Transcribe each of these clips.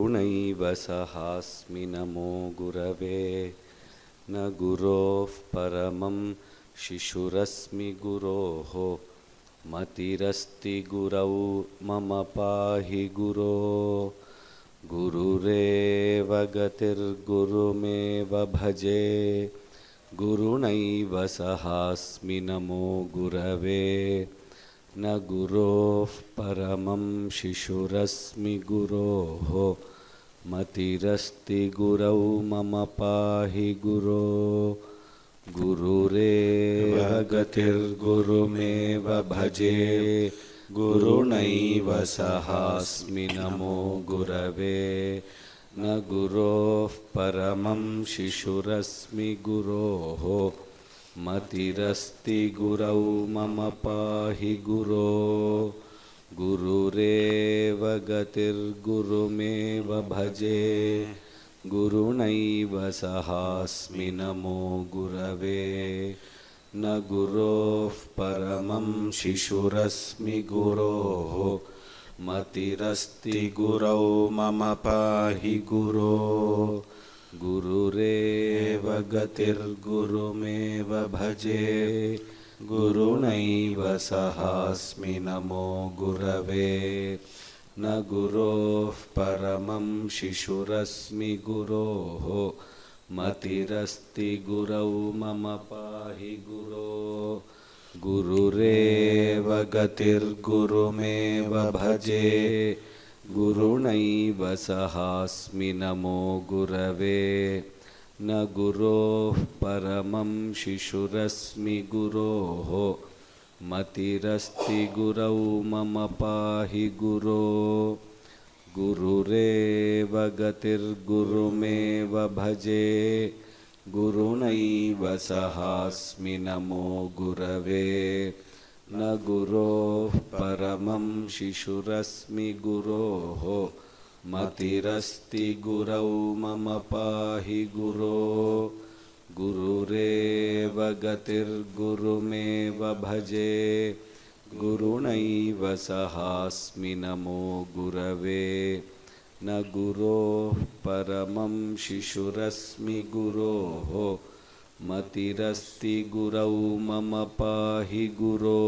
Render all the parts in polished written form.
गुणैव सहास्मि नमो गुरवे न गुरोः परमं शिशुरस्मि गुरोः मतिरस्ति गुरौ मम पाहि गुरो गुरुरेव गतिर्गुरुमेव भजे गुरुणैव सहास्मि नमो गुरवे न गुरोः परमं शिशुरस्मि गुरोः मतिरस्ति गुरौ मम पाहि गुरो गुरुरेव गतिर्गुरुमेव भजे गुरुणैव सहास्मि नमो गुरवे न गुरोः परमं शिशुरस्मि गुरोः मतिरस्ति गुरौ मम पाहि गुरो गुरुरेव गतिर्गुरुमेव भजे गुरुणैव सहास्मि नमो गुरवे न गुरोः परमं शिशुरस्मि गुरोः मतिरस्ति गुरौ मम पाहि गुरो गुरुरेव गतिर्गुरुमेव भजे गुरुणैव सहास्मि नमो गुरवे न गुरोः परमं शिशुरस्मि गुरोः मतिरस्ति गुरौ मम पाहि गुरो गुरुरेव गतिर्गुरुमेव भजे गुरुणैव सहास्मि नमो गुरवे न गुरोः परमं शिशुरस्मि गुरोः मतिरस्ति गुरौ मम पाहि गुरो गुरुरेव गतिर्गुरुमेव भजे गुरुणैव सहास्मि नमो गुरवे न गुरोः परमं शिशुरस्मि गुरोः मतिरस्ति गुरौ मम पाहि गुरो गुरुरेव गतिर्गुरुमेव भजे गुरुणैव सहास्मि नमो गुरवे न गुरोः परमं शिशुरस्मि गुरोः मतिरस्ति गुरौ मम पाहि गुरो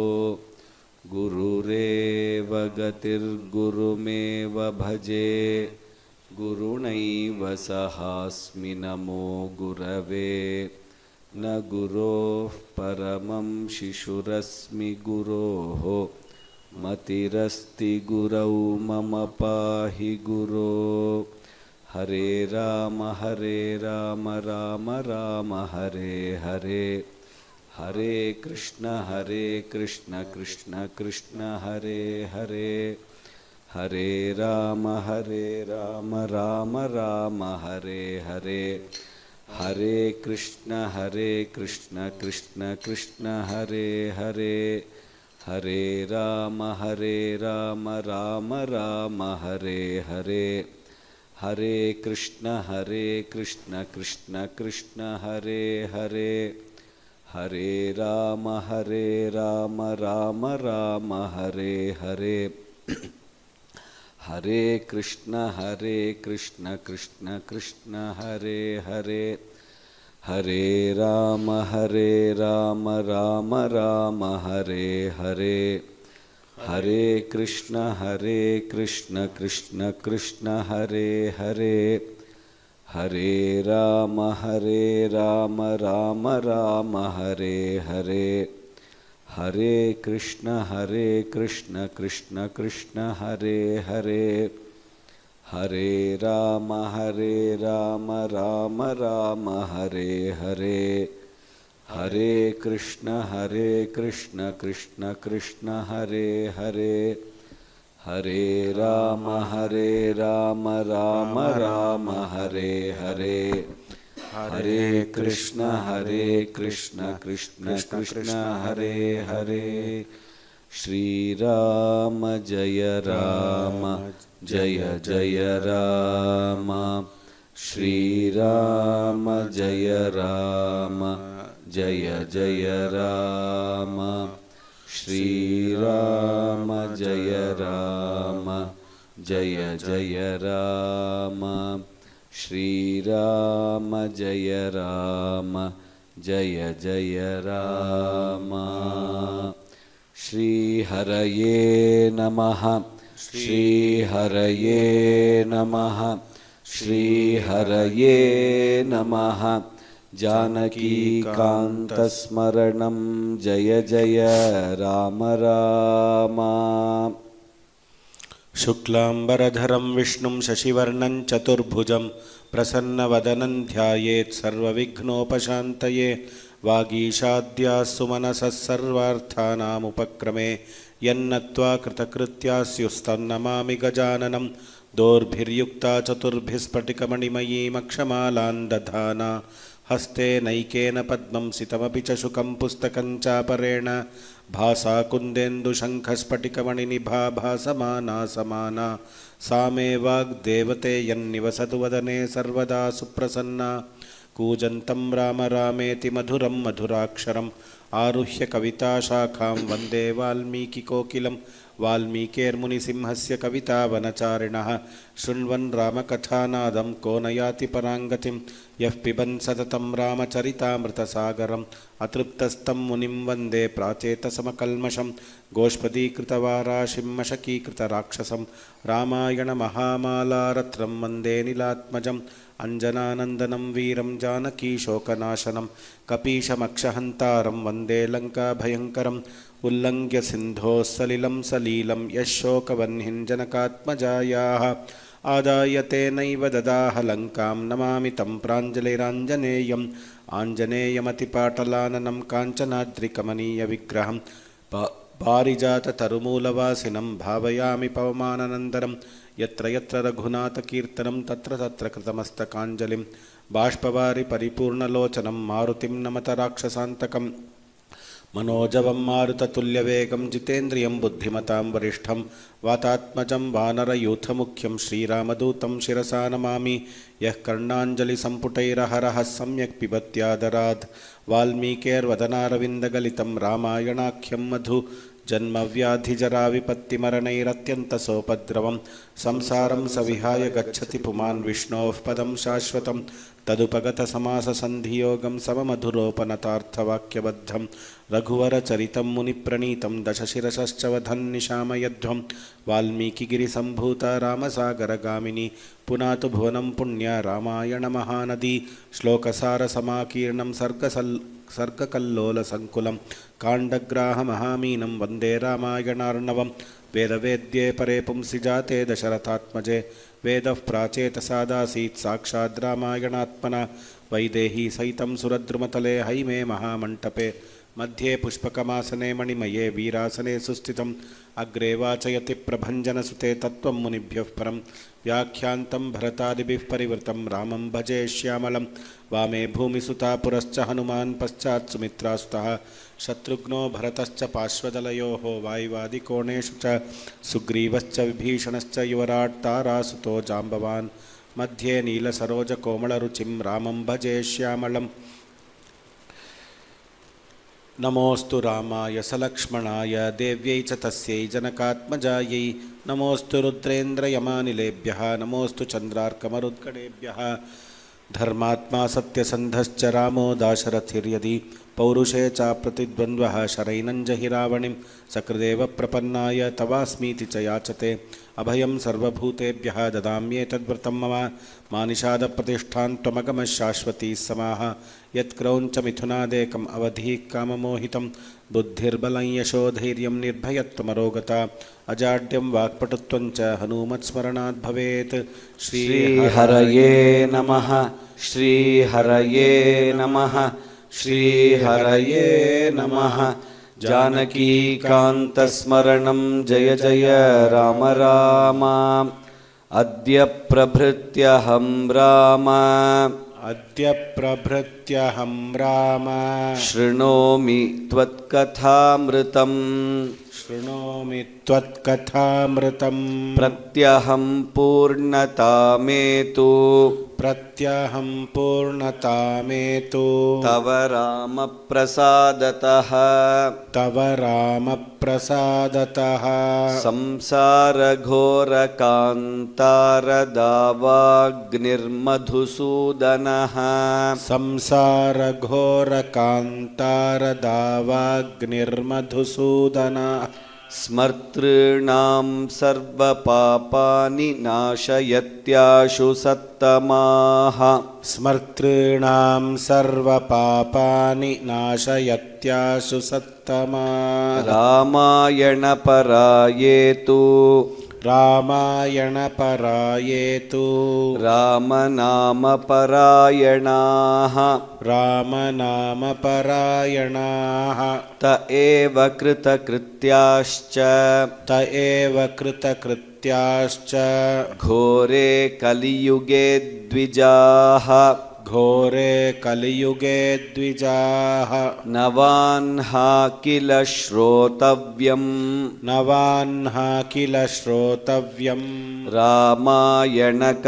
गुरुरेव गतिर्गुरुमेव भजे गुरुणैव सहास्मि नमो गुरवे न गुरोः परमं शिशुरस्मि गुरोः मतिरस्ति गुरौ मम पाहि गुरो हरे राम राम राम हरे हरे हरे कृष्ण कृष्ण कृष्ण हरे हरे हरे राम राम हरे हरे हरे कृष्ण कृष्ण कृष्ण हरे हरे हरे राम राम हरे हरे हरे कृष्ण कृष्ण कृष्ण हरे हरे हरे राम राम हरे हरे हरे कृष्ण कृष्ण कृष्ण हरे हरे हरे राम राम हरे हरे हरे कृष्ण कृष्ण कृष्ण हरे हरे हरे राम राम हरे हरे हरे कृष्ण कृष्ण कृष्ण हरे हरे हरे राम राम हरे हरे हरे कृष्ण कृष्ण कृष्ण हरे हरे हरे राम राम हरे हरे हरे कृष्ण कृष्ण कृष्ण हरे हरे श्री राम जय जय राम श्री राम जय जय राम श्री राम जय ಜಯ ಜಯ ರಾಮ ಶ್ರೀರಾಮ ಜಯ ರಾಮ ಜಯ ಜಯ ರಾಮ. ಶ್ರೀಹರಯೇ ನಮಃ ಶ್ರೀಹರಯೇ ನಮಃ ಶ್ರೀಹರಯೇ ನಮಃ. ಜಾನಕೀಕಾಂತಸ್ಮರಣಂ ಜಯ ಜಯ ರಾಮ ರಾಮ. ಶುಕ್ಲಾಂಬರಧರಂ ವಿಷ್ಣುಂ ಶಶಿವರ್ಣಂ ಚತುರ್ಭುಜಂ ಪ್ರಸನ್ನವದನಂ ಧ್ಯಾಯೇತ್ ಸರ್ವವಿಘ್ನೋಪಶಾಂತಯೇ. ವಾಗೀಶಾದ್ಯಾಃ ಸುಮನಸಃ ಸರ್ವಾರ್ಥಾನಾಮುಪಕ್ರಮೇ ಯನ್ನತ್ವಾ ಕೃತಕೃತ್ಯಾಸ್ಯುಸ್ತನ್ನಮಾಮಿ ಗಜಾನನಂ. ದೋರ್ಭಿರ್ಯುಕ್ತಾ ಚತುರ್ಭಿಸ್ಫಟಿಕಮಣಿಮಯೀಮಕ್ಷಮಾಲಾಂ ದಧಾನಾ ಹಸ್ತೆ ನೈಕೇನ ಪದ್ಮಂ ಸಿತಮಪಿ ಚ ಶುಕಂ ಪುಸ್ತಕಂ ಚಾಪರೇಣ. ಭಾಸಾ ಕುಂದೇಂದು ಶಂಖಸ್ಫಟಿಕಮಣಿನಿಭಾ ಭಾಸಮಾನಾ ಸಮಾನಾ. ಸಾ ಮೇ ವಾಗ್ದೇವತೆ ಯನ್ನಿವಸತು ವದನೆ ಸರ್ವದಾ ಸುಪ್ರಸನ್ನಾ. ಕೂಜಂತಂ ರಾಮ ರಾಮೇತಿ ಮಧುರಂ ಮಧುರಾಕ್ಷರಂ ಆರುಹ್ಯ ಕವಿತಾಶಾಖಾಂ ವಂದೇ ವಾಲ್ಮೀಕಿ ಕೋಕಿಲಂ. ವಾಲ್ಮೀಕೇರ್ಮುನಿಸಿಂಹಸ್ಯ ಕವಿತಾವನಚಾರಿಣಃ ಶೃಣ್ವನ್ ರಾಮಕಥಾನಾದಂ ಕೋ ನ ಯಾತಿ ಪರಾಂಗತಿಂ. ಯಃ ಪಿಬನ್ ಸತತಂ ರಾಮಚರಿತಾಮೃತಸಾಗರಂ ಅತೃಪ್ತಸ್ಥಂ ಮುನಿಂ ವಂದೇ ಪ್ರಾಚೇತಸಮಕಲ್ಮಷಂ. ಗೋಷ್ಪದೀಕೃತವಾರಾಶಿಂ ಮಶಕೀಕೃತರಾಕ್ಷಸಂ ರಾಮಾಯಣ ಮಹಾಮಾಲಾರತ್ನಂ ವಂದೇ ನೀಲಾತ್ಮಜಂ. ಅಂಜನಾನಂದನಂ ವೀರಂ ಜಾನಕೀಶೋಕನಾಶನಂ ಕಪೀಶಮಕ್ಷಹಂತಾರಂ ವಂದೇ ಲಂಕಾಭಯಂಕರಂ. ಉಲ್ಲಂಘ್ಯ ಸಿಂಧೋಃ ಸಲಿಲಂ ಸಲೀಲಂ ಯಶೋಕವನ್ಹಿಂ ಜನಕಾತ್ಮಜಾಯಾಃ. ಆದಾಯ ತೇನೈವ ದದಾಹ ಲಂಕಾಂ ನಮಾಮಿ ತಂ ಪ್ರಾಂಜಲಿರಾಂಜನೇಯಂ. ಆಂಜನೇಯಮತಿಪಾಟಲಾನನಂ ಕಾಂಚನಾದ್ರಿಕಮನೀಯ ವಿಗ್ರಹಂ ಪಾರಿಜಾತತರುಮೂಲವಾಸಿನಂ ಭಾವಯಾಮಿ ಪವಮಾನನಂದನಂ. ಯತ್ರ ಯತ್ರ ರಘುನಾಥಕೀರ್ತನಂ ತತ್ರ ತತ್ರ ಕೃತಮಸ್ತಕಾಂಜಲಿಂ. ಬಾಷ್ಪವಾರಿ ಪರಿಪೂರ್ಣಲೋಚನಂ ಮಾರುತಿಂ ನಮತ ರಾಕ್ಷಸಾಂತಕಂ. ಮನೋಜವಂ ಮಾರುತತುಲ್ಯವೇಗಂ ಜಿತೇಂದ್ರಿಯಂ ಬುದ್ಧಿಮತಾಂ ವರಿಷ್ಠಂ. ವಾತಾತ್ಮಜಂ ವಾನರಯೂಥಮುಖ್ಯಂ ಶ್ರೀರಾಮದೂತಂ ಶಿರಸಾ ನಮಾಮಿ. ಯಃ ಕರ್ಣಾಂಜಲಿಸಂಪುಟೈರಹರಃ ಸಮ್ಯಕ್ ಪಿಬತ್ಯಾದರಾತ್. ವಾಲ್ಮೀಕೇರ್ವದನಾರವಿಂದಗಲಿತಂ ರಾಮಾಯಣಾಖ್ಯಂ ಮಧು. ಜನ್ಮವ್ಯಾಧಿಜರಾವಿಪತ್ತಿಮರಣೈರತ್ಯಂತಸೋಪದ್ರವಂ. ಸಂಸಾರಂ ಸವಿಹಾಯ ಗಚ್ಚತಿ ಪುಮಾನ್ ವಿಷ್ಣೋಃ ಪದಂ ಶಾಶ್ವತಂ. ತದುಪಗತಸಮಾಸಸಂಧಿಯೋಗಂ ಸಮಮಧುರೋಪನತಾರ್ಥವಾಕ್ಯಬದ್ಧಂ. ರಘುವರಚರಿತಂ ಮುನಿಪ್ರಣೀತಂ ದಶಶಿರಸಶ್ಚ ವಧನ್ ನಿಶಾಮಯಧ್ವಂ. ವಾಲ್ಮೀಕಿಗಿರಿಸಂಭೂತ ರಾಮಸಾಗರಗಾಮಿನಿ ಪುನಾತು ಭುವನಂ ಪುಣ್ಯ ರಾಮಾಯಣ ಮಹಾನದಿ. ಶ್ಲೋಕಸಾರಸಮಾಕೀರ್ಣಂ ಸರ್ಗಕಲ್ಲೋಲಸಂಕುಲಂ ಕಾಂಡಗ್ರಾಹಮಹಾಮೀನಂ ವಂದೇ ರಾಮಾಯಣಾರ್ಣವಂ. ವೇದವೇದ್ಯೇ ಪರೇ ಪುಂಸಿ ಜಾತೆ ದಶರಥಾತ್ಮಜೆ. ವೇದಃ ಪ್ರಾಚೇತಸಾದಾಸೀತ್ ಸಾಕ್ಷಾದ್ ರಾಮಾಯಣಾತ್ಮನ. ವೈದೇಹಿ ಸಹಿತಂ ಸುರದ್ರುಮತಲೆ ಹೈಮೇ ಮಹಾಮಂಟಪೆ. ಮಧ್ಯೆ ಪುಷ್ಪಕಮಾಸನೆ ಮಣಿಮಯೇ ವೀರಾಸನೆ ಸುಸ್ಥಿತಂ. ಅಗ್ರೆ ವಾಚಯತಿ ಪ್ರಭಂಜನಸುತೆ ತತ್ವಂ ಮುನಿಭ್ಯಃ ಪರಂ. ವ್ಯಾಖ್ಯಾಂತಂ ಭರತಾದಿಭಿಃ ಪರಿವೃತಂ ರಾಮಂ ಭಜೆ ಶ್ಯಾಮಲಂ. ವಾಮೇ ಭೂಮಿಸುತಾ ಪುರಶ್ಚ ಹನುಮಾನ್ ಪಶ್ಚಾತ್ ಸುಮಿತ್ರಾಸುತಃ. ಶತ್ರುಘ್ನೋ ಭರತಶ್ಚ ಪಾರ್ಶ್ವದಲಯೋಃ ವಾಯುವಾದಿಕೋಣೇಷು ಚ. ಸುಗ್ರೀವಶ್ಚ ವಿಭೀಷಣಶ್ಚ ಯುವರಾಟ್ ತಾರಾಸುತೋ ಜಾಂಬವಾನ್. ಮಧ್ಯೆ ನೀಲಸರೋಜಕೋಮಳರುಚಿಂ ರಾಮಂ ಭಜೆ ಶ್ಯಾಮಲಂ. ನಮೋऽस्तु ರಾಮಾಯ ಸಲಕ್ಷ್ಮಣಾಯ ದೇವ್ಯೈ ಚ ತಸ್ಯೈ ಜನಕಾತ್ಮಜಾಯೈ. ನಮೋऽस्तु ರುದ್ರೇಂದ್ರಯಮಾನಿಲೇಭ್ಯಃ ನಮೋऽस्तु ಚಂದ್ರಾರ್ಕಮರುದ್ಗಣೇಭ್ಯಃ. ಧರ್ಮಾತ್ಮಾ ಸತ್ಯಸಂಧಶ್ಚ ರಾಮೋ ದಾಶರಥಿರ್ಯದಿ. ಪೌರುಷೇ ಚಾಪ್ರತಿದ್ವಂದ್ವಃ ಶರೈನಂಜಹಿ ರಾವಣಿಂ. ಸಕೃದೇವ ಪ್ರಪನ್ನಾಯ ತವಾಸ್ಮೀತಿ ಚ ಯಾಚತೆ. ಅಭಯಂ ಸರ್ವಭೂತೇಭ್ಯಃ ದದಾಮ್ಯೇತದ್ವ್ರತಂ ಮಮ. ಮಾನಿಷಾದ ಪ್ರತಿಷ್ಠಾನ್ ತ್ವಮಗಮಃ ಶಾಶ್ವತೀ ಸಮಾಹ. ಯತ್ಕ್ರೌಂಚ ಮಿಥುನಾದೇಕಂ ಅವಧೀಃ ಕಾಮಮೋಹಿತಂ. ಬುದ್ಧಿರ್ಬಲಂ ಯಶೋಧೈರ್ಯಂ ನಿರ್ಭಯತ್ವಮರೋಗತಾ. ಅಜಾಡ್ಯಂ ವಾಕ್ಪಟುತ್ವಂಚ ಹನುಮತ್ಸ್ಮರಣಾತ್ ಭವೇತ್. ಶ್ರೀಹರಯೇ ನಮಃ ಶ್ರೀಹರಯೇ ನಮಃ ಶ್ರೀಹರಯೇ ನಮಃ. ಜಾನಕೀಕಾಂತಸ್ಮರಣಂ ಜಯ ಜಯ ರಾಮ ರಾಮ. ಅದ್ಯ ಪ್ರಭೃತ್ಯಹಂ ರಾಮ ಅದ್ಯ ಪ್ರಭೃತ್ಯ प्रत्यहं राम शृणोमि त्वत्कथामृतम् शृणोमि त्वत्कथामृतं प्रत्यहं पूर्णतामेतु प्रत्यहं पूर्णतामेतु तव रामप्रसादतः तव रामप्रसादतः संसारघोरकान्तारदावाग्निर्मधुसूदनः संसारघोरकान्तारदावाग्निर्मधुसूदनः स्मर्तॄणां सर्वपापानि नाशयत्याशु सत्तमाः स्मर्तॄणां सर्वपापानि नाशयत्याशु सत्तमा रामायणपरायेतु रामायणपरायेतु रामनामपरायणाः रामनामपरायणाः त एव कृतकृत्याश्च त एव कृतकृत्याश्च घोरे कलियुगे द्विजाः घोरे कलियुगे द्विजाः नवान्हा किल श्रोतव्यम् नवान्हा किल श्रोतव्यम् रामायणकथामृतम्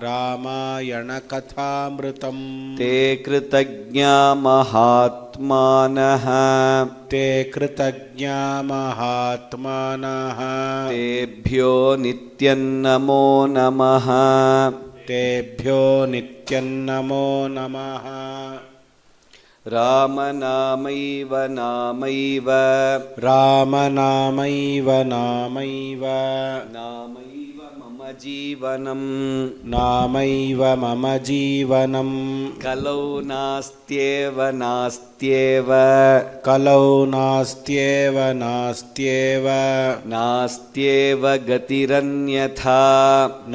रामायणकथामृतम् ते कृतज्ञा महात्मानः ते कृतज्ञा महात्मानः तेभ्यो नित्यं नमो नमः तेभ्यो नित्यं नमो नमः रामनामैव नामैव रामनामैव नामैव नामैव मम जीवनम् नामैव मम जीवनम् कलौ नास्त्येव नास्त्येव कलौ नास्त्येव नास्त्येव नास्त्येव गतिरन्यथा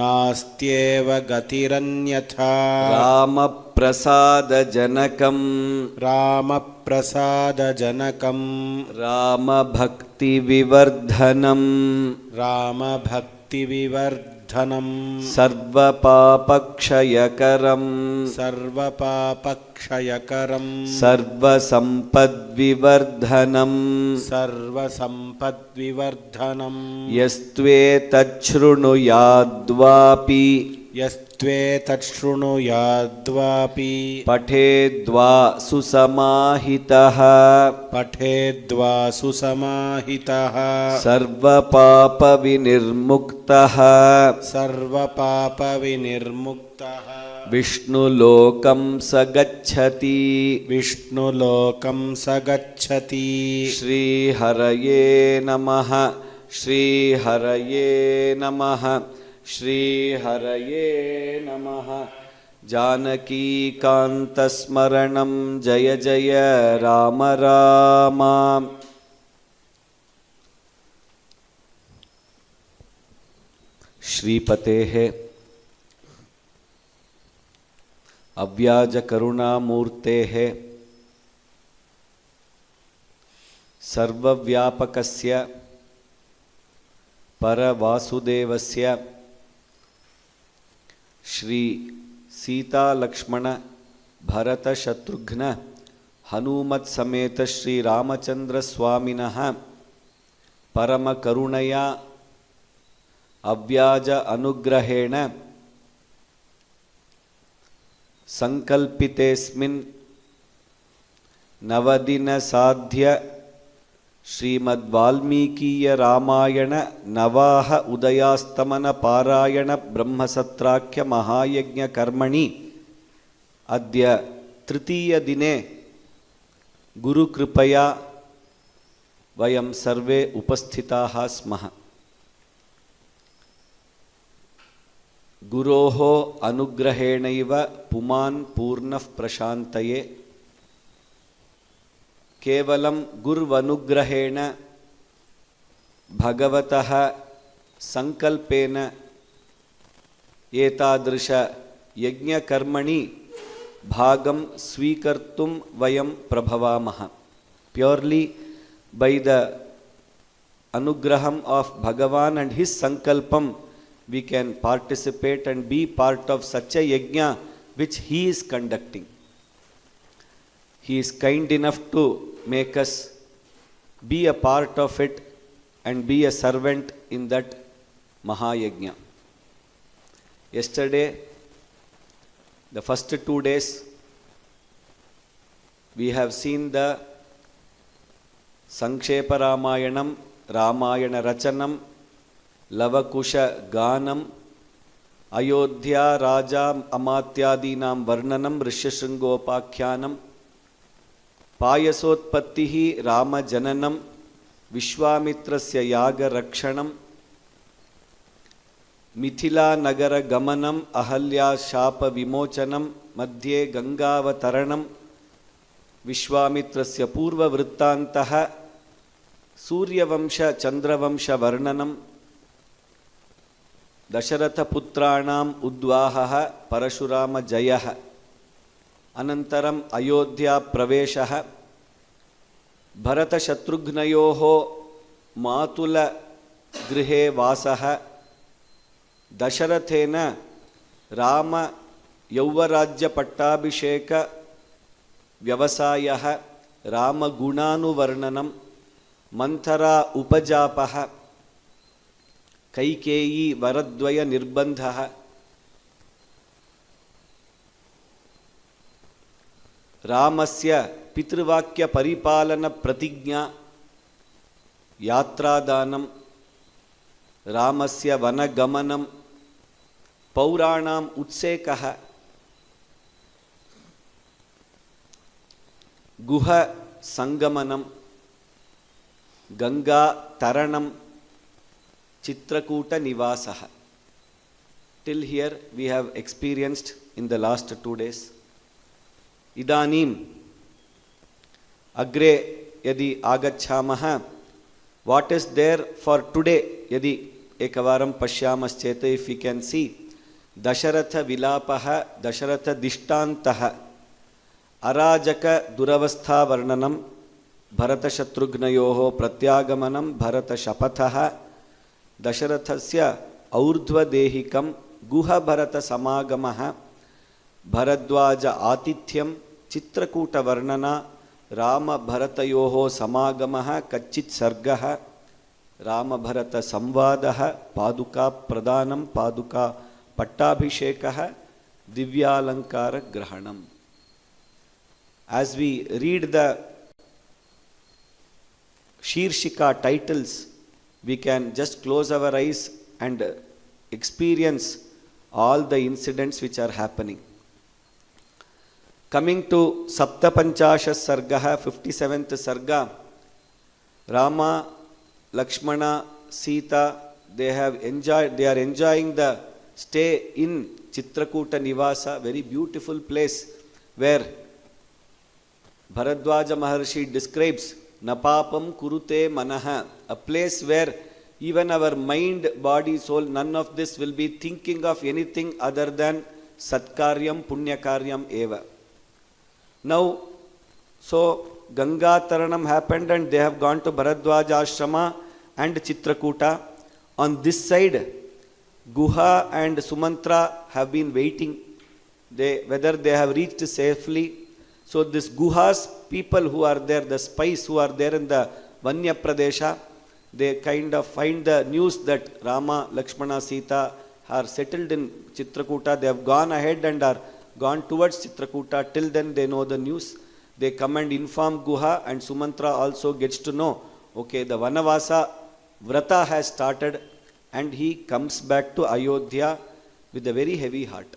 नास्त्येव गतिरन्यथा रामप्रसादजनकम् रामप्रसादजनकम् रामभक्तिविवर्धनम् रामभक्तिविवर्धनम् सर्वपापक्षयकरम् सर्वपापक्षयकरम् सर्वसम्पद्विवर्धनम् सर्वसम्पद्विवर्धनम् यस्त्वेतच्छृणुयाद्वापि यस्त्वेतच्छृणुयाद्वापि पठेद्वा सुसमाहितः पठेद्वा सुसमाहितः सर्वपापविनिर्मुक्तः सर्वपापविनिर्मुक्तः विष्णुलोकं स गच्छति विष्णुलोकं स गच्छति श्रीहरये नमः श्रीहरये नमः श्रीहरये नमः जानकीकान्तस्मरणं जय जय राम राम श्रीपतेः अव्याजकरुणामूर्तेः सर्वव्यापकस्य परवासुदेवस्य श्री सीतालक्ष्मण भरतशत्रुघ्न हनुमत् समेत श्री रामचंद्र स्वामिनः परमकरुणया अव्याज अनुग्रहेण संकल्पितेस्मिन् नवदिनसाध्य श्रीमद् वाल्मीकीय रामायण नवाह उदयास्तमन पारायण ब्रह्मसत्राख्य महायज्ञ कर्मणि अद्य तृतीय दिने गुरुकृपया वयं सर्वे उपस्थिताः स्मः। गुरोः अनुग्रहेणैव पुमान् पूर्णः प्रशान्तये केवलं गुर्वनुग्रहेण भगवतः संकल्पेन एतादृश यज्ञकर्मणि भागं स्वीकर्तुं वयं प्रभवामः। प्योर्ली by the anugraham of Bhagavan and his sankalpam we can participate and be part of such a yajna which he is conducting. He is kind enough to make us be a part of it and be a servant in that Mahayajna. Yesterday, the first 2 days, we have seen the Sankshepa Ramayanam, Ramayana Rachanam, Lavakusha Ganam, Ayodhya Raja Amatyadinam Varnanam, Rishyashringopakhyanam, Payasotpattihi Rama Jananam, Vishwamitrasya Yaga Rakshanam, Mithila Nagara Gamanam, Ahalya Shapa Vimochanam, Madhye Gangavataranam, Vishwamitrasya Purva Vrittantaha, Suryavamsha Chandravamsha Varnanam, Dasharatha Putranam Udvahaha Parashurama Jayaha, Anantaram Ayodhya Praveshaha, Bharata Shatrughnayoho Matula Grihe Vasaha, Dasharathena Rama Yauvarajya Pattabhisheka Vyavasayaha, Rama Gunanu Varnanam, Manthara Upajapaha, Kaikeyi Varadvaya Nirbandhaha, Ramasya Pitruvakya Paripalana Pratignya, Yatradanam, Ramasya Vanagamanam, Pauranam Utsekaha, Guha Sangamanam, Ganga Taranam, Chitrakuta Nivasaha. Till here we have experienced in the last 2 days. Idanim Agre Yadi Agacchamaha. What is there for today? Yadi Ekavaram Pashyamas if we can see. Dasharatha Vilapaha, Dasharatha Dishtantaha, Arajaka Duravastha Varnanam, Bharata Shatrughnayoho Pratyagamanam, Bharata Shapathaha, Dasharathasya Aurdhva Dehikam, Guha Bharata Samagamaha, Bharadwaja Atithyam, Chitrakuta Varnana, Rama Bharatayoho Samagamaha, Kachit Sargaha, Rama Bharata Samvadaha, Paduka Pradhanam, Paduka Pattabhishekaha, Divyalankara Grahanam. As we read the Shirshika titles, we can just close our eyes and experience all the incidents which are happening. Coming to Saptapanchasha Sargaha, 57th Sarga, Rama, Lakshmana, Sita, they are enjoying the stay in Chitrakuta Nivasa, very beautiful place where Bharadwaja Maharshi describes Napapam Kurute Manaha, a place where even our mind, body, soul, none of this will be thinking of anything other than Satkaryam, Punyakaryam Eva. Now, so Ganga Taranam happened and they have gone to Bharadwaja Ashrama and Chitrakuta. On this side, Guha and Sumantra have been waiting, whether they have reached safely. So this Guha's people who are there, the spies who are there in the Vanya Pradesha, they kind of find the news that Rama, Lakshmana, Sita are settled in Chitrakuta. They have gone ahead and are gone towards Chitrakuta. Till then they know the news. They come and inform Guha, and Sumantra also gets to know, okay, the Vanavasa Vrata has started, and he comes back to Ayodhya with a very heavy heart.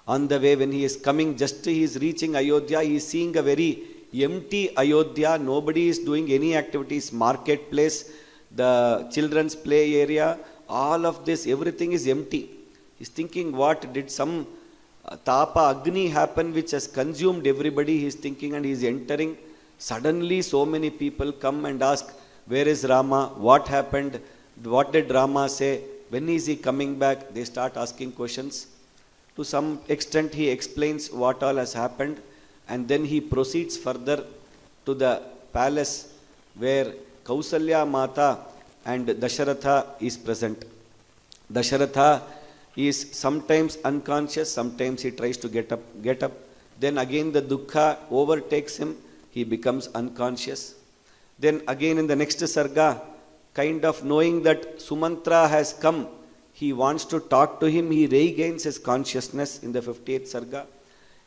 On the way, when he is coming, just he is reaching Ayodhya, he is seeing a very empty Ayodhya. Nobody is doing any activities. Marketplace, the children's play area, all of this, everything is empty. He is thinking, what did some Tapa Agni happen which has consumed everybody? He is thinking, and he is entering. Suddenly so many people come and ask, where is Rama? What happened? What did Rama say? When is he coming back? They start asking questions. To some extent he explains what all has happened, and then he proceeds further to the palace where Kausalya Mata and Dasharatha is present. Dasharatha He is sometimes unconscious, sometimes he tries to get up. Then again the dukkha overtakes him, he becomes unconscious. Then again in the next sarga, kind of knowing that Sumantra has come, he wants to talk to him, he regains his consciousness in the 58th sarga.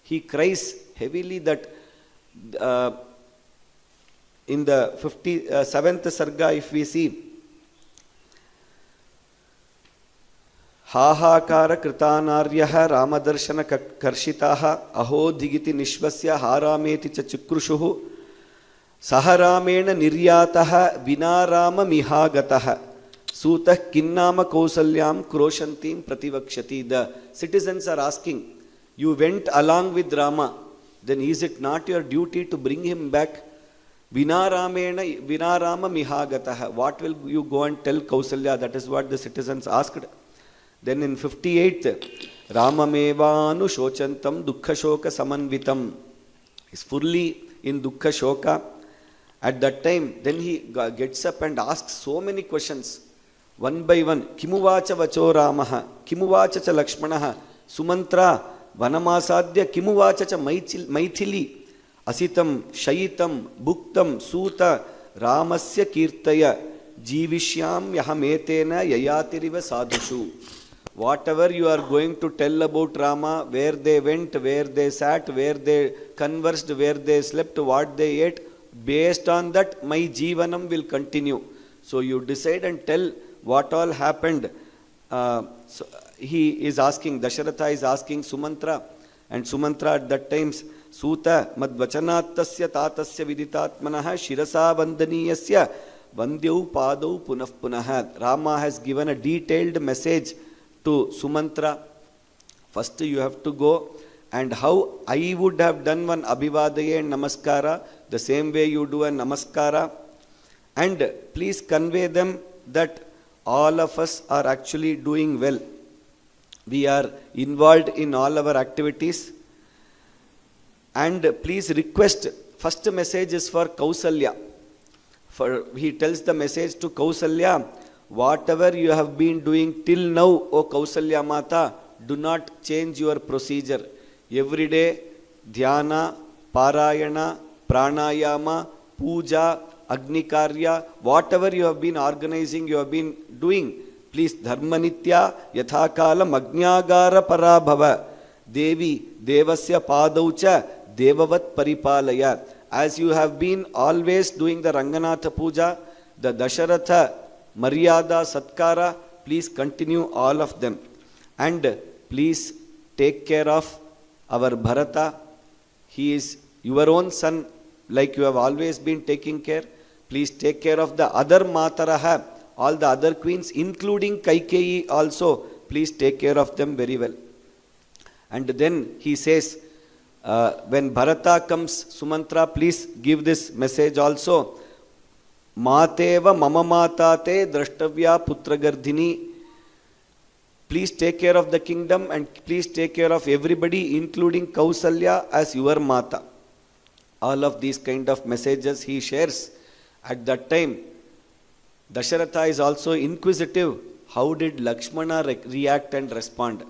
He cries heavily that in the 57th sarga, if we see, हाहाकार कृतानार्यः रामदर्शन कर्षिताः अहो धिगिति निश्वस्य हारामेति च चिक्रुषुः सह रामेण निर्यातः विना राममिहागतः सूतः किन्नाम कौसल्यां क्रोशन्तीं प्रतिवक्ष्यति. The citizens are asking, you went along with Rama, then is it not your duty to bring him back? Vina rama mihagatah. What will you go and tell Kausalya? That is what the citizens asked. Then in 58th, Ramamevanu shochantam dukkha shoka samanvitam. Is fully in dukkha shoka. At that time, then he gets up and asks so many questions. One by one. Kimuvacha vacho Ramaha. Kimuvacha cha Lakshmanaha. Sumantra. Vanamasadya. Kimuvacha cha Maithili. Asitam. Shayitam. Bhuktam. Suta. Ramasya kirtaya. Jivishyam yahametena yayatiriva sadhushu. Whatever you are going to tell about Rama, where they went, where they sat, where they conversed, where they slept, what they ate, based on that my Jivanam will continue. So you decide and tell what all happened. So he is asking, Dasharatha is asking Sumantra, and Sumantra at that time, Suta madvachanattasya tatasya viditatmanaha shirasa vandaniyasya vandyau padau punah punah. Rama has given a detailed message to Sumantra. First you have to go, and how I would have done one abhivadaya and namaskara, the same way you do a namaskara, and please convey them that all of us are actually doing well. We are involved in all our activities, and please request, first message is for Kausalya. For he tells the message to Kausalya, whatever you have been doing till now, O Kausalya Mata, do not change your procedure. Every day, dhyana, parayana, pranayama, puja, agnikarya, whatever you have been organizing, you have been doing, please dharmanitya yathakalam agnyagara parabhava devi devasya padaucha devavat paripalaya. As you have been always doing the Ranganatha puja, the Dasharatha Maryada, Satkara, please continue all of them. And please take care of our Bharata. He is your own son, like you have always been taking care. Please take care of the other Mataraha, all the other queens, including Kaikeyi also. Please take care of them very well. And then he says, when Bharata comes, Sumantra, please give this message also. Mateva mama matate drashtavya putragardhini. Please take care of the kingdom and please take care of everybody, including Kausalya as your mata. All of these kind of messages he shares. At that time, Dasharatha is also inquisitive. How did Lakshmana react and respond?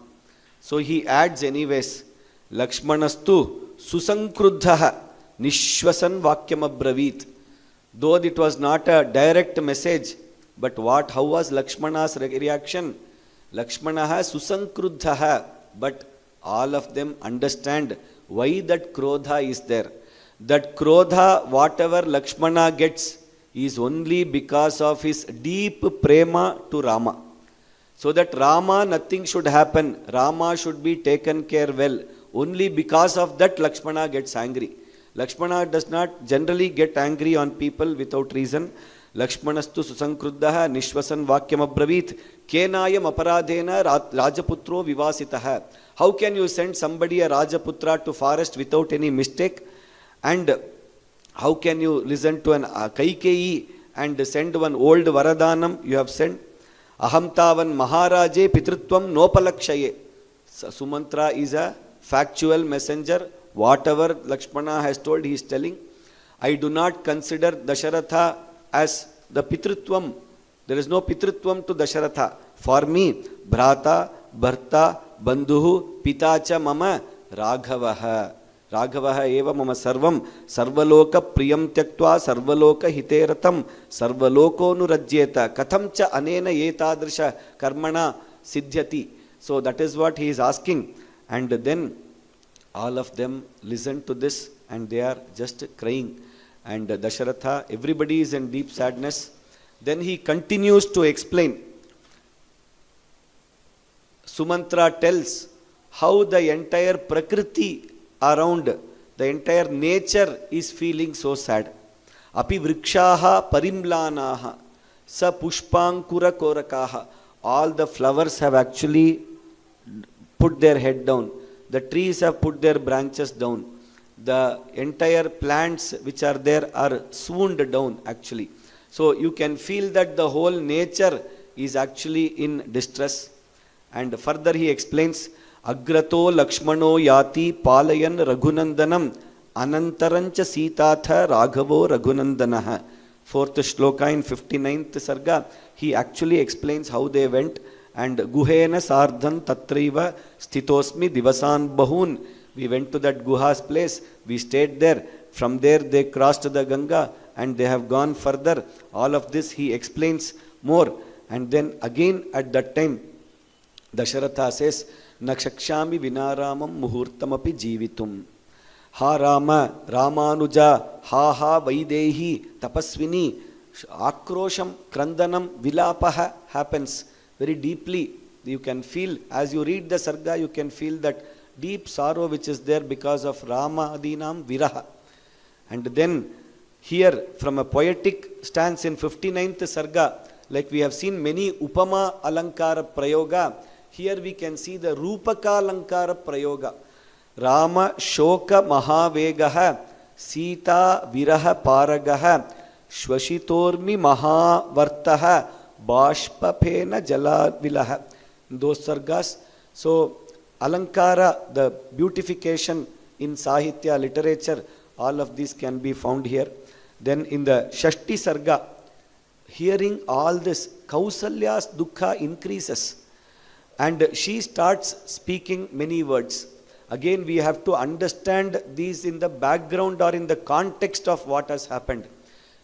So he adds anyways, Lakshmanastu susankruddhaha nishwasan vakyam abravit. Though it was not a direct message, but how was Lakshmana's reaction? Lakshmanaha susankruddhaha, but all of them understand why that krodha is there. That krodha, whatever Lakshmana gets, is only because of his deep prema to Rama. So that Rama, nothing should happen. Rama should be taken care well. Only because of that Lakshmana gets angry. Lakshmana does not generally get angry on people without reason. Lakshmanastu susankruddaha nishwasan vakyam abravit kenayam aparadhena rajaputro vivasitaha. How can you send somebody a rajaputra to forest without any mistake? And how can you listen to an Kaikeyi and send one old Varadanam you have sent? Ahamtavan maharaje pitrutvam nopalakshaye. Sumantra is a factual messenger. Whatever Lakshmana has told, he is telling. I do not consider Dasharatha as the Pitrutvam. There is no Pitrutvam to Dasharatha. For me, Bhrata, Bharta, Bandhuhu, Pita cha mama Raghavaha. Raghavaha eva mama sarvam sarvaloka priyam tyaktva sarvaloka hiteratam sarvaloko nurajyeta katham cha anena etadrisha karmana siddhyati. So that is what he is asking. And then all of them listen to this and they are just crying. And Dasharatha, everybody is in deep sadness. Then he continues to explain. Sumantra tells how the entire Prakriti around, the entire nature is feeling so sad. Api vrikshaha parimlanaha sa pushpankura korakaha. All the flowers have actually put their head down. The trees have put their branches down. The entire plants which are there are swooned down actually. So you can feel that the whole nature is actually in distress. And further he explains, Agrato Lakshmano Yati Palayan Raghunandanam Anantarancha Sitatha Raghavo Raghunandanaha. Fourth shloka in 59th Sarga, he actually explains how they went. And Guhena Sardhan Tatriva Stitosmi Divasan Bahun. We went to that Guha's place, we stayed there. From there they crossed the Ganga and they have gone further. All of this he explains more. And then again at that time, Dasharatha says, Nakshakshami Vinaramam Muhurtamapi Jivitum. Ha Rama, Ramanuja, Ha Ha Vaidehi, Tapasvini, Akrosham, Krandanam, Vilapaha happens very deeply. You can feel, as you read the Sarga, you can feel that deep sorrow which is there because of Rama Adinam Viraha. And then here from a poetic stance in 59th Sarga, like we have seen many Upama Alankara Prayoga, here we can see the Rupaka Alankara Prayoga. Rama Shoka Mahavegaha Sita Viraha Paragaha Shwashitormi Mahavartaha Bashpapena Jala Vilaha. Those Sargas. So Alankara, the beautification in Sahitya, literature, all of these can be found here. Then in the Shashti Sarga, hearing all this, Kausalya's dukkha increases. And she starts speaking many words. Again, we have to understand these in the background or in the context of what has happened.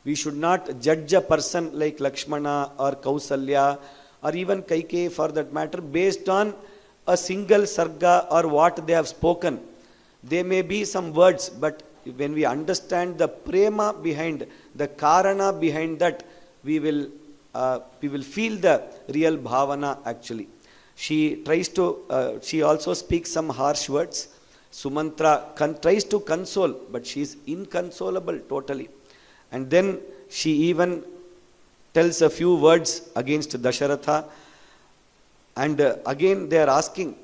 We should not judge a person like Lakshmana or Kausalya or even Kaikeyi for that matter based on a single sarga or what they have spoken. There may be some words, but when we understand the prema behind, the karana behind that, we will feel the real bhavana actually. She tries to, she also speaks some harsh words. Sumantra tries to console, but she is inconsolable totally. And then she even tells a few words against Dasharatha. And again they are asking,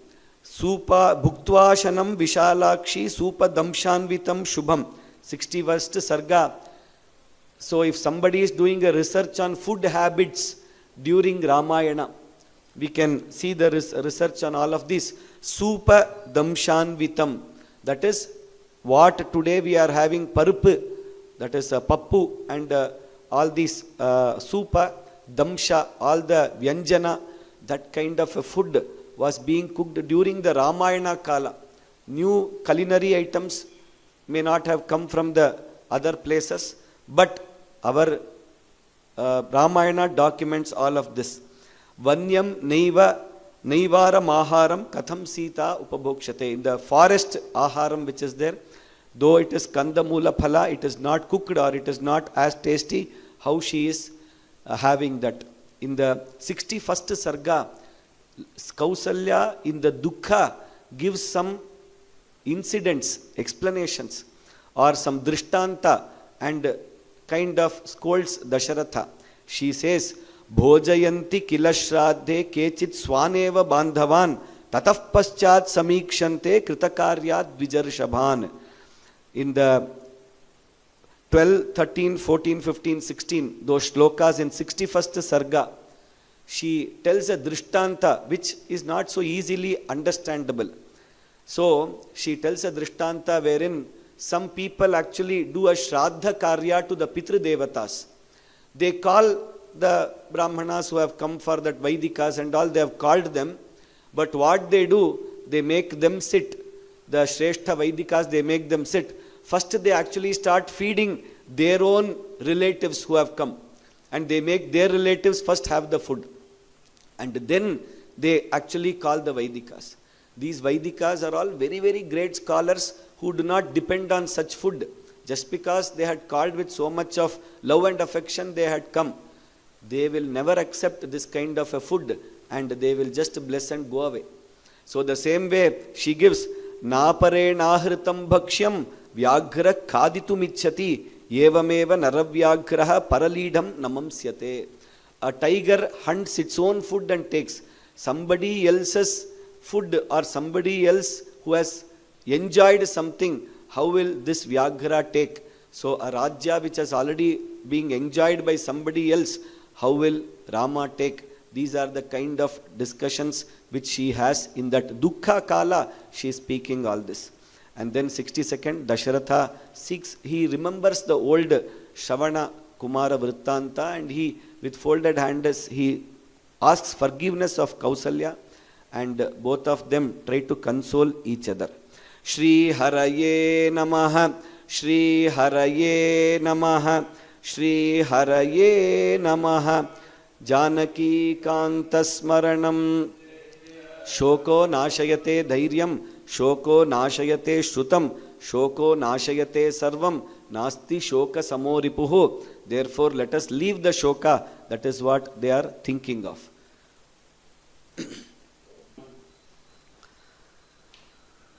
Supa Bhuktvashanam Vishalakshi Supa Damshanvitam Shubham. 61st Sarga. So if somebody is doing a research on food habits during Ramayana, we can see the research on all of this. Supa Damshanvitam. That is what today we are having parupu. That is pappu and all these supa, damsha, all the vyanjana, that kind of a food was being cooked during the Ramayana Kala. New culinary items may not have come from the other places, but our Ramayana documents all of this. Vanyam Neiva Neivara Maharam Katham Sita Upabhokshate. In the forest Aharam which is there, though it is Kandamula Phala, it is not cooked or it is not as tasty, how she is having that. In the 61st Sarga, Kausalya in the Dukkha gives some incidents, explanations, or some Drishtanta and kind of scolds Dasharatha. She says, Bhojayanti kilashradhe kechit swaneva bandhavan tataf paschat samikshante kritakarya dvijarshabhan. In the 12, 13, 14, 15, 16, those shlokas in 61st Sarga, she tells a Drishtanta which is not so easily understandable. So, she tells a Drishtanta wherein some people actually do a Shraddha Karya to the Pitru Devatas. They call the Brahmanas who have come for that Vaidikas and all, they have called them, But what they do, they make them sit. The Shrestha Vaidikas, they make them sit. First they actually start feeding their own relatives who have come. And they make their relatives first have the food. And then they actually call the Vaidikas. These Vaidikas are all very, very great scholars who do not depend on such food. Just because they had called with so much of love and affection, they had come. They will never accept this kind of a food, and they will just bless and go away. So the same way she gives, Napare nahritam bhakshyam vyaghra khaditum ichchati evameva naravyaghraha paralidham namamsyate. A tiger hunts its own food and takes. Somebody else's food or somebody else who has enjoyed something, how will this Vyaghra take? So a Rajya which has already been enjoyed by somebody else, how will Rama take? These are the kind of discussions which she has in that Dukkha Kala. She is speaking all this. And then 62nd, Dasharatha seeks, he remembers the old Shravana Kumara Vrittanta, and he, with folded hands, he asks forgiveness of Kausalya, and both of them try to console each other. Shri Haraye Namaha, Shri Haraye Namaha, Shri Haraye Namaha, Janaki Kantasmaranam, Shoko Nashayate Dhairyam, Shoko Nashayate Shrutam, Shoko Nashayate Sarvam, Nasti Shoka Samoripuhu. Therefore, let us leave the Shoka. That is what they are thinking of.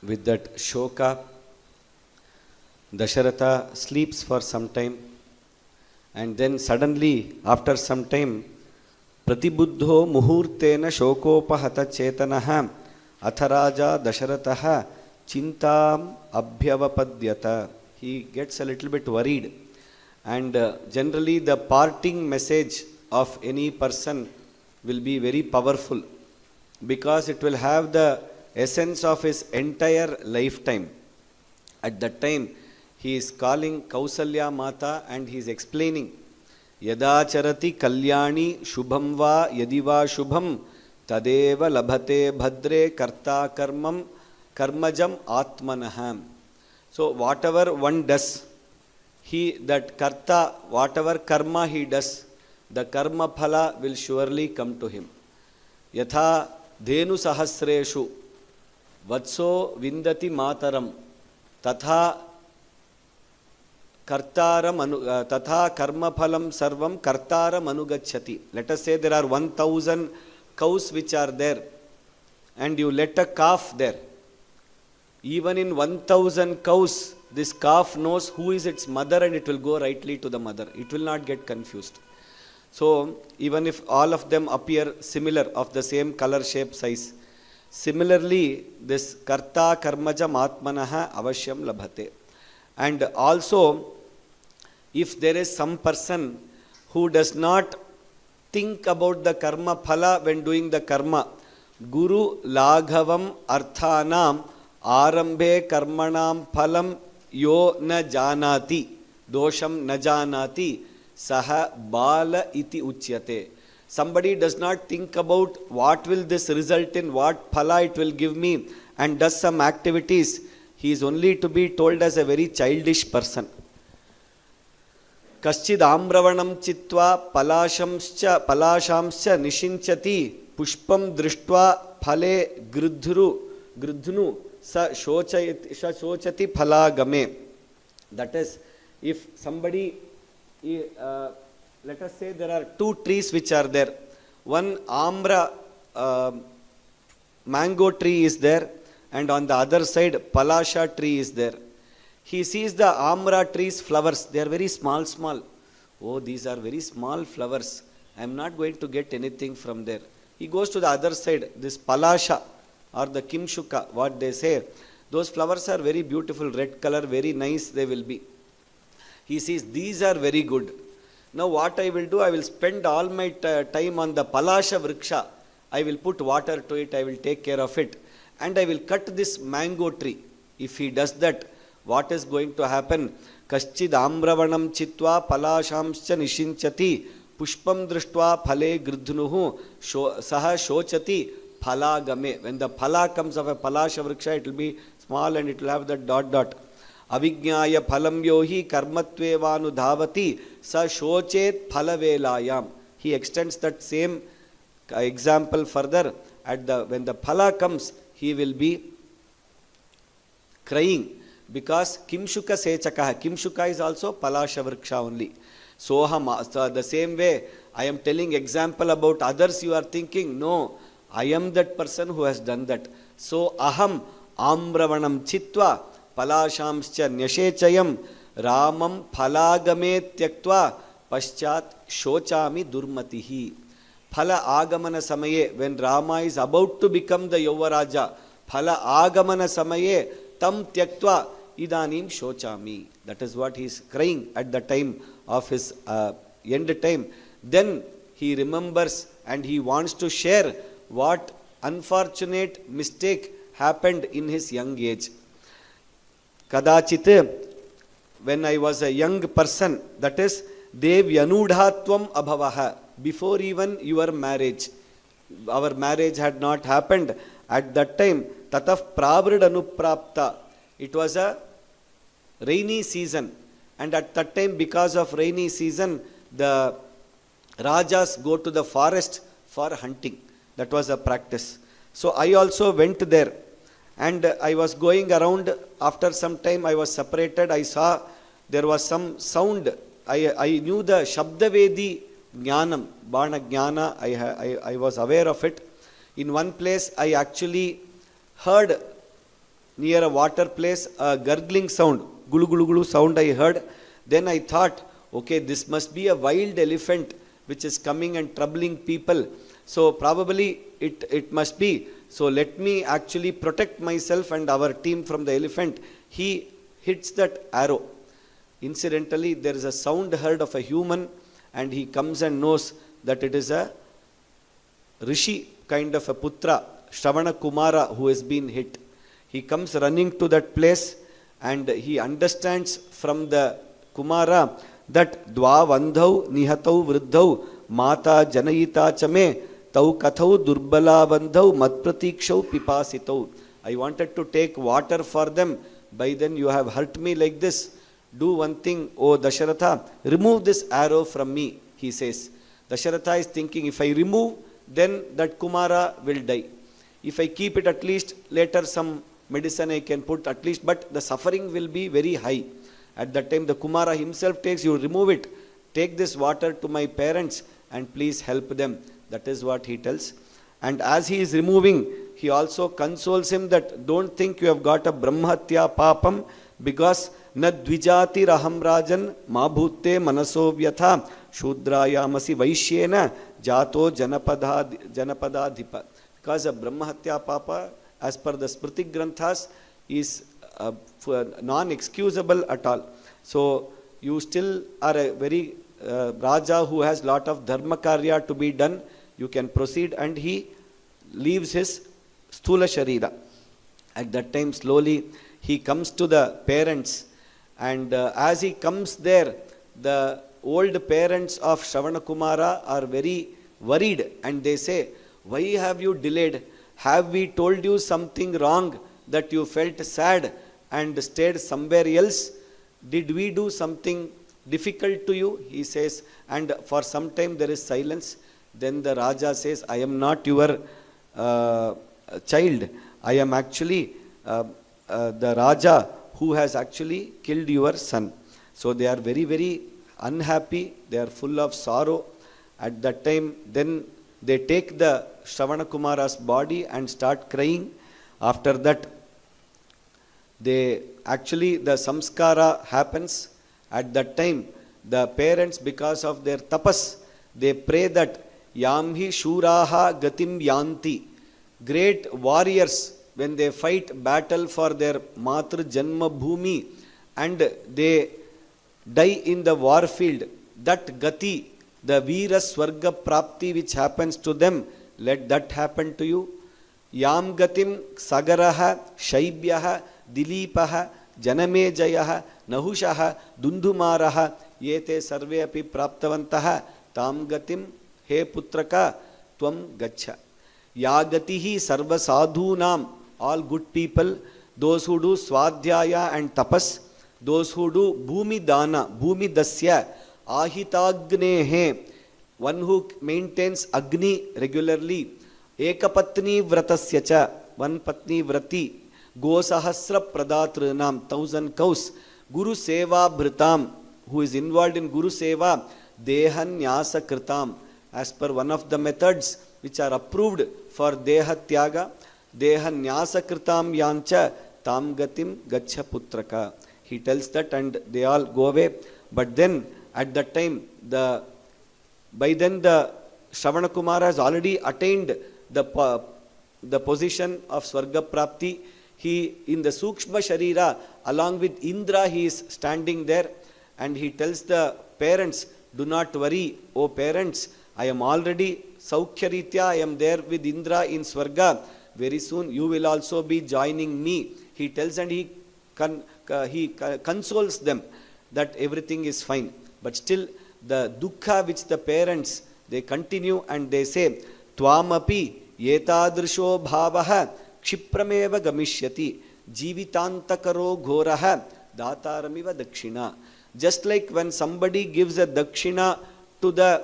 With that Shoka, Dasharatha sleeps for some time, and then suddenly, after some time, Pratibuddho Muhurtena Shokopahata Chetanaha Atharaja Dasharataha Chintam Abhyavapadyata. He gets a little bit worried, and generally the parting message of any person will be very powerful, because it will have the essence of his entire lifetime. At that time, he is calling Kausalya Mata and he is explaining, Yada charati kalyani shubham va yadiva shubham tadeva labhate bhadre karta karmam karmajam atmanaham. So whatever one does, that karta, whatever karma he does, the karma phala will surely come to him. Yatha dhenu sahasreshu Vatso Vindati Mataram Tatha Kartaram Tatha Karma Phalam Sarvam Kartaram Anugachati. Let us say there are 1000 cows which are there, and you let a calf there. Even in 1000 cows, this calf knows who is its mother, and it will go rightly to the mother. It will not get confused. So even if all of them appear similar, of the same color, shape, size, similarly, this karta karmaja matmanaha avashyam labhate. And also, if there is some person who does not think about the karma phala when doing the karma, guru laghavam arthanam arambe karmanam phalam yo na janati, dosham na janati, saha bala iti uchyate. Somebody does not think about what will this result in, what phala it will give me, and does some activities. He is only to be told as a very childish person. Kaschid amravanam chitva palashamscha nishinchati pushpam drishtva phale gridhnu sa shochati phala game. That is, if somebody let us say there are 2 trees which are there. One ambra mango tree is there, and on the other side palasha tree is there. He sees the amra tree's flowers. They are very small. Oh, these are very small flowers. I am not going to get anything from there. He goes to the other side, this palasha or the kimshuka, what they say. Those flowers are very beautiful, red color, very nice they will be. He sees these are very good. Now what I will do, I will spend all my time on the palasha vriksha. I will put water to it, I will take care of it, and I will cut this mango tree. If he does that, what is going to happen? Kaschid amravanam chitva palashamscha nishinchati pushpam drishtva phale gridhnuhu saha shochati phalagame. When the phala comes of a palasha vriksha, it will be small and it will have that dot dot. Avijñāya phalam yohi karmatvevanu dhavati sa shochet phalavelayam. He extends that same example further. When the phala comes, he will be crying because kimshuka sechakah. Kimshuka is also palasha vriksha only. So the same way I am telling example about others, you are thinking, no, I am that person who has done that. So aham amravanam chitva palashamscha nyashechayam ramam phalagame tyaktva paschat shochami durmatihi. Phala agamana samaye, when Rama is about to become the Yovaraja, phala agamana samaye tam tyaktva idanim shochami. That is what he is crying at the time of his end time. Then he remembers and he wants to share what unfortunate mistake happened in his young age. Kadachit, when I was a young person, that is, devyanudhatvam abhavaha, before even your marriage. Our marriage had not happened at that time. Tataf pravrid anuprapta. It was a rainy season. And at that time, because of rainy season, the Rajas go to the forest for hunting. That was a practice. So I also went there. And I was going around. After some time, I was separated. I saw there was some sound. I knew the Shabdavedi Jnanam, Bana Jnana. I was aware of it. In one place, I actually heard near a water place a gurgling sound. Gulu gulu gulu sound I heard. Then I thought, okay, this must be a wild elephant which is coming and troubling people. So probably it must be. So let me actually protect myself and our team from the elephant. He hits that arrow. Incidentally, there is a sound heard of a human and he comes and knows that it is a Rishi kind of a Putra, Shravana Kumara, who has been hit. He comes running to that place and he understands from the Kumara that Dva Vandhau Nihatau Vriddhau Mata Janayita Chame Tau Kathau Durbala Vandhau Matpratikshau Pipasitau. I wanted to take water for them. By then you have hurt me like this. Do one thing, O Dasharatha, remove this arrow from me, he says. Dasharatha is thinking, if I remove, then that Kumara will die. If I keep it, at least later some medicine I can put at least, but the suffering will be very high. At that time the Kumara himself takes, you remove it, take this water to my parents and please help them. That is what he tells. And as he is removing, he also consoles him that don't think you have got a brahmatya papam, because na dvijati raham rajan ma bhutte manaso vyatha shudrayamasi vaishyena jato janapadadhipa. Because a brahmatya papa, as per the Smriti Granthas, is non-excusable at all. So you still are a very Raja who has lot of dharma karya to be done. You can proceed, and he leaves his sthula sharira. At that time, slowly he comes to the parents, and as he comes there, the old parents of Shravana Kumara are very worried, and they say, why have you delayed? Have we told you something wrong that you felt sad and stayed somewhere else? Did we do something difficult to you? He says, and for some time there is silence. Then the Raja says, I am not your child. I am actually the Raja who has actually killed your son. So they are very, very unhappy. They are full of sorrow. At that time, then they take the Shravana Kumara's body and start crying. After that, the samskara happens. At that time, the parents, because of their tapas, they pray that Yamhi Shuraha Gatim Yanti. Great warriors, when they fight battle for their Matru Janma Bhumi and they die in the war field, that Gati, the Veera Swarga Prapti which happens to them, let that happen to you. Yam Gatim Sagaraha Shaibyaha Dilipaha Janamejayaha Nahushaha Dundumaraha Yete Sarve Api Praptavantaha Tam Gatim He Putraka Tvam Gacha. Yagatihi sarva sadhunam, all good people, those who do swadhyaya and tapas, those who do bhumi dana, bhumi dasya, ahitagnehe, one who maintains agni regularly, ekapatni vratasya cha, one patni vrati, gosahasra pradatranam, 1,000 cows, guru seva bhritam, who is involved in guru seva, dehanyasa kritam, as per one of the methods which are approved for deha tyaga, dehanyasa kritam yancha tam gatim gacha putraka. He tells that and they all go away. But then at that time, by then the Shravana Kumara has already attained the position of Swarga Prapti. He in the Sukshma Sharira, along with Indra, he is standing there and he tells the parents, do not worry, O parents, I am already Saukyaritya, I am there with Indra in Swarga. Very soon you will also be joining me. He tells and he consoles them that everything is fine. But still the dukkha which the parents, they continue and they say, Tvamapi yetadrisho bhavaha kshiprameva gamishyati jivitantakaro ghoraha dataramiva dakshina. Just like when somebody gives a dakshina to the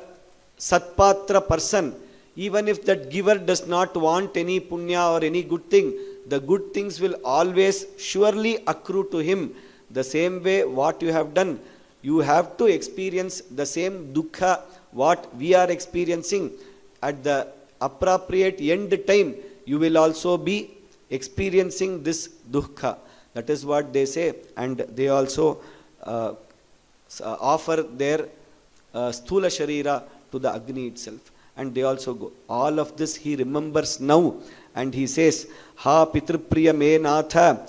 satpatra person, even if that giver does not want any punya or any good thing, the good things will always surely accrue to him. The same way what you have done, you have to experience the same dukkha what we are experiencing. At the appropriate end time, you will also be experiencing this dukkha. That is what they say, and they also offer their sthula sharira to the Agni itself, and they also go. All of this he remembers now, and he says, Ha pitripriya me natha,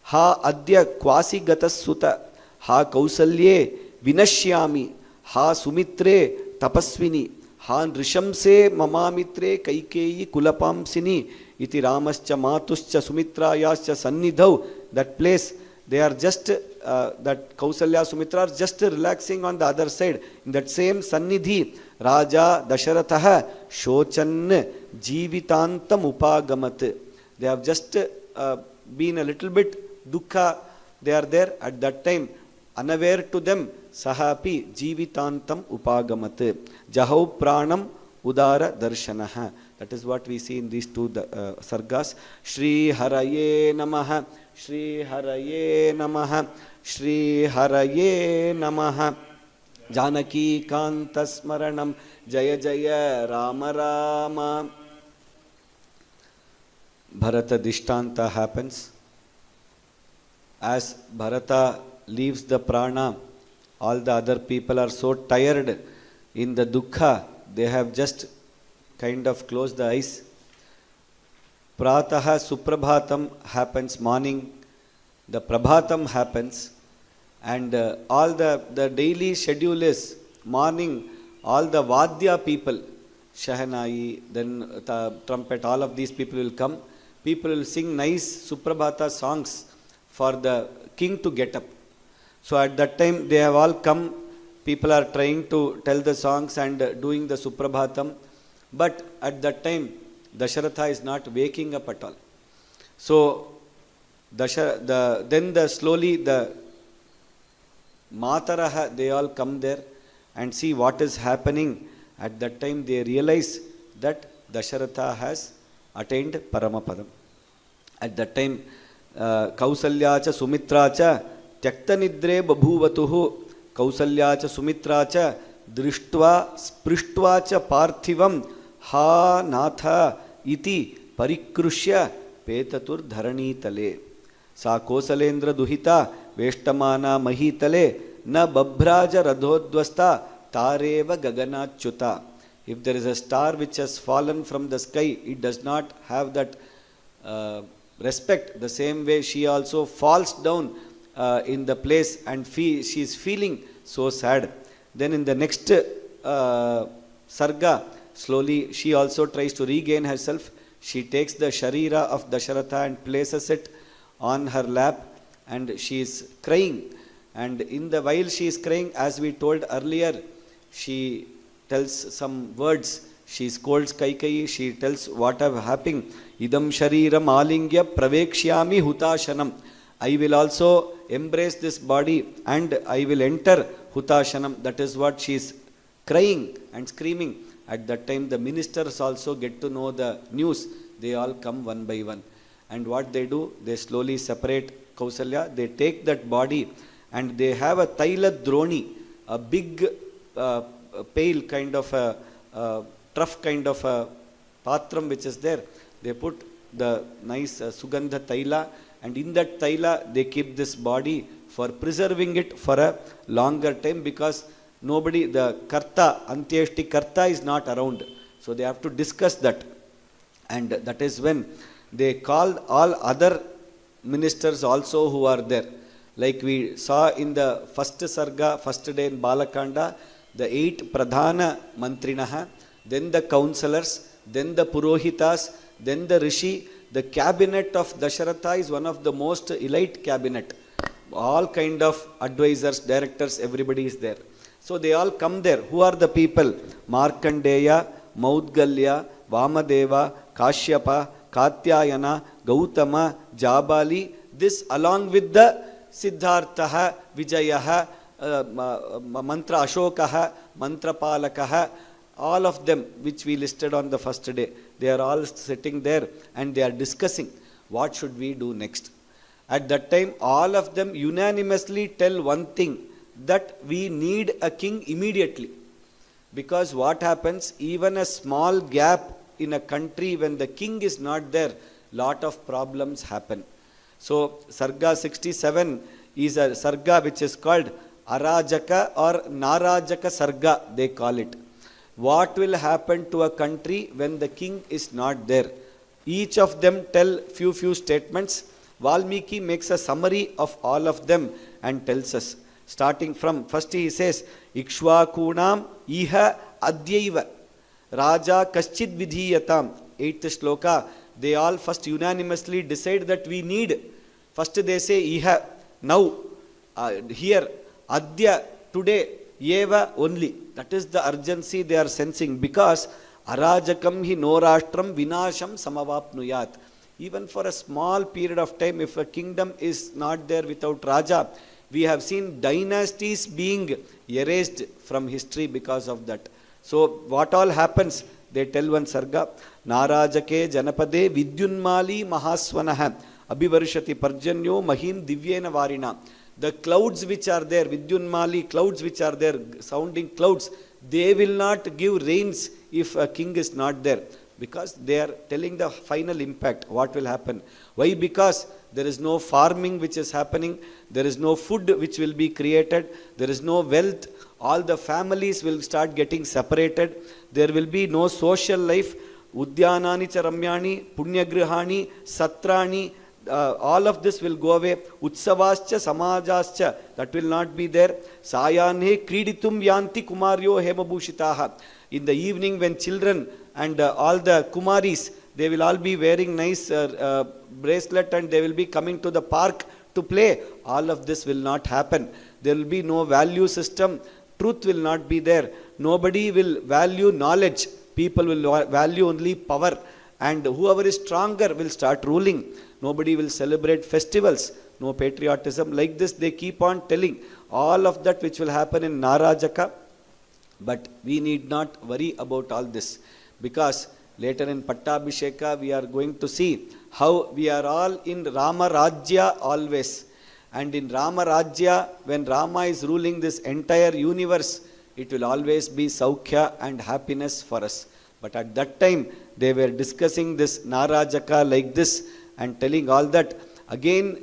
ha adya kwasi gatas suta, ha kausalye vinashyami, ha sumitre tapasvini, ha nrishamse mamamitre kaikeyi kulapamsini, iti ramascha matuscha sumitrayascha sannidhau. That place, they are just, that Kausalya Sumitra are just relaxing on the other side. In that same Sannidhi, Raja Dasharatha Shochan Jivitantam Upagamat. They have just been a little bit dukkha. They are there at that time, unaware to them. Sahapi Jivitantam Upagamat. Jahau Pranam Udara Darshanaha. That is what we see in these two sargas. Shri Haraye Namaha. Shri Haraye Namaha. Shri Haraye Namaha. Janaki Kanta Smaranam. Jaya Jaya Rama Rama. Bharata Dishtanta happens. As Bharata leaves the prana, all the other people are so tired in the dukkha, they have just kind of closed the eyes. Prataha Suprabhatam happens, morning. The Prabhatam happens. And all the daily schedule is morning, all the Vadya people, Shahanai, then trumpet, all of these people will come. People will sing nice Suprabhata songs for the king to get up. So at that time they have all come. People are trying to tell the songs and doing the Suprabhatam. But at that time, Dasharatha is not waking up at all. So then slowly the Mataraha, they all come there and see what is happening. At that time they realize that Dasharatha has attained Paramapadam. At that time, Kausalyacha Sumitracha Tyaktanidre Babhuvatuhu Kausalyacha Sumitracha Drishtva Sprishtvacha Parthivam Ha Natha Iti Parikrushya Petatur Dharani Tale. Sa Kosalendra Duhita Veshtamana Mahitale Na Babhraja Radhodvasta Tareva Gaganachyuta. If there is a star which has fallen from the sky, it does not have that respect. The same way she also falls down in the place and she is feeling so sad. Then in the next sarga, slowly she also tries to regain herself. She takes the sharira of Dasharatha and places it on her lap and she is crying. And while she is crying, as we told earlier, she tells some words She scolds Kaikeyi, she tells what have happened. Idam shariram alingya pravekshyami hutashanam. I will also embrace this body and I will enter hutashanam. That is what she is crying and screaming. At that time the ministers also get to know the news. They all come one by one. And what they do, they slowly separate Kausalya. They take that body and they have a Taila Droni, a big pail kind of a trough kind of a patram which is there. They put the nice Sugandha Taila, and in that Taila they keep this body for preserving it for a longer time, because nobody, the Karta, Antyeshti Karta is not around. So they have to discuss that. And that is when they called all other ministers also who are there. Like we saw in the first Sarga, first day in Balakanda, the 8 Pradhana Mantrinaha, then the councillors, then the Purohitas, then the Rishi. The cabinet of Dasharatha is one of the most elite cabinet. All kind of advisors, directors, everybody is there. So they all come there. Who are the people? Markandeya, Maudgalya, Vamadeva, Kashyapa, Katyayana, Gautama, Jabali. This along with the Siddhartha, Vijayaha, Mantra Ashokaha, Mantra Palakaha, all of them which we listed on the first day. They are all sitting there and they are discussing what should we do next. At that time all of them unanimously tell one thing, that we need a king immediately. Because what happens, even a small gap in a country when the king is not there, lot of problems happen. So Sarga 67 is a Sarga which is called Arajaka or Narajaka Sarga, they call it. What will happen to a country when the king is not there? Each of them tell few statements. Valmiki makes a summary of all of them and tells us. Starting from, first he says, Ikshvakunam iha adyaiva Raja kaschid vidhiyatam. 8th shloka, they all first unanimously decide that we need. First they say iha, now, here, adya, today, eva only. That is the urgency they are sensing, because arajakam hi norashtram vinasham samavapnuyat. Even for a small period of time, if a kingdom is not there without Raja, we have seen dynasties being erased from history because of that. So what all happens? They tell one Sarga, Narajake Janapade Vidyunmali Mahaswanaha Abhivarshati Parjanyo Mahim Divyena Varina. The clouds which are there, Vidyunmali clouds which are there, sounding clouds, they will not give rains if a king is not there. Because they are telling the final impact, what will happen. Why? Because there is no farming which is happening, there is no food which will be created, there is no wealth, all the families will start getting separated, there will be no social life, Udyanani Charamyani, Punyagrihani, Satrani, all of this will go away. Utsavascha, Samajascha, that will not be there. Sayane Kriditum Yanti Kumaryo Hemabhushitaha. In the evening when children and all the Kumaris, they will all be wearing nice bracelet and they will be coming to the park to play. All of this will not happen. There will be no value system. Truth will not be there. Nobody will value knowledge. People will value only power. And whoever is stronger will start ruling. Nobody will celebrate festivals. No patriotism. Like this they keep on telling. All of that which will happen in Narajaka. But we need not worry about all this. Because later in Pattabhisheka we are going to see how we are all in Rama Rajya always. And in Rama Rajya, when Rama is ruling this entire universe, it will always be Saukya and happiness for us. But at that time, they were discussing this Narajaka like this and telling all that. Again,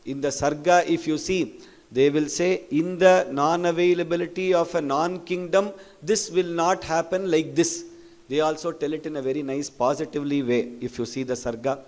in the Sarga, if you see, they will say, in the non-availability of a non-kingdom, this will not happen like this. They also tell it in a very nice, positively way, if you see the Sarga.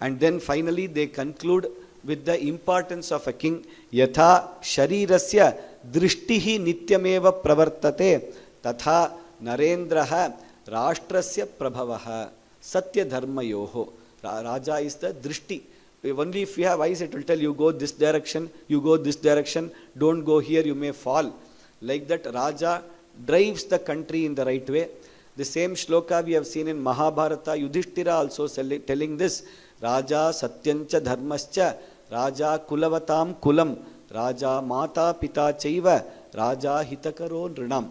And then finally, they conclude with the importance of a king. Yatha sharirasya drishtihi nityameva pravartate tatha narendraha rashtrasya prabhavaha satya dharma yoho. Raja is the drishti. Only if you have eyes, it will tell you go this direction, you go this direction, don't go here, you may fall. Like that, Raja drives the country in the right way. The same shloka we have seen in Mahabharata, Yudhishthira also telling this, Raja Satyancha Dharmascha, Raja Kulavatam Kulam, Raja Mata Pita Chaiva, Raja Hitakaro Nrinam.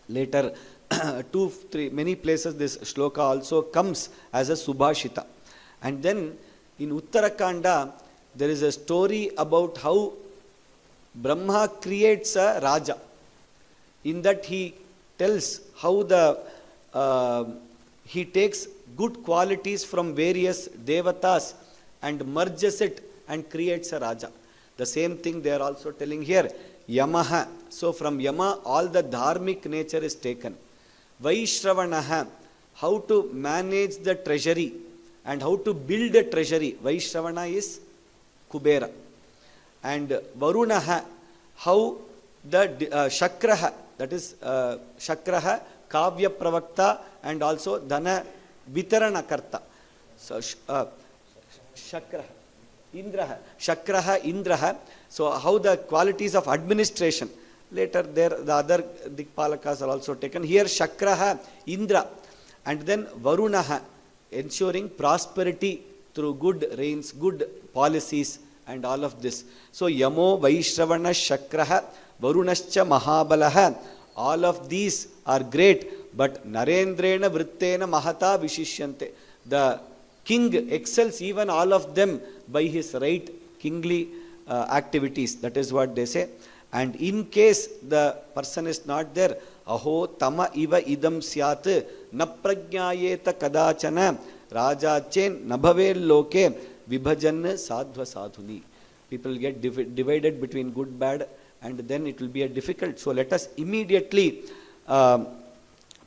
Later, many places this shloka also comes as a Subhashita. And then in Uttarakanda, there is a story about how Brahma creates a Raja. In that he tells how he takes good qualities from various devatas and merges it and creates a Raja. The same thing they are also telling here. Yamaha. So from Yama, all the dharmic nature is taken. Vaishravanaha. How to manage the treasury and how to build a treasury. Vaishravana is Kubera. And Varunaha. How the Shakraha. That is Shakraha, Kavya Pravakta and also Dhana Vitaranakarta. So Shakraha. Indraha. Shakraha, Indraha. So how the qualities of administration. Later there the other Dikpalakas are also taken. Here Shakraha, Indra. And then Varunaha, ensuring prosperity through good rains, good policies and all of this. So Yamo, Vaishravana, Shakraha, Varunascha, Mahabalaha. All of these are great, but Narendrena Vrittena Mahata Vishishyante. The king excels even all of them by his right kingly activities. That is what they say. And in case the person is not there, Aho Tama Iva Idam Syat Naprajnayeta Kadachana Raja Chen Nabhavel Loke Vibhajan Sadhva Sadhuni. People get divided between good, bad, and then it will be a difficult. So let us immediately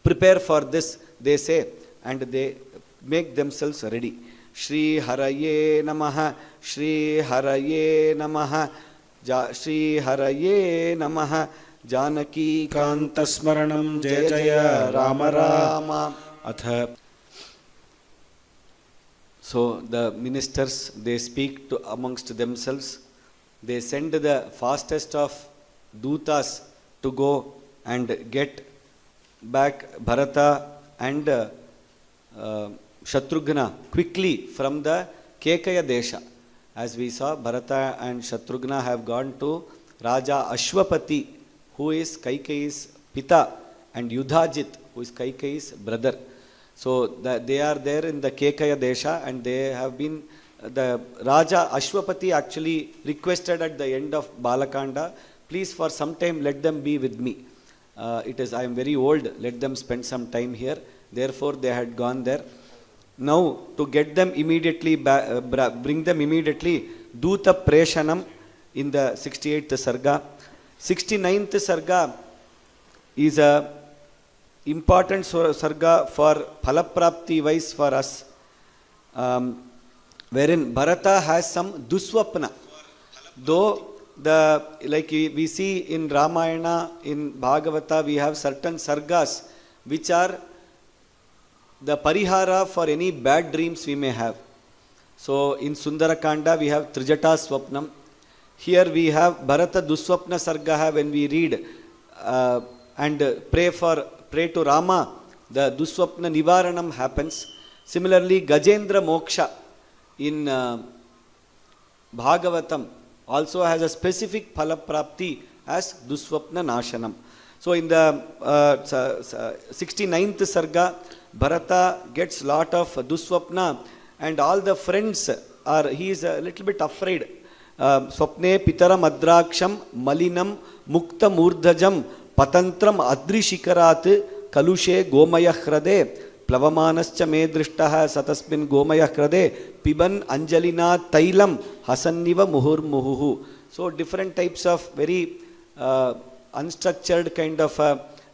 prepare for this, they say, and they make themselves ready. Shri Haraye Namaha, Shri Haraye Namaha, Shri Haraye Namaha, Janaki Kantasmaranam Jaya Jaya Rama Rama Atha. So the ministers, they speak amongst themselves. They send the fastest of Dutas to go and get back Bharata and Shatrughna quickly from the Kekaya Desha. As we saw, Bharata and Shatrughna have gone to Raja Ashwapati, who is Kaikeyi's Pita, and Yudhajit, who is Kaikeyi's brother. So they are there in the Kekaya Desha, and they have been, the Raja Ashwapati actually requested at the end of Balakanda, please for some time let them be with me. I am very old, let them spend some time here. Therefore they had gone there. Now to get them immediately, bring them immediately, Duta Preshanam in the 68th Sarga. 69th Sarga is a important Sarga for Phalaprapti wise for us, wherein Bharata has some Duswapna. Though like we see in Ramayana, in Bhagavata, we have certain Sargas which are the parihara for any bad dreams we may have. So in Sundarakanda we have Trijata Swapnam. Here we have Bharata Duswapna Sargaha. When we read and pray to Rama, the Duswapna Nivaranam happens. Similarly, Gajendra Moksha in Bhagavatam also has a specific Phalaprapti as Duswapna Nashanam. So in the 69th Sarga, Bharata gets lot of Duswapna, and all the friends he is a little bit afraid. Swapne Pitaram Adraksham Malinam Mukta Murdhajam Patantram Adrishikarat Kalushe Gomaya Hrade Plavamanascha Me Drishtaha Satasmin Gomaya Hrade Piban Anjalina Tailam Hasanniva Muhur Muhuhu. So different types of very unstructured kind of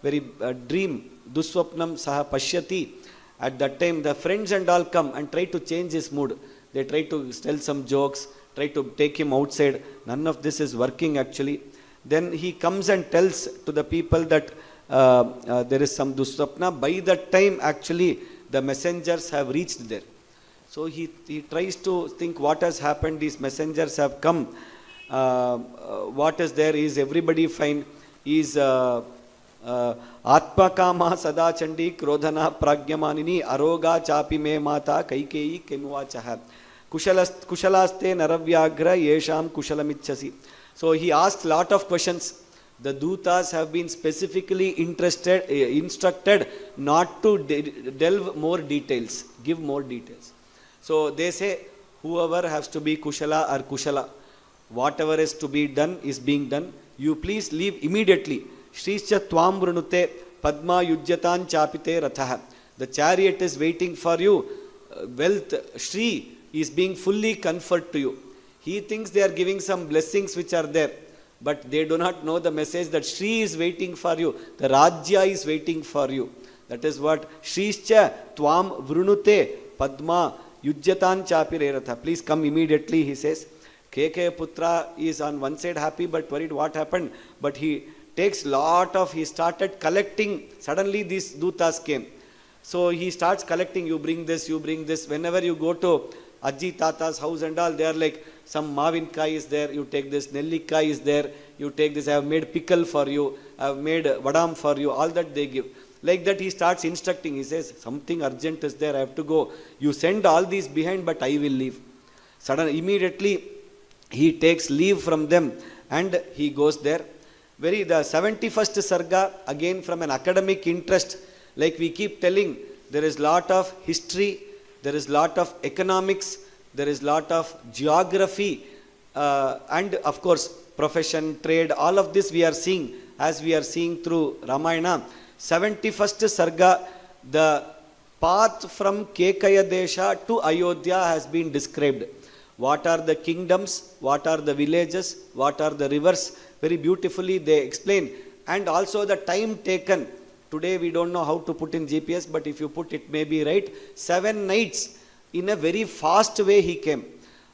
very dream. Duswapnam Saha Pashyati. At that time the friends and all come and try to change his mood. They try to tell some jokes, try to take him outside. None of this is working actually. Then he comes and tells to the people that there is some Duswapna. By that time actually the messengers have reached there. So he tries to think what has happened. These messengers have come. What is there? Is everybody fine? Is Atmakama sada chandi krodhana pragyamanini aroga chapi me mata kaikeyi kemuvachaha kushalaste naravyagra yesham kushalamichasi. So he asked lot of questions. The Dutas have been specifically instructed not to delve more details, give more details. So they say whoever has to be Kushala or Kushala, whatever is to be done is being done. You please leave immediately. Shrischa tvam vrunute padma yujyatan chapite rathaha. The chariot is waiting for you. Wealth, Shri, is being fully conferred to you. He thinks they are giving some blessings which are there, but they do not know the message that Shri is waiting for you. The Rajya is waiting for you. That is what Shrischa tvam vrunute padma yujyatan chapire ratha. Please come immediately, he says. KK Putra is on one side happy but worried what happened, but he takes he started collecting. Suddenly these Dutas came. So he starts collecting, you bring this. Whenever you go to Ajji Tata's house and all, they are like, some Mavinkai is there, you take this, Nellikai is there, you take this, I have made pickle for you, I have made vadam for you, all that they give. Like that he starts instructing, he says, something urgent is there, I have to go. You send all these behind, but I will leave. Suddenly, immediately, he takes leave from them and he goes there. The 71st Sarga, again from an academic interest, like we keep telling, there is lot of history, there is lot of economics, there is lot of geography, and of course profession, trade, all of this we are seeing as we are seeing through Ramayana. 71st Sarga, the path from Kekaya Desha to Ayodhya has been described. What are the kingdoms, what are the villages, what are the rivers, very beautifully they explain. And also the time taken. Today we don't know how to put in GPS, but if you put it may be right. 7 nights. In a very fast way he came.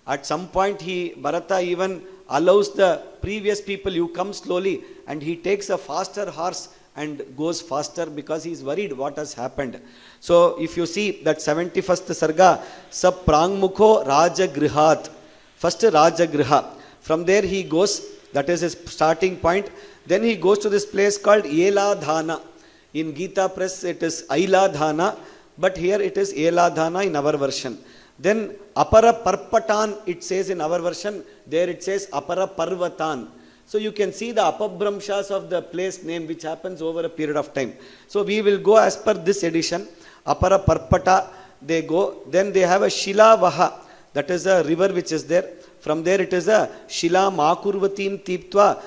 At some point Bharata even allows the previous people, you come slowly, and he takes a faster horse and goes faster because he is worried what has happened. So if you see that 71st Sarga, Sa Prangmukho Rajagrihat, first Rajagriha. From there he goes, that is his starting point. Then he goes to this place called Yeladhana. In Gita Press it is Ailadhana. But here it is Eladhana in our version. Then Apara Parpatan it says in our version, there it says Apara Parvatan. So you can see the apabramshas of the place name which happens over a period of time. So we will go as per this edition. Apara Parpata, they go. Then they have a Shilavaha, that is a river which is there. From there it is a Shila Makurvatim Tiptva.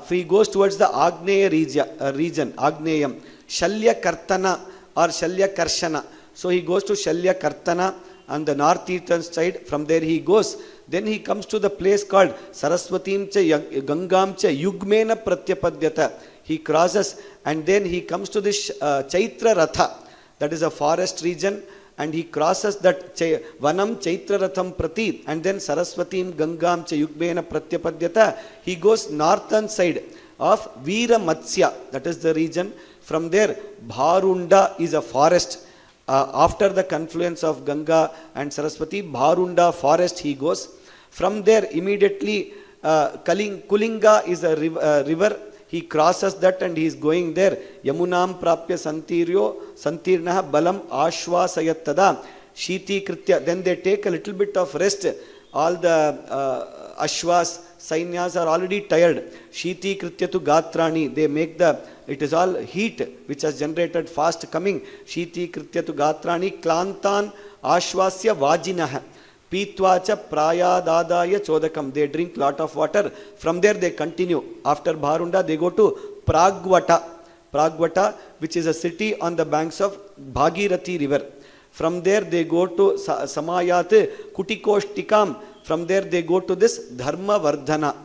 He goes towards the Agneya region, Agneyam. Shalya Kartana or Shalya Karshana. So he goes to Shalya Kartana on the northeastern side. From there he goes. Then he comes to the place called Saraswatim cha Gangam cha Yugmena Pratyapadyata. He crosses and then he comes to this Chaitra Ratha. That is a forest region. And he crosses that Vanam Chaitra Ratham Prati. And then Saraswatim Gangam cha Yugmena Pratyapadyata. He goes northern side of Veera Matsya. That is the region. From there, Bharunda is a forest. After the confluence of Ganga and Saraswati, Bharunda forest he goes. From there, immediately, Kulinga is a river. He crosses that and he is going there. Yamunam Prapya Santirnaha Balam Ashvasayattada Shiti Kritya. Then they take a little bit of rest. All the Ashwas, Sainyas are already tired. Shiti Krityatu Gatrani. They make it is all heat which has generated fast coming. Shiti Krityatu Gatrani Klantan Ashwasya Vajinaha. Pitvacha Prayadadaya Chodakam. They drink lot of water. From there they continue. After Bharunda they go to Pragvata, which is a city on the banks of Bhagirathi river. From there they go to Samayat Kutikoshtikam. From there they go to this Dharma Vardhana.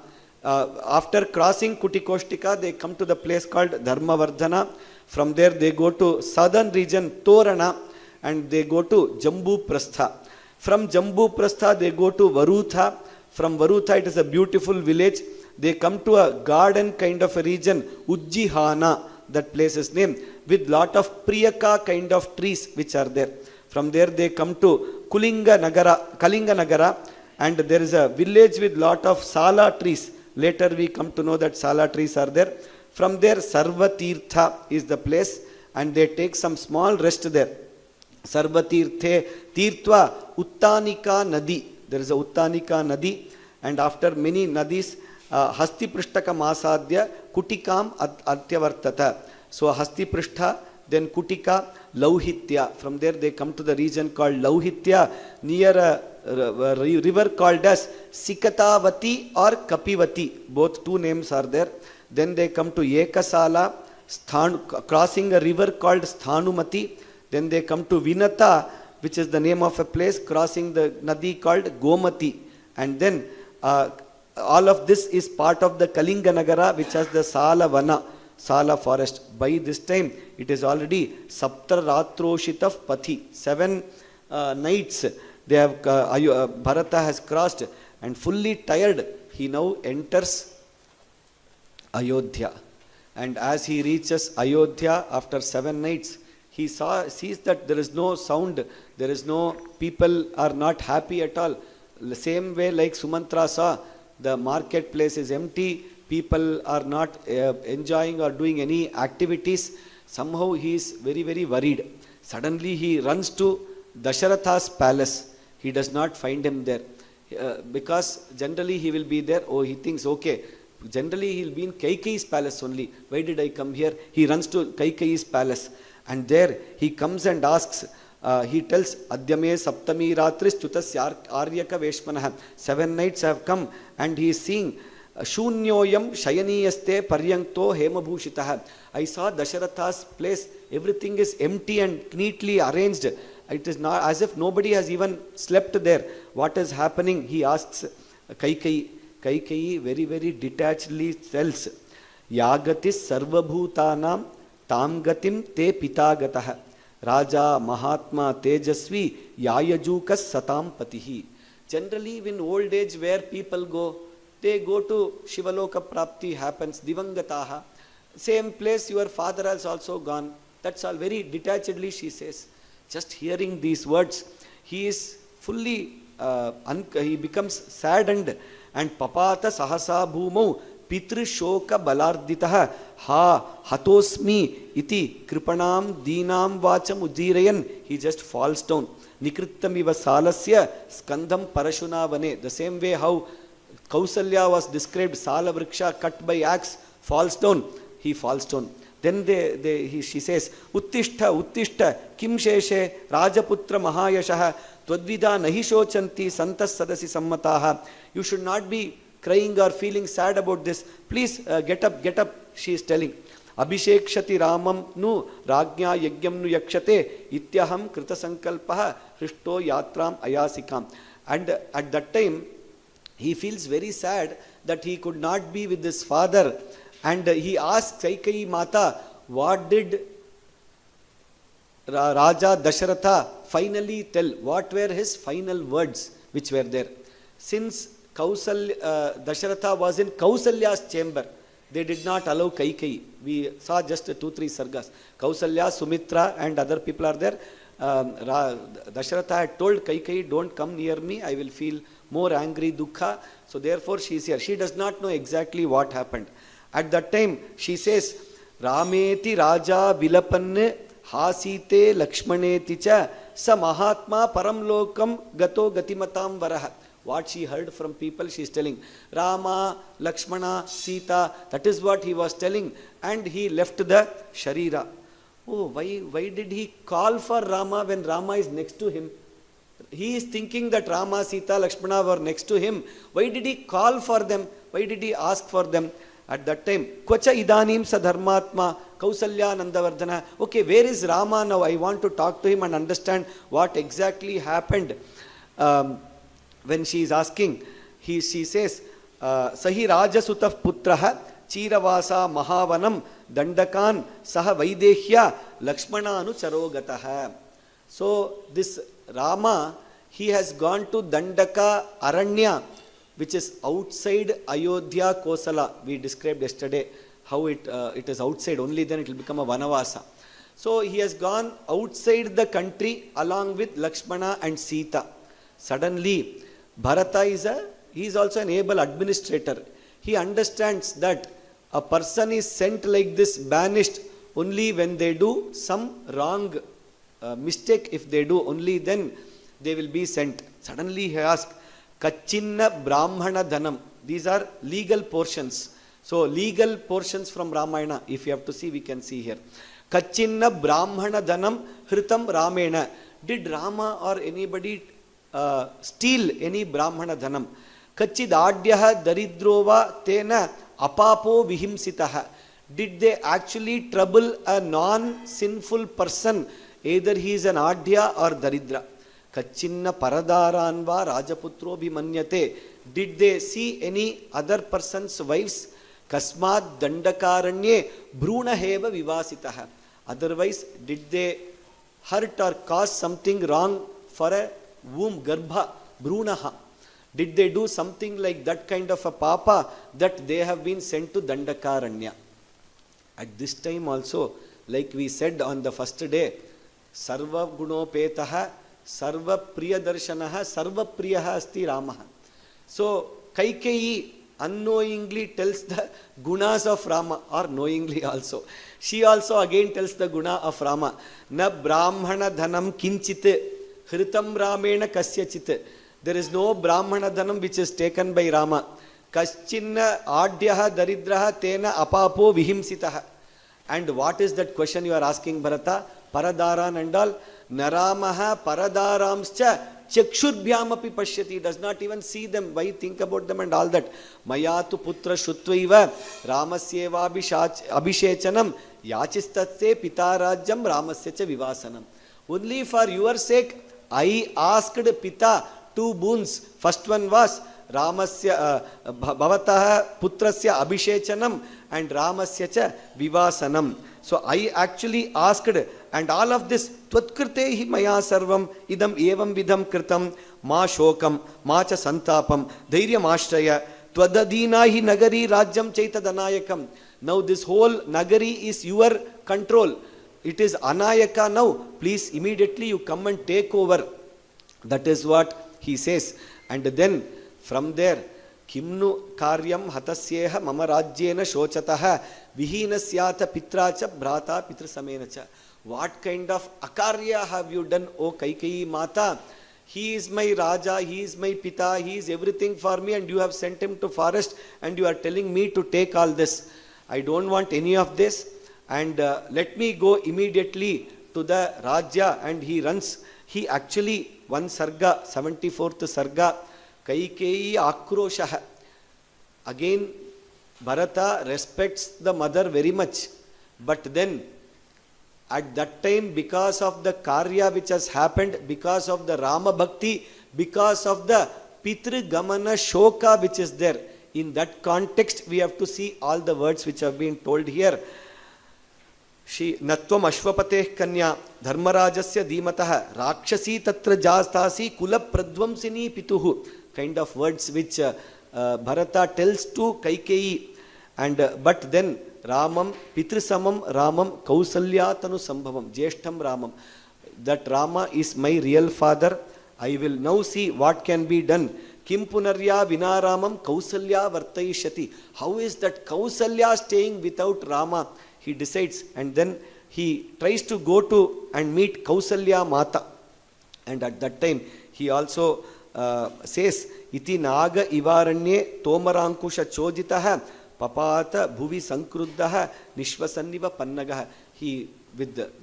After crossing Kutikoshtika, they come to the place called Dharma Vardhana. From there they go to southern region Torana and they go to Jambu Prastha. From Jambu Prastha they go to Varutha. From Varutha it is a beautiful village. They come to a garden kind of a region, Ujjihana, that place is named, with lot of Priyaka kind of trees which are there. From there they come to Kalinga Nagara, and there is a village with lot of Sala trees. Later we come to know that Sala trees are there. From there, Sarvatirtha is the place, and they take some small rest there. Sarvatirthe Tirtva Uttanika Nadi. There is a Uttanika Nadi, and after many nadis, Hasti Prishtaka Masadya Kutikam Atyavartata. So Hasti Prishtha, then Kutika, Lauhitya. From there they come to the region called Lauhitya, near a river called as Sikatavati or Kapivati. Both two names are there. Then they come to Ekasala, crossing a river called Sthanumati. Then they come to Vinata, which is the name of a place, crossing the Nadi called Gomati. And then all of this is part of the Kalinga Nagara, which has the Sala Vana, Sala forest. By this time, it is already Sapta Ratroshitav Pathi. 7 nights they have, Bharata has crossed, and fully tired, he now enters Ayodhya. And as he reaches Ayodhya after 7 nights, he sees that there is no sound, there is no, people are not happy at all. The same way like Sumantra saw, the marketplace is empty, people are not enjoying or doing any activities. Somehow he is very, very worried. Suddenly he runs to Dasharatha's palace. He does not find him there. Because generally he will be there. Oh, he thinks, okay, generally he will be in Kaikeyi's palace only. Why did I come here? He runs to Kaikeyi's palace. And there he comes and asks, he tells, Adyame Saptami Ratris Chutasya Aryaka Veshmanaha. 7 nights have come, and he is seeing Shunyoyam Shayaniyaste Paryankto Hemabhushitaha. I saw Dasharatha's place, everything is empty and neatly arranged. It is not as if nobody has even slept there. What is happening? He asks Kaikeyi. Kaikeyi very, very detachedly tells, Yagatis Sarvabhutanam Tam Gatim Te Pitagataha. Raja Mahatma Tejasvi Yayajukas Satam Patihi. Generally, in old age, where people go, they go to Shivaloka Prapti happens, Divangataha. Same place your father has also gone. That's all. Very detachedly she says. Just hearing these words, he is fully, he becomes saddened. And Papata Sahasa Bhumau Pitru Shoka Balarditaha Ha Hatosmi Iti Kripanam Dinam Vacham Udirayan. He just falls down. Nikrittamiva Salasya Skandham Parashunavane. The same way how Kausalya was described, Sala Vriksha cut by axe, falls down. He falls down. Then she says, Uttishta, Kim Sheshe, Rajaputra Mahayashaha, Twadvida Nahishochanti, Santas Sadasi Sammataha. You should not be crying or feeling sad about this. Please get up, she is telling. Abhishekshati Ramam nu Ragnya Yagyam nu Yakshate, Ityaham Krita Sankalpaha, Hrishto Yatram Ayasikam. And at that time, he feels very sad that he could not be with his father. And he asks Kaikeyi Mata, what did Raja Dasharatha finally tell? What were his final words which were there? Since Dasharatha was in Kausalya's chamber, they did not allow Kaikeyi. We saw just 2-3 sargas. Kausalya, Sumitra and other people are there. Dasharatha had told Kaikeyi, don't come near me, I will feel more angry, dukkha. So therefore she is here. She does not know exactly what happened. At that time, she says, Rameti Raja Vilapanne Hasite Lakshmaneti cha Sa Mahatma Paramlokam Gato Gatimatam Varaha. What she heard from people, she is telling. Rama, Lakshmana, Sita, that is what he was telling. And he left the Sharira. Oh, why did he call for Rama when Rama is next to him? He is thinking that Rama, Sita, Lakshmana were next to him. Why did he call for them? Why did he ask for them? At that time, Kvacha Idanim Sadharmatma, Kausalya Nandavardhana. Okay, where is Rama now? I want to talk to him and understand what exactly happened. When she is asking, she says, Sahi Rajasutav Putraha, Chiravasa Mahavanam, Dandakan, Saha Vaidehya, Lakshmana Anu Charogataha. So, this Rama, he has gone to Dandaka Aranya, which is outside Ayodhya Kosala. We described yesterday how it is outside, only then it will become a Vanavasa. So he has gone outside the country along with Lakshmana and Sita. Suddenly, Bharata is also an able administrator. He understands that A person is sent like this, banished, only when they do some wrong mistake. If they do, only then they will be sent. Suddenly he asked, Kachinna Brahmana Dhanam. These are legal portions. So legal portions from Ramayana. If you have to see, we can see here. Kachinna Brahmana Dhanam Hritam Ramena. Did Rama or anybody steal any Brahmana Dhanam? Kachid Adyaha Daridrova Tena Apapo Vihimsitaha. Did they actually trouble a non-sinful person? Either he is an Adya or Daridra. Kachinna Paradaranva Rajaputro Bhimanyate. Did they see any other person's wives? Kasmad Dandakaranye Brunaheva Vivasitaha. Otherwise, did they hurt or cause something wrong for a womb, Garbha, Brunaha? Did they do something like that kind of a papa that they have been sent to Dandakaranya? At this time also, like we said on the first day, Sarva Gunopetaha, Sarva Priyadarshanaha, Sarva Priyaha Asti Ramaha. So, Kaikeyi unknowingly tells the gunas of Rama, or knowingly also. She also again tells the guna of Rama. Na Brahmana Dhanam Kinchit Hritam Ramena Kasyachit. There is no Brahmana Dhanam which is taken by Rama. Kaschinna Adyaha Daridraha Tena Apapo Vihimsitaha. And what is that question you are asking, Bharata? Paradaran and all. Naramaha Paradaramscha Chakshurbyamapi Pashyati. Does not even see them. Why think about them and all that? Mayatu Putra Shutvaiva Ramasyeva Abhishechanam Yachistatse Pitarajam Ramasyacha Vivasanam. Only for your sake I asked Pita 2 boons. First one was Ramasya Bhavataha Putrasya Abhishechanam and Ramasyacha Vivasanam. So I actually asked, and all of this Tvatkritehi Maya Sarvam Idam Evam Vidam Kritam Ma Shokam Ma Cha Santapam Dhairyam Ashraya Twadadinahi Nagari Rajyam Chaita Danayakam. Now this whole Nagari is your control. It is Anayaka now. Please immediately you come and take over. That is what he says. And then from there, Kimnu Karyam Hatasyeha Mama Rajyena Shochataha Vihinasyata Pitracha Bhrata Pitrasamenacha. What kind of akarya have you done, O Kaikeyi Mata? He is my Raja, he is my Pita, he is everything for me, and you have sent him to forest and you are telling me to take all this. I don't want any of this, and let me go immediately to the Raja. And he runs. He actually, one Sarga, 74th Sarga, Kaikeyi Akroshaha. Again, Bharata respects the mother very much, but then at that time, because of the karya which has happened, because of the Rama Bhakti, because of the Pitru Gamana Shoka which is there, in that context we have to see all the words which have been told here. She Natvam Ashwapateh Kanya Dharmarajasya Dhimataha Rakshasi Tatra Jastasi Kula Pradvamsini Pituhu. Kind of words which Bharata tells to Kaikeyi. And but then Ramam Pitrisamam Ramam Kausalyatanu Sambhavam Jeshtam Ramam. That Rama is my real father. I will now see what can be done. Kim Punarya Vinaramam Kausalya Vartayishati. How is that Kausalya staying without Rama? He decides, and then he tries to go to and meet Kausalya Mata. And at that time he also says, Iti Naga Ivaranye Tomarankusha Choditaha Papata Bhuvi Sankruddaha Nishvasanniva Pannagaha.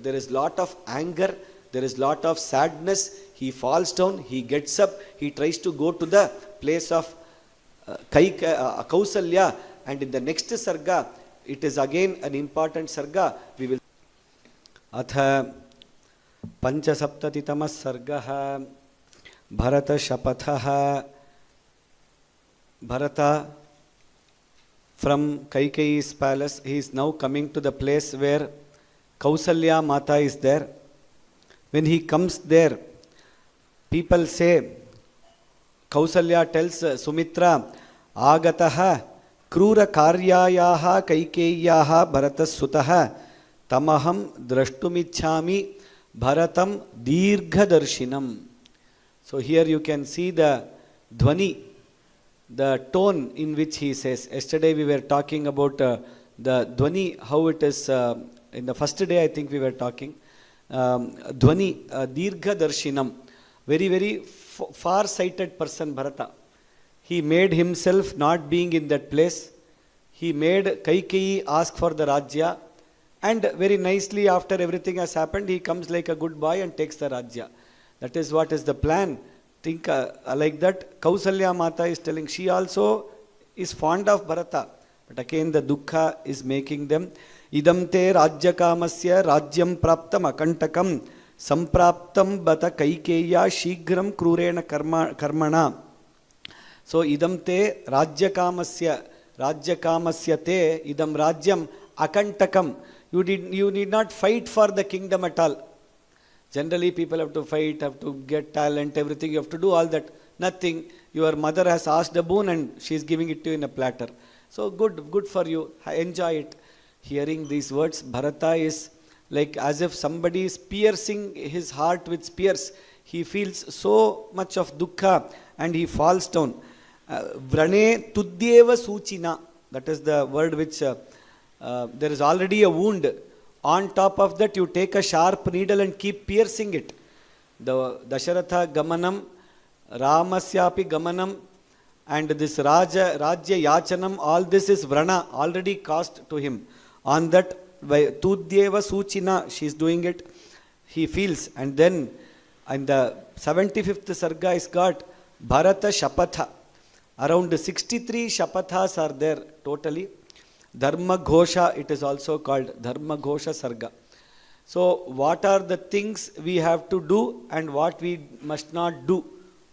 There is lot of anger, there is lot of sadness. He falls down, he gets up, he tries to go to the place of Kausalya. And in the next Sarga, it is again an important Sarga. We will. Atha Panchasaptatitamas Sargaha Bharata Shapathaha. Bharata from Kaikeyi's palace, he is now coming to the place where Kausalya Mata is there. When he comes there, people say, Kausalya tells Sumitra, Agataha Krura Karyayaha Kaikeyaha Bharatas Sutaha Tamaham Drashtumichhami Bharatam Dirghadarshinam. So here you can see the Dhvani, the tone in which he says. Yesterday we were talking about the Dhwani, how it is, in the first day I think we were talking, Dhwani, Dirgha Darshinam, very, very far-sighted person Bharata. He made himself not being in that place. He made Kaikeyi ask for the Rajya, and very nicely after everything has happened, he comes like a good boy and takes the Rajya. That is what is the plan. Think like that. Kausalya Mata is telling, she also is fond of Bharata. But again the dukkha is making them. Idam te rajyakamasya rajyam praptam akantakam sampraptam bata kaikeya shigram krurena karmana. So idam te rajyakamasya te idam rajyam akantakam. You need not fight for the kingdom at all. Generally people have to fight, have to get talent, everything. You have to do all that. Nothing. Your mother has asked a boon and she is giving it to you in a platter. So good for you. Enjoy it. Hearing these words, Bharata is like as if somebody is piercing his heart with spears. He feels so much of dukkha and he falls down. Vrane tudyeva suchina. That is the word which there is already a wound. On top of that, you take a sharp needle and keep piercing it. The Dasharatha Gamanam, Ramasyapi Gamanam, and this Rajya Yachanam, all this is Vrana, already caused to him. On that, Tudyeva Suchina, she is doing it. He feels. And then, in the 75th Sarga is got Bharata Shapatha. Around 63 Shapathas are there totally. Dharma Ghosha, it is also called Dharma Ghosha Sarga. So, what are the things we have to do and what we must not do?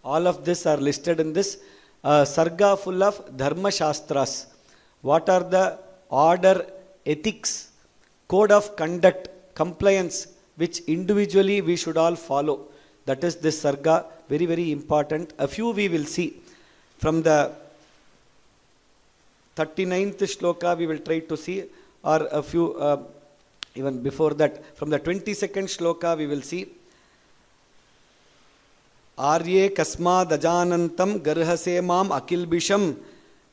All of this are listed in this Sarga full of Dharma Shastras. What are the order, ethics, code of conduct, compliance, which individually we should all follow? That is this Sarga, very, very important. A few we will see. From the 39th shloka we will try to see, or a few even before that. From the 22nd shloka we will see. Arye kasmad ajanantam garhase mam akilbisham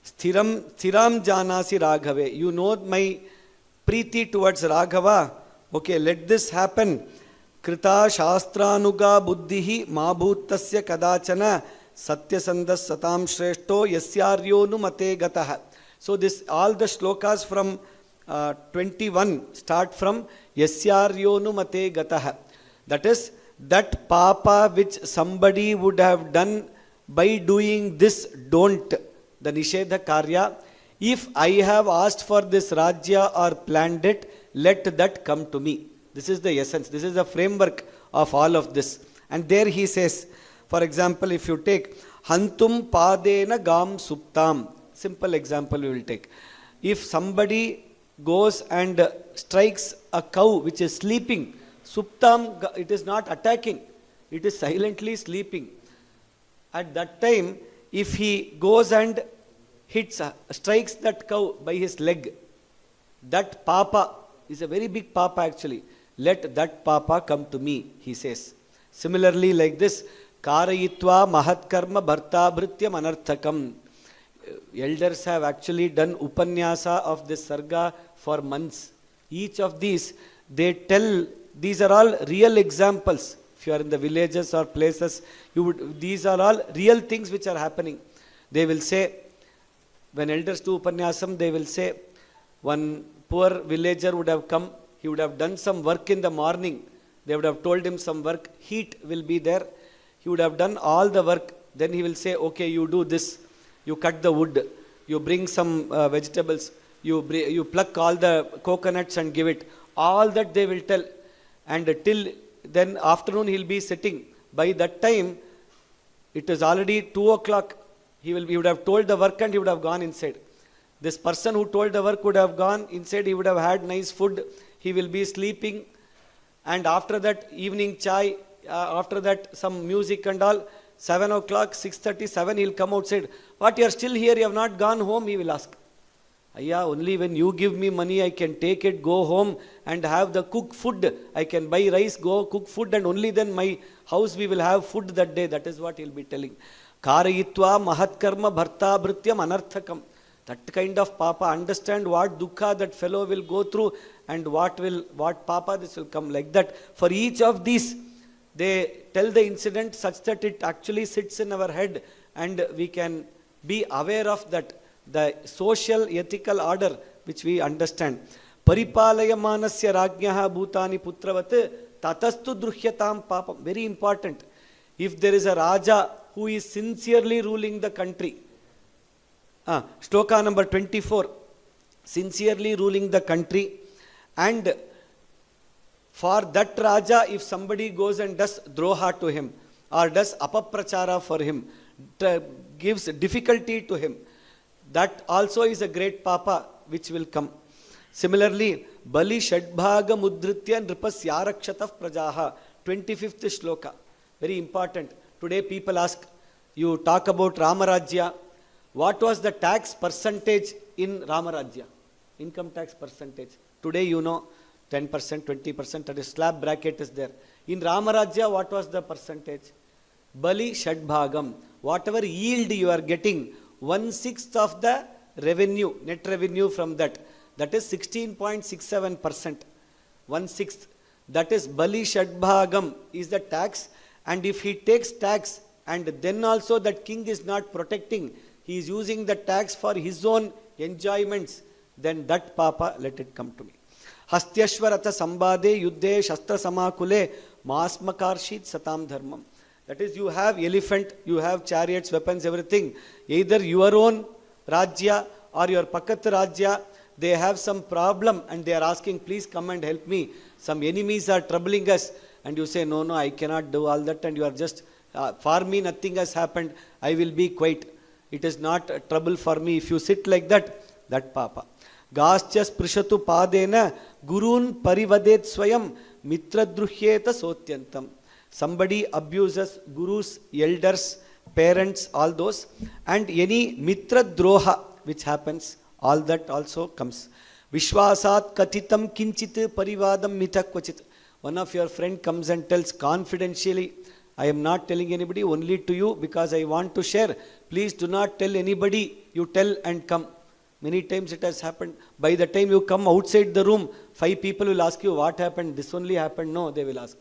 sthiram janasi raghave. You know my preeti towards Raghava. Okay, let this happen. Krita shastranuga buddhihi mabhutasya kadachana satyasandas satam shreshto yasyaryonu mate gataha. So this all the shlokas from 21 start from Yasyaryonu mate gataha. That is, that papa which somebody would have done by doing this, don't, the Nishedha Karya. If I have asked for this Rajya or planned it, let that come to me. This is the essence. This is the framework of all of this. And there he says, for example, if you take Hantum Padena Gam Suptam. Simple example we will take. If somebody goes and strikes a cow which is sleeping, Suptam, it is not attacking, it is silently sleeping. At that time, if he goes and strikes that cow by his leg, that papa is a very big papa actually. Let that papa come to me, he says. Similarly, like this, Karayitva Mahatkarma Bharta Bhrityam Anarthakam. Elders have actually done upanyasa of this sarga for months. Each of these, they tell, these are all real examples. If you are in the villages or places, these are all real things which are happening. They will say, when elders do upanyasam, they will say, one poor villager would have come, he would have done some work in the morning. They would have told him some work, heat will be there. He would have done all the work. Then he will say, okay, you do this. You cut the wood, you bring some vegetables, you pluck all the coconuts and give it. All that they will tell. And till then afternoon he will be sitting. By that time, it is already 2 o'clock. He would have told the work and he would have gone inside. This person who told the work would have gone inside, he would have had nice food, he will be sleeping. And after that, evening chai, after that some music and all, 7 o'clock, 6:37, he'll come outside. What, you are still here, you have not gone home, he will ask. Ayya, only when you give me money, I can take it, go home and have the cooked food. I can buy rice, go cook food, and only then my house we will have food that day. That is what he'll be telling. Karayitva mahatkarma bharta bhrityam anarthakam. That kind of papa, understand what dukkha that fellow will go through and what papa this will come, like that. For each of these, they tell the incident such that it actually sits in our head and we can be aware of that, the social ethical order which we understand. Paripalayamanasya rajnyaha bhutani putravat tatastu druhyatam papam. Very important. If there is a Raja who is sincerely ruling the country, Shloka number 24, sincerely ruling the country, and for that Raja, if somebody goes and does droha to him, or does apaprachara for him, gives difficulty to him, that also is a great papa which will come. Similarly, Bali Shadbhaga Mudritya Nripasyarakshataf Prajaha, 25th Shloka. Very important. Today people ask, you talk about Ramarajya. What was the tax percentage in Ramarajya? Income tax percentage. Today you know 10%, 20%, that is slab bracket is there. In Ramarajya, what was the percentage? Bali Shadbhagam. Whatever yield you are getting, 1/6 of the revenue, net revenue from that. That is 16.67%. 1/6. That is Bali Shadbhagam is the tax. And if he takes tax and then also that king is not protecting, he is using the tax for his own enjoyments, then that papa, let it come to me. Hastyashvarata sambade yuddhe shastra samakule masmakarshit satam dharmam. That is, you have elephant, you have chariots, weapons, everything. Either your own Rajya or your Pakat Rajya, they have some problem and they are asking, please come and help me. Some enemies are troubling us. And you say, no, I cannot do all that. And you are just, for me nothing has happened. I will be quiet. It is not trouble for me. If you sit like that, that papa. Gaschas prishatu padena gurun parivadet swayam mitradruhyeta sotyantam. Somebody abuses gurus, elders, parents, all those. And any mitra droha which happens, all that also comes. Vishwasat katitam kinchit parivadam mithakvachit. One of your friend comes and tells confidentially, I am not telling anybody, only to you because I want to share. Please do not tell anybody. You tell and come. Many times it has happened. By the time you come outside the room, 5 people will ask you, what happened? This only happened? No, they will ask.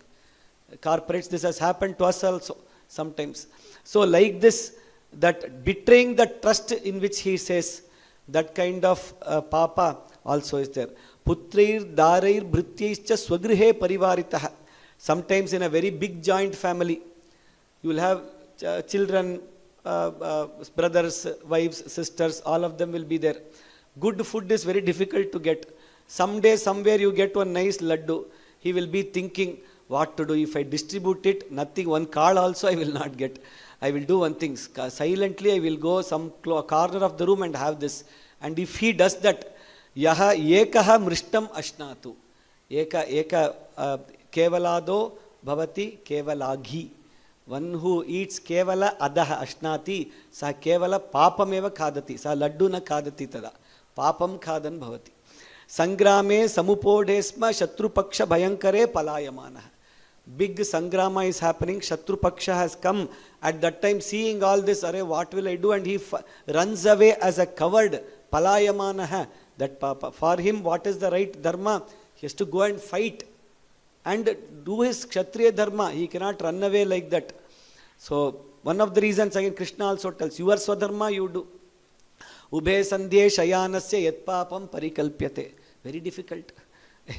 Corporates, this has happened to us also sometimes. So like this, that betraying the trust in which he says, that kind of papa also is there. Putrair darair bhrityaischa swagrihe parivaritaha. Sometimes in a very big joint family, you will have children, brothers, wives, sisters, all of them will be there. Good food is very difficult to get. Someday, somewhere you get one nice laddu. He will be thinking what to do. If I distribute it, nothing, one card also I will not get. I will do one thing. Silently I will go some corner of the room and have this. And if he does that, yaha ekaha mrishtam ashnatu. Eka kevalado bhavati kevalaghi. One who eats kevala adaha ashnati, sa kevala papameva khadati. Sa laddu na khadati tada. Papam khadan bhavati. Sangrame samupodesma shatrupaksha bhayankare palayamana. Big sangrama is happening. Shatrupaksha has come. At that time, seeing all this, what will I do? And he runs away as a coward. Palayamana. That papa. For him, what is the right dharma? He has to go and fight and do his kshatriya dharma. He cannot run away like that. So, one of the reasons, again, Krishna also tells, your swadharma you do. Ubhe sandhye shayanasya yat papam parikalpyate. Very difficult,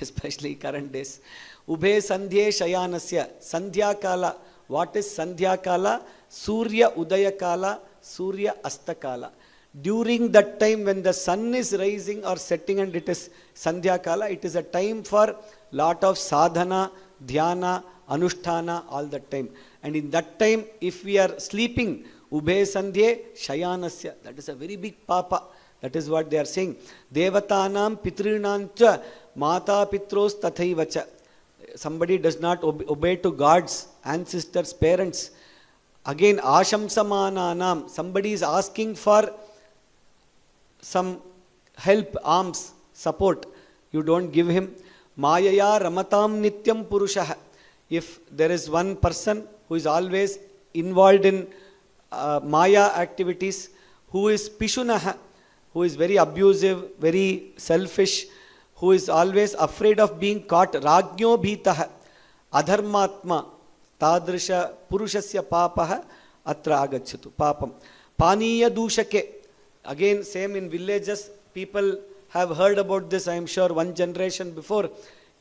especially current days. Ubhe sandhye shayanasya. Sandhya kala. What is sandhya kala? Surya udaya kala, Surya asta kala. During that time when the sun is rising or setting and it is sandhya kala, it is a time for lot of sadhana, dhyana, anusthana, all that time. And in that time, if we are sleeping, ubhe sandhye shayanasya, that is a very big papa. That is what they are saying. Devatanam pitrinancha mata pitros tathaivacha. Somebody does not obey to gods, ancestors, parents. Again, ashamsamananam. Somebody is asking for some help, alms, support. You don't give him. Mayaya ramatam nityam purushaha. If there is one person who is always involved in Maya activities, who is pishunaha, who is very abusive, very selfish, who is always afraid of being caught. Rajño bhitah adharmatma tadrisha purushasya papah atra agachyatu. Papam. Paniya dushake. Again, same in villages. People have heard about this, I am sure, one generation before.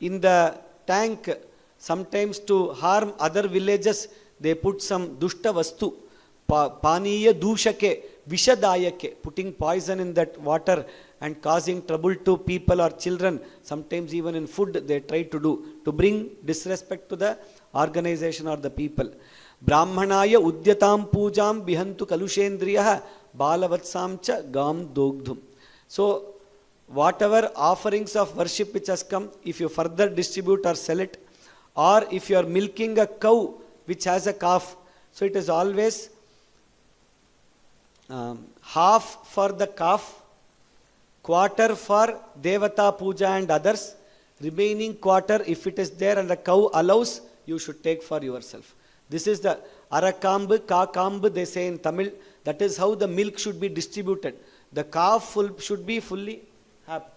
In the tank, sometimes to harm other villages, they put some dushta vastu. Paniya dushake, vishadayake, putting poison in that water and causing trouble to people or children. Sometimes even in food they try to do, to bring disrespect to the organization or the people. Brahmanaya udyatam pujam bihantu kalushendriyaha balavatsamcha gam dogdhum. So, whatever offerings of worship which has come, if you further distribute or sell it, or if you are milking a cow which has a calf, so it is always half for the calf, quarter for Devata Puja and others, remaining quarter, if it is there and the cow allows, you should take for yourself. This is the arakambu, kakambu, they say in Tamil. That is how the milk should be distributed. The calf should be fully happy.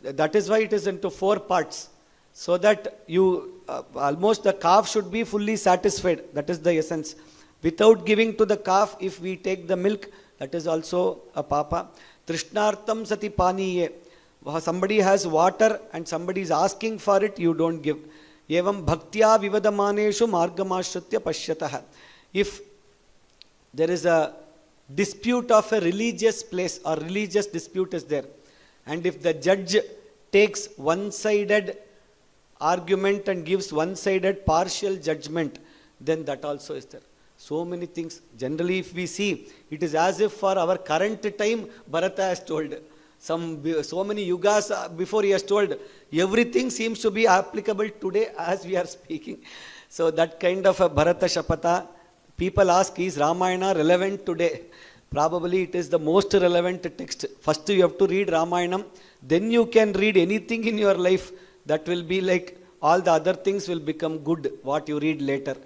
That is why it is into 4 parts. So that you, almost the calf should be fully satisfied. That is the essence. Without giving to the calf, if we take the milk, that is also a papa. Trishnartam sati paniye. Somebody has water and somebody is asking for it, you don't give. Evam bhaktya vivadamaneshu margamashritya pashyatah. If there is a dispute of a religious place or religious dispute is there, and if the judge takes one-sided argument and gives one-sided partial judgment, then that also is there. So many things. Generally, if we see, it is as if for our current time, Bharata has told. So many yugas before he has told. Everything seems to be applicable today as we are speaking. So that kind of a Bharata Shapata, people ask, is Ramayana relevant today? Probably it is the most relevant text. First you have to read Ramayanam, then you can read anything in your life. That will be like all the other things will become good, what you read later.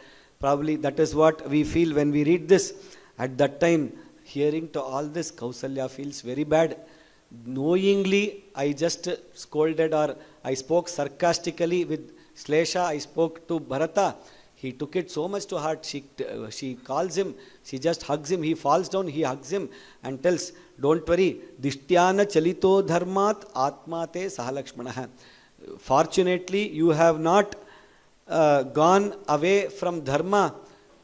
Probably that is what we feel when we read this. At that time, hearing to all this, Kausalya feels very bad. Knowingly, I just scolded or I spoke sarcastically with Shlesha, I spoke to Bharata. He took it so much to heart. She calls him, she just hugs him. He falls down, he hugs him and tells, don't worry, Dishtyana chalito dharmat atmate sahalakshmanaha. Fortunately, you have not gone away from dharma,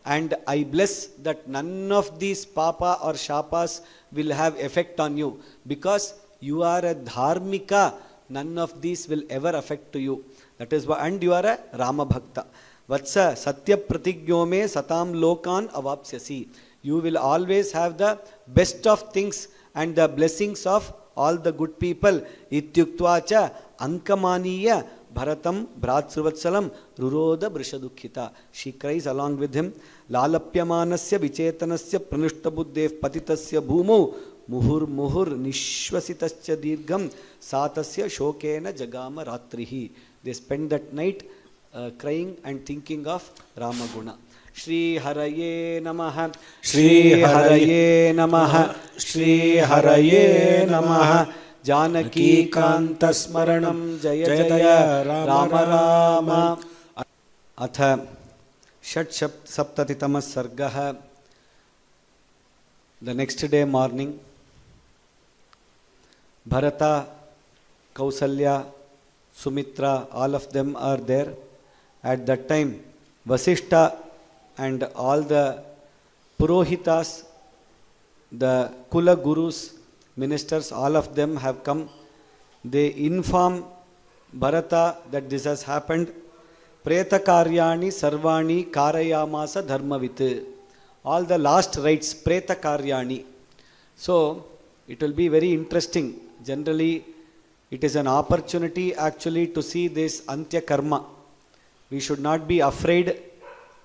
and I bless that none of these papa or shapas will have effect on you, because you are a dharmika. None of these will ever affect to you. That is why, and you are a Rama Bhakta. Vatsa satya pratigyome satam lokan avapsyasi. You will always have the best of things and the blessings of all the good people. Ityuktvacha ankamaniya Bharatam Bhratsruvatsalam Ruroda Brishadukkhita. She cries along with him. Lalapyamanasya vichetanasya pranushtabuddhev patitasya bhumo muhur muhur nishvasitasya dirgham satasya shokena jagama ratrihi. They spend that night crying and thinking of Ramaguna. Shri Haraye Namaha. Shri Haraye Namaha. Shri Haraye Namaha. Janaki Kanta Smaranam Jaya Jaya Rama Rama. Atha Shat Saptatitamas Sargaha. The next day morning, Bharata, Kausalya, Sumitra, all of them are there. At that time, Vasishta and all the Purohitas, the Kula Gurus, ministers, all of them have come. They inform Bharata that this has happened. Preta karyani sarvani karayamasa dharmavit. All the last rites, preta karyani. So, it will be very interesting. Generally, it is an opportunity actually to see this Antya Karma. We should not be afraid,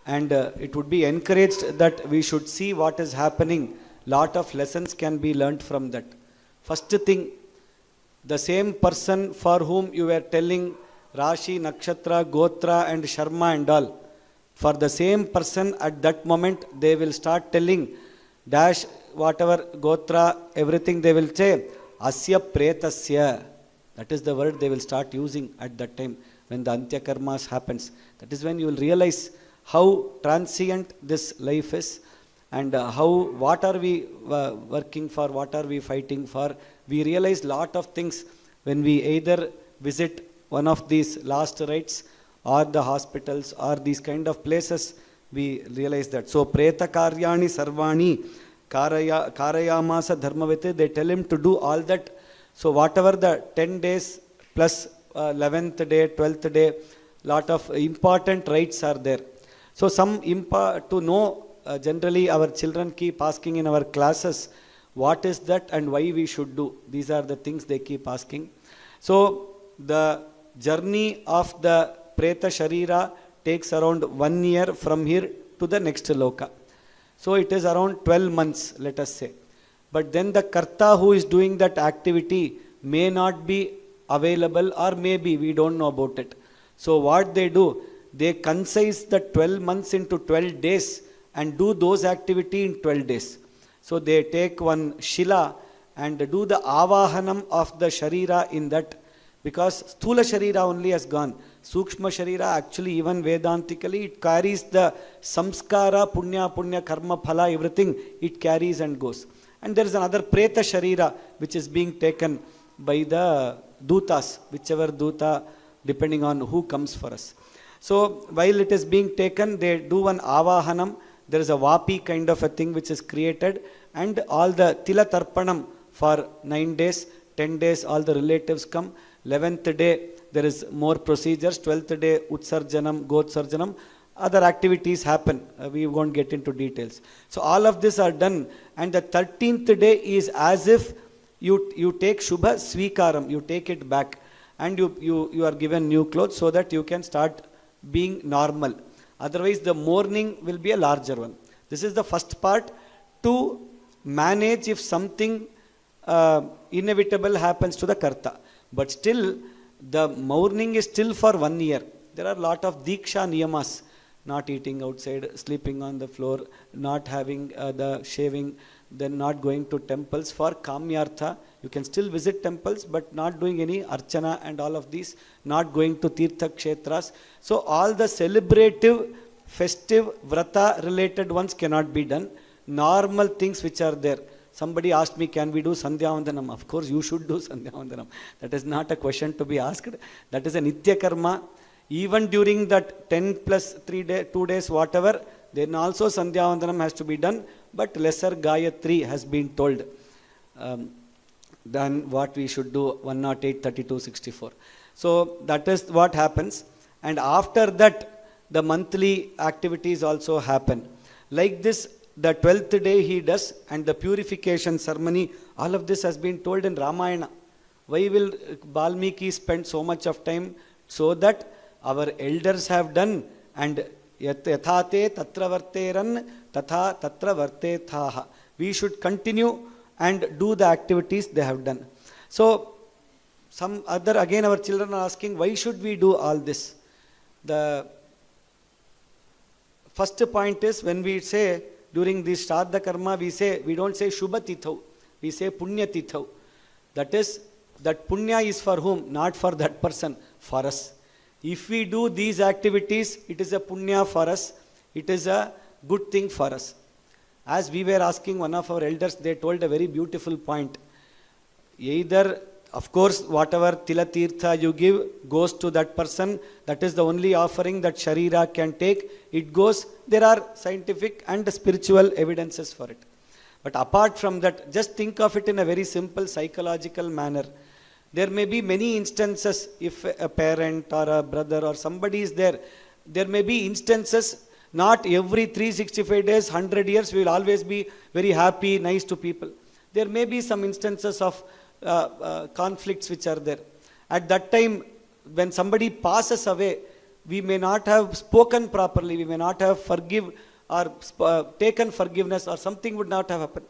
and it would be encouraged that we should see what is happening. Lot of lessons can be learnt from that. First thing, the same person for whom you were telling Rashi, Nakshatra, Gotra and Sharma and all, for the same person at that moment they will start telling dash whatever gotra, everything they will say, asya pretasya. That is the word they will start using at that time when the Antya Karmas happens. That is when you will realize how transient this life is, and what are we working for, what are we fighting for. We realize lot of things when we either visit one of these last rites or the hospitals or these kind of places. We realize that. So preta karyani sarvani karayamasa dharmavite, they tell him to do all that. So whatever the 10 days plus 11th day, 12th day, lot of important rites are there. So some to know, generally our children keep asking in our classes, what is that and why we should do. These are the things they keep asking. So the journey of the Preta Sharira takes around 1 year from here to the next loka. So it is around 12 months, let us say. But then the Karta who is doing that activity may not be available, or maybe we don't know about it. So what they do, they concise the 12 months into 12 days and do those activity in 12 days. So they take one Shila and do the Avahanam of the Sharira in that, because Sthula Sharira only has gone. Sukshma Sharira, actually even Vedantically, it carries the Samskara, Punya, Karma, Phala, everything, it carries and goes. And there is another Preta Sharira which is being taken by the Dutas, whichever Duta, depending on who comes for us. So while it is being taken, they do an Avahanam. There is a Vapi kind of a thing which is created, and all the Tila Tarpanam for 9 days, 10 days, all the relatives come. 11th day, there is more procedures. 12th day, Utsarjanam, Gotsarjanam. Other activities happen. We won't get into details. So all of this are done. And the 13th day is as if you take Shubha Swikaram, you take it back, and you are given new clothes so that you can start being normal. Otherwise, the mourning will be a larger one. This is the first part, to manage if something inevitable happens to the Karta. But still, the mourning is still for 1 year. There are a lot of Diksha Niyamas, not eating outside, sleeping on the floor, not having the shaving, then not going to temples for Kamyartha. You can still visit temples, but not doing any Archana and all of these, not going to Tirtha Kshetras. So all the celebrative, festive, Vrata related ones cannot be done. Normal things which are there. Somebody asked me, can we do Sandhya Vandanam? Of course, you should do Sandhya Vandanam. That is not a question to be asked. That is a Nitya Karma. Even during that 10 plus 2 days, whatever, then also Sandhya Vandanam has to be done. But lesser Gayatri has been told than what we should do, 108, 32, 64. So that is what happens. And after that, the monthly activities also happen. Like this, the 12th day he does, and the purification ceremony, all of this has been told in Ramayana. Why will Valmiki spend so much of time? So that our elders have done, and yathate tatra varteran tatha tatra vartethaha. We should continue and do the activities they have done. So some other, again our children are asking, why should we do all this? The first point is, when we say during the Shraddha Karma, we don't say Shubha Tithau, we say Punya Tithau. That is, that Punya is for whom? Not for that person, for us. If we do these activities, it is a Punya for us, it is a good thing for us. As we were asking one of our elders, they told a very beautiful point. Either, of course, whatever Tila Tirtha you give goes to that person. That is the only offering that Sharira can take. It goes. There are scientific and spiritual evidences for it. But apart from that, just think of it in a very simple psychological manner. There may be many instances, if a parent or a brother or somebody is there, there may be instances, not every 365 days, 100 years, we will always be very happy, nice to people. There may be some instances of conflicts which are there. At that time, when somebody passes away, we may not have spoken properly, we may not have taken forgiveness, or something would not have happened.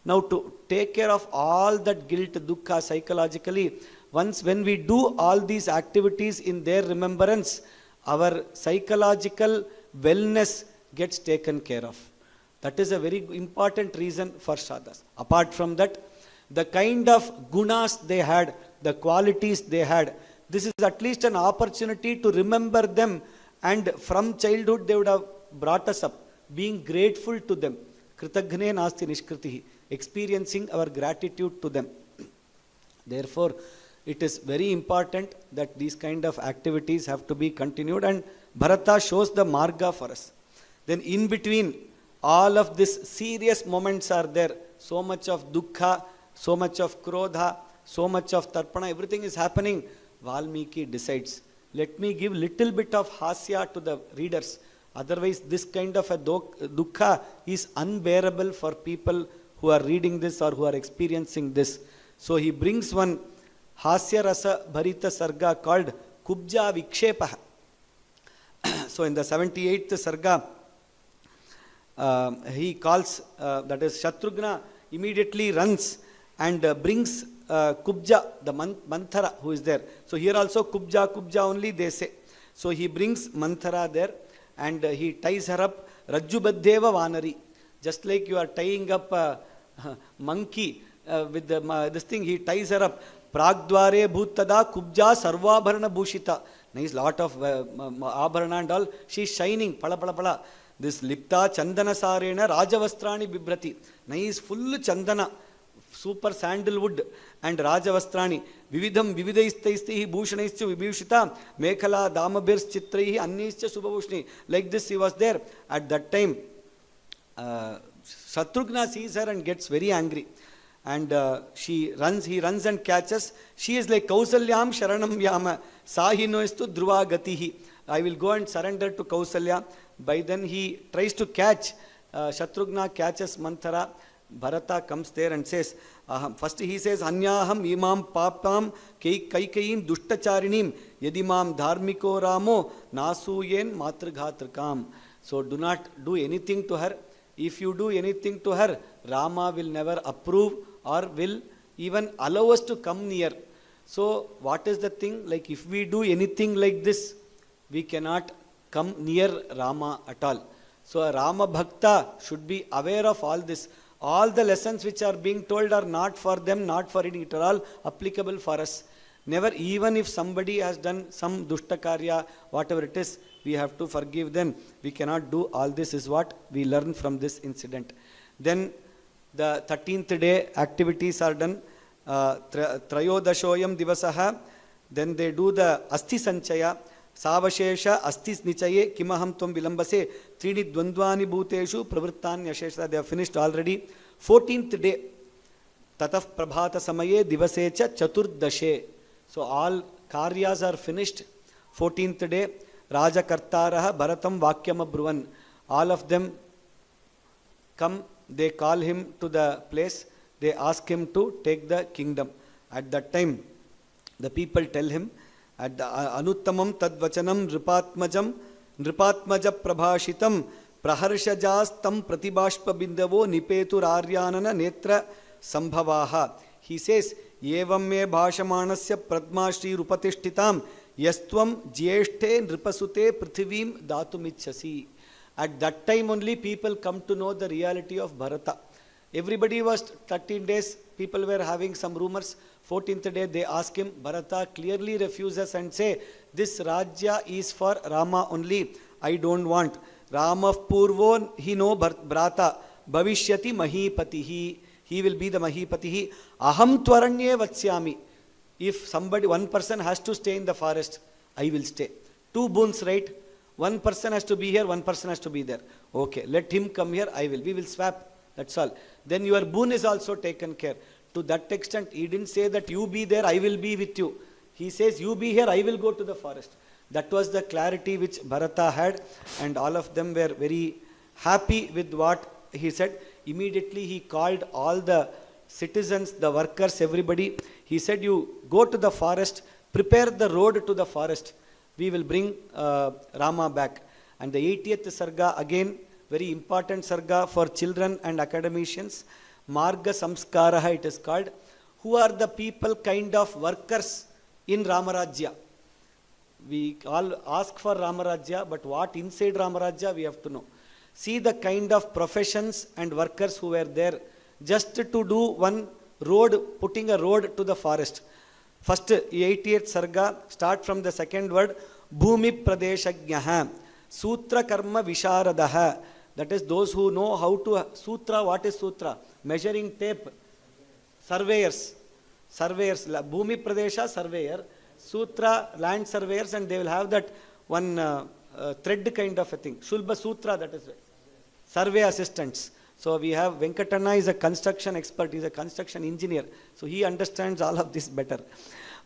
Now, to take care of all that guilt, dukkha psychologically, when we do all these activities in their remembrance, our psychological wellness gets taken care of. That is a very important reason for Shraddhas. Apart from that, the kind of gunas they had, the qualities they had, this is at least an opportunity to remember them, and from childhood they would have brought us up, being grateful to them. Kritagne nasti nishkritihi, experiencing our gratitude to them. Therefore, it is very important that these kind of activities have to be continued, and Bharata shows the marga for us. Then in between, all of these serious moments are there. So much of dukkha, so much of krodha, so much of tarpana, everything is happening. Valmiki decides, let me give little bit of hasya to the readers. Otherwise, this kind of a dukkha is unbearable for people who are reading this or who are experiencing this. So he brings one hasya rasa bharita sarga called kubja vikshepaha. So in the 78th sarga, he calls, that is Shatrughna immediately runs and brings Kubja, the Manthara who is there. So here also Kubja only they say. So he brings Manthara there and he ties her up, Rajjubaddeva Vanari. Just like you are tying up a monkey with this thing, he ties her up. Pragdware Bhuttada Kubja Sarvabharana Bhushita. Nice lot of Abharana and all. She is shining, pala pala pala. This Lipta Chandana Sarena Rajavastrani Bibrati. Nice full Chandana, super sandalwood and Rajavastrani. Vividham Vividaistaistihi Bhushanaischa Vibhushita Mekhala Damabirs Chitraihi Annischa Subhavushni. Like this he was there. At that time, Shatrughna sees her and gets very angry. And he runs and catches. She is like Kausalyam Sharanam Yama Sahinoistu Dhruva Gatihi. I will go and surrender to Kausalya. By then he tries to catch, Shatrughna catches Manthara. Bharata comes there and says, first he says, Anyaham imam papam kaikayim dushtacharinim yadimam dharmiko ramo nasuyen matrighatrikam. So do not do anything to her. If you do anything to her, Rama will never approve or will even allow us to come near. So what is the thing? Like if we do anything like this, we cannot come near Rama at all. So a Rama Bhakta should be aware of all this. All the lessons which are being told are not for them, not for it. It are all applicable for us. Never, even if somebody has done some dushtakarya, whatever it is, we have to forgive them. We cannot do all this is what we learn from this incident. Then the 13th day activities are done. Trayodashoyam divasaha. Then they do the Asti Sanchaya. Savashesha Astis Nichaye Kimaham Tvam Vilambase Trini Dvandvani Bhuteshu Pravrittan Yashesha. They have finished already. 14th day Tataf Prabhata Samaye Divasecha Chaturdashe. So all karyas are finished. 14th day Raja Kartaraha Bharatam Vakyam Abruvan. All of them come, they call him to the place, they ask him to take the kingdom. At that time the people tell him, at the Anuttamam Tadvachanam Nripatmaja Prabhashitam Praharshajastam Pratibashpa Bindavo Nipetur Aryanana Netra Sambhavaha. He says, Yevam me bhashamanasya Pradma Shri Rupatishtitam Yastvam Jyeshte Nripasute Prithivim Datumicchasi. At that time only people come to know the reality of Bharata. Everybody was 13 days, people were having some rumors. 14th day they ask him, Bharata clearly refuses and say, this Rajya is for Rama only, I don't want. Rama Purvo he no Bhrata Bhavishyati Mahipatihi. He will be the Mahipatihi. Aham Tvaranye Vatsyami. If somebody, one person has to stay in the forest, I will stay. 2 boons, right? One person has to be here, one person has to be there. Okay, let him come here, I will. We will swap. That's all. Then your boon is also taken care. To that extent, he didn't say that you be there, I will be with you. He says, you be here, I will go to the forest. That was the clarity which Bharata had, and all of them were very happy with what he said. Immediately he called all the citizens, the workers, everybody. He said, you go to the forest, prepare the road to the forest. We will bring Rama back. And the 80th Sarga, again, very important Sarga for children and academicians. Marga Samskaraha it is called. Who are the people kind of workers in Ramarajya? We all ask for Ramarajya, but what inside Ramarajya we have to know. See the kind of professions and workers who were there just to do one road, putting a road to the forest. First 88th Sarga, start from the second word, Bhumi Pradeshagyaha, Sutra Karma Visharadaha. That is those who know how to, Sutra, what is Sutra? Measuring tape. Surveyors. Surveyors, Bhumi Pradesha, surveyor. Sutra, land surveyors, and they will have that one thread kind of a thing. Shulba Sutra, that is survey assistants. So we have Venkatana is a construction expert, he is a construction engineer. So he understands all of this better.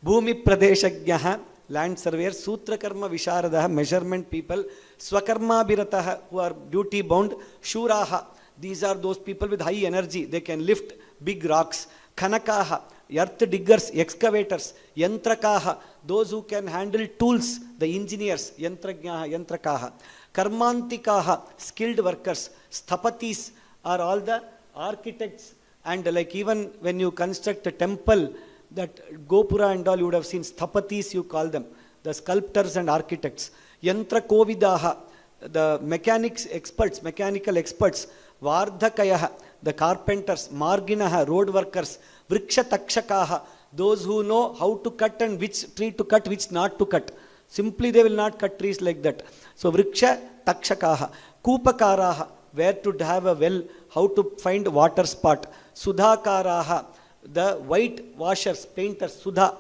Bhumi Pradeshagyaha, land surveyor, Sutra Karma Visharadaha, measurement people, Swakarma Birataha, who are duty bound, Shuraha, these are those people with high energy, they can lift big rocks, Khanakaha, earth diggers, excavators, Yantrakaha, those who can handle tools, the engineers, Yantragyaha, Yantrakaha, Karmantikaha, skilled workers, Sthapatis are all the architects, and like even when you construct a temple, that Gopura and all you would have seen, Sthapatis you call them, the sculptors and architects, Yantra Kovidaha, the mechanics experts, mechanical experts, Vardhakayaha, the carpenters, Marginaha, road workers, Vriksha Takshakaha, those who know how to cut and which tree to cut, which not to cut. Simply they will not cut trees like that. So Vriksha Takshakaha, Kupakaraha, where to have a well, how to find water spot, Sudhakaraha, the white washers, painters, Sudha,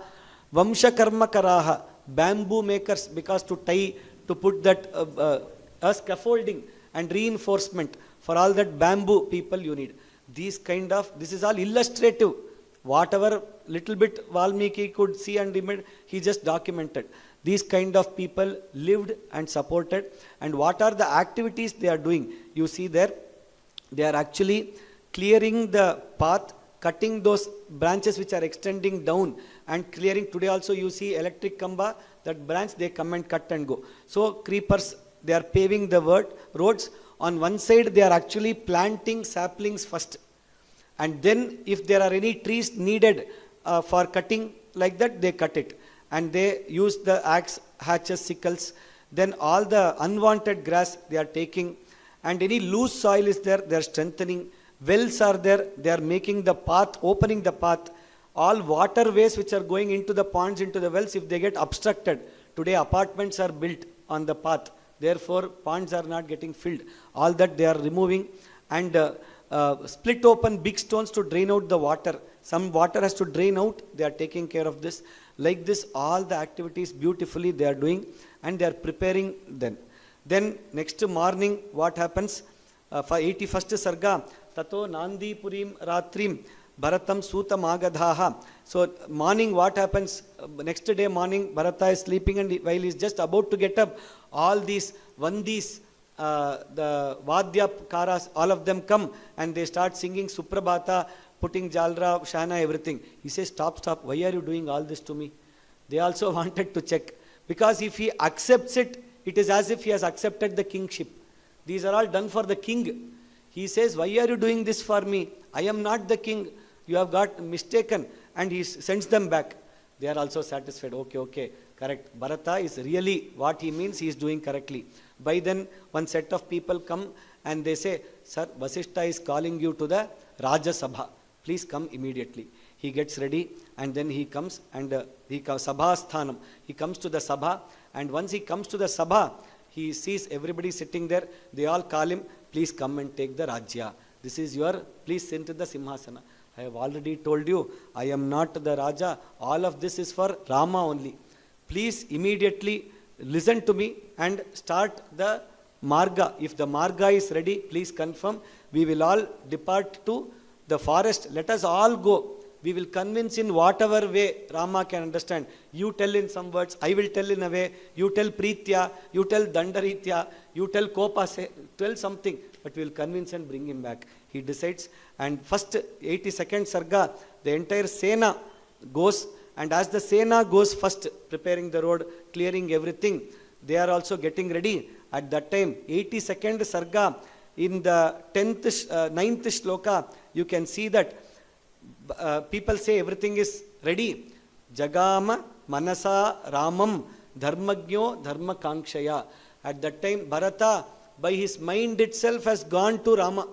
Vamshakarmakaraha, bamboo makers, because to tie, to put that scaffolding and reinforcement, for all that bamboo people you need. These kind of, this is all illustrative. Whatever little bit Valmiki could see and remember, he just documented. These kind of people lived and supported. And what are the activities they are doing? You see there, they are actually clearing the path, cutting those branches which are extending down and clearing. Today also you see electric kamba, that branch they come and cut and go. So creepers, they are paving the roads. On one side they are actually planting saplings first. And then if there are any trees needed for cutting like that, they cut it. And they use the axe, hatches, sickles. Then all the unwanted grass they are taking. And any loose soil is there, they are strengthening. Wells are there, they are making the path, opening the path. All waterways which are going into the ponds, into the wells, if they get obstructed. Today apartments are built on the path. Therefore ponds are not getting filled. All that they are removing. And split open big stones to drain out the water. Some water has to drain out, they are taking care of this. Like this, all the activities beautifully they are doing, and they are preparing them. Then next morning, what happens? For 81st Sarga, Tato Nandi Purim Ratrim Bharatam Sutam Agadhaha. So morning what happens? Next day morning, Bharata is sleeping, and while he is just about to get up, all these Vandis, the Vadya Karas, all of them come and they start singing Suprabhata, putting Jalra, Shana, everything. He says, stop, why are you doing all this to me? They also wanted to check. Because if he accepts it, it is as if he has accepted the kingship. These are all done for the king. He says, why are you doing this for me? I am not the king. You have got mistaken. And he sends them back. They are also satisfied. Okay, correct. Bharata is really what he means, he is doing correctly. By then, one set of people come and they say, Sir, Vasishta is calling you to the Raja Sabha. Please come immediately. He gets ready and then he comes and Sabha Sthanam. He comes to the Sabha, and once he comes to the Sabha, he sees everybody sitting there. They all call him, please come and take the Rajya. This is your, please sit to the Simhasana. I have already told you, I am not the Raja. All of this is for Rama only. Please immediately listen to me and start the Marga. If the Marga is ready, please confirm. We will all depart to the forest. Let us all go. We will convince in whatever way Rama can understand. You tell in some words, I will tell in a way. You tell Pritya, you tell Dandaritya, you tell Kopa, tell something. But we will convince and bring him back. He decides. And first 82nd Sarga, the entire Sena goes. And as the Sena goes first, preparing the road, clearing everything, they are also getting ready. At that time, 82nd Sarga, in the 9th shloka, you can see that people say everything is ready. Jagama Manasa Ramam Dharmagyo Dharma Kankshaya. At that time, Bharata by his mind itself has gone to Rama.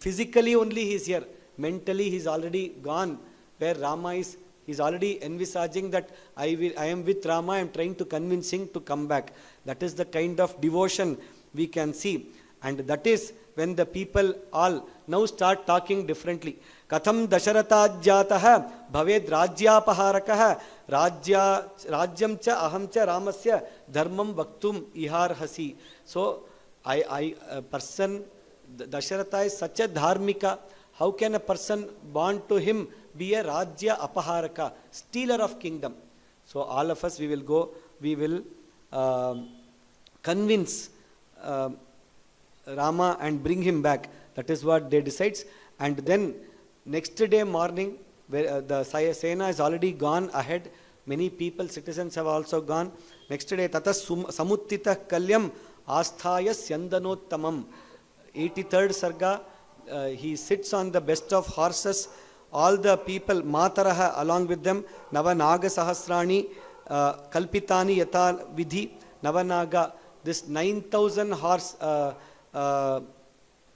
Physically only he is here. Mentally he is already gone. Where Rama is, he is already envisaging that I am with Rama, I am trying to convince him to come back. That is the kind of devotion we can see. And that is when the people all now start talking differently. Katham dasharatha bhaved rajyapaharakah rajyam cha aham cha ramasya dharmam vaktum iharhasi. So a person, Dasharatha is such a dharmika. How can a person born to him be a rajya apaharaka, stealer of kingdom? So all of us, we will go, we will convince Rama and bring him back. That is what they decides. And then next day morning, where the Sena is already gone ahead, many people, citizens have also gone. Next day, tata samuttita kalyam asthaya syandanottamam. 83rd Sarga, he sits on the best of horses. All the people, Mataraha along with them, Navanaga Sahasrani, Kalpitani Yata Vidhi, Navanaga, this 9,000 horse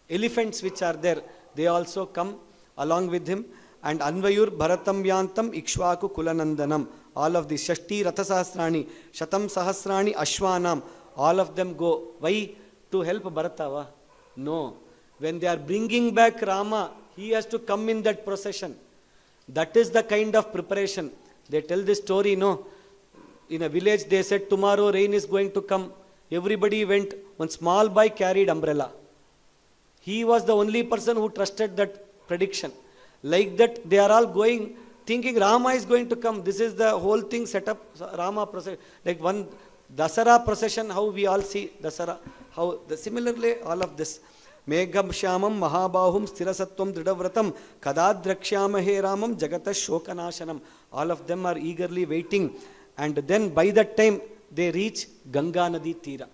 elephants which are there, they also come along with him. And Anvayur Bharatam Yantam Ikshvaku Kulanandanam. All of the Shashti Ratha Sahasrani, Shatam Sahasrani Ashwanam, all of them go. Why? To help Bharatava? No. When they are bringing back Rama, he has to come in that procession. That is the kind of preparation. They tell this story, no? In a village, they said, tomorrow rain is going to come. Everybody went. One small boy carried umbrella. He was the only person who trusted that prediction. Like that, they are all going, thinking Rama is going to come. This is the whole thing set up, Rama procession. Like one Dasara procession, how we all see Dasara. How similarly, all of this. Megham Shyamam Mahabahum Sthirasatvam Dridavratam Kadadrakshyamahe Ramam Jagata Shokanashanam. All of them are eagerly waiting. And then by that time, they reach Ganga Nadi Tira.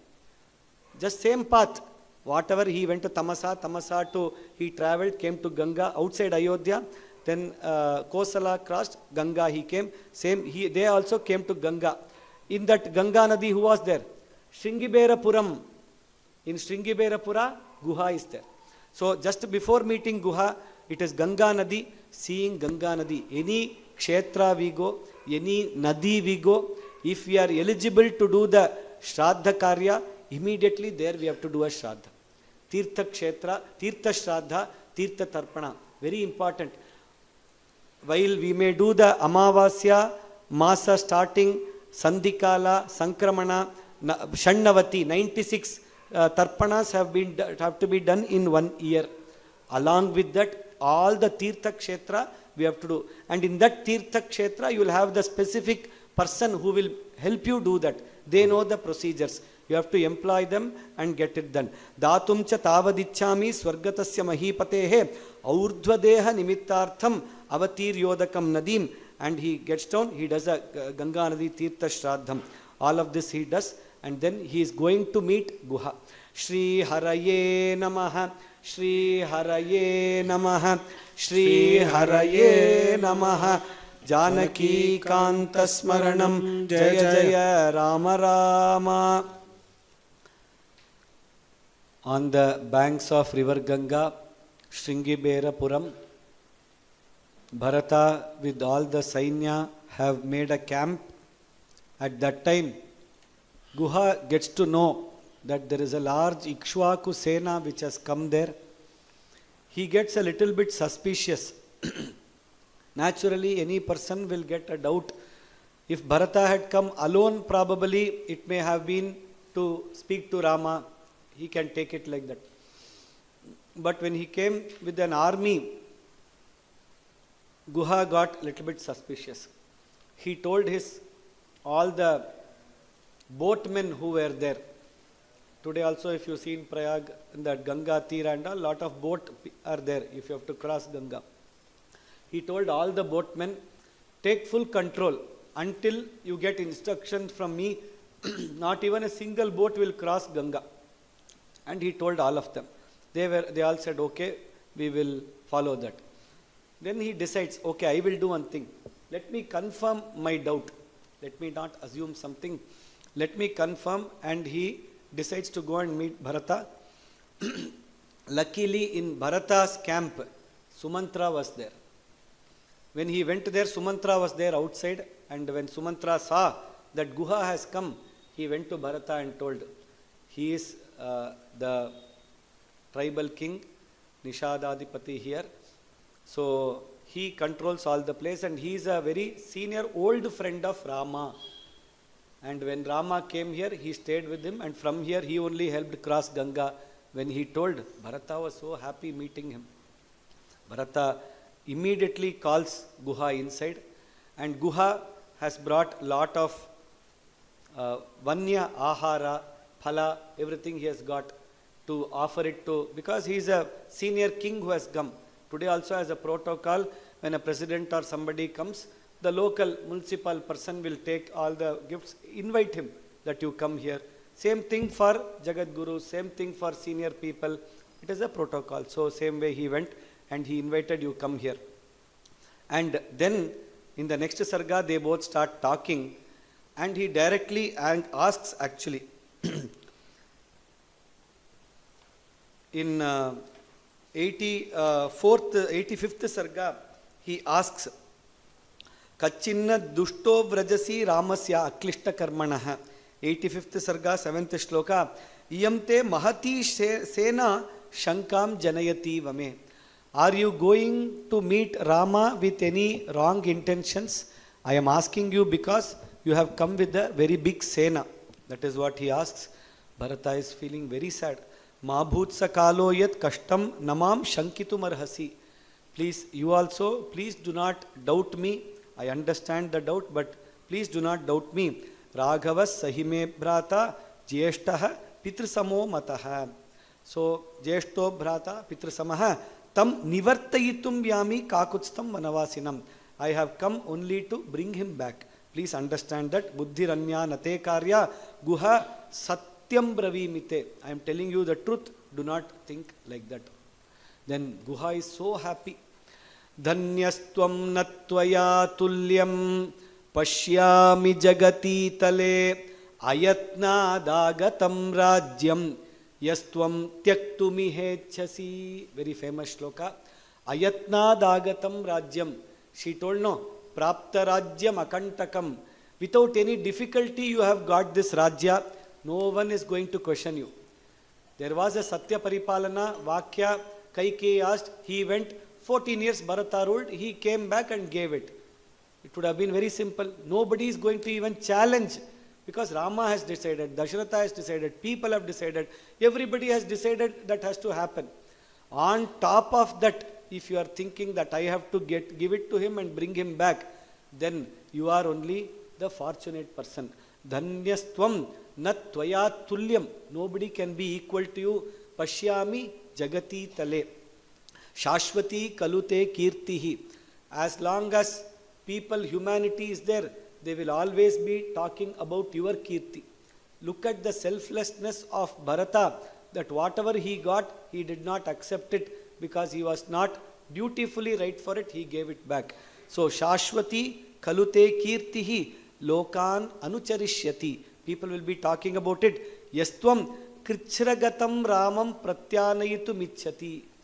Just same path. Whatever he went to Tamasa to, he travelled, came to Ganga outside Ayodhya. Then Kosala crossed, Ganga he came. Same, they also came to Ganga. In that Ganga Nadi, who was there? Shringiberapuram. In Shringiberapura, Guha is there. So just before meeting Guha, it is Ganga Nadi, seeing Ganga Nadi. Any kshetra we go, any nadi we go, if we are eligible to do the Shraddha Karya, immediately there we have to do a Shraddha. Tirtha Kshetra, Tirtha Shraddha, Tirtha Tarpana. Very important. While we may do the Amavasya, Masa starting, Sandhikala, Sankramana, Shannavati, 96 Tarpanas have to be done in 1 year. Along with that, all the Tirtha Kshetra we have to do. And in that Tirtha Kshetra, you will have the specific person who will help you do that. They know the procedures. You have to employ them and get it done. Datum cha tavadichami swargatasya mahipatehe aurdhvadeha nimittartham avatiryodakam nadim. And he gets down, he does a Ganga Nadi Tirtha Shraddham. All of this he does. And then he is going to meet Guha. Shri Haraye Namaha, Shri Haraye Namaha, Shri Haraye Namaha. Janaki Kanta Smaranam Jaya Jaya Rama Rama. On the banks of river Ganga, Shringiberapuram, Bharata with all the Sainya have made a camp. At that time, Guha gets to know that there is a large Ikshvaku Sena which has come there. He gets a little bit suspicious. Naturally, any person will get a doubt. If Bharata had come alone, probably it may have been to speak to Rama. He can take it like that. But when he came with an army, Guha got a little bit suspicious. He told all the boatmen who were there. Today also, if you see in Prayag, in that Ganga Tira and a lot of boat are there if you have to cross Ganga. He told all the boatmen, take full control until you get instructions from me. Not even a single boat will cross Ganga. And he told all of them. They all said, okay, we will follow that. Then he decides, okay, I will do one thing. Let me confirm my doubt. Let me not assume something. Let me confirm. And he decides to go and meet Bharata. Luckily, in Bharata's camp, Sumantra was there. When he went there, Sumantra was there outside, and when Sumantra saw that Guha has come, he went to Bharata and told, he is the tribal king, Nishadadipati here. So he controls all the place, and he is a very senior old friend of Rama. And when Rama came here, he stayed with him, and from here he only helped cross Ganga. When he told, Bharata was so happy meeting him. Bharata immediately calls Guha inside, and Guha has brought lot of Vanya, Ahara, Phala, everything he has got to offer it to, because he is a senior king who has come. Today also as a protocol, when a president or somebody comes, the local municipal person will take all the gifts, invite him that you come here. Same thing for Jagat Guru, same thing for senior people. It is a protocol. So same way he went and he invited you come here. And then in the next sarga, they both start talking, and he directly asks actually, in 85th sarga, he asks, Kachinna dushto vrajasi ramasya aklishta karmanaha. 85th sarga, 7th shloka, Iyamte mahati sena shankam janayati vame. Are you going to meet Rama with any wrong intentions? I am asking you because you have come with a very big sena. That is what he asks. Bharata is feeling very sad. Mabhutsa kalo yat kashtam namam shankitum arhasi. Please, you also, please do not doubt me. I understand the doubt, but please do not doubt me. Raghavas sahime bhrata jyeshtaha pitrsamo mataha. So, jyeshto bhrata pitrsamaha tam nivartayitum vyami kakutstam vanavasinam. I have come only to bring him back. Please understand that. Buddhiranya nate karya guha satyam bravimite. I am telling you the truth. Do not think like that. Then Guha is so happy. Dhanyastvam natvaya tulyam pashyami jagati tale ayatna dagatam rajyam yastvam tyaktumi hechasi. Very famous shloka. Ayatna dagatam rajyam. She told, no, prapta rajyam akantakam. Without any difficulty you have got this rajya. No one is going to question you. There was a Satya Paripalana, Vakya, Kaikeyi asked, he went 14 years, Bharata ruled, he came back and gave it. It would have been very simple. Nobody is going to even challenge, because Rama has decided, Dasharatha has decided, people have decided, everybody has decided that has to happen. On top of that, if you are thinking that I have to give it to him and bring him back, then you are only the fortunate person. Dhanyastvam nat tvaya tulyam. Nobody can be equal to you. Pashyami jagati tale. Shashvati kalute kirtihi. As long as people, humanity is there, they will always be talking about your kirti. Look at the selflessness of Bharata, that whatever he got, he did not accept it because he was not dutifully right for it, he gave it back. So, Shashvati kalute kirtihi lokan anucharishyati. People will be talking about it. Yastvam krichragatam ramam pratyanayitum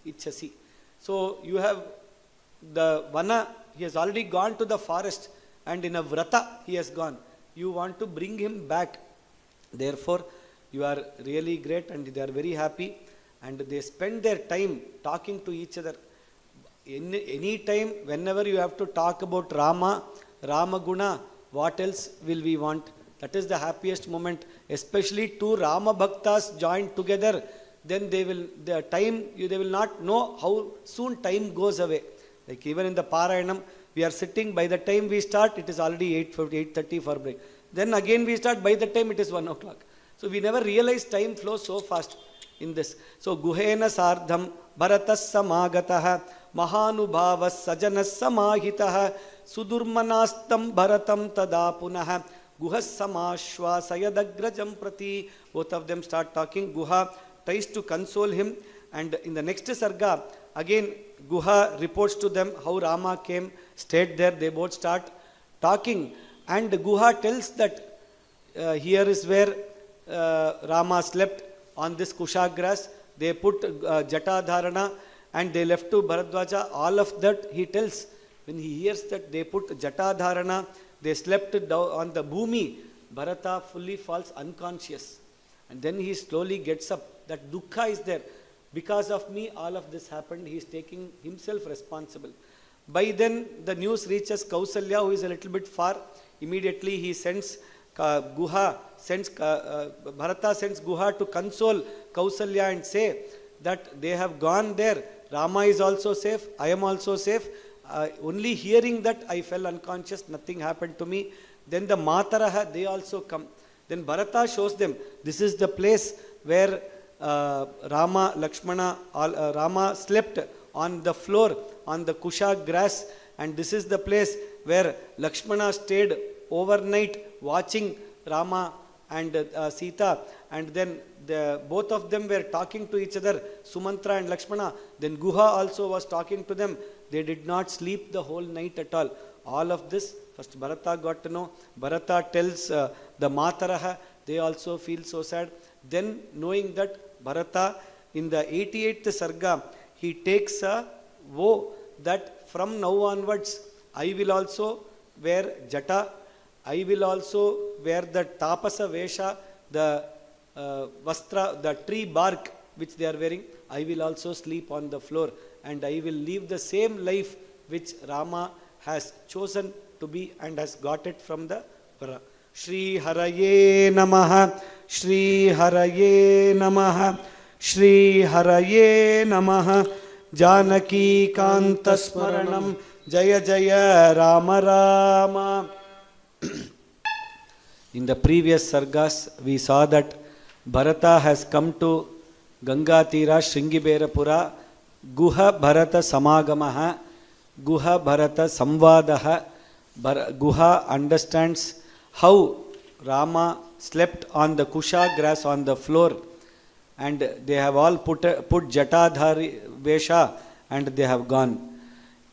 ichchasi. So, you have the vana, he has already gone to the forest, and in a vrata he has gone. You want to bring him back. Therefore, you are really great, and they are very happy, and they spend their time talking to each other. Any time, whenever you have to talk about Rama, Ramaguna, what else will we want? That is the happiest moment, especially two Rama Bhaktas joined together. Then they will not know how soon time goes away. Like even in the Parayanam, we are sitting, by the time we start, it is already 8:30 for break. Then again we start, by the time it is 1 o'clock. So we never realize time flows so fast in this. So Guhena Sardham Bharatas Samagataha Mahanubhavas Sajanas Samahitaha Sudurmanastam Bharatam Tada Punaha Guhas Samashwasayadagrajam Prati. Both of them start talking. Guha tries to console him, and in the next sarga, again Guha reports to them how Rama came, stayed there. They both start talking, and Guha tells that here is where Rama slept on this kusha grass. They put jata dharana and they left to Bharadwaja. All of that he tells. When he hears that they put jata dharana, they slept down on the bhumi, Bharata fully falls unconscious. And then he slowly gets up. That dukkha is there. Because of me, all of this happened. He is taking himself responsible. By then, the news reaches Kausalya, who is a little bit far. Immediately, he sends Bharata sends Guha to console Kausalya and say that they have gone there. Rama is also safe. I am also safe. Only hearing that, I fell unconscious. Nothing happened to me. Then the Mataraha, they also come. Then Bharata shows them, this is the place where Rama slept on the floor, on the kusha grass, and this is the place where Lakshmana stayed overnight watching Rama and Sita, and then both of them were talking to each other, Sumantra and Lakshmana. Then Guha also was talking to them. They did not sleep the whole night at all. All of this, first Bharata got to know. Bharata tells the Mataraha, they also feel so sad. Then knowing that Bharata, in the 88th Sarga, he takes a vow that from now onwards, I will also wear jata, I will also wear the tapasa vesha, the vastra, the tree bark which they are wearing, I will also sleep on the floor and I will live the same life which Rama has chosen to be and has got it from the Vara. Shri Haraye Namaha, Shri Haraye Namaha, Shri Haraye Namaha, Janaki Kanta Smaranam, Jaya Jaya Rama Rama. In the previous sargas, we saw that Bharata has come to Ganga Tira, Shringiberapura, Guha Bharata Samagamaha, Guha Bharata Samvadaha. Guha understands how Rama slept on the kusha grass on the floor, and they have all put jatadhari vesha and they have gone.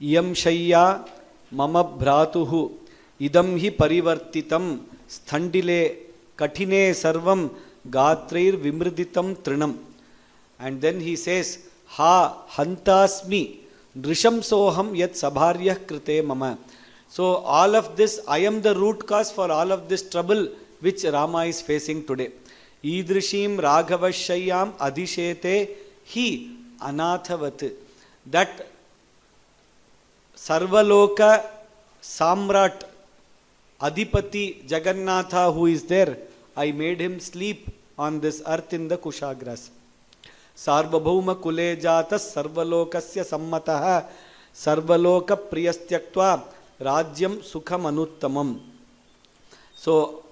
Iyam shayya mama bhratuhu idam hi parivartitam sthandile kathine sarvam gatrair vimriditam trinam. And then he says, ha hantasmi drisham soham yat sabharyah krite mama. So all of this, I am the root cause for all of this trouble which Rama is facing today. Idrishim Raghavashayam Adhishete Hi Anathavat. That Sarvaloka Samrat Adhipati Jagannatha who is there, I made him sleep on this earth in the kusha grass. Sarvabhauma Kule Jatas Sarvalokasya Sammataha Sarvaloka Priyastyakva Rajyam Sukham Anuttamam. So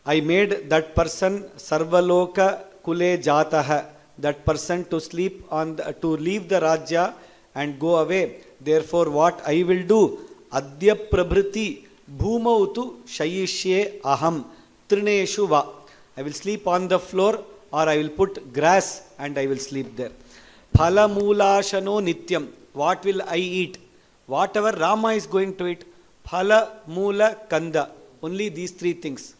I made that person Sarvaloka Kule Jataha, that person to sleep on to leave the Rajya and go away. Therefore, what I will do? Adya Prabhriti Bhumautu Shayishye Aham Trineshu Va. I will sleep on the floor or I will put grass and I will sleep there. Phala Mulashano Nityam. What will I eat? Whatever Rama is going to eat. Phala Mula Kanda. Only these three things.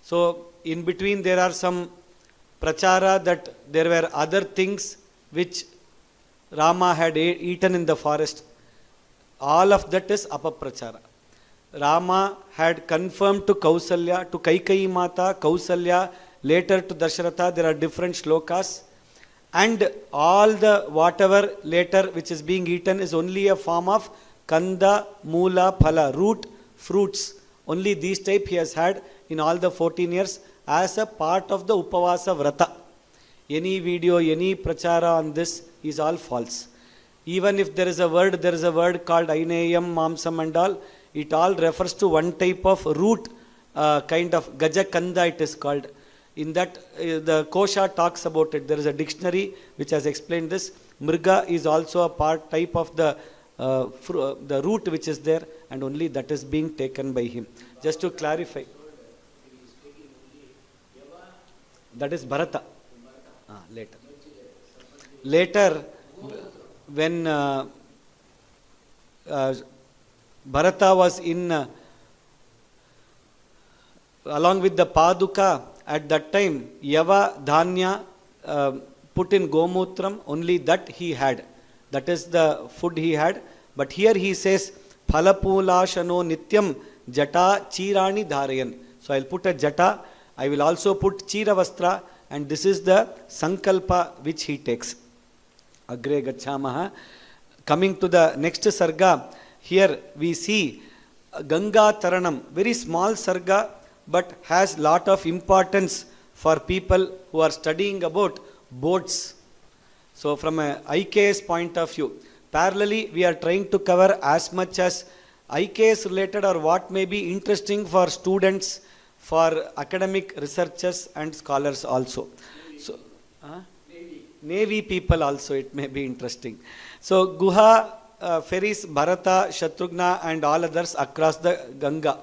So, in between there are some prachara that there were other things which Rama had eaten in the forest. All of that is apaprachara. Rama had confirmed to Kausalya, to Kaikeyi Mata, Kausalya, later to Dasharatha, there are different shlokas. And all the whatever later which is being eaten is only a form of Kanda, Mula, Phala, root, fruits. Only these type he has had in all the 14 years as a part of the Upavasa Vrata. Any video, any prachara on this is all false. Even if there is a word called Aineyam, Mamsam and all, it all refers to one type of root, kind of Gajakanda it is called. In that, the Kosha talks about it. There is a dictionary which has explained this. Mriga is also a type of the root which is there, and only that is being taken by him. Just to clarify. That is Bharata. Later. Later, when Bharata was in along with the Paduka, at that time, Yava Dhanya put in Gomutram, only that he had. That is the food he had. But here he says, Phalapulashano Nityam Jata Chirani Dharayan. So I'll put a Jata, I will also put Chiravastra, and this is the Sankalpa which he takes. Agre Gachamaha. Coming to the next Sarga, here we see Ganga Taranam, very small Sarga, but has lot of importance for people who are studying about boats. So from a IKS point of view, parallelly we are trying to cover as much as IKS related or what may be interesting for students, for academic researchers and scholars also. So, Navy people also it may be interesting. So Guha ferries Bharata, Shatrughna and all others across the Ganga.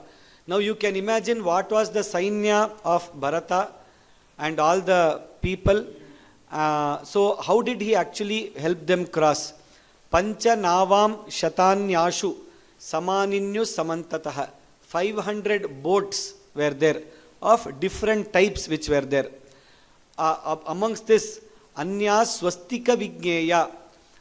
Now you can imagine what was the Sainya of Bharata and all the people. So how did he actually help them cross? Pancha Navam Shatanyashu Samaninyu Samantataha. 500 boats were there of different types which were there. Amongst this, Anya Swastika Vigneya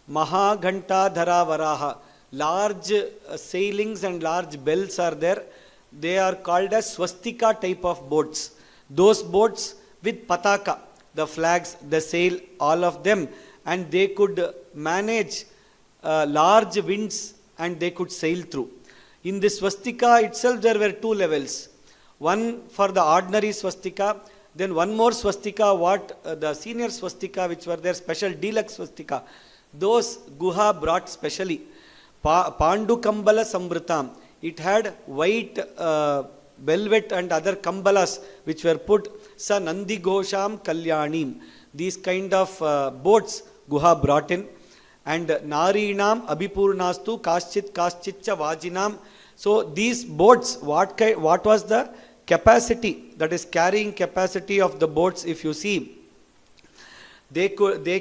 Mahaghantadhara Varaha. Large sailings and large bells are there. They are called as swastika type of boats. Those boats with pataka, the flags, the sail, all of them, and they could manage large winds and they could sail through. In this swastika itself there were two levels. One for the ordinary swastika, then one more swastika, the senior swastika which were there, special deluxe swastika. Those Guha brought specially. Pandu Kambala Samvritam. It had white velvet and other kambalas which were put. Sa Nandi Gosham Kalyanim. These kind of boats Guha brought in. And Narinam Abhipurnastu Kaschitcha Vajinam. So these boats, what was the capacity, that is carrying capacity of the boats, if you see, they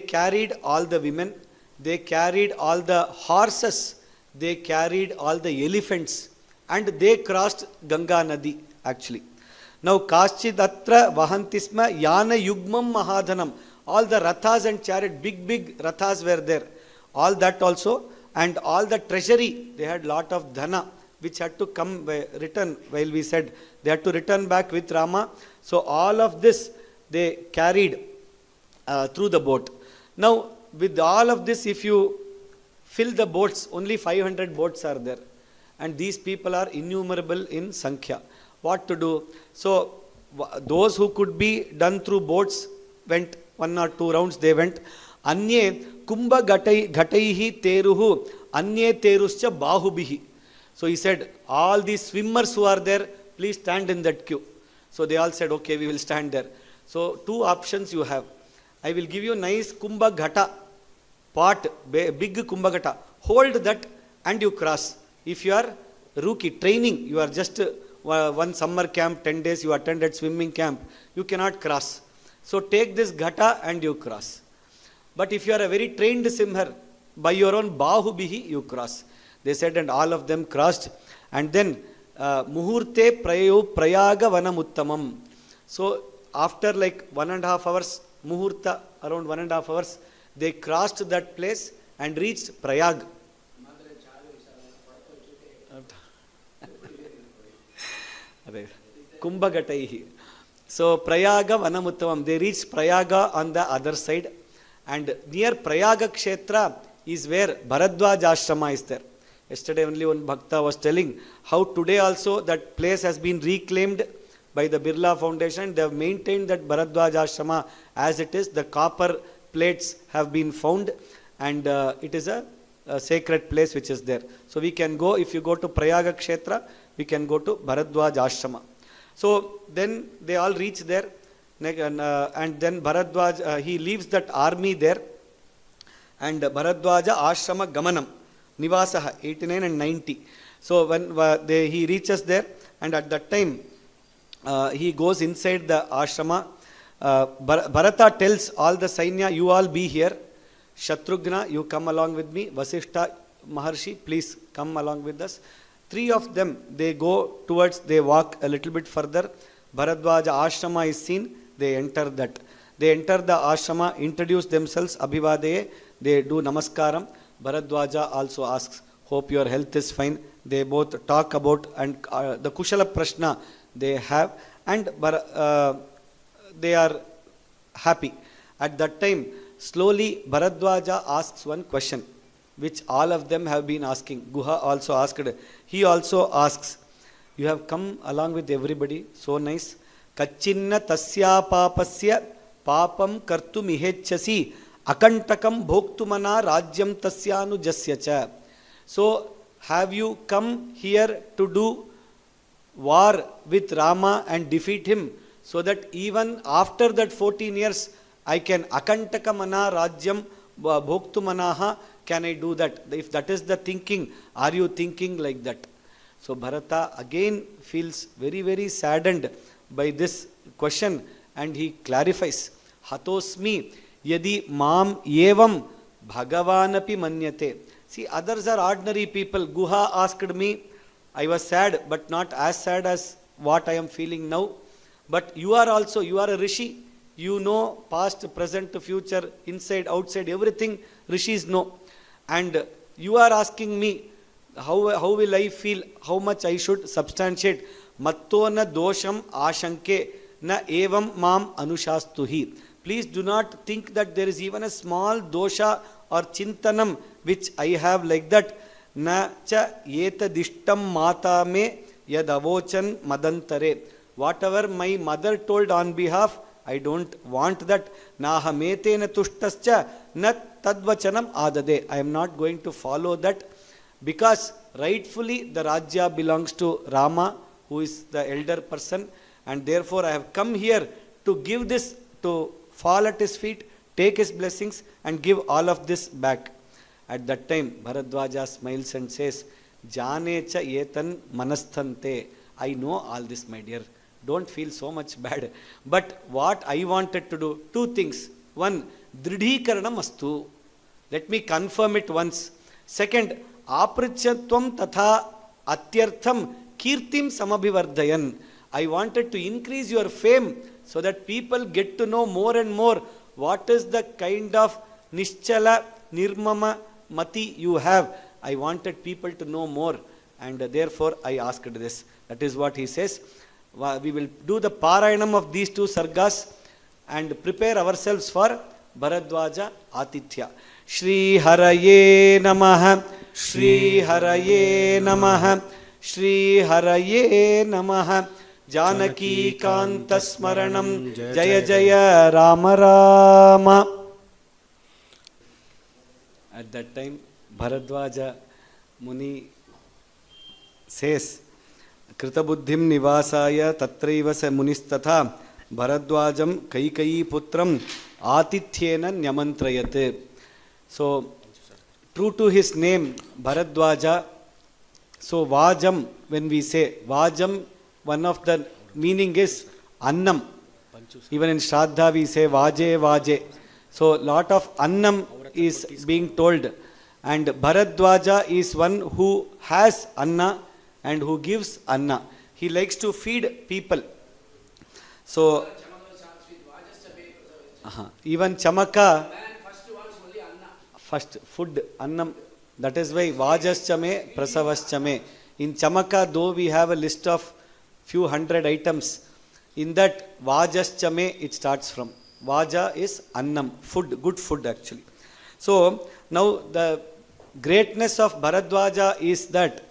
carried all the women, they carried all the horses, they carried all the elephants, and they crossed Ganga Nadi actually. Now Kaschidatra Vahantisma Yana Yugmam Mahadhanam. All the rathas and chariot, big rathas were there. All that also, and all the treasury, they had lot of dhana which had to come return, while we said they had to return back with Rama. So all of this they carried through the boat. Now with all of this, if you fill the boats, only 500 boats are there, and these people are innumerable in Sankhya. What to do? So those who could be done through boats went 1 or 2 rounds, they went. Anye Kumbha Gataihi Teruhu Anye Teruscha Bahubihi. So he said, all these swimmers who are there, please stand in that queue. So they all said, okay, we will stand there. So 2 options you have. I will give you nice Kumbha Gata pot, big Kumbha Gata. Hold that and you cross. If you are rookie, training, you are just one summer camp, 10 days you attended swimming camp, you cannot cross. So take this Gata and you cross. But if you are a very trained swimmer, by your own Bahubihi, you cross. They said, and all of them crossed. And then Muhurte Prayaga Vanamuttamam. So after like 1.5 hours, Muhurta, around 1.5 hours, they crossed that place and reached Prayag. Kumbhagataihi. So Prayaga Vanamuttamam, they reached Prayaga on the other side, and near Prayaga Kshetra is where Bharadwaj Ashrama is there. Yesterday only one Bhakta was telling how today also that place has been reclaimed by the Birla Foundation. They have maintained that Bharadwaj Ashrama as it is. The copper plates have been found, and it is a sacred place which is there. So we can go, if you go to Prayaga Kshetra, we can go to Bharadwaj Ashrama. So then they all reach there, and then Bharadwaj, he leaves that army there, and Bharadwaja Ashrama Gamanam, Nivasaha, 89 and 90. So when he reaches there, and at that time, he goes inside the ashrama. Bharata tells all the Sainya, you all be here. Shatrughna, you come along with me. Vasishta Maharshi, please come along with us. 3 of them, they go towards, they walk a little bit further. Bharadwaja ashrama is seen, they enter that. They enter the ashrama, introduce themselves, abhivadaye, they do namaskaram. Bharadwaja also asks, hope your health is fine. They both talk about and the Kushala Prashna they have, and they are happy. At that time, slowly Bharadwaja asks one question, which all of them have been asking. Guha also asked. He also asks, you have come along with everybody, so nice. Kachinna tasya papasya papam kartu mihechasi akantakam bhoktumana rajyam tasyanu jasyacha. So, have you come here to do war with Rama and defeat him, so that even after that 14 years, I can akantakamana rajyam bhoktumanaha, can I do that? If that is the thinking, are you thinking like that? So Bharata again feels very, very saddened by this question, and he clarifies, Hatosmi yadi mam evam bhagavanapi manyate. See, others are ordinary people. Guha asked me, I was sad, but not as sad as what I am feeling now. But you are also, you are a rishi. You know past, present, future, inside, outside, everything rishis know. And you are asking me, how will I feel, how much I should substantiate. Matto na dosham ashanke na evam mam anushastuhi. Please do not think that there is even a small dosha or chintanam which I have like that. Na cha yetadishtam mata me yadavochan madantare. Whatever my mother told on behalf, I don't want that. Nahametena tushtascha na tadvachanam adade. I am not going to follow that, because rightfully the Rajya belongs to Rama, who is the elder person, and therefore I have come here to give this, to fall at his feet, take his blessings and give all of this back. At that time, Bharadwaja smiles and says, Janecha yetan manasthante. I know all this, my dear. Don't feel so much bad. But what I wanted to do, two things. One, dridhikaranam astu. Let me confirm it once. Second, aprichatvam tatha atyartham kirtim samabhivardhayan. I wanted to increase your fame so that people get to know more and more what is the kind of nischala, nirmama, mati you have. I wanted people to know more, and therefore I asked this. That is what he says. We will do the Parayanam of these two sargas and prepare ourselves for Bharadwaja Atithya. Shri Haraye Namaha, Shri Haraye Namaha, Shri Haraye Namaha. Janaki Kanta Smaranam Jaya Jaya Rama Rama. At that time, Bharadwaja Muni says, Kritabuddhim nivasaya tatraiva sa munistatha Bharadwajam kaikayi putram atithyena nyamantrayate. So, true to his name, Bharadwaja, so Vajam, when we say Vajam, one of the meaning is Annam. Even in Shraddha we say Vaje Vaje. So, lot of Annam is being told. And Bharadwaja is one who has Anna and who gives Anna. He likes to feed people. So, even Chamaka, first food, Annam. That is why Vajaschame, Prasavaschame. In Chamaka, though we have a list of few hundred items, in that Vajaschame it starts from. Vaja is Annam, food, good food actually. So, now the greatness of Bharadwaja is that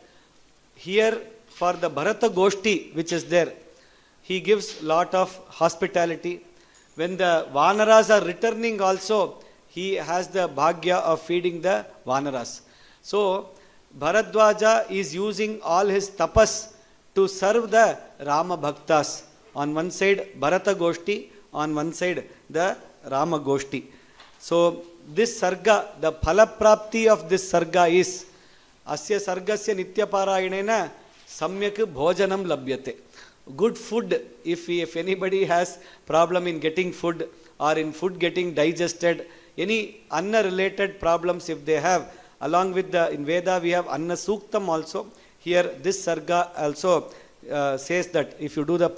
here for the Bharata Goshti which is there, he gives lot of hospitality. When the Vanaras are returning also, he has the bhagya of feeding the Vanaras. So, Bharadwaja is using all his tapas to serve the Rama Bhaktas. On one side Bharata Goshti, on one side the Rama Goshti. So, this sarga, the phalaprapti of this sarga is asya sargasya nitya parayanena samyak bhojanam labhyate. Good food, if anybody has problem in getting food or in food getting digested, any anna related problems if they have, along with the, in Veda we have Anna Suktam also. Here this sarga also says that if you do the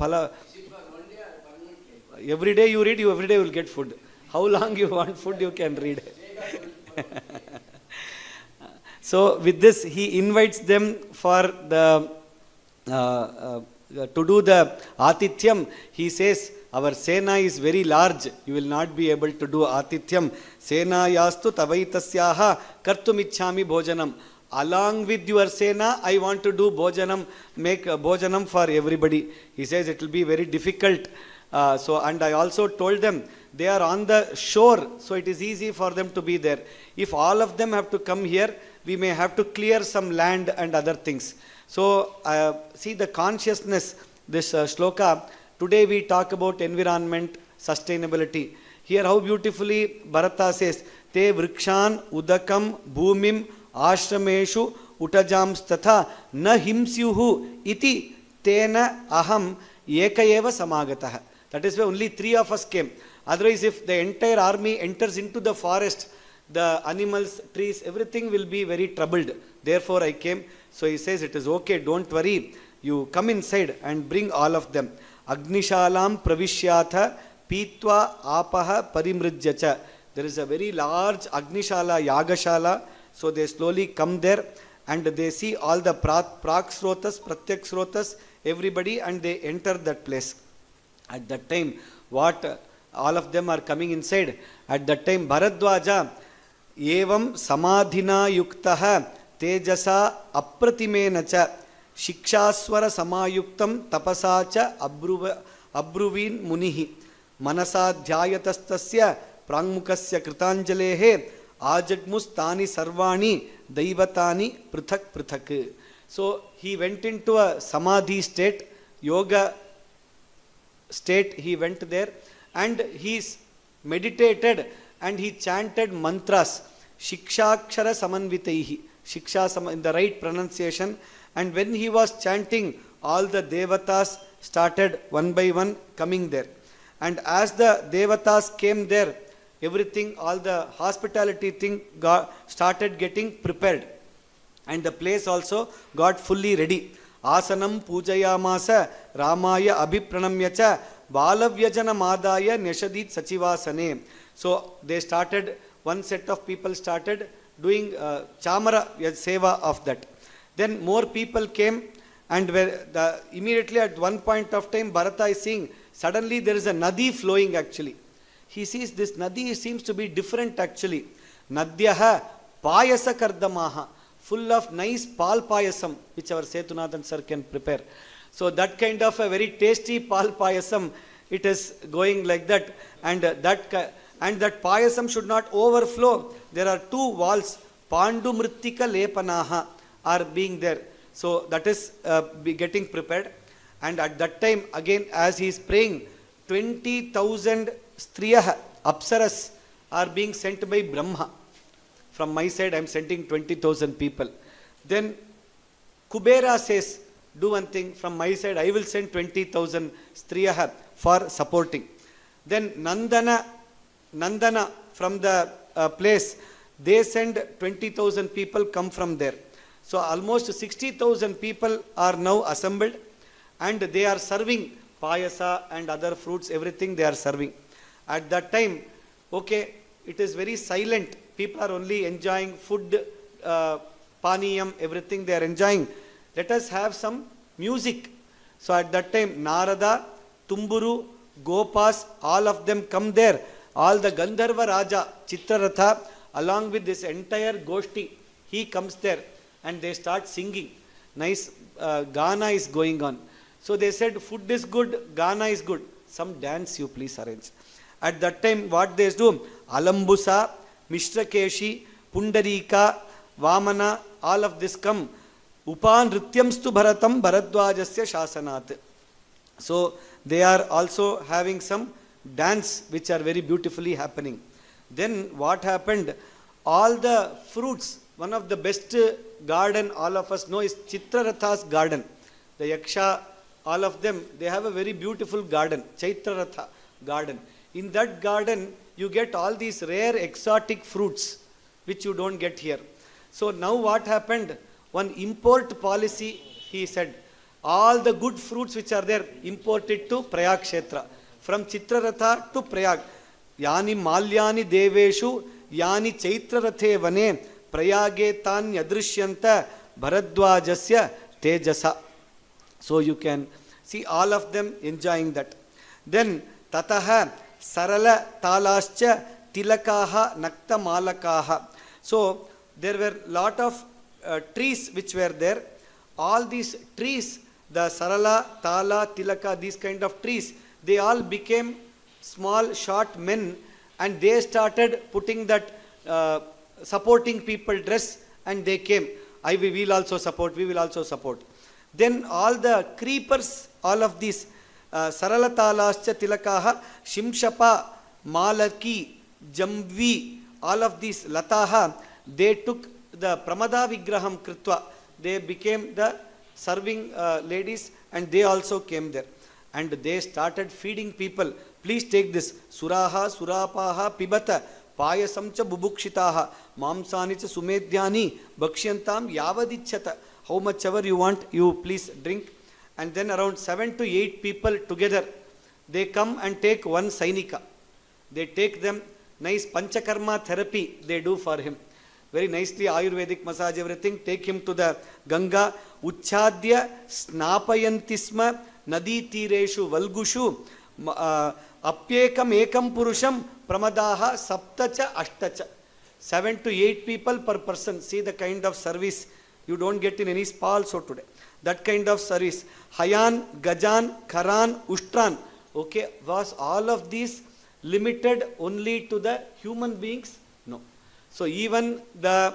Every day you read, you every day will get food. How long you want food, you can read. So with this, he invites them for the to do the Atithyam. He says, our Sena is very large. You will not be able to do Atithyam. Sena yastu tavaitasyaha kartum ichhami bhojanam. Along with your Sena, I want to do bhojanam, make bhojanam for everybody. He says it will be very difficult. And I also told them, they are on the shore, so it is easy for them to be there. If all of them have to come here, we may have to clear some land and other things. So, see the consciousness, this shloka, today we talk about environment, sustainability. Here how beautifully Bharata says, Te vrikshan udakam bhumim ashrameshu utajamstatha na himsyuhu iti tena aham ekayeva samagatah. That is why only 3 of us came. Otherwise, if the entire army enters into the forest, the animals, trees, everything will be very troubled. Therefore, I came. So he says, it is okay, don't worry. You come inside and bring all of them. Agnishalam pravishyatha pitva apaha parimrijyacha. There is a very large Agnishala, Yagashala. So they slowly come there and they see all the Praksrotas, Pratyaksrotas, everybody, and they enter that place. At that time, all of them are coming inside. At that time, Bharadwaja, evam samadhina yuktaha tejasa apratimena cha shikshaswara samayuktam tapasacha abruvin munihi manasa dhyayatastasya prangmukasya kritanjalehe ajagmustani sarvani daivatani prithak prithak. So he went into a samadhi state, yoga state. He went there and he meditated and he chanted mantras, shikshakshara samanvitaihi, shiksha in the right pronunciation. And when he was chanting, all the devatas started one by one coming there. And as the devatas came there, everything, all the hospitality thing started getting prepared. And the place also got fully ready. Asanam pujayamasa ramaya abhipranamyacha balavyajana madaya neshadit sachivasane. So they started, one set of people started doing chamara seva of that. Then more people came, and immediately at one point of time Bharata is seeing, suddenly there is a nadi flowing actually. He sees this nadi seems to be different actually. Nadyaha payasa kardamaha, full of nice pal payasam, which our Setunathan sir can prepare. So that kind of a very tasty pal payasam, it is going like that. And that payasam should not overflow. There are 2 walls, Pandu Mrittika Lepanaha are being there. So that is getting prepared. And at that time, again, as he is praying, 20,000 Striyaha, Apsaras, are being sent by Brahma. From my side, I am sending 20,000 people. Then Kubera says, do one thing, from my side, I will send 20,000 Striyaha for supporting. Then Nandana from the place, they send 20,000 people come from there. So almost 60,000 people are now assembled, and they are serving payasa and other fruits, everything they are serving. At that time, okay, it is very silent. People are only enjoying food, paniyam, everything they are enjoying. Let us have some music. So at that time, Narada, Tumburu, Gopas, all of them come there. All the Gandharva Raja, Chitraratha, along with this entire Goshti, he comes there and they start singing. Nice Gana is going on. So they said, food is good, Gana is good. Some dance you please arrange. At that time, what they do? Alambusa, Mishrakeshi, Pundarika, Vamana, all of this come. Upanrityamstu Bharatam Bharadwajasya Shasanat. So they are also having some dance which are very beautifully happening. Then what happened? All the fruits, one of the best garden all of us know is Chitraratha's garden. The Yaksha, all of them, they have a very beautiful garden, Chaitraratha garden. In that garden, you get all these rare exotic fruits which you don't get here. So now what happened? One import policy, he said, all the good fruits which are there, imported to Prayakshetra. From Chitraratha to Prayag. Yani malyani deveshu yani chaitrarathe vane prayage tan yadrishyanta bharadwajasya tejasa. So you can see all of them enjoying that. Then tataha sarala talascha tilakaha nakta malakaha. So there were lot of trees which were there. All these trees, the sarala, tala, tilaka, these kind of trees, they all became small short men, and they started putting that supporting people dress, and they came. We will also support, we will also support. Then all the creepers, all of these sarala talascha tilakaha, shimshapa, malaki, jamvi, all of these lataha, they took the pramada vigraham kritva. They became the serving ladies, and they also came there. And they started feeding people. Please take this. Suraha, surapaha, pibata, payasamcha bubukshitaha, mamsanicha sumedhyani, bhaksyantam yavadichyata. How much ever you want, you please drink. And then around 7 to 8 people together, they come and take one sainika. They take them, nice panchakarma therapy they do for him. Very nicely Ayurvedic massage, everything. Take him to the Ganga. Uchadya snapayantisma nadi tireshu valgushu apyekam ekam purusham pramadaha saptacha ashtacha. 7 to 8 people per person. See the kind of service you don't get in any spa also today. That kind of service. Hayan, Gajan, Kharan, Ushtran. Okay, was all of these limited only to the human beings? No. So even the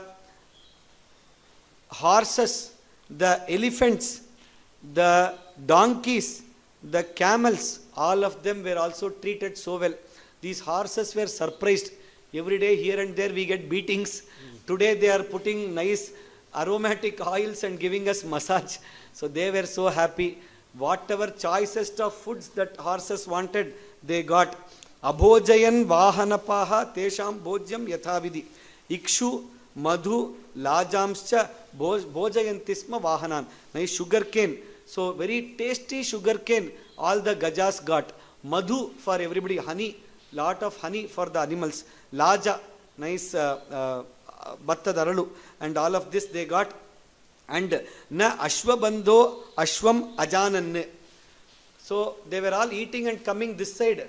horses, the elephants, the donkeys, the camels, all of them were also treated so well. These horses were surprised. Every day here and there we get beatings. Today they are putting nice aromatic oils and giving us massage. So they were so happy. Whatever choicest of foods that horses wanted, they got. Abhojayan vahanapaha tesham bhojyam yathavidi. Ikshu, madhu, lajamscha, bhojayantisma vahanan. Nice sugar cane. So very tasty sugar cane all the gajas got. Madhu for everybody, honey, lot of honey for the animals. Laja, nice battadaralu, and all of this they got. And na ashwabandho ashwam ajanan. So they were all eating and coming this side.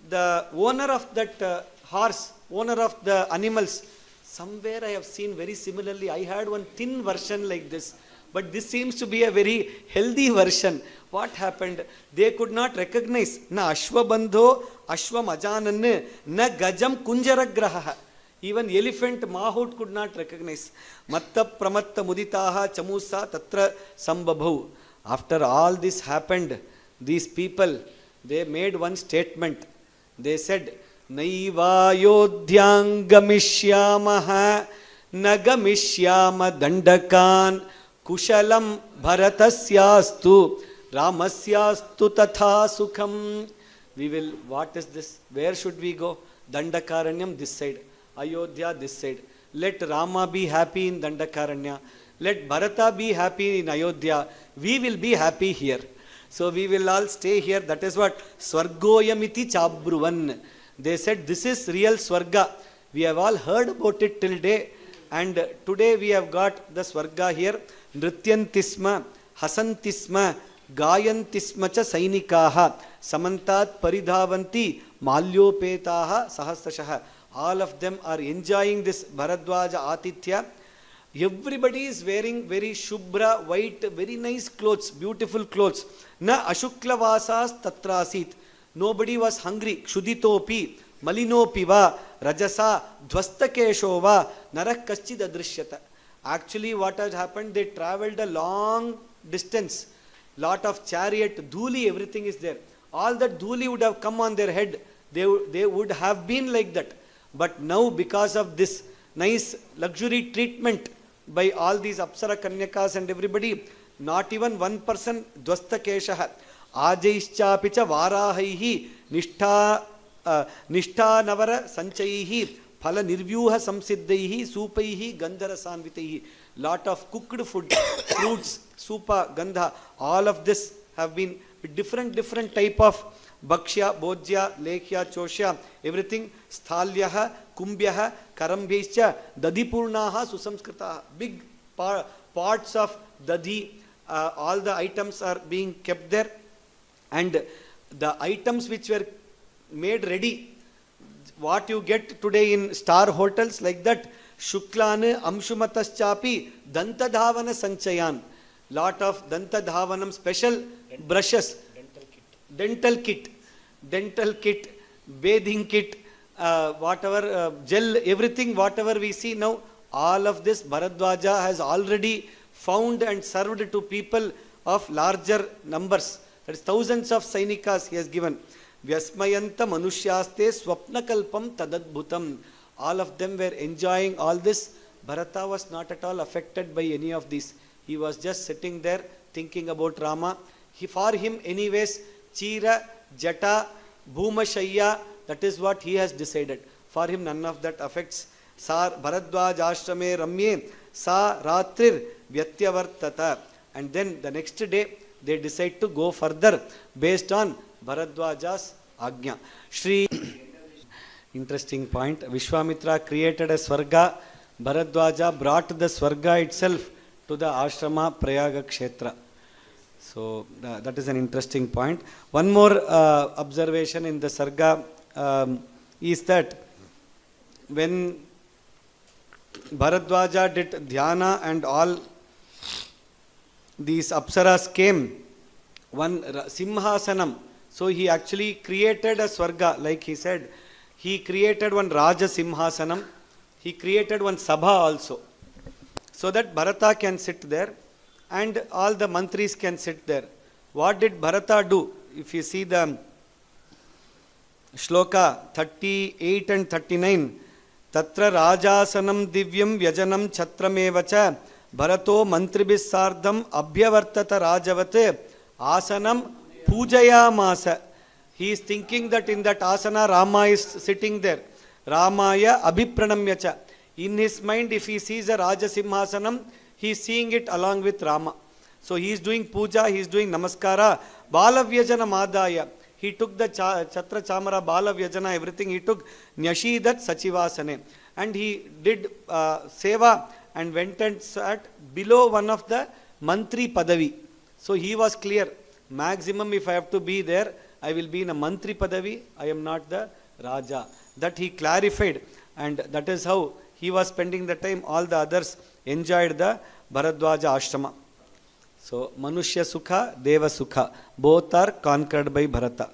The owner of that horse, owner of the animals, somewhere I have seen very similarly. I had one thin version like this, but this seems to be a very healthy version. What happened? They could not recognize. Na ashwabandho ashwam ajanan na gajam kunjaragraha. Even elephant mahout could not recognize. Matta pramatta muditaha chamusa tatra sambabhu. After all this happened, these people, they made one statement. They said, Naiva Ayodhyang gamishyamaha nagamishyama dandakan kushalam bharatasyastu ramasyastu tatha sukham. We will, what is this? Where should we go? Dandakaranyam this side, Ayodhya this side. Let Rama be happy in Dandakaranya. Let Bharata be happy in Ayodhya. We will be happy here. So we will all stay here. That is what Swargoyamiti Chabruvan. They said this is real Swarga. We have all heard about it till day. And today we have got the Swarga here. Nrityantisma, Hasantisma, Gayantisma cha Sainikaha, Samantat Paridhavanti, Malyopetaha, Sahasrashaha. All of them are enjoying this Bharadwaja Atithya. Everybody is wearing very shubra, white, very nice clothes, beautiful clothes. Na ashuklavasas tatrasit. Nobody was hungry. Kshuditopi, malinopi va, rajasa, dvastakesho va, narak kaschid adrishyata. Actually what has happened, they traveled a long distance. Lot of chariot, dhuli, everything is there. All that dhuli would have come on their head. They would have been like that. But now because of this nice luxury treatment by all these Apsara Kanyakas and everybody, not even one person dvastakeshaha. Ajaischapicha varahaihi nishtha navara sanchaihi phala nirvyuha samsiddhaihi supaihi gandhara sanvitaihi. Lot of cooked food, fruits, supa, gandha, all of this have been different type of Bhakshya, Bhojya, Lekhya, Choshya, everything. Sthalyaha, Kumbhyaha, Karambhescha, Dadipurnaha, Susamskritaha. Big pots of Dadi, all the items are being kept there. And the items which were made ready, what you get today in star hotels like that, Shuklan, Amshumataschapi, Dantadhavana Sanchayan. Lot of Dantadhavanam special brushes, dental kit, bathing kit, whatever, gel, everything, whatever we see now, all of this Bharadwaja has already found and served to people of larger numbers. That is thousands of Sainikas he has given. Vyasmayanta Manushyaste Swapnakalpam Tadadbhutam. All of them were enjoying all this. Bharata was not at all affected by any of these. He was just sitting there thinking about Rama. For him anyways, Chira, Jata, Bhumashayya, that is what he has decided. For him none of that affects. Sar Bharadwaj Ashrame Ramye Sa Ratrir Vyatyavartata. And then the next day they decide to go further based on Bharadwaja's Agnya. Shri, interesting point. Vishwamitra created a Swarga. Bharadwaja brought the Swarga itself to the Ashrama Prayaga Kshetra. So that is an interesting point. One more observation in the Sarga is that when Bharadwaja did Dhyana and all these Apsaras came, one Simhasanam, so he actually created a Swarga, like he said. He created one Raja Simhasanam, he created one Sabha also, so that Bharata can sit there and all the mantris can sit there. What did Bharata do? If you see the Shloka 38 and 39, Tatra Rajasanam Divyam Vyajanam Chatramevacha Bharato Mantribis Sardham Abhyavartata Rajavate Asanam Pujaya Masa. He is thinking that in that asana Rama is sitting there. Ramaya Abhipranamyacha. In his mind, if he sees a Rajasimhasanam, he is seeing it along with Rama. So he is doing puja, he is doing namaskara. Balavyajana Madaya. He took the Chatra Chamara, Balavyajana, everything he took. Nyashidat Sachivasane. And he did seva and went and sat below one of the Mantri Padavi. So he was clear. Maximum if I have to be there, I will be in a Mantri Padavi. I am not the Raja. That he clarified. And that is how he was spending the time. All the others enjoyed the Bharadwaja Ashrama. So, Manushya Sukha, Deva Sukha, both are conquered by Bharata.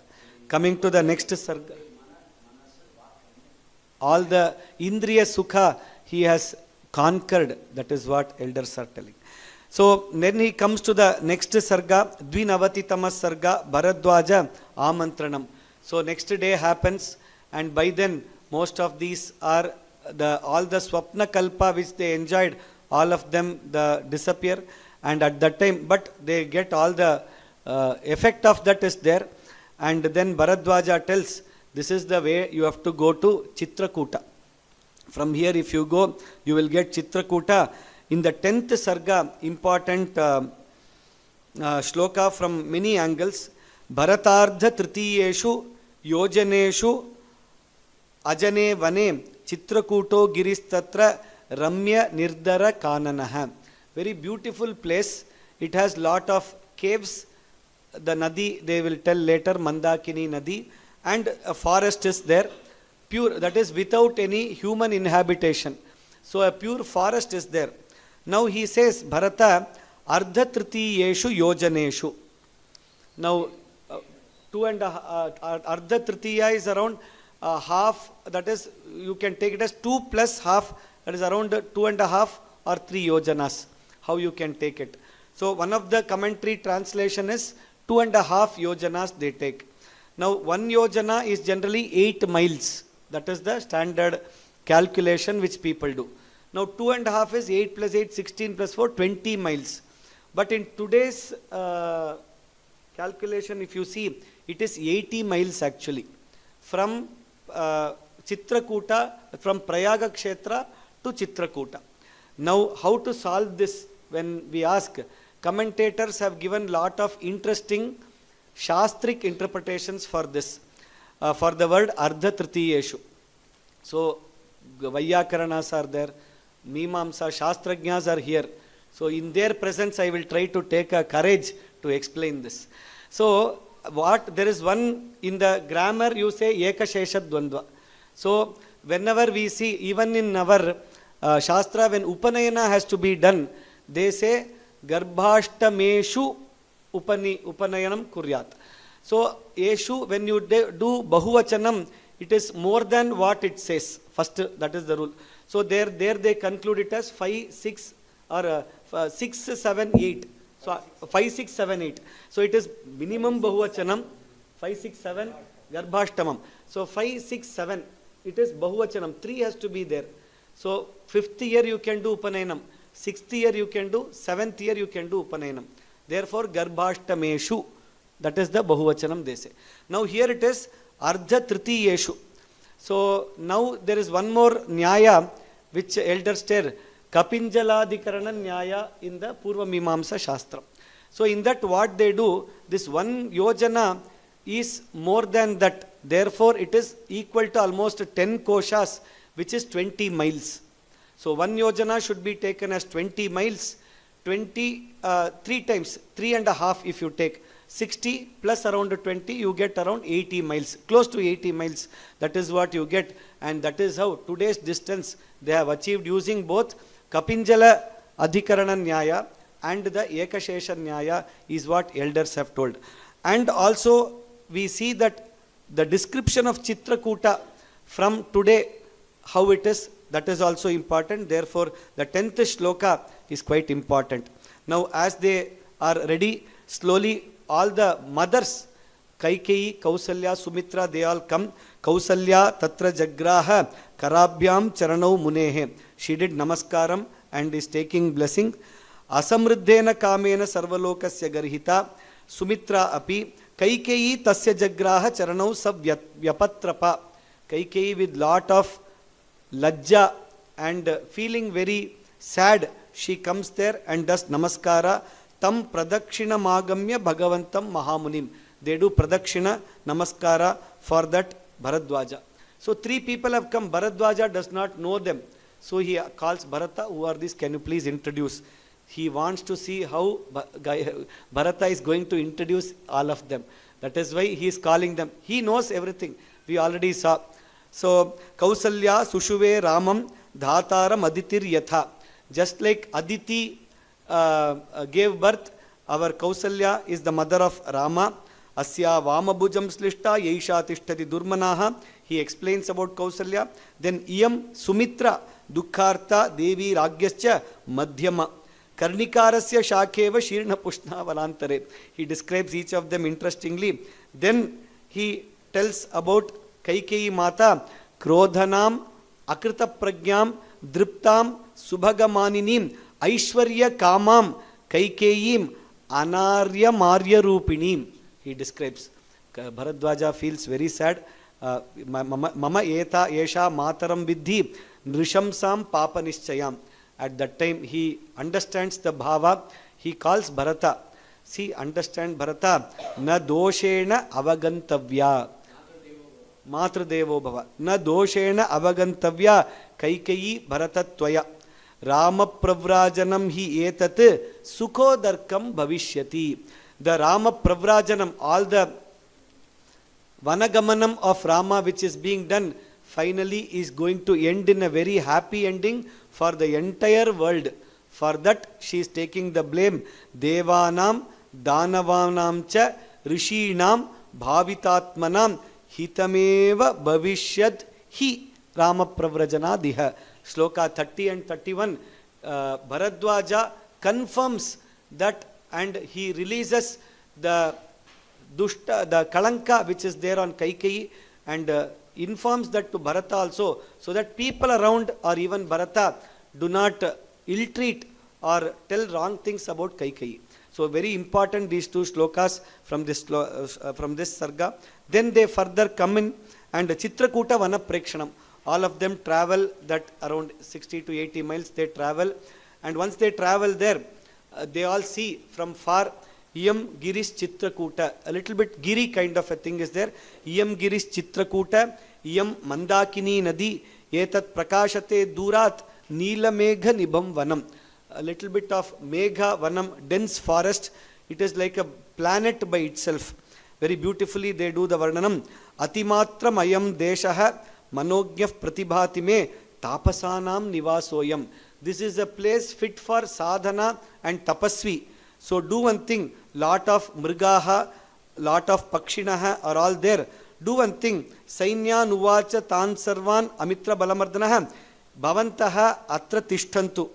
Coming to the next Sarga. All the Indriya Sukha he has conquered. That is what elders are telling. So, then he comes to the next Sarga, Dvinavati-tamas Sarga, Bharadwaja Amantranam. So, next day happens, and by then most of these are all the Swapna Kalpa which they enjoyed, all of them disappear. And at that time, but they get all the effect of that is there. And then Bharadwaja tells, this is the way you have to go to Chitrakuta. From here if you go, you will get Chitrakuta. In the 10th Sarga, important shloka from many angles. Bharatardha Tritiyeshu Yojaneshu Ajane Vane Chitrakuto Giristatra Ramya Nirdara Kananaha. Very beautiful place. It has lot of caves. The Nadi, they will tell later, Mandakini Nadi. And a forest is there. Pure, that is without any human inhabitation. So a pure forest is there. Now he says, Bharata, Ardha Tritiyeshu Yojaneshu. Now, Ardha Tritiya is around half, that is, you can take it as 2 plus half, that is around 2.5 or 3 yojanas. How you can take it. So one of the commentary translation is 2.5 yojanas they take. Now 1 yojana is generally 8 miles. That is the standard calculation which people do. Now 2.5 is 8 plus 8, 16 plus 4, 20 miles. But in today's calculation, if you see, it is 80 miles actually. From Chitrakuta, from Prayaga Kshetra to Chitrakuta. Now how to solve this? When we ask, commentators have given lot of interesting Shastric interpretations for this, for the word Ardha Tritiyeshu. So, Vaiyakaranas are there, Mimamsa, Shastrajñas are here. So, in their presence, I will try to take a courage to explain this. So, there is one, in the grammar you say Ekashesha Dvandva. So, whenever we see, even in our Shastra, when Upanayana has to be done, they say Garbhashtameshu Upanayanam Kuryat. So, Eshu, when you do Bahuvachanam, it is more than what it says. First, that is the rule. So, there they conclude it as 5, 6 or 6, 7, 8. So, 5, 6, 7, 8. So, it is minimum Bahuvachanam, 5, 6, 7, Garbhashtamam. So, 5, 6, 7, it is Bahuvachanam. 3 has to be there. So, 5th year you can do Upanayanam. 6th year you can do, 7th year you can do Upanayanam. Therefore, Garbhashtameshu, that is the Bahuvachanam they say. Now, here it is Ardha Tritiyeshu. So, now there is one more Nyaya which elders tell, Kapinjaladhikarana Nyaya in the Purva Mimamsa Shastra. So, in that what they do, this one yojana is more than that. Therefore, it is equal to almost 10 koshas, which is 20 miles. So, one yojana should be taken as 20 miles, 3 times, 3.5 if you take. 60 plus around 20, you get around 80 miles, close to 80 miles. That is what you get. And that is how today's distance they have achieved using both Kapinjala Adhikarana Nyaya and the Ekashesha Nyaya is what elders have told. And also we see that the description of Chitrakuta from today, how it is, that is also important. Therefore, the 10th shloka is quite important. Now, as they are ready, slowly all the mothers, Kaikeyi, Kausalya, Sumitra, they all come. Kausalya Tatra Jagraha Karabhyam Charanau Munehe. She did namaskaram and is taking blessing. Asamriddhena Kamena Sarvalokasya Garhita. Sumitra Api. Kaikeyi Tasya Jagraha Charanau Sab Vyapatrapa. Kaikeyi with lot of lajja and feeling very sad, she comes there and does namaskara. Tam pradakshina magamya bhagavantam mahamunim. They do pradakshina namaskara for that Bharadwaja. So 3 people have come. Bharadwaja does not know them. So he calls Bharata, who are these? Can you please introduce? He wants to see how Bharata is going to introduce all of them. That is why he is calling them. He knows everything. We already saw. So, Kausalya Sushuve Ramam Dhataram Aditir Yatha. Just like Aditi gave birth, our Kausalya is the mother of Rama. Asya Vamabhujam Slishta Yeisha Tishtati Durmanaha. He explains about Kausalya. Then Iyam Sumitra Dukhartha Devi Ragyascha Madhyama. Karnikarasya Shakeva Shirna Pushna Valantare. He describes each of them interestingly. Then he tells about Kaikeyi Mata, Krodhanam, Akrita Pragyam, Driptam, Subhagamaninim, Aishwarya Kamam, Kaikeyim, Anarya Marya Rupinim. He describes. Bharadwaja feels very sad. Mama Eta Esha Mataram Vidhi, Nrishamsam Papa Nischayam. At that time he understands the bhava. He calls Bharata. See, understand Bharata. Na doshena avagantavya. Matradevo bhava. Na doshena avagantavya Kaikeyi Bharatatvaya. Rama pravrajanam hi etat sukhodarkam bhavishyati. The Rama pravrajanam, all the vanagamanam of Rama which is being done, finally is going to end in a very happy ending for the entire world. For that she is taking the blame. Devanam, Danavanam cha, Rishinam, Bhavitatmanam, Hitameva Bhavishyat hi Rama Pravrajana Diha. Shloka 30 and 31. Bharadwaja confirms that and he releases the dushta, the kalanka which is there on Kaikeyi, and informs that to Bharata also, so that people around or even Bharata do not ill-treat or tell wrong things about Kaikeyi. So very important these 2 shlokas from this sarga. Then they further come in and Chitrakuta Vana Prekshanam. All of them travel that around 60 to 80 miles they travel, and once they travel there, they all see from far Iyam Giris Chitrakuta. A little bit giri kind of a thing is there. Iyam Giris Chitrakuta. Iyam Mandakini Nadi. Etat Prakashate Durat. Neela Megha Nibam Vanam. A little bit of Megha Vanam, dense forest. It is like a planet by itself. Very beautifully they do the Varnanam. Atimatram Ayam Deshaha Manogyaf Pratibhatime Tapasanam Nivasoyam. This is a place fit for sadhana and tapasvi. So do one thing. Lot of mrigaha, lot of pakshinaha are all there. Do one thing. Sainya nuvacha tan sarvan amitra balamardanaha bhavantaha atra tishtantu.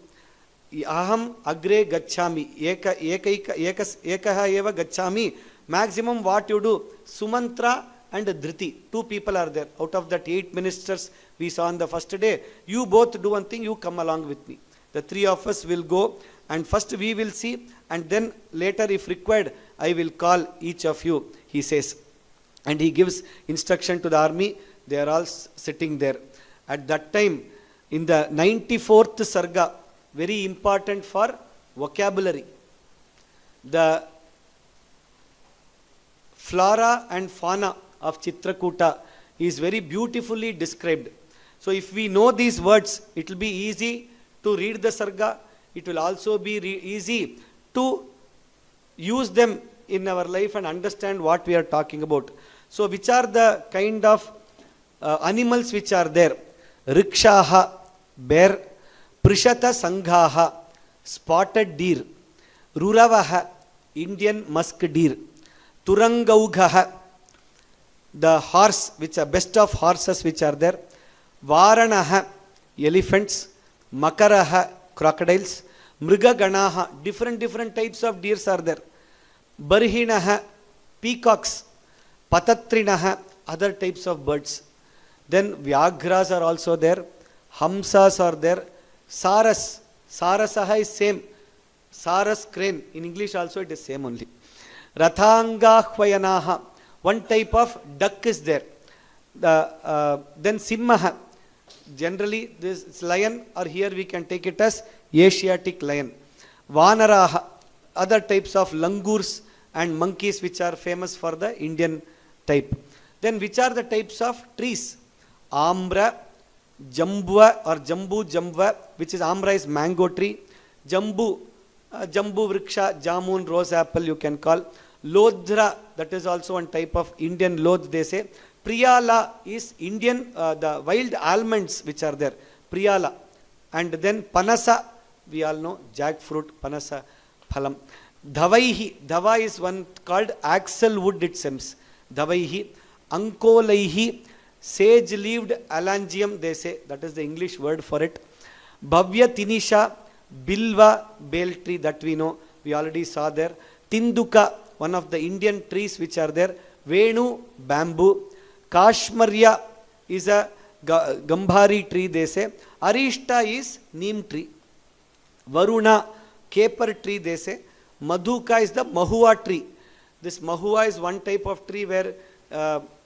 Aham agre gachami. Ekaha eva gachami. Maximum what you do. Sumantra and Dhriti. 2 people are there. Out of that 8 ministers we saw on the first day. You both do one thing. You come along with me. The 3 of us will go. And first we will see. And then later if required, I will call each of you. He says. And he gives instruction to the army. They are all sitting there. At that time, in the 94th Sarga, very important for vocabulary. The flora and fauna of Chitrakuta is very beautifully described. So if we know these words, it will be easy to read the Sarga. It will also be easy to use them in our life and understand what we are talking about. So which are the kind of animals which are there? Rikshaha, bear. Prishata Sanghaha, spotted deer. Ruravaha, Indian musk deer. Turangaughaha, the horse, which are best of horses which are there. Varanaha, elephants. Makaraha, crocodiles. Mrigaganaha, different types of deers are there. Barhinaha, peacocks. Patatrinaha, other types of birds. Then Vyagras are also there. Hamsas are there. Saras. Sarasaha is same. Saras crane. In English also it is same only. Rathangahvayanaha. One type of duck is there. Then Simmaha. Generally this is lion, or here we can take it as Asiatic lion. Vanaraha. Other types of langurs and monkeys which are famous for the Indian type. Then which are the types of trees? Ambra, Jambua or Jambu Jambva, which is Ambra is mango tree. Jambu, Jambu Vriksha, Jamun, rose apple you can call. Lodhra, that is also one type of Indian lodh they say. Priyala is Indian, the wild almonds which are there. Priyala. And then Panasa, we all know, jackfruit, Panasa, Phalam. Dhavaihi, Dhava is one called axle wood it seems. Dhavaihi. Ankolaihi, sage-leaved alangium they say, that is the English word for it. Bhavya Tinisha, Bilva, bale tree that we know, we already saw there. Tinduka, one of the Indian trees which are there. Venu, bamboo. Kashmarya is a Gambhari tree they say. Arishta is neem tree. Varuna, caper tree they say. Madhuka is the mahua tree. This mahua is one type of tree where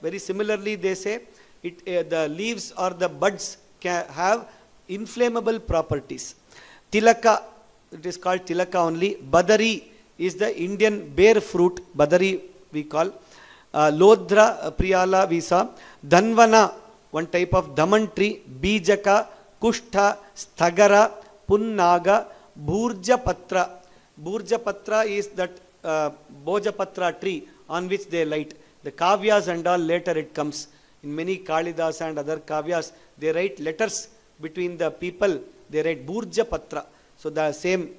very similarly they say the leaves or the buds can have inflammable properties. Tilaka, it is called tilaka only. Badari is the Indian bear fruit. Badari we call. Lodhra, Priyala we saw. Dhanvana, one type of daman tree. Bijaka, Kushtha, Sthagara, Punnaga, Bhurjapatra. Bhurjapatra is that Bhojapatra tree on which they light. The kavyas and all later it comes. In many Kalidas and other kavyas, they write letters between the people. They write Bhurjapatra. So the same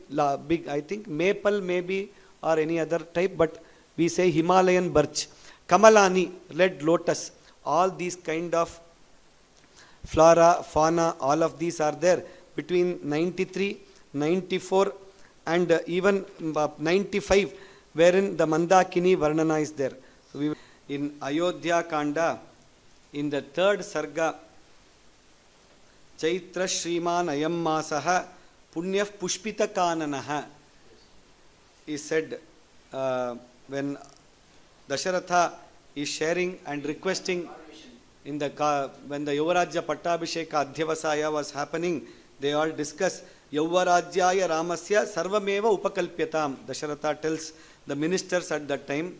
big, I think maple maybe or any other type, but we say Himalayan birch. Kamalani, red lotus. All these kind of flora, fauna, all of these are there between 93, 94 and even 95, wherein the Mandakini Varnana is there. So in Ayodhyakanda, in the 3rd Sarga, Chaitra Shriman Ayam Masaha Punyaf Pushpita Kananaha is said when Dasharatha is sharing and requesting in the when the Yuvarajya Pattabhisheka Adhyavasaya was happening, they all discuss Yuvarajyaya Ramasya Sarvameva Upakalpyatam. Dasharatha tells the ministers at that time.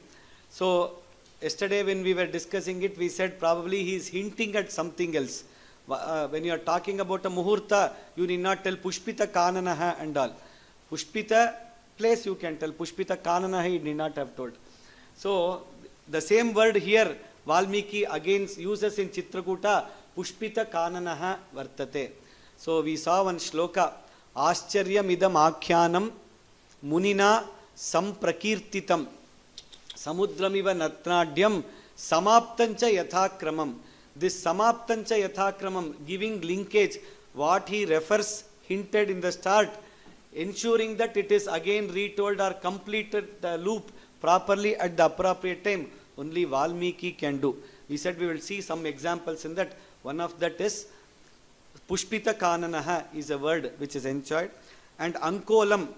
So yesterday when we were discussing it, we said probably he is hinting at something else. When you are talking about a muhurta, you need not tell Pushpita Kananaha and all. Pushpita place you can tell, Pushpita Kananaha he did not have told. So the same word here, Valmiki again uses in Chitrakuta, Pushpita Kananaha Vartate. So we saw one shloka, Ascharyam idam akyanam munina samprakirtitam samudramiva natnadyam samaptancha yathakramam. This samaptancha yathakramam, giving linkage, what he refers, hinted in the start, ensuring that it is again retold or completed the loop properly at the appropriate time, only Valmiki can do. We said we will see some examples in that. One of that is Pushpita Kananaha is a word which is enjoyed. And Ankolam,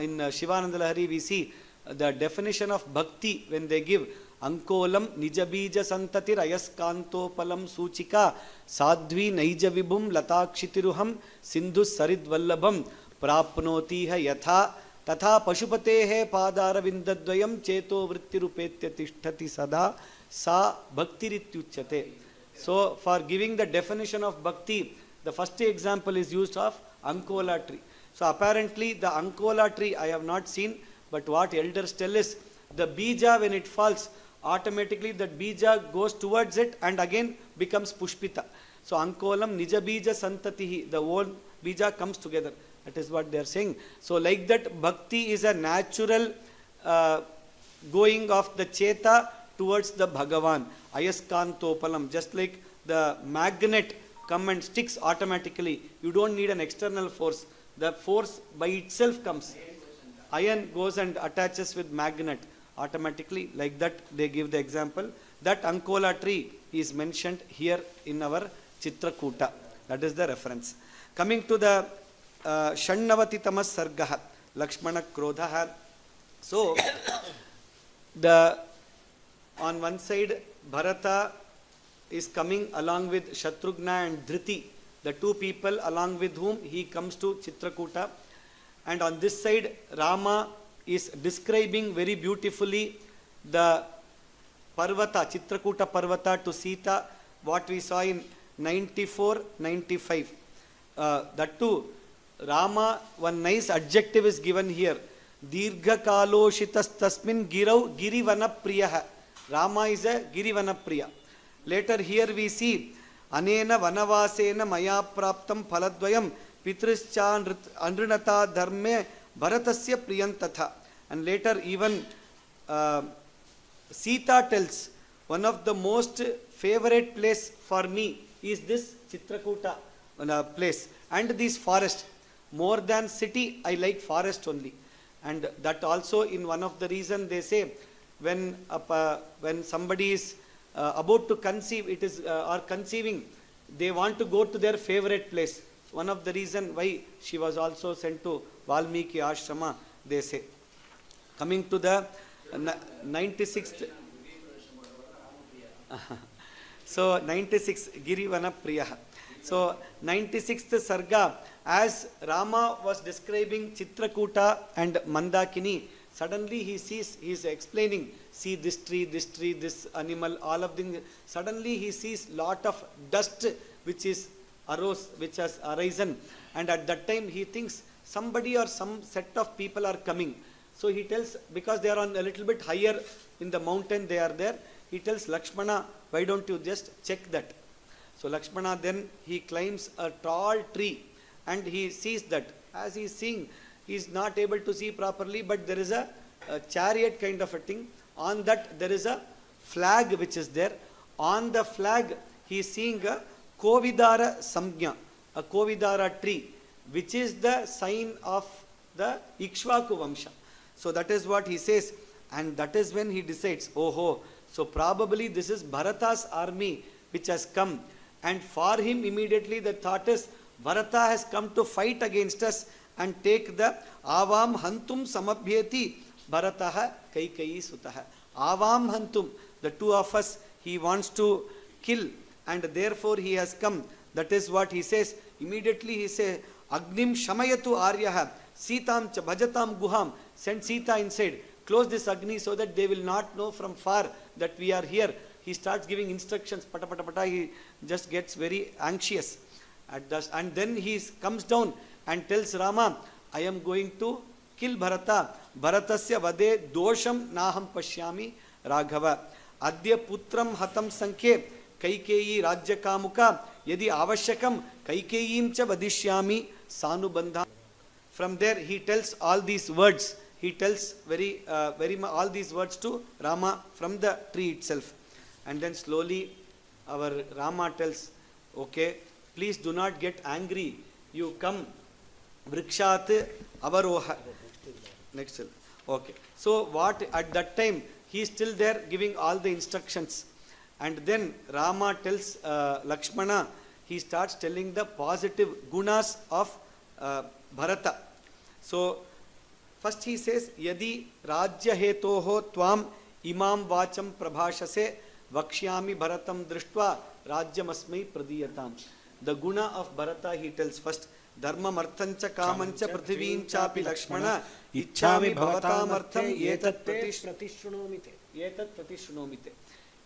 in Shivananda Lahari we see the definition of bhakti when they give Ankolam nijabija santatir ayaskantopalam suchika sadhvi naija vibhum latakshitiruham sindhu saridvallabham prapnotiha yatha tatha pashupatehe padaravindaddvayam cheto vrittirupetya tishtati sada sa bhaktirityuchyate. So for giving the definition of bhakti, the first example is used of Ankola tree. So apparently the Ankola tree I have not seen, but what elders tell is the bija when it falls, automatically that bija goes towards it and again becomes Pushpita. So Ankolam nija bija santatihi, the whole bija comes together. That is what they are saying. So like that, bhakti is a natural going of the cheta towards the Bhagavan. Ayaskantopalam, just like the magnet come and sticks automatically. You don't need an external force. The force by itself comes. Iron goes and attaches with magnet automatically. Like that they give the example. That Ankola tree is mentioned here in our Chitrakuta. That is the reference. Coming to the Shannavati Tamas Sargaha, Lakshmana Krodhaha. So, on one side, Bharata is coming along with Shatrughna and Dhriti, the two people along with whom he comes to Chitrakuta. And on this side, Rama is describing very beautifully the Parvata, Chitrakuta Parvata to Sita, what we saw in 94-95. That too, Rama, one nice adjective is given here. Dirgha kaloshitas tasmin girau girivana priyaha. Rama is a girivana priya. Later here we see anena vanavasena maya praptam phaladvayam pitrischa andrinata dharme bharatasya priyantatha. And later even Sita tells, one of the most favorite place for me is this Chitrakuta place and this forest. More than city, I like forest only. And that also in one of the reason they say, when somebody is about to conceive, it is or conceiving, they want to go to their favorite place. One of the reason why she was also sent to Valmiki Ashrama, they say. Coming to the 96th. So 96 Girivana Priyaha. So 96th Sarga, as Rama was describing Chitrakuta and Mandakini, suddenly he sees, he is explaining, see this tree, this animal, all of them. Suddenly he sees lot of dust which is arose, which has arisen. And at that time he thinks somebody or some set of people are coming. So he tells, because they are on a little bit higher in the mountain, they are there. He tells Lakshmana, why don't you just check that? So Lakshmana then he climbs a tall tree and he sees that. As he is seeing, he is not able to see properly, but there is a chariot kind of a thing. On that there is a flag which is there. On the flag he is seeing a Kovidara Samgya, a Kovidara tree, which is the sign of the Ikshvaku Vamsha. So that is what he says, and that is when he decides, oh, so probably this is Bharata's army which has come. And for him immediately the thought is, Bharata has come to fight against us and take the Avam Hantum Samabhyeti Bharataha Kaikeyi Sutaha. Avam Hantum, the two of us, he wants to kill, and therefore he has come. That is what he says. Immediately he says, Agnim Shamayatu Aryaha Sitam Cha Bhajatam Guham. Send Sita inside. close this Agni so that they will not know from far that we are here. He starts giving instructions, pata pata pata, he just gets very anxious. And then he comes down and tells Rama, I am going to kill Bharata. Bharatasya vade dosham naham pashyami Raghava. Adya putram hatam sankhe Kaikeyi rajya kamuka yadi avashyakam Kaikeyim cha vadishyami sanubandha. From there he tells all these words. He tells all these words to Rama from the tree itself. And then slowly our Rama tells, okay, please do not get angry. You come, vrikshat avaroha. Next. Okay. So what at that time he is still there giving all the instructions. And then Rama tells Lakshmana, he starts telling the positive gunas of Bharata. So first he says, Yadi rajya hetoho tvam imam vacham prabhashase vakshyami bharatam drishtva rajyamasmai pradiyatam. The guna of Bharata he tells first. Dharmam arthancha kamancha prithivim chapi Lakshmana ichchami bhavatam artham etat pratishrunamite.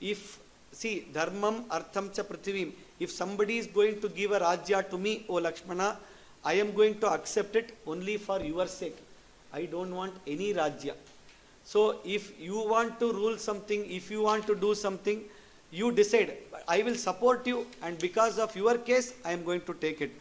If, see, dharmam artham cha prithivim, if somebody is going to give a rajya to me, O Lakshmana, I am going to accept it only for your sake. I don't want any rajya. So if you want to rule something, if you want to do something, you decide. I will support you, and because of your case, I am going to take it.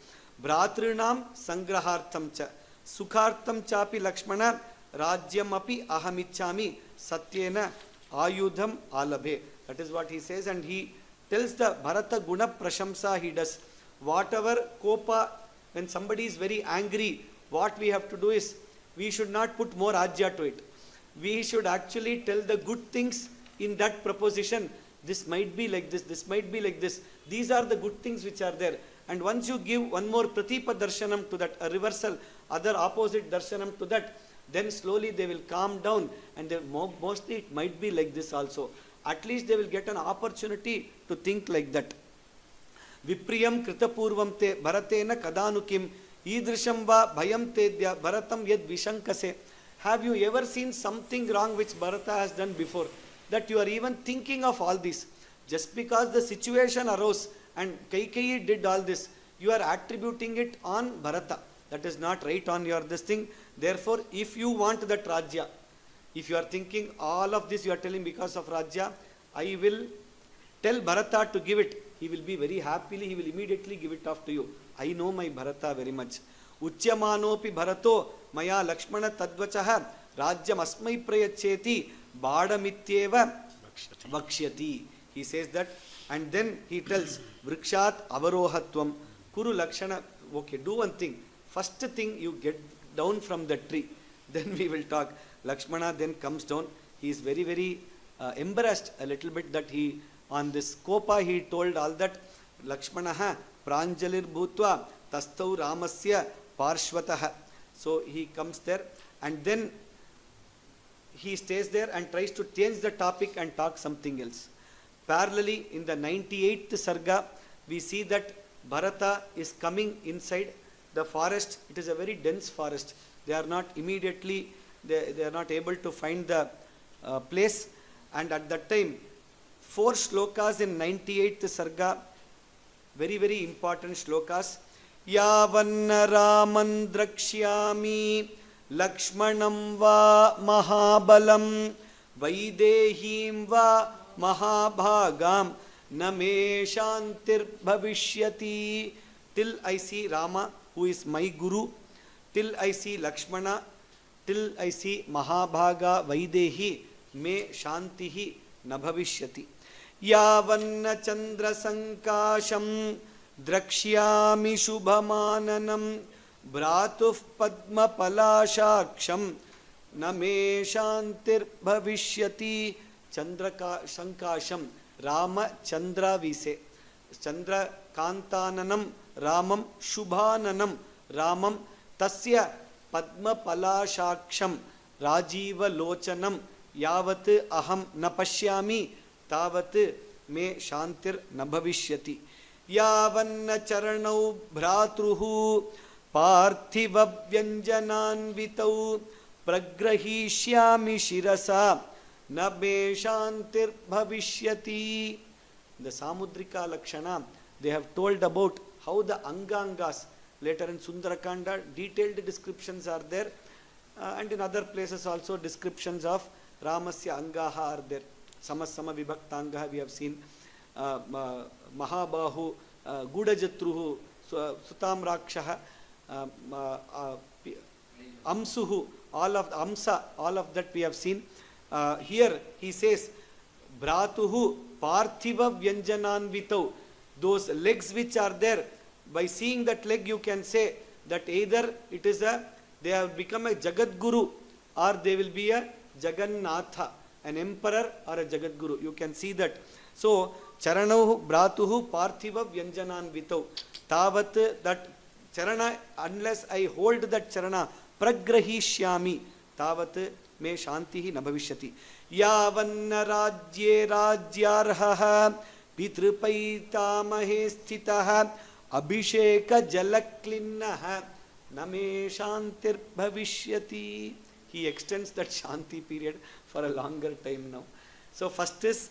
Bhratrinam sangrahartham cha sukhartham chapi Lakshmana rajyam api ahamichami satyena ayudham alabhe. That is what he says, and he tells the Bharata guna prashamsa he does. Whatever kopa, when somebody is very angry, what we have to do is, we should not put more rajya to it. We should actually tell the good things in that proposition. This might be like this, this might be like this. These are the good things which are there. And once you give one more pratipa darshanam to that, a reversal, other opposite darshanam to that, then slowly they will calm down, and mostly it might be like this also. At least they will get an opportunity to think like that. Vipriyam kritapurvam te bharatena kadanukim idrisham va bhayam tedya bharatam yad vishankase. Have you ever seen something wrong which Bharata has done before, that you are even thinking of all this? Just because the situation arose and Kaikeyi did all this, you are attributing it on Bharata. That is not right on your this thing. Therefore, if you want that Rajya, if you are thinking all of this you are telling because of Rajya, I will tell Bharata to give it. He will be very happily, he will immediately give it off to you. I know my Bharata very much. Uchyamanopi Bharato maya Lakshmana tadvachaha rajyam asmai prayacheti badamityeva vakshyati. He says that, and then he tells vrikshat avarohatvam kuru lakshana. Okay, do one thing. First thing, you get down from the tree. Then we will talk. Lakshmana then comes down. He is very, very embarrassed a little bit that he, on this kopa, he told all that. Lakshmanaha pranjalir bhutva tastau ramasya parshvataha. So he comes there, and then he stays there and tries to change the topic and talk something else. Parallelly, in the 98th Sarga, we see that Bharata is coming inside the forest. It is a very dense forest. They are not immediately, they are not able to find the place. And at that time, 4 shlokas in 98th Sarga, very, very important shlokas. Yavanna Raman Drakshyami Lakshmanam va Mahabalam Vaidehim va Mahabhagam Name Shantir Bhavishyati. Till I see Rama, who is my Guru, till I see Lakshmana, till I see Mahabhaga Vaidehi, me Shantihi Nabhavishyati. Yavanna Chandra Sankasham Drakshyami Shubhamananam Bhratuf Padma Palashaksham Name Shantir Bhavishyati. Chandra Sankasham, Rama Chandra Vise, Chandra Kantananam Ramam Shubhananam Ramam Tasya Padma Palashaksham Rajiva Lochanam Yavat Aham Napashyami Tavat Me Shantir Nabhavishyati. Yavanna Charanau Bhratruhu Parthiva Vyanjanan Vitau pragrahishyami shirasa na me shantir bhavishyati. The Samudrika Lakshana, they have told about how the Angangas, later in Sundarakanda, detailed descriptions are there, and in other places also descriptions of Ramasya Angaha are there. Samasama Vibhaktangaha we have seen, Mahabahu, Gudajatruhu, Sutam Rakshaha, Amsuhu, all of Amsa, all of that we have seen. Here he says, Bratuhu Parthiva Vyanjananvitau. Those legs which are there, by seeing that leg you can say that either it is they have become a Jagat Guru, or they will be a Jagannatha, an emperor or a Jagat Guru. You can see that. So, Charanahu Bratuhu Parthiva Vyanjananvitau. Tavat, that Charana, unless I hold that Charana, Pragrahishyami, Tavat me Shantihi Nabhavishyati. Yavanna Rajye Rajyarhaha Pitrupaitamhe Sthitaha Abhisheka Jalaklinnaha Name Shantir Bhavishyati. He extends that Shanti period for a longer time now. So first is,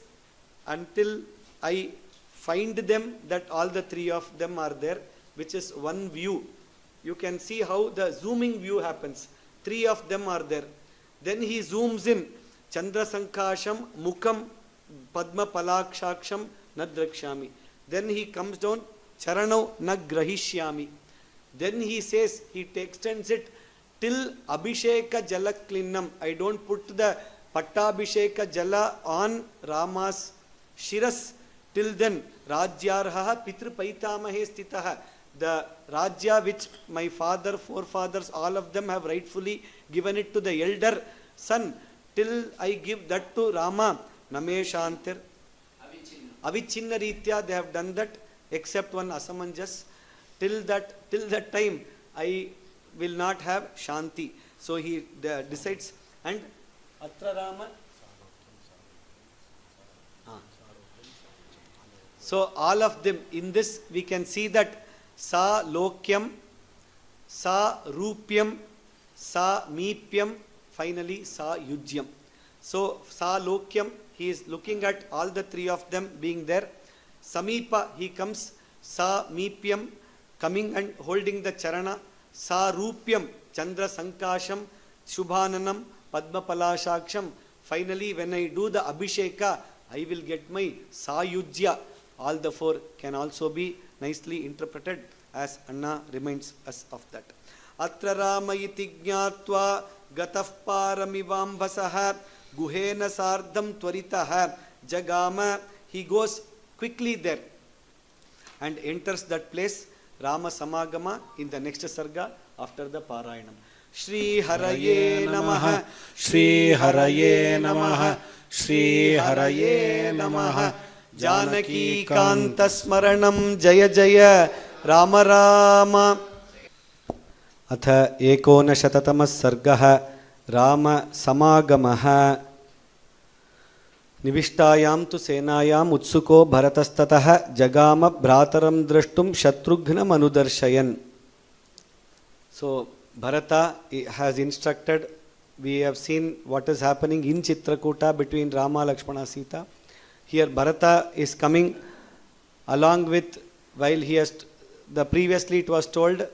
until I find them, that all the three of them are there, which is one view. You can see how the zooming view happens. Three of them are there. Then he zooms in. Chandra Sankasham Mukam Padma Palakshaksham Nadrakshami. Then he comes down, Charanau Nagrahishyami. Then he says, he extends it till Abhisheka Jalaklinnam. I don't put the Pattabhisheka Jala on Rama's Shiras. Till then, Rajyarhaha Pitru Paitamahe Stitaha. The Rajya which my father, forefathers, all of them have rightfully given it to the elder son. Till I give that to Rama, Name Shantir. Avichinna Ritya, they have done that, except one Asamanjas. Till that time, I will not have Shanti. So he decides, and Atra Rama. So all of them, in this we can see that Sa Lokyam, Sa Rupyam, Sa Meepyam, finally Sa Yujyam. So Sa Lokyam, he is looking at all the three of them being there. Samipa, he comes. Sa Meepyam, coming and holding the Charana. Sa Rupyam, Chandra Sankasham, Shubhananam, Padma Palashaksham. Finally, when I do the Abhisheka, I will get my Sa Yujya. All the four can also be nicely interpreted, as Anna reminds us of that. Atra Rama iti jnatva gataf paramivambhasaha guhena sardam tvaritaha jagama. He goes quickly there and enters that place, Rama Samagama, in the next sarga after the Parayanam. Shri Haraye Namaha, Shri Haraye Namaha, Shri Haraye Namaha. Janaki Kanta Smaranam Jaya Jaya Rama Rama. Atha Ekona Shatatamas Sargaha Rama Samagamaha. Nivishtāyam tu senāyam utsuko bharatastataha jagama bhrataram drashtum shatrughna manudarshayan. So Bharata has instructed, we have seen what is happening in Chitrakuta between Rama, Lakshmana, Sita. Here Bharata is coming along with, while he has, previously it was told,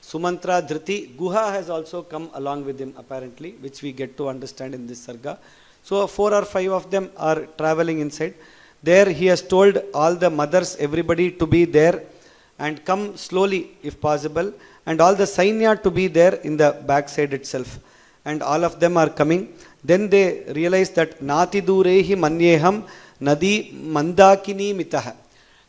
Sumantra, Dhriti, Guha has also come along with him apparently, which we get to understand in this sarga. So 4 or 5 of them are traveling inside. There he has told all the mothers, everybody to be there and come slowly if possible, and all the Sainya to be there in the backside itself. And all of them are coming. Then they realize that Nati Durehi Manyeham Nadi Mandakini Mitaha.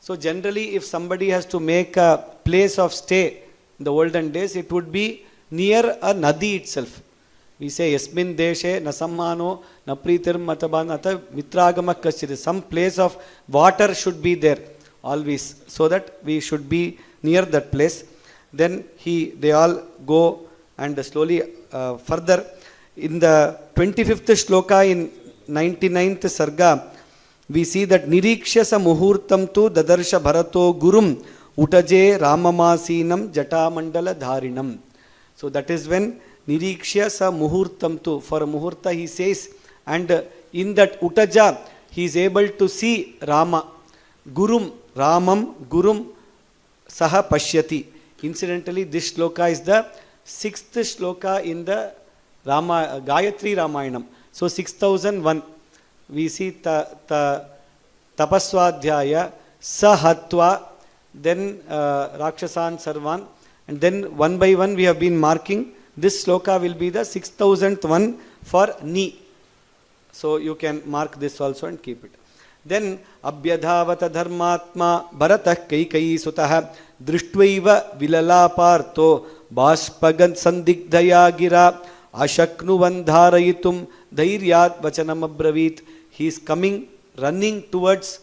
So generally if somebody has to make a place of stay in the olden days, it would be near a Nadi itself. We say Yasmin Deshe Nasammano Napritir Matabanata Mitragama Kashir. Some place of water should be there always, so that we should be near that place. Then they all go and slowly further. In the 25th shloka in 99th sarga, we see that Nirikshyasa Muhurtam tu Dadarsha Bharato Gurum Utaje Ramamasinam Jatamandala Dharinam. So that is when Nirikshya sa muhurtam tu. For muhurta he says, and in that Utaja he is able to see Rama. Gurum, Ramam, Gurum Saha Pashyati. Incidentally, this shloka is the 6th shloka in the Gayatri Ramayanam. So 6001. We see Tapaswadhyaya, Sahatva, then Rakshasan Sarvan, and then one by one we have been marking. This shloka will be the 6000th one for Ni. So you can mark this also and keep it. Then Abhyadhavata Dharmatma Bharatah Kaikai Sutah Drishtvaiva Vilalaparto Bashpagan Sandigdhaya Gira Ashaknuvan Dharayitum Dhairyat Vachanam Abravit. He is coming, running towards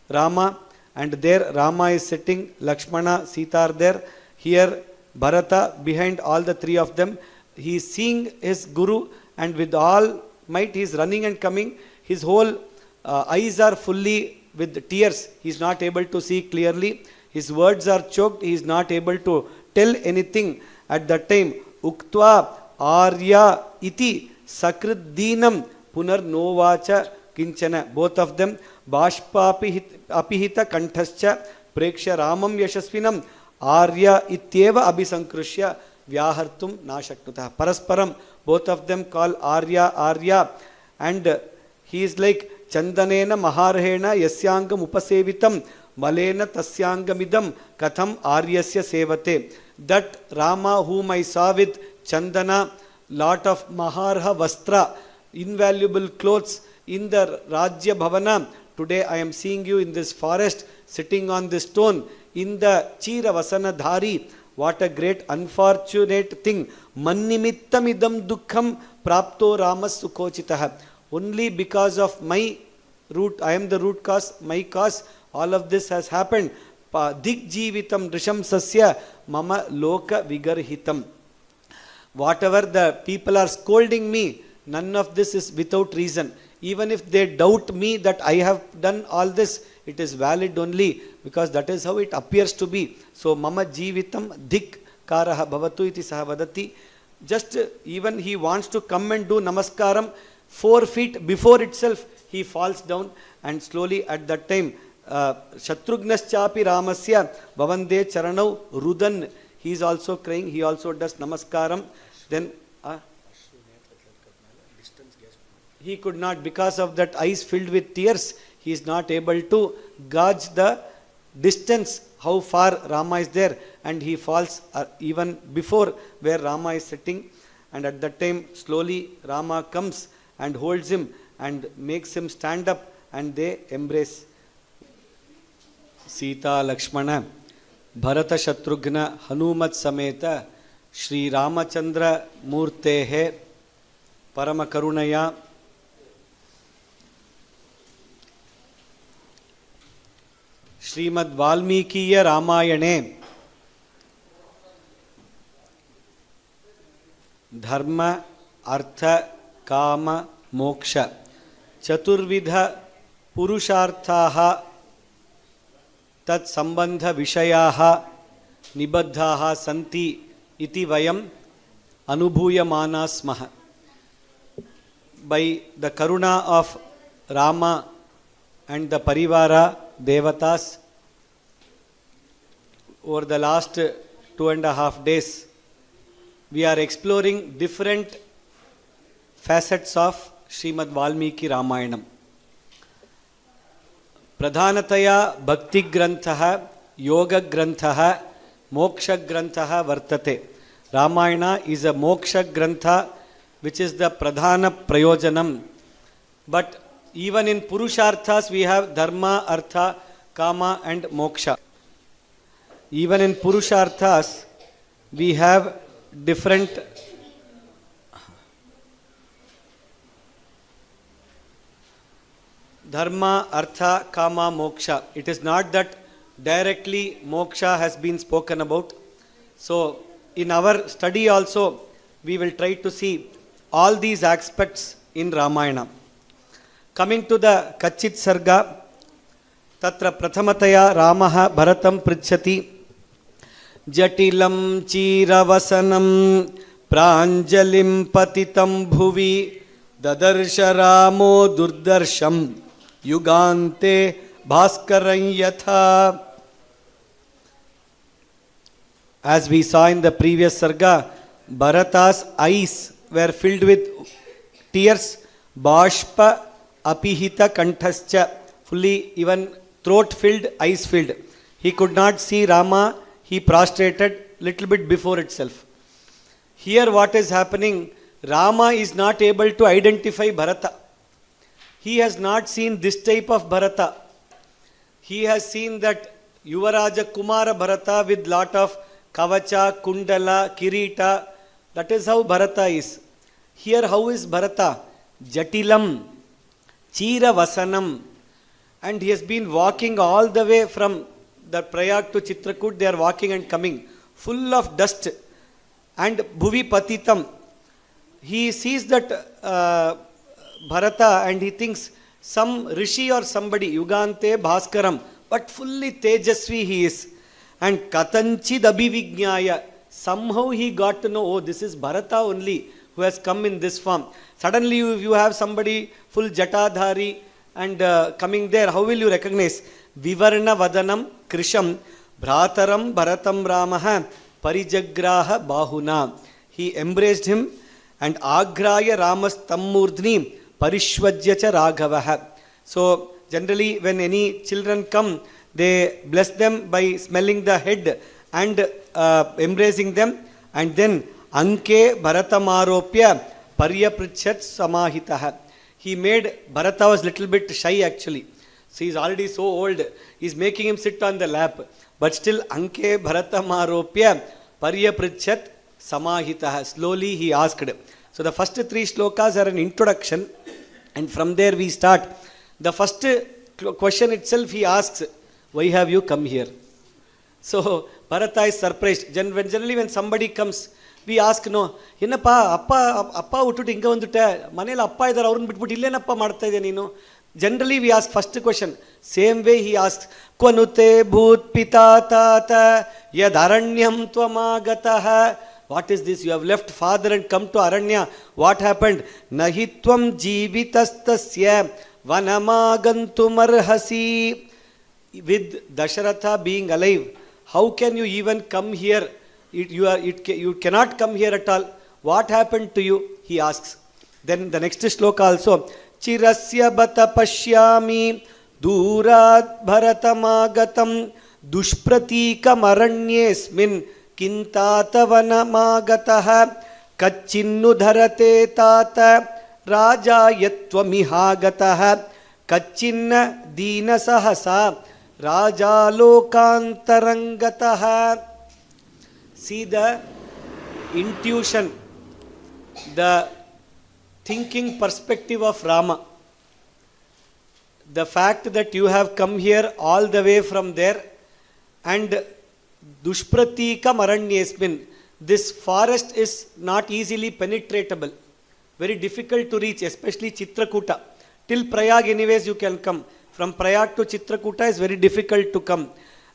Rama, and there Rama is sitting, Lakshmana, Sita are there. Here Bharata behind all the three of them. He is seeing his Guru, and with all might he is running and coming. His whole eyes are fully with tears. He is not able to see clearly. His words are choked. He is not able to tell anything. At that time, Uktva Arya iti Sakrit Dinam Punar Novacha Kinchana. Both of them, Bashpa Apihita Kanthascha Preksha Ramam Yashasvinam Arya Ityeva Abhisankrushya Vyahartum Nashaknuta. Parasparam, both of them call Arya, Arya, and he is like Chandanena Maharhena Yasyangam Upasevitam Malena Tasyangamidam Katham Aryasya Sevate. That Rama whom I saw with Chandana, lot of Maharha Vastra, invaluable clothes in the Rajya Bhavana. Today I am seeing you in this forest, sitting on this stone, in the Chira Vasana Dhari. What a great unfortunate thing. Mannimittamidam dukkham prapto ramas sukhochitaha. Only because of my root, I am the root cause, my cause, all of this has happened. Dik jivitam risham sasya mama loka vigarhitam. Whatever the people are scolding me, none of this is without reason. Even if they doubt me that I have done all this, it is valid only because that is how it appears to be. So mama jivitam dik karaha bhavatu iti saha vadati. Just even he wants to come and do namaskaram, 4 feet before itself he falls down, and slowly at that time Shatrughnaschapi Ramasya Bhavande Charanau Rudan. He is also crying, he also does namaskaram. Then he could not, because of that eyes filled with tears, he is not able to gauge the distance, how far Rama is there, and he falls even before where Rama is sitting. And at that time slowly Rama comes and holds him and makes him stand up, and they embrace. Sita Lakshmana Bharata Shatrughna Hanumat Sameta Shri Ramachandra Murtehe Parama Karunaya Srimad Valmiki Ramayane Dharma Artha Kama Moksha Chaturvidha Purusharthaha Tat Sambandha Vishayaha Nibaddhaha Santi Iti Vayam Anubhuyamana Smaha. By the Karuna of Rama and the Parivara Devatas, over the last 2.5 days, we are exploring different facets of Srimad Valmiki Ramayanam. Pradhanataya Bhakti Granthaha, Yoga Granthaha, Moksha Granthaha Vartate. Ramayana is a Moksha Grantha, which is the Pradhana Prayojanam. But even in Purusharthas we have Dharma, Artha, Kama and Moksha. Even in Purusharthas we have different Dharma, Artha, Kama, Moksha. It is not that directly Moksha has been spoken about. So in our study also we will try to see all these aspects in Ramayana. Coming to the Kachit Sarga, Tatra Prathamataya Ramaha Bharatam Pritchati Jatilam Chiravasanam Pranjalim patitam bhuvi dadarsh Ramo durdarsham yugante bhaskaran yatha. As we saw in the previous sarga, Bharata's eyes were filled with tears, bashpa apihita kanthascha, fully even throat filled, eyes filled. He could not see Rama, he prostrated little bit before itself. Here what is happening, Rama is not able to identify Bharata. He has not seen this type of Bharata. He has seen that Yuvaraja Kumara Bharata with lot of Kavacha, Kundala, Kirita. That is how Bharata is. Here how is Bharata? Jatilam, Chira Vasanam. And he has been walking all the way from the Prayag to Chitrakoot. They are walking and coming, full of dust. And Bhuvi Patitam. He sees that Bharata and he thinks some Rishi or somebody, Yugante Bhaskaram, but fully Tejasvi he is. And Katanchid Abhivijnaya. Somehow he got to know, oh, this is Bharata only who has come in this form. Suddenly you have somebody full Jatadhari and coming there, how will you recognize? Vivarna Vadanam Krisham Bhrataram Bharatam Ramaha Parijagraha Bahuna. He embraced him and Agraya Ramas Tammurdhni Parishvajyacha Raghavaha. So generally when any children come, they bless them by smelling the head and embracing them, and then Anke Bharatamaropya Paryaprichat Samahitaha. He made Bharata was little bit shy actually. So he is already so old. He is making him sit on the lap. But still Anke Bharatamaropya Paryaprichat Samahitaha. Slowly he asked. So the first three shlokas are an introduction, and from there we start. The first question itself he asks, why have you come here? So Bharata is surprised. Generally when somebody comes, we ask, no, Yenappa, appa uttutu inga vandutta, manela appa idare avrunu bitbiಟ್ಟು illenappa ಮಾಡ್ತಾ ಇದ್ದೆ ನೀನು. Generally we ask first question. Same way he asks, Kvanute bhut pita tata yadaranyam tvamagataha. What is this? You have left father and come to Aranya. What happened? Nahitvam jivitastasya vanamagantumarhasi. With Dasharatha being alive, how can you even come here? You cannot come here at all. What happened to you? He asks. Then the next shloka also. Chirasya bata pashyami durat bharatamagatam dushpratikam aranyesmin kintatavanamagataha kachinnu dharate tata rajayatvamihagataha kachinna dina sahasa Rajalokantarangataha. See the intuition, the thinking perspective of Rama. The fact that you have come here all the way from there, and Dushpratika Maranyesmin, this forest is not easily penetratable, very difficult to reach, especially Chitrakuta. Till Prayag anyways you can come. From Prayag to Chitrakuta is very difficult to come.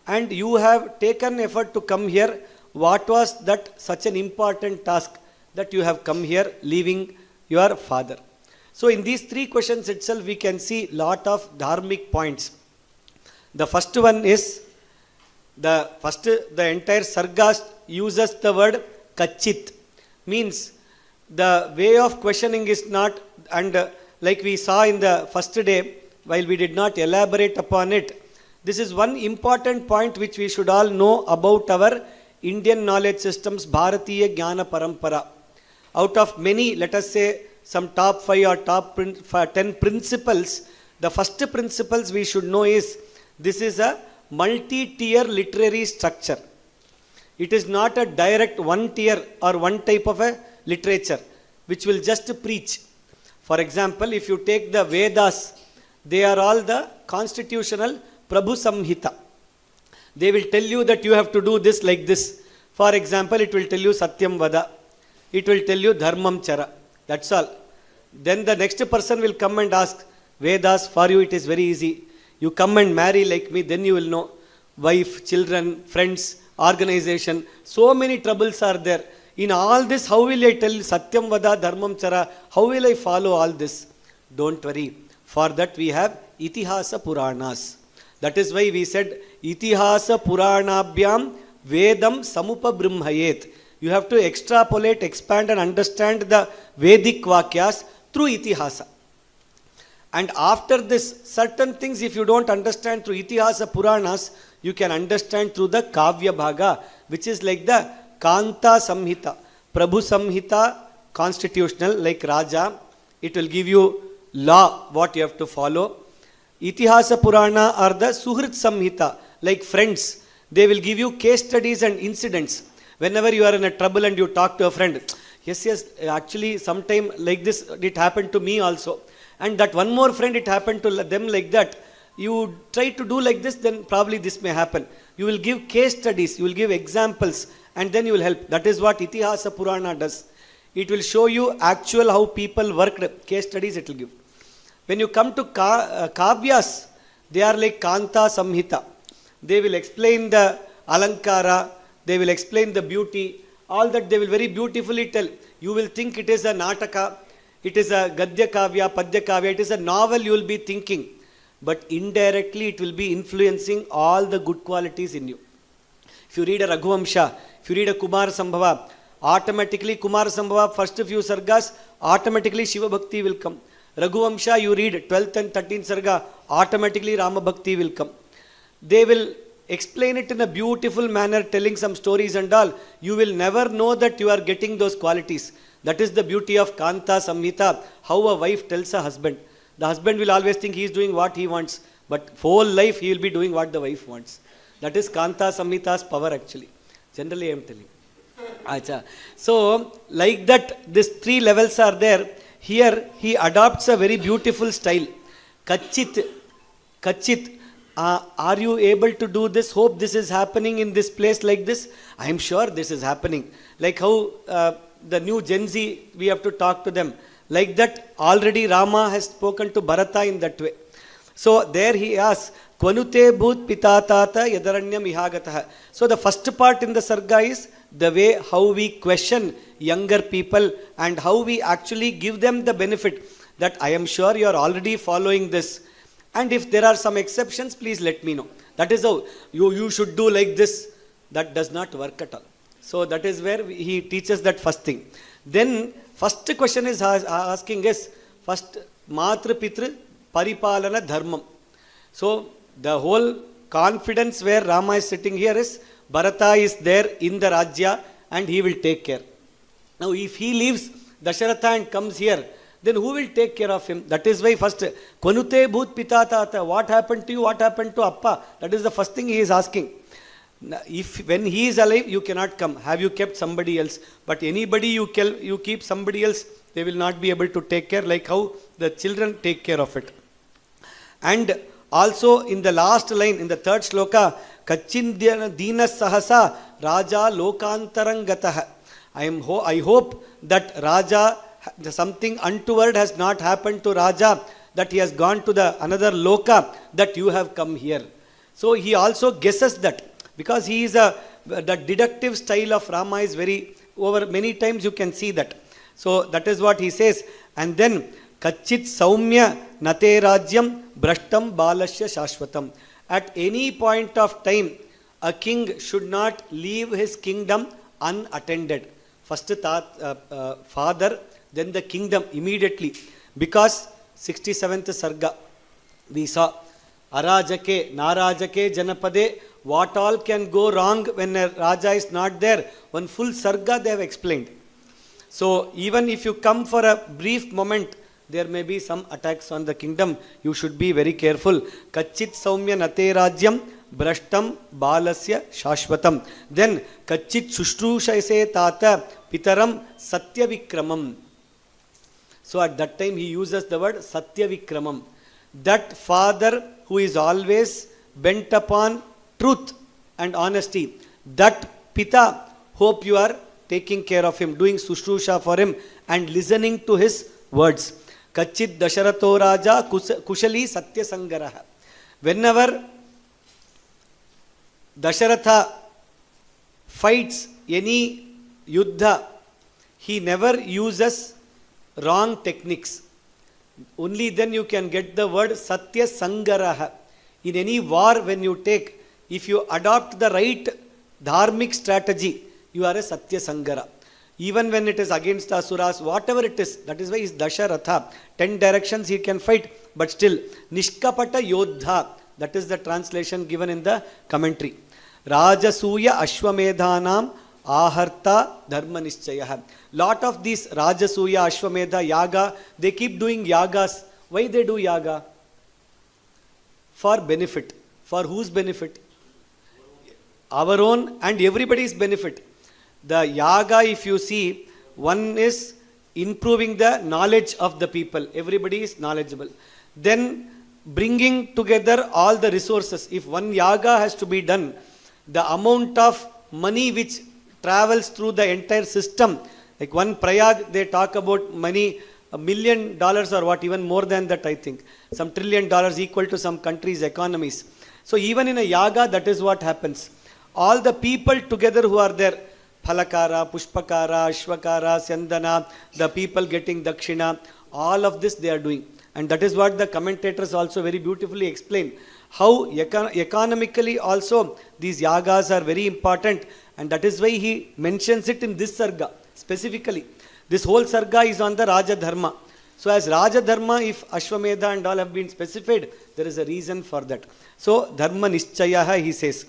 And you have taken effort to come here. What was that such an important task that you have come here leaving your father? So in these three questions itself we can see lot of dharmic points. The first one is, the entire sarga uses the word kachit. Means the way of questioning is not, and like we saw in the first day, while we did not elaborate upon it, this is one important point which we should all know about our Indian knowledge systems, Bharatiya Jnana Parampara. Out of many, let us say, some top 5 or top 10 principles, the first principles we should know is, this is a multi-tier literary structure. It is not a direct one tier or one type of a literature which will just preach. For example, if you take the Vedas, they are all the constitutional Prabhu Samhita. They will tell you that you have to do this like this. For example, it will tell you Satyam Vada. It will tell you Dharmam Chara. That's all. Then the next person will come and ask, Vedas, for you it is very easy. You come and marry like me, then you will know. Wife, children, friends, organization. So many troubles are there. In all this, how will I tell Satyam Vada Dharmam Chara? How will I follow all this? Don't worry. For that we have Itihasa Puranas. That is why we said Itihasa Puranabhyam Vedam Samupa Brahmayet. You have to extrapolate, expand and understand the Vedic Vakyas through Itihasa. And after this, certain things if you don't understand through Itihasa Puranas, you can understand through the Kavya Bhaga, which is like the Kanta Samhita, Prabhu Samhita constitutional, like Raja. It will give you law, what you have to follow. Itihasa Purana are the Suhrit Samhita, like friends. They will give you case studies and incidents. Whenever you are in a trouble and you talk to a friend, yes, actually sometime like this, it happened to me also. And that one more friend, it happened to them like that. You try to do like this, then probably this may happen. You will give case studies, you will give examples, and then you will help. That is what Itihasa Purana does. It will show you actual how people worked, case studies it will give. When you come to Kavyas, they are like Kanta Samhita. They will explain the Alankara, they will explain the beauty, all that they will very beautifully tell. You will think it is a Nataka, it is a Gadya Kavya, Padya Kavya, it is a novel you will be thinking. But indirectly it will be influencing all the good qualities in you. If you read a Raghuvamsha, if you read a Kumar Sambhava, automatically Kumar Sambhava, first few sargas, automatically Shiva Bhakti will come. Raghuvamsha, you read 12th and 13th sarga, automatically Rama Bhakti will come. They will explain it in a beautiful manner, telling some stories and all. You will never know that you are getting those qualities. That is the beauty of Kanta Samhita, how a wife tells a husband. The husband will always think he is doing what he wants, but for whole life he will be doing what the wife wants. That is Kanta Samhita's power actually. Generally I am telling. Acha. So, like that, these three levels are there. Here he adopts a very beautiful style. Kachit. Are you able to do this? Hope this is happening in this place like this. I am sure this is happening. Like how the new Gen Z, we have to talk to them. Like that, already Rama has spoken to Bharata in that way. So there he asks, Kvanute bhut pitatata yadaranyam ihagataha. So the first part in the sarga is the way how we question younger people and how we actually give them the benefit that I am sure you are already following this. And if there are some exceptions, please let me know. That is how you should do like this. That does not work at all. So that is where he teaches that first thing. Then first question is asking is first Matra Pitra Paripalana Dharmam. So the whole confidence where Rama is sitting here is Bharata is there in the Rajya and he will take care. Now if he leaves Dasharatha and comes here, then who will take care of him? That is why first Kvanute bhut pitatata. What happened to you? What happened to Appa? That is the first thing he is asking. If when he is alive, you cannot come. Have you kept somebody else? But anybody you keep somebody else, they will not be able to take care, like how the children take care of it. And also in the last line, in the third shloka, Kachindhyana Dina Sahasa Raja Lokantarangataha. I hope that Raja, something untoward has not happened to Raja, that he has gone to the another loka, that you have come here. So he also guesses that. Because he is the deductive style of Rama is very, over many times you can see that. So that is what he says. And then, Kachit Saumya Nate Rajyam Brashtam Balasya Shashvatam. At any point of time, a king should not leave his kingdom unattended. First father, then the kingdom immediately. Because 67th Sarga, we saw Arajake, Narajake, Janapade, what all can go wrong when a Raja is not there. One full sarga they have explained. So even if you come for a brief moment, there may be some attacks on the kingdom. You should be very careful. Kachit Saumya Nate Rajyam Brashtam Balasya Shashvatam. Then Kachit Shushrushaise Tata Pitaram Satyavikramam. So at that time he uses the word Satyavikramam. That father who is always bent upon truth and honesty, that Pita, hope you are taking care of him, doing Sushrusha for him and listening to his words. Kachit Dasharato Raja Kushali Satya Sangaraha. Whenever Dasharatha fights any Yuddha, he never uses wrong techniques. Only then you can get the word Satya Sangaraha. In any war when you take, if you adopt the right dharmic strategy, you are a Satya Sangara. Even when it is against the Asuras, whatever it is, that is why he is Dasharatha. 10 directions he can fight, but still, Nishkapata Yodha. That is the translation given in the commentary. Rajasuya Ashwamedhanam Aharta Dharma Nischayah. Lot of these Rajasuya, Ashwamedha, Yaga, they keep doing yagas. Why they do yaga? For benefit. For whose benefit? Our own and everybody's benefit. The yaga, if you see, one is improving the knowledge of the people. Everybody is knowledgeable. Then bringing together all the resources. If one yaga has to be done, the amount of money which travels through the entire system, like one Prayag, they talk about money, $1 million or what, even more than that, I think. Some $1 trillion equal to some countries' economies. So even in a yaga, that is what happens. All the people together who are there, Phalakara, Pushpakara, Ashwakara, Sandana, the people getting Dakshina, all of this they are doing. And that is what the commentators also very beautifully explain. How economically also these yagas are very important. And that is why he mentions it in this sarga specifically. This whole sarga is on the Raja Dharma. So as Raja Dharma, if Ashwamedha and all have been specified, there is a reason for that. So Dharma Nishchayaha, he says.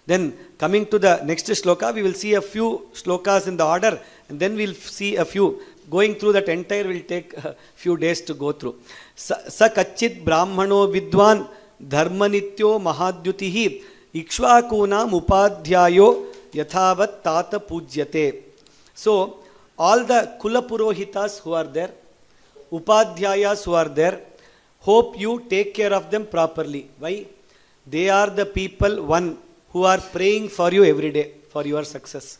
Then coming to the next shloka, we will see a few shlokas in the order, and then we'll see a few. Going through that entire will take a few days to go through. Sa kachit brahmano vidwan dharma nityo mahadyutihi ikshvakunam upadhyayo yathavat tata pujyate. So all the kulapurohitas who are there, upadhyayas who are there, hope you take care of them properly. Why? They are the people, one, who are praying for you every day for your success.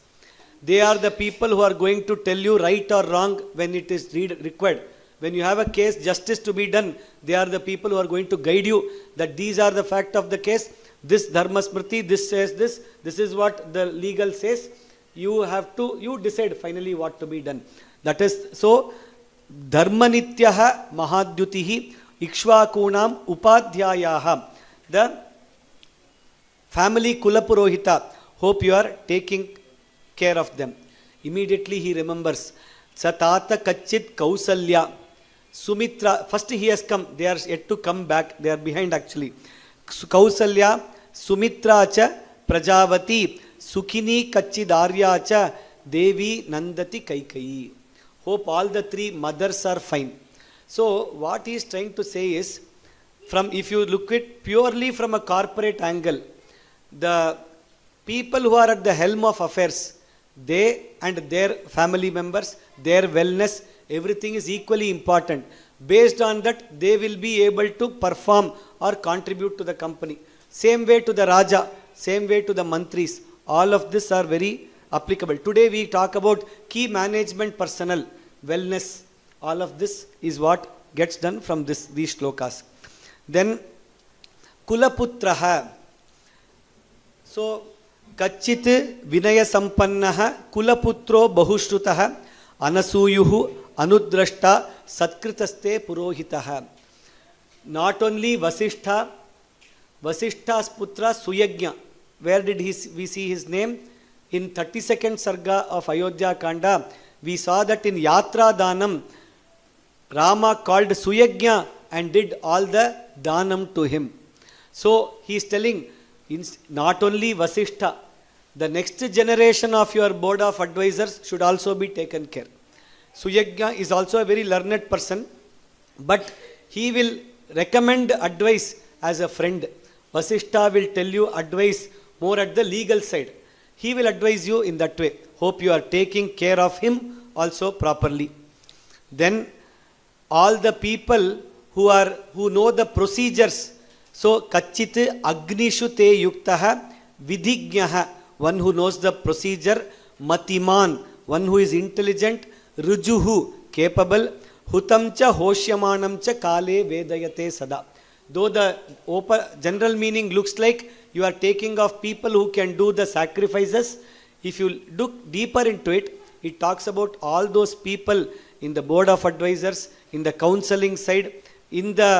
They are the people who are going to tell you right or wrong when it is required. When you have a case, justice to be done, they are the people who are going to guide you that these are the fact of the case. This Dharma Smriti, this says this is what the legal says. You decide finally what to be done. That is, so, Dharma Nityaha Mahadyutihi Ikshvakunam Upadhyayaha. The family Kulapurohita, hope you are taking care of them. Immediately he remembers. Satata Kachit Kausalya. Sumitra, first he has come, they are yet to come back, they are behind actually. Kausalya, Sumitra cha, Prajavati, Sukhini Kachidarya cha, Devi Nandati Kaikai. Hope all the three mothers are fine. So what he is trying to say is, if you look at purely from a corporate angle, the people who are at the helm of affairs, they and their family members, their wellness, everything is equally important. Based on that, they will be able to perform or contribute to the company. Same way to the Raja, same way to the Mantris. All of this are very applicable. Today we talk about key management personnel, wellness. All of this is what gets done from these shlokas. Then, Kulaputraha. So, Kachit Vinaya Sampannaha Kulaputro Bahushrutaha Anasuyuhu Anudrashta Satkritaste Purohitaha. Not only Vasishtha's Putra Suyagnya. Where did we see his name? In 32nd Sarga of Ayodhyakanda, we saw that in Yatra Danam, Rama called Suyagnya and did all the Danam to him. So, he is telling, not only Vasishtha, the next generation of your board of advisors should also be taken care. Suyagnya is also a very learned person, but he will recommend advice as a friend. Vasishtha will tell you advice more at the legal side. He will advise you in that way. Hope you are taking care of him also properly. Then all the people who know the procedures. So Kachit Agnishu te yuktaha vidhignaha, one who knows the procedure, Matiman, one who is intelligent, Rujuhu, capable, Hutamcha Hoshyamanamcha Kale Vedayate Sada. Though the general meaning looks like you are taking of people who can do the sacrifices, if you look deeper into it, it talks about all those people in the board of advisors, in the counseling side, in the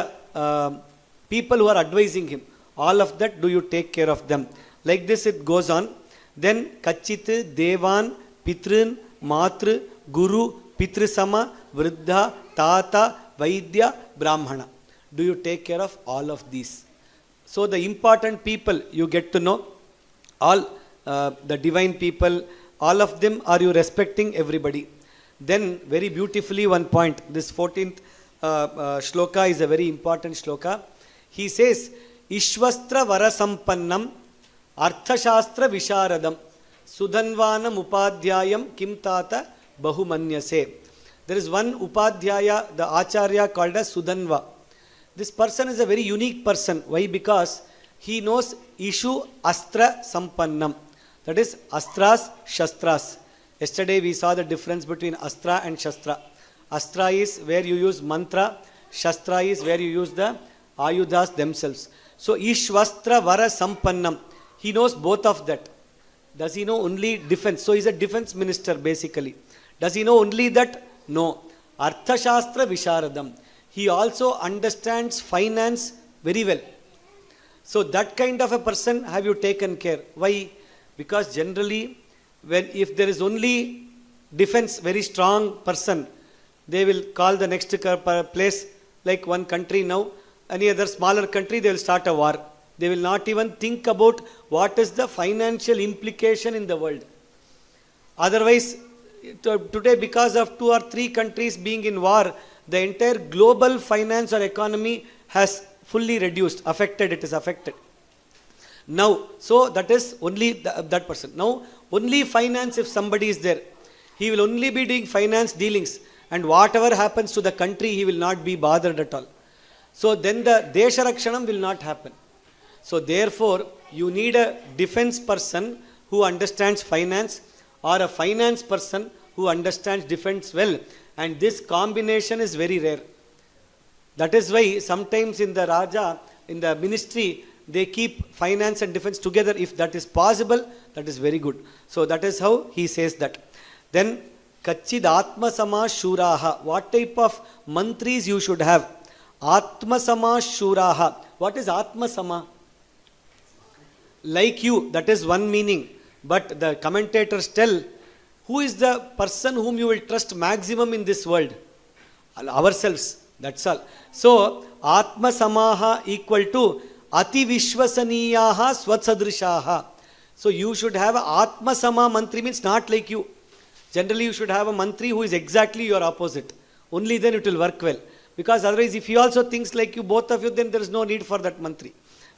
people who are advising him. All of that, do you take care of them? Like this it goes on. Then Kachit, Devan, Pitrun, Matru, Guru, Pitrisama, Vriddha, Tata, Vaidya, Brahmana. Do you take care of all of these? So the important people you get to know, all the divine people, all of them, are you respecting everybody? Then very beautifully one point, this 14th shloka is a very important shloka. He says, Ishvastra Varasampannam Arthashastra Visharadam Sudhanvanam Upadhyayam Kim Tata Bahumanyase. There is one Upadhyaya, the Acharya called as Sudhanva. This person is a very unique person. Why? Because he knows Ishu Astra Sampannam. That is Astras, Shastras. Yesterday we saw the difference between Astra and Shastra. Astra is where you use mantra. Shastra is where you use the Ayodhas themselves. So Ishvastra Vara Sampannam. He knows both of that. Does he know only defense? So he's a defense minister basically. Does he know only that? No. Arthashastra Visharadam. He also understands finance very well. So that kind of a person have you taken care? Why? Because generally, if there is only defense, very strong person, they will call the next place, like one country now, any other smaller country, they will start a war. They will not even think about what is the financial implication in the world. Otherwise, today because of 2 or 3 countries being in war, the entire global finance or economy has fully reduced, affected, it is affected. Now, so that is only that person. Now, only finance, if somebody is there, he will only be doing finance dealings, and whatever happens to the country, he will not be bothered at all. So then the Desha Rakshanam will not happen. So therefore, you need a defense person who understands finance, or a finance person who understands defense well. And this combination is very rare. That is why sometimes in the Raja, in the ministry, they keep finance and defense together. If that is possible, that is very good. So that is how he says that. Then Kachid Atma Sama Shuraha. What type of mantris you should have? Atma Sama Shuraha. What is Atma Sama? Like you, that is one meaning. But the commentators tell, who is the person whom you will trust maximum in this world? Ourselves. That's all. So, Atma Samaha equal to Ati Vishwasaniyaha Swatsadrishaha. So, you should have a Atma Sama mantri, means not like you. Generally, you should have a mantri who is exactly your opposite. Only then it will work well. Because otherwise, if he also thinks like you, both of you, then there is no need for that mantri.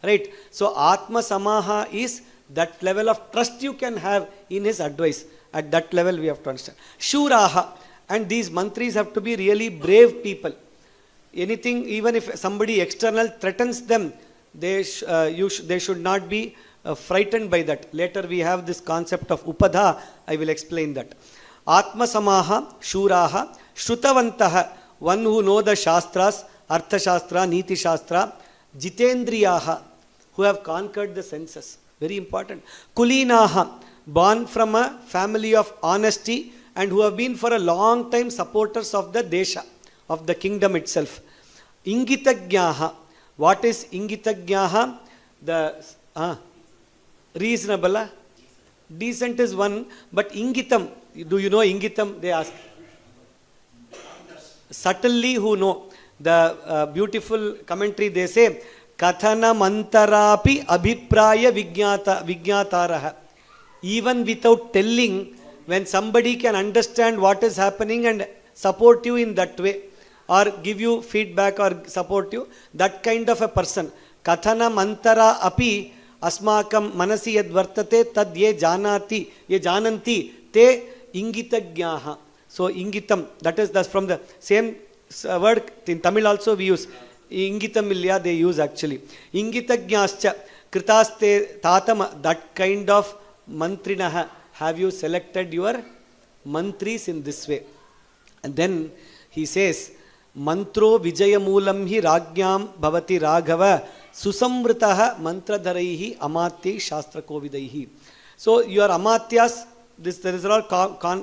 Right? So, Atma Samaha is that level of trust you can have in his advice. At that level we have to understand. Shuraha. And these mantris have to be really brave people. Anything, even if somebody external threatens them, they should not be frightened by that. Later we have this concept of Upadha. I will explain that. Atma Samaha, Shuraha, Shrutavantaha. One who know the Shastras, Artha Shastra, Niti Shastra. Jitendriyaha, who have conquered the senses. Very important. Kulinaha, born from a family of honesty and who have been for a long time supporters of the Desha, of the kingdom itself. Ingitagyaha. What is Ingitagyaha? The reasonable. Decent is one, but Ingitam. Do you know Ingitam? They ask. Subtly who know. The beautiful commentary they say, Kathana Mantarapi Abhipraya Vigyataraha. Even without telling, when somebody can understand what is happening and support you in that way, or give you feedback or support you, that kind of a person. Kathana Mantara Api Asmakam Manasi Yadvartate Tad Ye Jananti Te Ingitagyaha. So Ingitam, that is from the same word in Tamil also we use. Ingitamilya they use actually. Ingitagyascha Kritaste Tatama, that kind of mantrinaha. Have you selected your mantris in this way? And then he says, Mantro Vijayamulam hi Ragyam Bhavati Raghava Susamvritaha Mantradharaihi Amatya Shastra Kovidaihi. So your Amatyas there is a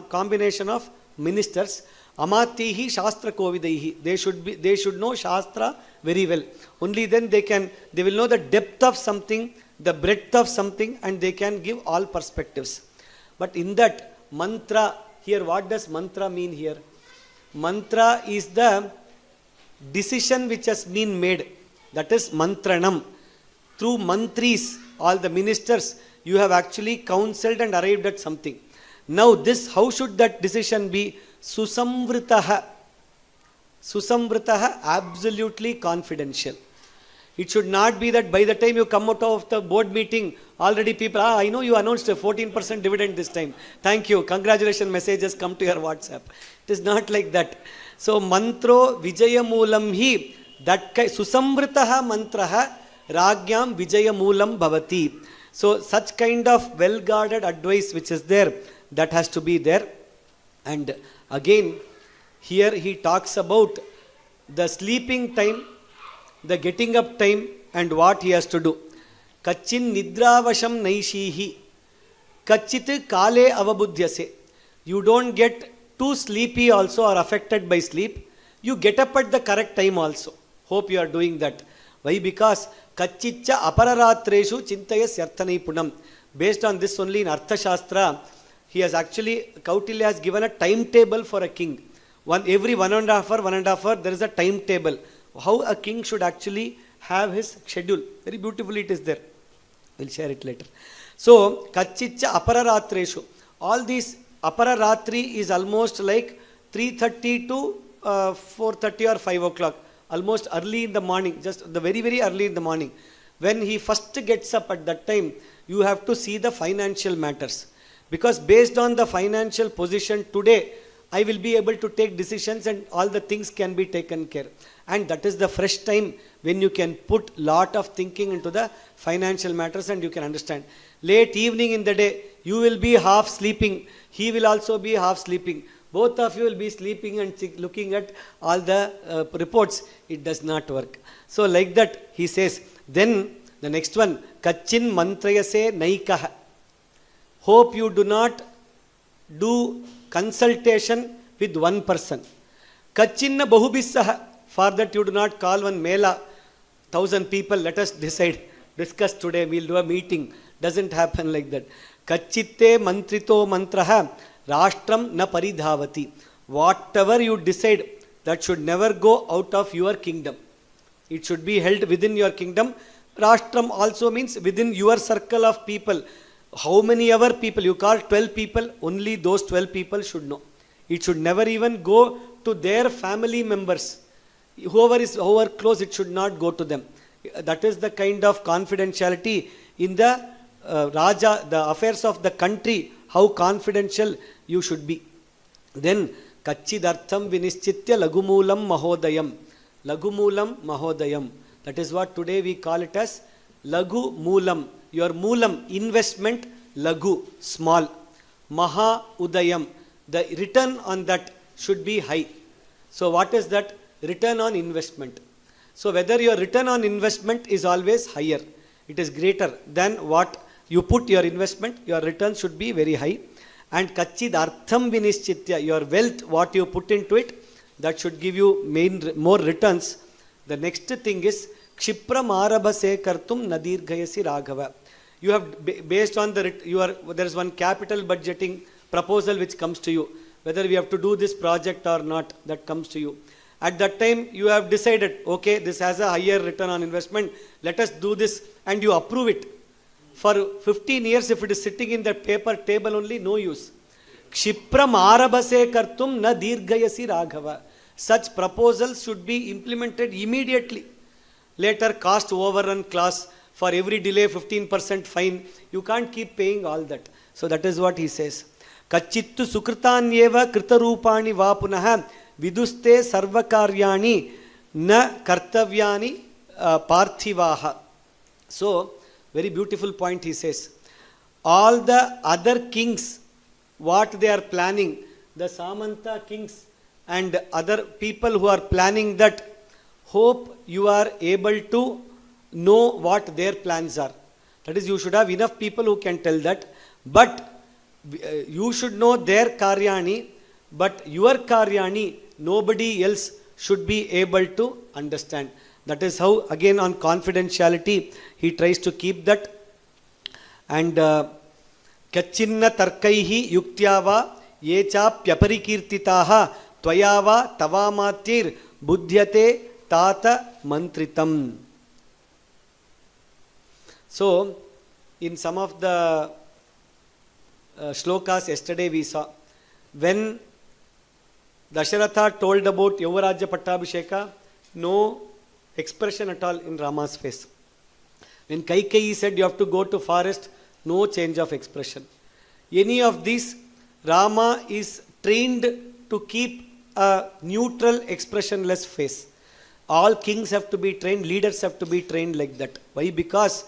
combination of ministers. Amatihi Shastra Kovidaihi. They should know Shastra very well. Only then they will know the depth of something, the breadth of something, and they can give all perspectives. But in that mantra, here what does mantra mean here? Mantra is the decision which has been made. That is mantranam. Through mantris, all the ministers, you have actually counseled and arrived at something. Now this, how should that decision be? Susamvritaha. Susamvritaha, absolutely confidential. It should not be that by the time you come out of the board meeting, already people, I know you announced a 14% dividend this time. Thank you. Congratulations messages come to your WhatsApp. It is not like that. So, mantro vijayamulam hi, that susamvritaha mantraha ragyam vijayamulam bhavati. So, such kind of well-guarded advice which is there, that has to be there. And again, here he talks about the sleeping time, the getting up time, and what he has to do. Kachin nidravasham naishihi. Kachit kale avabudhyase. You don't get too sleepy also or affected by sleep. You get up at the correct time also. Hope you are doing that. Why? Because kachitcha apararatreshu chintayas yarthanaipunam. Based on this only in Artha Shastra, he has actually, Kautilya has given a timetable for a king. Every 1.5 hour, there is a timetable. How a king should actually have his schedule. Very beautifully it is there. We'll share it later. So, Kachitcha Apararatreshu. All these Apararatri is almost like 3:30 to 4:30 or 5 o'clock. Almost early in the morning, just the very, very early in the morning. When he first gets up at that time, you have to see the financial matters. Because based on the financial position today, I will be able to take decisions and all the things can be taken care. And that is the fresh time when you can put lot of thinking into the financial matters and you can understand. Late evening in the day, you will be half sleeping. He will also be half sleeping. Both of you will be sleeping and looking at all the reports. It does not work. So like that, he says. Then the next one, Kachin mantrayase naikaha. Hope you do not do consultation with one person. Kachinna bahubissaha. For that you do not call one mela, 1,000 people, let us discuss today, we'll do a meeting. Doesn't happen like that. Kachitte mantrito mantraha rashtram na paridhavati. Whatever you decide, that should never go out of your kingdom. It should be held within your kingdom. Rashtram also means within your circle of people. How many ever people, you call 12 people, only those 12 people should know. It should never even go to their family members. Whoever close, it should not go to them. That is the kind of confidentiality in the Raja, the affairs of the country, how confidential you should be. Then, Kachidartham vinischitya lagumulam mahodayam. Lagumulam mahodayam. That is what today we call it as lagu moolam. Your moolam, investment, lagu, small. Maha udayam. The return on that should be high. So what is that? Return on investment. So whether your return on investment is always higher, it is greater than what you put your investment, your return should be very high. And Kachid Artham Vinischitya, your wealth, what you put into it, that should give you more returns. The next thing is Kshipra Marabhase Kartum Nadirghayasi Raghava. You have, based on there is one capital budgeting proposal which comes to you, whether we have to do this project or not, that comes to you. At that time, you have decided, okay, this has a higher return on investment, let us do this, and you approve it. For 15 years, if it is sitting in the paper table only, no use. Kshipram arabhase kartum na dirghayasi raghava. Such proposals should be implemented immediately. Later, cost overrun clause, for every delay 15% fine. You can't keep paying all that. So that is what he says. Kachittu sukritanyeva kritarupani vapunaha viduste sarvakaryani na kartavyani parthivaha. So, very beautiful point he says. All the other kings, what they are planning, the Samanta kings and other people who are planning that, hope you are able to know what their plans are. That is, you should have enough people who can tell that. But You should know their karyani, but your karyani, nobody else should be able to understand. That is how, again on confidentiality, he tries to keep that. And kachinna tarkaihi yuktyava yecha pyaparikrtitaha tvayava tavamatir buddhyate tata mantritam. So, in some of the shlokas yesterday we saw, when Dasharatha told about Yuvarajya Pattabhisheka, no expression at all in Rama's face. When Kaikeyi said you have to go to forest, no change of expression. Any of these, Rama is trained to keep a neutral, expressionless face. All kings have to be trained, leaders have to be trained like that. Why? Because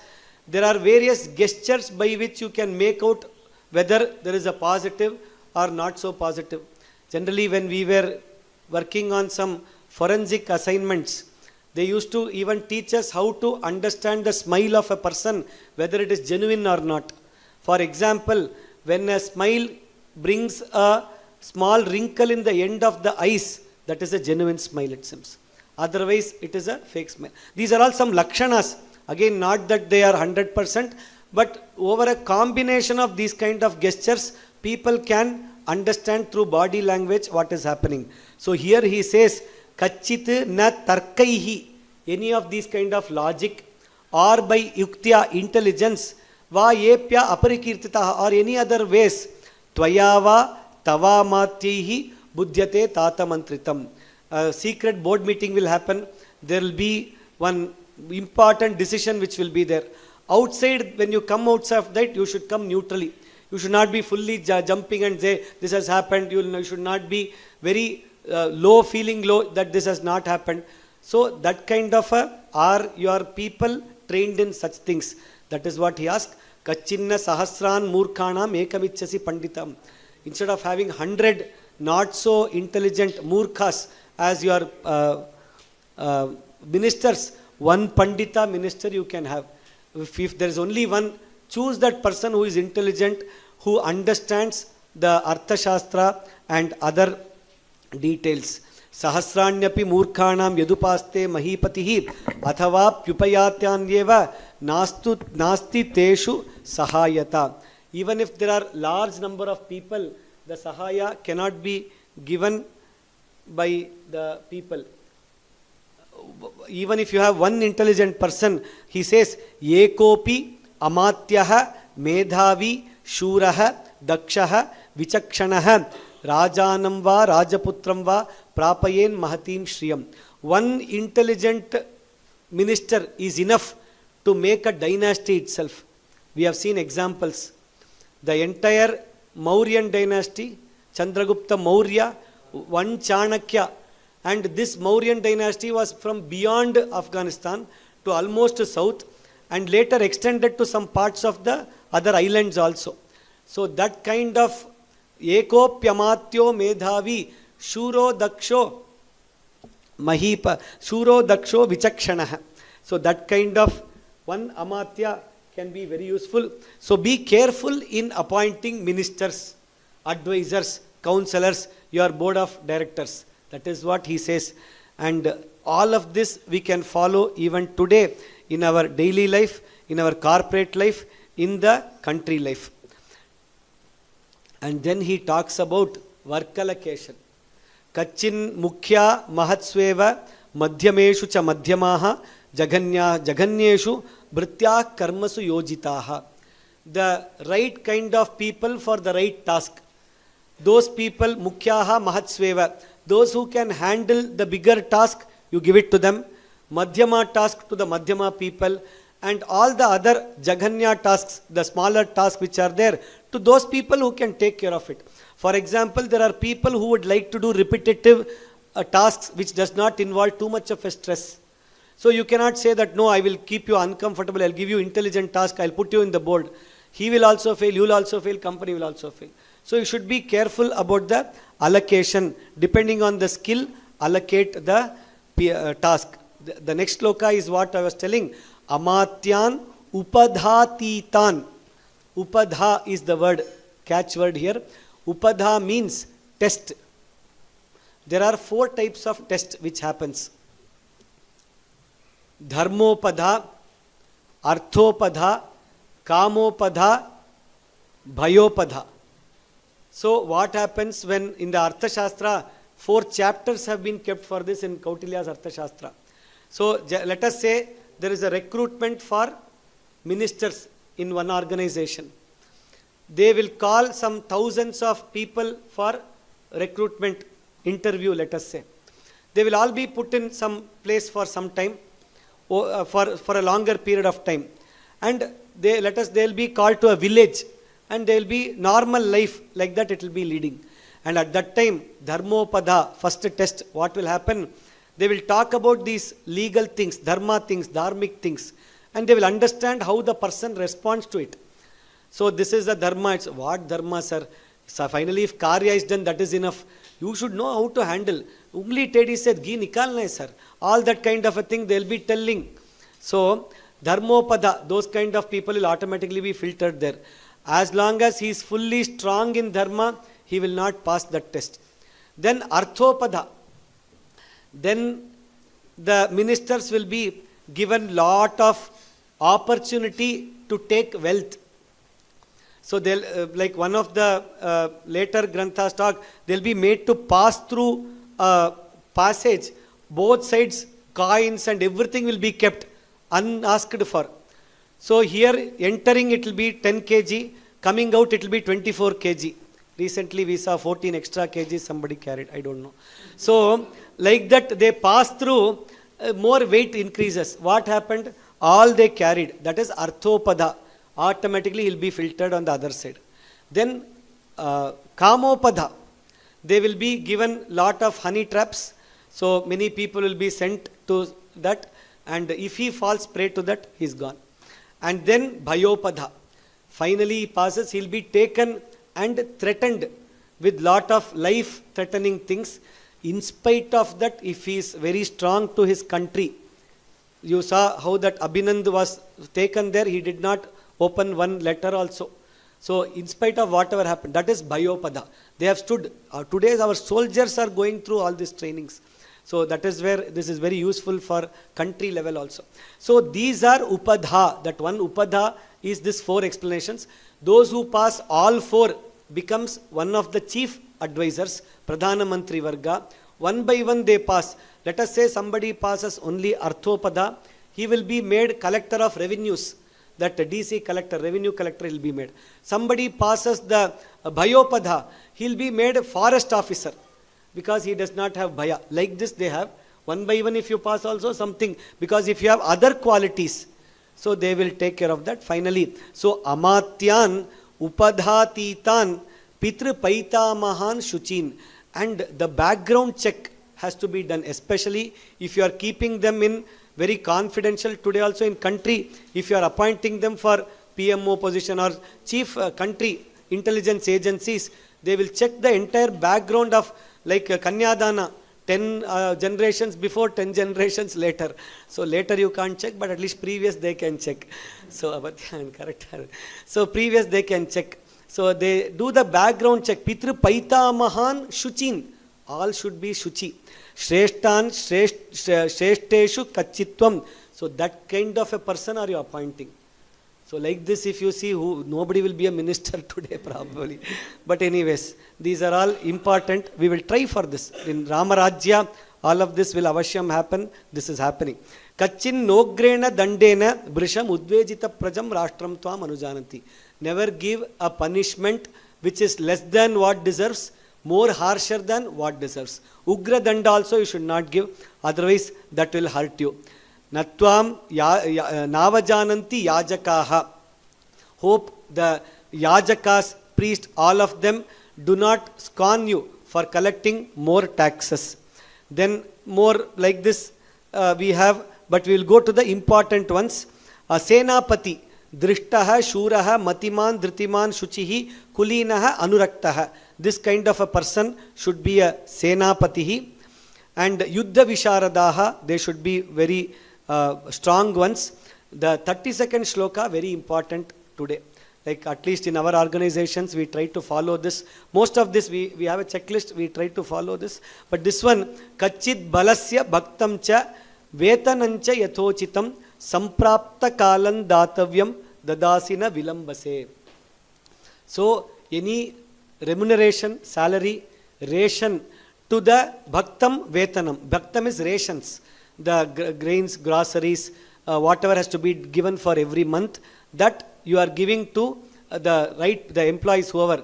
there are various gestures by which you can make out whether there is a positive or not so positive. Generally, when we were working on some forensic assignments, they used to even teach us how to understand the smile of a person, whether it is genuine or not. For example, when a smile brings a small wrinkle in the end of the eyes, that is a genuine smile, it seems. Otherwise, it is a fake smile. These are all some lakshanas. Again, not that they are 100%, but over a combination of these kind of gestures, people can understand through body language what is happening. So here he says, Kachit na tarkaihi, any of these kind of logic, or by yuktya, intelligence, va yepya aparikirtitaha, or any other ways, tvayava tavamatyihi buddhyate tata mantritam. A secret board meeting will happen. There will be one important decision which will be there. Outside, when you come outside of that, you should come neutrally. You should not be fully jumping and say, this has happened. You should not be very low, feeling low that this has not happened. So that kind of are your people trained in such things? That is what he asked. Kachinna sahasran murkhanam ekamichasi panditam. Instead of having 100 not so intelligent murkhas as your ministers, one pandita minister you can have. If there is only one, choose that person who is intelligent, who understands the Artha Shastra and other details. Sahasranyapi murkhanam yadupaste mahipatihi athava pyupayatyanyeva nasti teshu sahayata. Even if there are large number of people, the sahaya cannot be given by the people. Even if you have one intelligent person, he says, Yekopi amatyaha medhavi shuraha dakshaha vichakshanaha rajanam va rajaputram va prapayen mahatim shriyam. One intelligent minister is enough to make a dynasty itself. We have seen examples. The entire Mauryan dynasty, Chandragupta Maurya, one Chanakya, and this Mauryan dynasty was from beyond Afghanistan to almost south, and later extended to some parts of the other islands also. So that kind of Eko Pyamatyo Medhavi Shuro Daksho Mahipa Shuro Daksho Vichakshanaha. So that kind of one Amatya can be very useful. So be careful in appointing ministers, advisors, counselors, your board of directors. That is what he says. And all of this we can follow even today in our daily life, in our corporate life, in the country life. And then he talks about work allocation. Kachin mukhya mahatsveva madhyameshu cha madhyamaha jaganyeshu bhritya karmasu yojitaha. The right kind of people for the right task. Those people, mukhyaha mahatsveva, those who can handle the bigger task, you give it to them. Madhyama task to the Madhyama people, and all the other Jaganya tasks, the smaller tasks which are there, to those people who can take care of it. For example, there are people who would like to do repetitive tasks which does not involve too much of a stress. So you cannot say that, no, I will keep you uncomfortable, I'll give you intelligent task, I'll put you in the board. He will also fail, you will also fail, company will also fail. So you should be careful about the allocation. Depending on the skill, allocate the task. The next sloka is what I was telling. Amatyan upadhatitan. Upadha is the word. catchword here. Upadha means test. There are 4 types of test which happens. Dharmopadha, Arthopadha, Kamopadha, Bhayopadha. So what happens when in the Arthashastra, 4 chapters have been kept for this in Kautilya's Arthashastra. So let us say there is a recruitment for ministers in one organization. They will call some thousands of people for recruitment interview, let us say. They will all be put in some place for some time, for a longer period of time. And they will be called to a village and they will be normal life like that it will be leading. And at that time, Dharmopada, first test, what will happen? They will talk about these legal things, dharma things, dharmic things, and they will understand how the person responds to it. So this is the dharma. It's what dharma, sir? So finally, if karya is done, that is enough. You should know how to handle. Ungli tedi said, gi nikalna hai, sir. All that kind of a thing they will be telling. So dharmopada, those kind of people will automatically be filtered there. As long as he is fully strong in dharma, he will not pass that test. Then arthopada. Then the ministers will be given lot of opportunity to take wealth. So they'll, like one of the later granthas talk, they'll be made to pass through a passage. Both sides, coins and everything will be kept unasked for. So here entering it will be 10 kg, coming out it will be 24 kg. Recently we saw 14 extra kg somebody carried, I don't know. So like that they pass through, more weight increases. What happened? All they carried, that is arthopada. Automatically he will be filtered on the other side. Then kamopada, they will be given lot of honey traps. So many people will be sent to that, and if he falls prey to that, he is gone. And then bhayopada, finally he passes, he will be taken and threatened with lot of life threatening things. In spite of that, if he is very strong to his country, you saw how that Abhinand was taken there, he did not open one letter also. So in spite of whatever happened, that is bhayopada. They have stood. Today our soldiers are going through all these trainings. So that is where this is very useful for country level also. So these are upadha. That one upadha is this 4 explanations. Those who pass all 4 becomes one of the chief advisors, Pradhana Mantri Varga. One by one they pass. Let us say somebody passes only Arthopada, he will be made collector of revenues. That DC collector, revenue collector will be made. Somebody passes the Bhayopada, he will be made forest officer because he does not have Bhaya. Like this they have. One by one if you pass also something, because if you have other qualities, so they will take care of that finally. So Amatyan, Upadhatitan, Pitru Paitamahan Shuchin. And the background check has to be done, especially if you are keeping them in very confidential. Today also in country, if you are appointing them for PMO position or chief country intelligence agencies, they will check the entire background of like Kanyadana, 10 generations before, 10 generations later. So later you can't check, but at least previous they can check. So correct. So previous they can check. So they do the background check. Pitru Paitamahan Shuchin. All should be Shuchi. Shreshtan Shresteshu Kachitvam. So that kind of a person are you appointing. So like this if you see, nobody will be a minister today probably. But anyways, these are all important. We will try for this. In Ramarajya, all of this will avashyam happen. This is happening. Kachin nogrena dandena brisham udvejita prajam rashtram tvam anujananti. Never give a punishment which is less than what deserves, more harsher than what deserves. Ugra danda also you should not give, otherwise that will hurt you. Natvam navajananti yajakaha. Hope the yajakas, priest, all of them do not scorn you for collecting more taxes. Then more like this we have, but we will go to the important ones. Senapati. Drishtaha, Shuraha, Matiman, Dritiman, Shuchihi, Kulinaha, Anuraktaha. This kind of a person should be a Senapatihi. And Yuddha Visharadaha, they should be very strong ones. The 32nd shloka, very important today. Like at least in our organizations, we try to follow this. Most of this, we have a checklist, we try to follow this. But this one, Kachit balasya bhaktam cha vetanancha yathochitam samprapta kalan datavyam dadasina vilambase. So, any remuneration, salary, ration to the bhaktam vetanam. Bhaktam is rations, the grains, groceries, whatever has to be given for every month, that you are giving to the employees, whoever.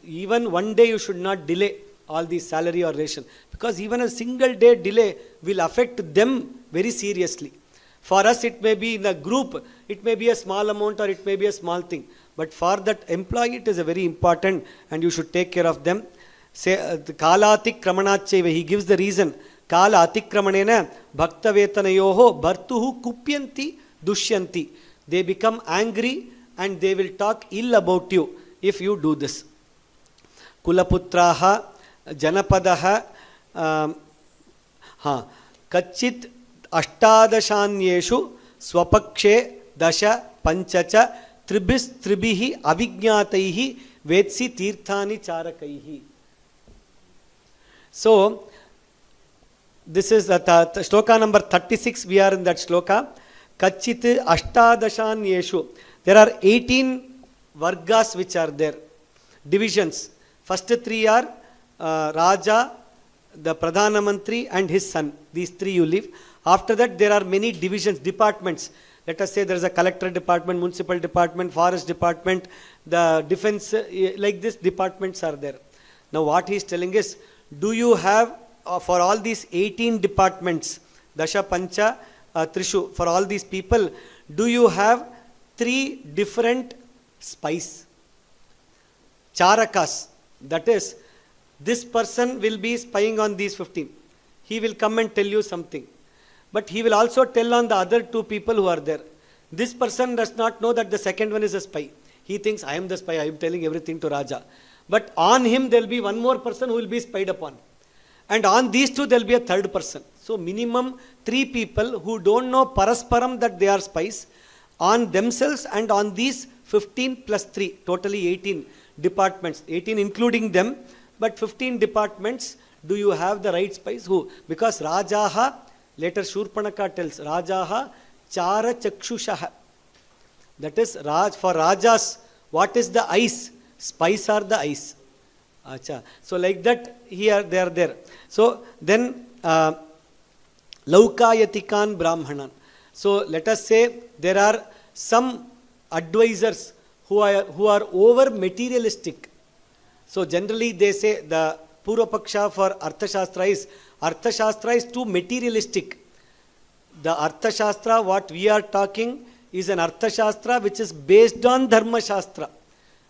Even one day you should not delay all these salary or ration, because even a single day delay will affect them very seriously. For us it may be in a group, it may be a small amount or it may be a small thing, but for that employee it is a very important, and you should take care of them. Say kalatik kramanacheva, he gives the reason. Kala atikkramanena bhakta vetanayoho bhartuhu kupyanti dushyanti. They become angry and they will talk ill about you if you do this. Kulaputraha janapadaha kachit ashtadashanyeshu swapakshe dasha panchacha tribis tribihi avijñataihi vetsi tirthani charakaihi. So, this is shloka number 36, we are in that shloka. Kachit ashtadashanyeshu. There are 18 vargas which are there, divisions. First 3 are Raja, the Pradhana Mantri and his son. These 3 you leave. After that there are many divisions, departments. Let us say there is a collector department, municipal department, forest department, the defense, like this departments are there. Now what he is telling is, do you have for all these 18 departments, Dasha Pancha Trishu, for all these people, do you have 3 different spies? Charakas. That is, this person will be spying on these 15. He will come and tell you something. But he will also tell on the other 2 people who are there. This person does not know that the second one is a spy. He thinks, I am the spy, I am telling everything to Raja. But on him there will be one more person who will be spied upon. And on these 2 there will be a third person. So minimum 3 people who don't know parasparam that they are spies, on themselves and on these 15 plus 3, totally 18 departments, 18 including them, but 15 departments, do you have the right spies? Who? Because Rajaha, later Shurpanaka tells, Rajaha Chara Chakshushaha. That is, for Rajas, what is the eyes? Spies are the eyes. Acha. So like that, here they are there. So then, Laukayatikan Brahmanan. So let us say there are some advisors who are over materialistic. So generally they say the Purvapaksha for Arthashastra is too materialistic. The Arthashastra, what we are talking, is an Arthashastra which is based on Dharma Shastra.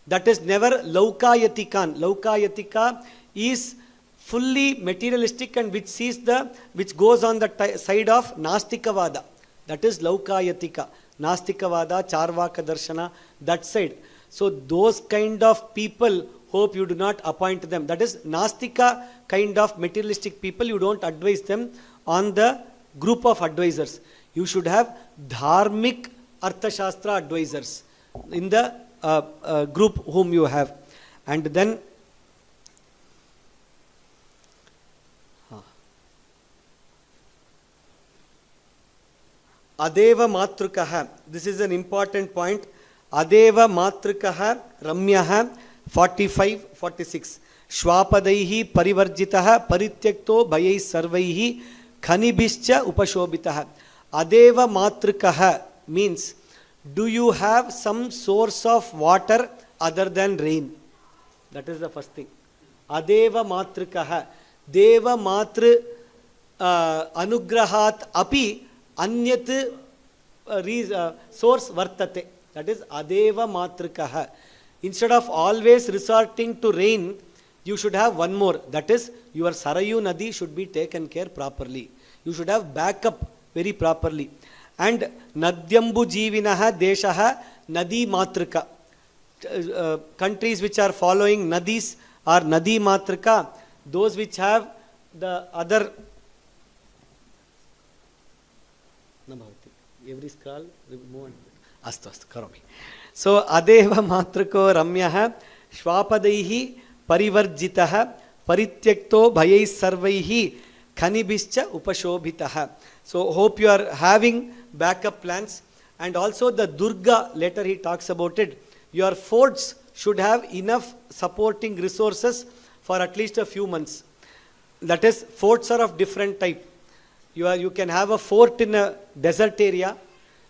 That is never Laukayatikan. Laukayatika is fully materialistic and which goes on the side of Nastikavada. That is Laukayatika. Nastikavada, Charvaka Darshana, that side. So those kind of people, hope you do not appoint them. That is Nastika kind of materialistic people, you don't advise them on the group of advisors. You should have Dharmic Arthashastra advisors in the group whom you have. And then Adeva Matrukaha. This is an important point. Adeva Matrukaha Ramyaha 45-46. Shwapadaihi Parivarjitaha Parityakto Bhayai Sarvaihi Khanibhischa Upashobitaha. Adeva Matrukaha means, do you have some source of water other than rain? That is the first thing. Adeva Matrukaha. Deva Matru Anugrahat Api Anyat source Vartate. That is Adeva Matrukaha. Instead of always resorting to rain, you should have one more. That is, your Sarayu Nadi should be taken care properly. You should have backup very properly. And Nadyambu Jivinaha Deshaha Nadi Matruka. Countries which are following Nadis are Nadi Matruka. Those which have the other. Every scroll, move on. Astu, karomi. So adeva matriko ramyah shvapadaihi parivarjitah parityakto bhayai sarvaihi khanibhischa upashobhitah. So hope you are having backup plans. And also the Durga, later he talks about it, your forts should have enough supporting resources for at least a few months. That is, forts are of different type. You can have a fort in a desert area.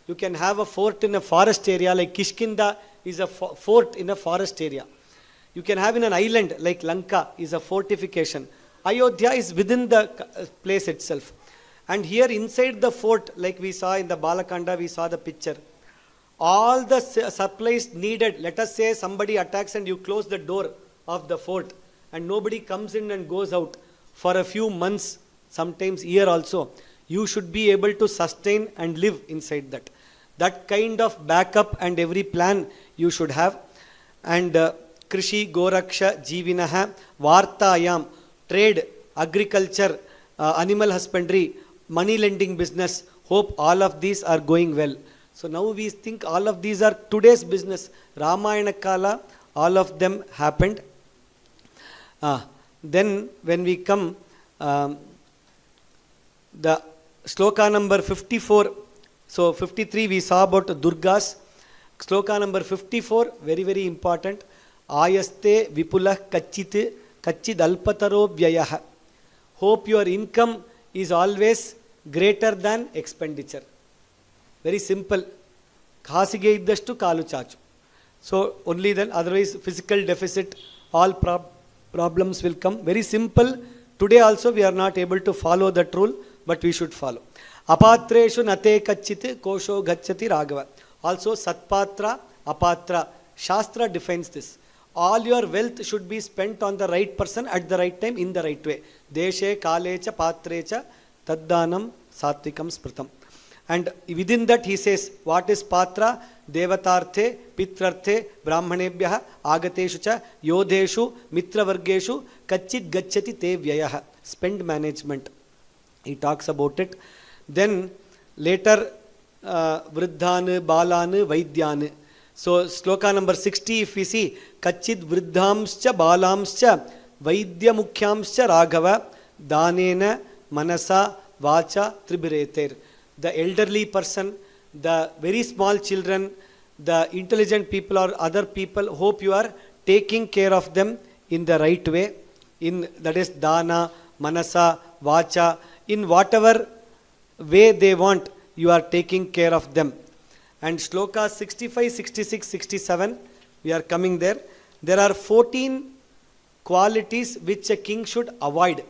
You can have a fort in a forest area, like Kishkinda is a fort in a forest area. You can have in an island like Lanka is a fortification. Ayodhya is within the place itself. And here inside the fort, like we saw in the Balakanda, we saw the picture. All the supplies needed, let us say somebody attacks and you close the door of the fort and nobody comes in and goes out for a few months, sometimes year also. You should be able to sustain and live inside that. That kind of backup and every plan you should have. And Krishi, Goraksha, Jivinaha, Vartayam, trade, agriculture, animal husbandry, money lending business, hope all of these are going well. So now we think all of these are today's business. Ramayana Kala, all of them happened. Then when we come, the sloka number 54, so 53 we saw about Durgas. Sloka number 54, very, very important. Ayaste vipulah kachit alpataro vyayah. Hope your income is always greater than expenditure. Very simple. Khasige iddashtu kalu chachu. So only then, otherwise physical deficit, all problems will come. Very simple. Today also we are not able to follow that rule, but we should follow. Apatreshu nate kachit kosho gachati raghava. Also satpatra, apatra. Shastra defines this. All your wealth should be spent on the right person at the right time in the right way. Deshe kalecha patrecha taddanam satvikam smritam. And within that he says, what is patra? Devatarthe, pitrarthe, brahmanebhyah, agateshu cha, yodheshu, mitravargeshu, kachit gachati te vyayah. Spend management. He talks about it. Then later, vriddhan, balan, vaidyan. So sloka number 60, if we see, kachit vriddhamscha, balamscha, vaidya mukhyamscha raghava, danena, manasa, vacha, tribireter. The elderly person, the very small children, the intelligent people or other people, hope you are taking care of them in the right way. In that is dana, manasa, vacha, in whatever way they want, you are taking care of them. And shloka 65, 66, 67, we are coming there. There are 14 qualities which a king should avoid.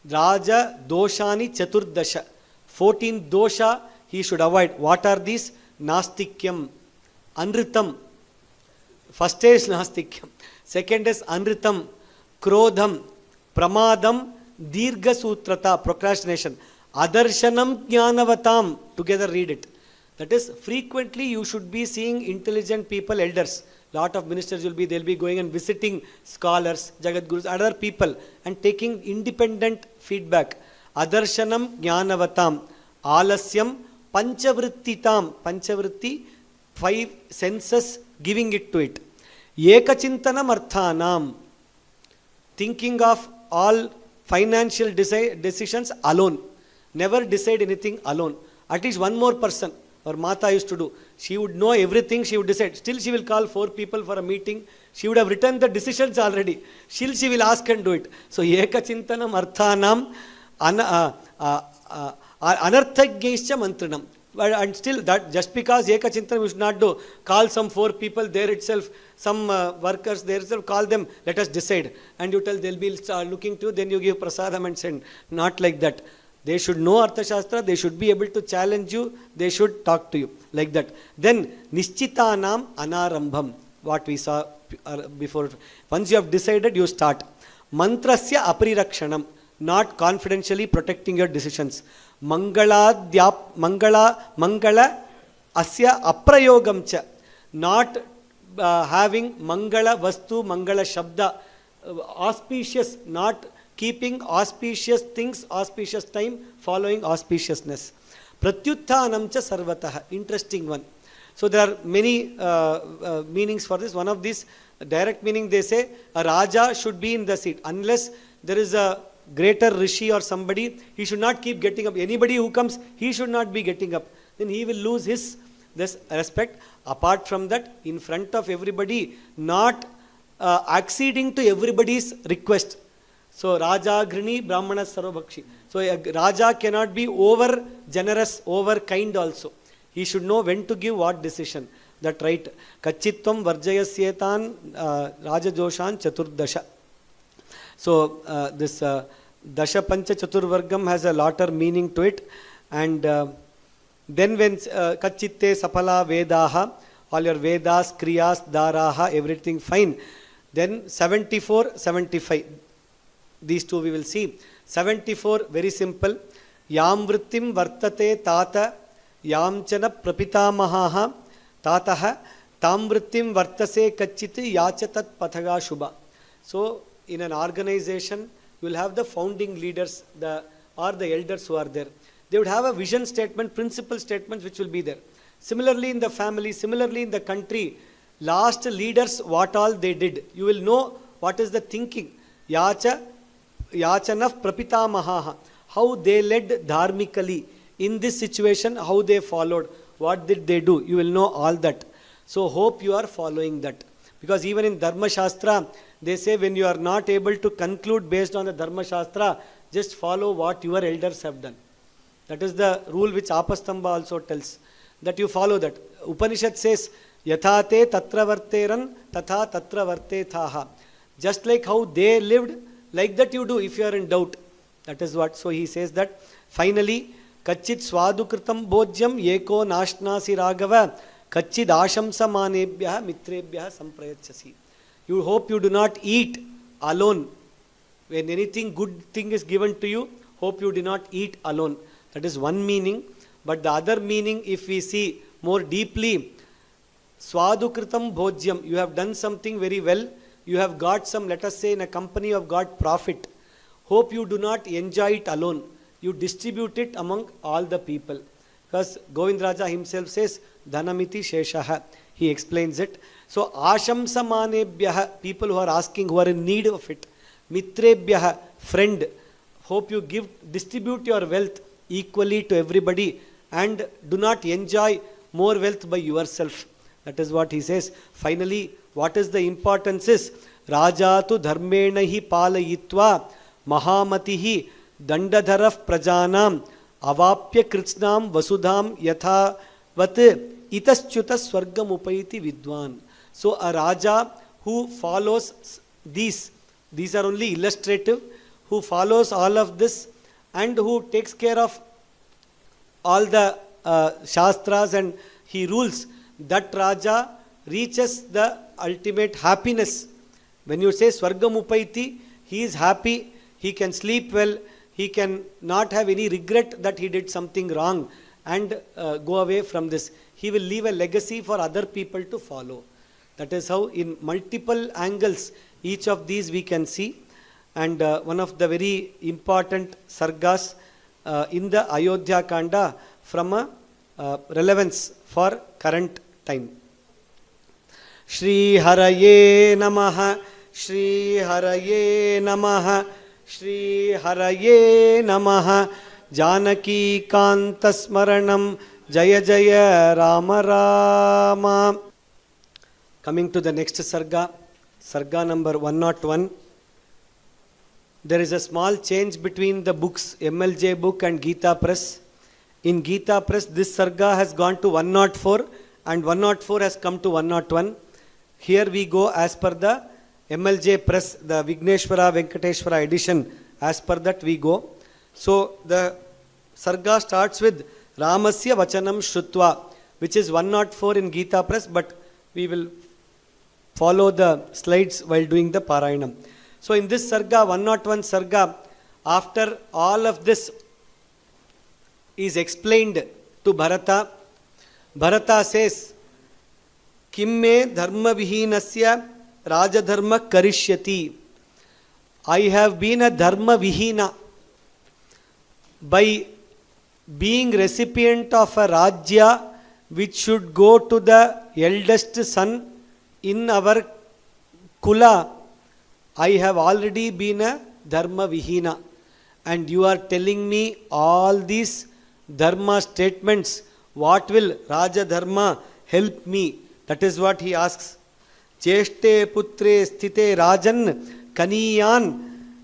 Raja doshani chaturdasha. 14 dosha he should avoid. What are these? Nastikyam, anritam. First is nastikyam. Second is anritam, krodham, pramadam, dirgha sutrata, procrastination. Adarshanam jnanavatam. Together read it. That is, frequently you should be seeing intelligent people, elders. Lot of ministers they'll be going and visiting scholars, Jagadgurus, other people and taking independent feedback. Adarshanam jnanavatam, alasyam panchavrittitam, panchavritti, 5 senses, giving it to it. Ekachintanam arthanam, thinking of all financial decisions alone. Never decide anything alone. At least one more person. Our Mata used to do. She would know everything, she would decide. Still she will call 4 people for a meeting. She would have written the decisions already. Still she will ask and do it. So, ekachintanam arthanam anarthagyaischa mantranam. And still that, just because ekachintanam you should not do, call some 4 people there itself, some workers there itself, call them, let us decide. And you tell they'll be looking to you, then you give prasadam and send. Not like that. They should know Arthashastra, they should be able to challenge you, they should talk to you, like that. Then, Nishchitanam Anarambham, what we saw before. Once you have decided, you start. Mantrasya Aprirakshanam, not confidentially protecting your decisions. Mangala Asya Aprayogamcha, not having Mangala Vastu, Mangala Shabda, auspicious, not keeping auspicious things, auspicious time, following auspiciousness. Pratyutthanam cha sarvataha. Interesting one. So there are many meanings for this. One of these direct meaning, they say a Raja should be in the seat. Unless there is a greater Rishi or somebody, he should not keep getting up. Anybody who comes, he should not be getting up. Then he will lose this respect. Apart from that, in front of everybody, not acceding to everybody's request. So Raja Grini Brahmana Sarvabhakshi. So a Raja cannot be over generous, over kind also. He should know when to give what decision. That right. Kachitvam Varjayasyetan Rajajoshan Chaturdasha. So this Dasha Pancha Chaturvargam has a latter meaning to it. And then when Kachitte Sapala Vedaha, all your Vedas, Kriyas, Daraha, everything fine. Then 74, 75. These two we will see. 74, very simple. Yam vrittim vartate tata yamchana prapitamahaha tataha tam vrittim vartase kachit yachatat pathaga shubha. So in an organization, you will have the founding leaders or the elders who are there. They would have a vision statement, principle statements which will be there. Similarly in the family, similarly in the country, last leaders, what all they did. You will know what is the thinking. Yachanaf prapitamahaha. How they led dharmically. In this situation, how they followed. What did they do? You will know all that. So hope you are following that. Because even in Dharma Shastra, they say when you are not able to conclude based on the Dharma Shastra, just follow what your elders have done. That is the rule which Apastamba also tells. That you follow that. Upanishad says, Yathate tatra varteran tatha tatra vartethaha. Just like how they lived, like that you do if you are in doubt. That is what. So he says that finally, Kachit swadukritam bhojyam yeko nashnasi raghava kachid ashamsa manebhya mitrebhya samprayachasi. You hope you do not eat alone. When anything good thing is given to you, hope you do not eat alone. That is one meaning. But the other meaning, if we see more deeply, swadukritam bhojyam, you have done something very well. You have got some, let us say in a company you have got profit. Hope you do not enjoy it alone. You distribute it among all the people. Because Govind Raja himself says, Dhanamiti Sheshaha. He explains it. So, Ashamsa Manebhyaha, people who are asking, who are in need of it. Mitrebhyaha, friend. Hope you distribute your wealth equally to everybody and do not enjoy more wealth by yourself. That is what he says. Finally, what is the importance is, Raja tu dharmena hi palayitva mahamatihi dandadharaf prajanam avapya kritsnam vasudham yathavat itaschuta swargam upaiti vidwan. So a Raja who follows these are only illustrative, who follows all of this and who takes care of all the Shastras and he rules, that Raja reaches the ultimate happiness. When you say Swargam Upaiti, he is happy, he can sleep well, he can not have any regret that he did something wrong and go away from this. He will leave a legacy for other people to follow. That is how in multiple angles each of these we can see. And one of the very important sargas in the Ayodhyakanda from a relevance for current time. Shri Haraye Namaha, Shri Haraye Namaha, Shri Haraye Namaha, Janaki Kanta Smaranam, Jaya Jaya Rama Rama. Coming to the next sarga, sarga number 101. There is a small change between the books, MLJ book and Gita Press. In Gita Press, this sarga has gone to 104 and 104 has come to 101. Here we go as per the MLJ Press, the Vigneshwara Venkateshwara edition. As per that we go. So the sarga starts with Ramasya Vachanam Shrutva, which is 104 in Gita Press, but we will follow the slides while doing the Parayanam. So in this sarga, 101 sarga, after all of this is explained to Bharata, Bharata says, Kimme dharma vihinasya raja dharma karishyati. I have been a dharma vihina. By being recipient of a rajya, which should go to the eldest son in our kula, I have already been a dharma vihina. And you are telling me all these dharma statements. What will Raja Dharma help me? That is what he asks. Cheshte putre sthite rajan kaniyan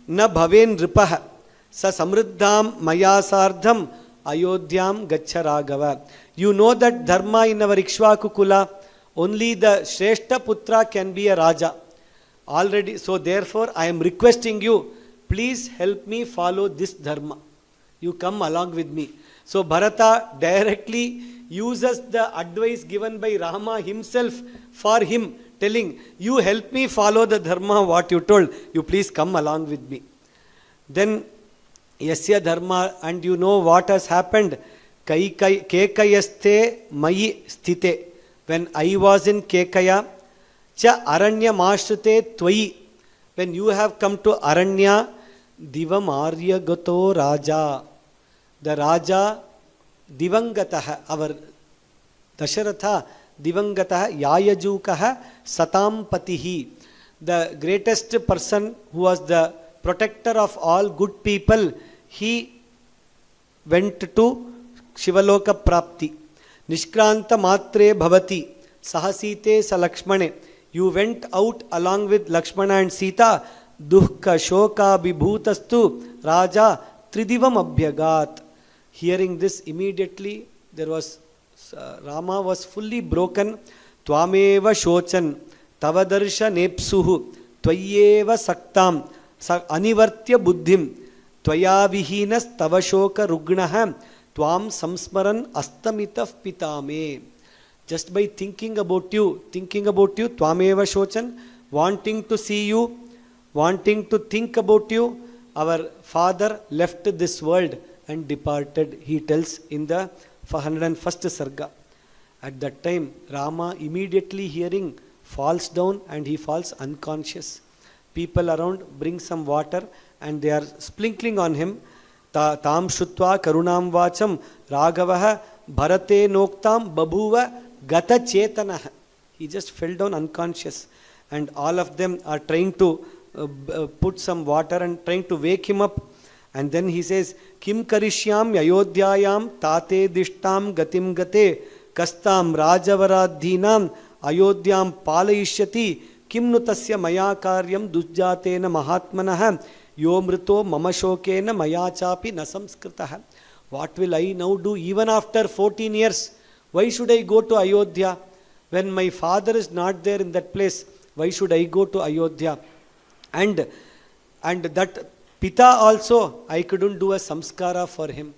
na bhaven ripah sa samriddham mayasardham ayodhyam gaccha raghava. You know that dharma in our Ikshvaku Kula, only the Shrestha Putra can be a Raja. Already, so therefore I am requesting you, please help me follow this dharma. You come along with me. So Bharata directly uses the advice given by Rama himself for him, telling, you help me follow the dharma what you told, you please come along with me. Then Yasya Dharma, and you know what has happened. Kekayaste mayi sthite. When I was in Kekaya, cha aranya mashrute tvayi. When you have come to Aranya, divam arya gato raja. The Raja Divangataha, our Dasharatha Divangataha Yayajukaha Satam Patihi. The greatest person who was the protector of all good people, he went to Shivaloka Prapti. Nishkranta Matre Bhavati Sahasite Salakshmane. You went out along with Lakshmana and Sita. Duhka Shoka Vibhutastu Raja Tridivam Abhyagat. Hearing this, immediately there was Rama was fully broken. Tvameva shochan tavadarsha nepsuhu tvayeva saktam anivartya buddhim tvaya vihinas tavashoka rugnaha tvam samsmaran astamitaf pitame. Just by thinking about you, tvameva shochan, wanting to see you, wanting to think about you, our father left this world and departed, he tells in the 101st Sarga. At that time, Rama, immediately hearing, falls down and he falls unconscious. People around bring some water and they are sprinkling on him. Tam shutva karunam vacham raghavaha bharate noktam babhuva gata chetanaha. He just fell down unconscious. And all of them are trying to put some water and trying to wake him up. And then he says, Kim karishyam ayodhyayam tate dishtam gatim gate kastam rajavaradhinam ayodhyam palayishyati kim nutasya maya karyam dujjatena mahatmanah yomrito mama shokena maya chapi nasamskritaha. What will I now do even after 14 years? Why should I go to Ayodhya? When my father is not there in that place, why should I go to Ayodhya? And that Pita also, I couldn't do a samskara for him.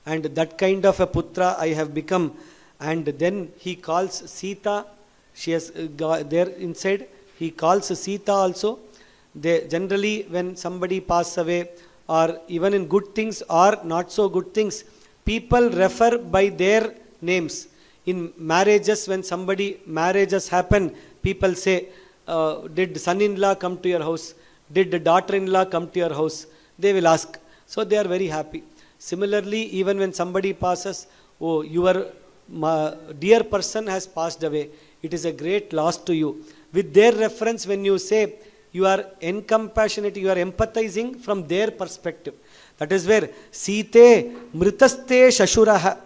And that kind of a putra I have become. And then he calls Sita, she has there inside, he calls Sita also. They generally, when somebody passes away, or even in good things or not so good things, people refer by their names. In marriages, when marriages happen, people say, did son-in-law come to your house? Did the daughter-in-law come to your house? They will ask. So they are very happy. Similarly, even when somebody passes, oh, your dear person has passed away. It is a great loss to you. With their reference, when you say, you are encompassionate, you are empathizing from their perspective. That is where Site mritaste shashuraha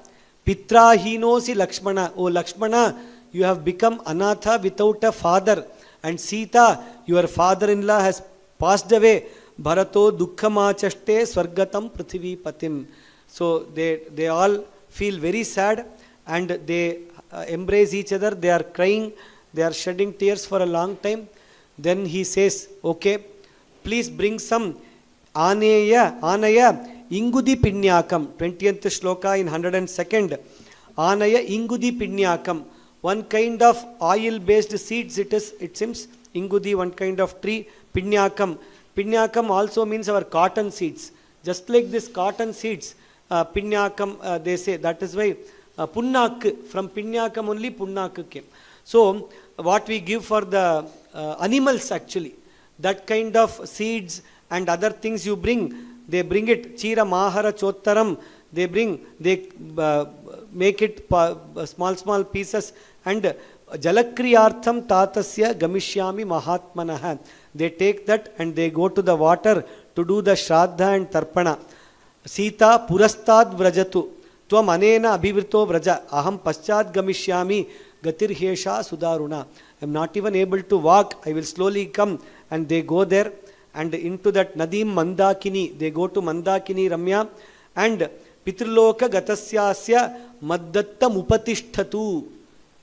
pitrahinosi Lakshmana. Oh Lakshmana, you have become anatha without a father. And Sita, your father-in-law has passed away. Bharato dukkamachaste swargatam prithvi patim. So they all feel very sad and they embrace each other. They are crying. They are shedding tears for a long time. Then he says, okay, please bring some anaya ingudi pinyakam. 20th shloka in 102nd. Anaya ingudi pinyakam. One kind of oil-based seeds it seems. Ingudi, one kind of tree. Pinyakam. Pinyakam also means our cotton seeds. Just like this cotton seeds, pinyakam, they say, that is why punnak, from pinyakam only punnak came. So, what we give for the animals actually, that kind of seeds and other things you bring, they bring it, chira mahara chottaram, they make it small pieces, and Jalakriyartham tatasya gamishyami mahatmanah. They take that and they go to the water to do the Shraddha and Tarpana. Sita purastad vrajatu. Tvam anena abhivrito vraja. Aham paschad gamishyami gatirhesha sudaruna. I am not even able to walk. I will slowly come. And they go there and into that Nadim Mandakini. They go to Mandakini Ramya and Pitriloka gatasyasya maddattam upatishtatu.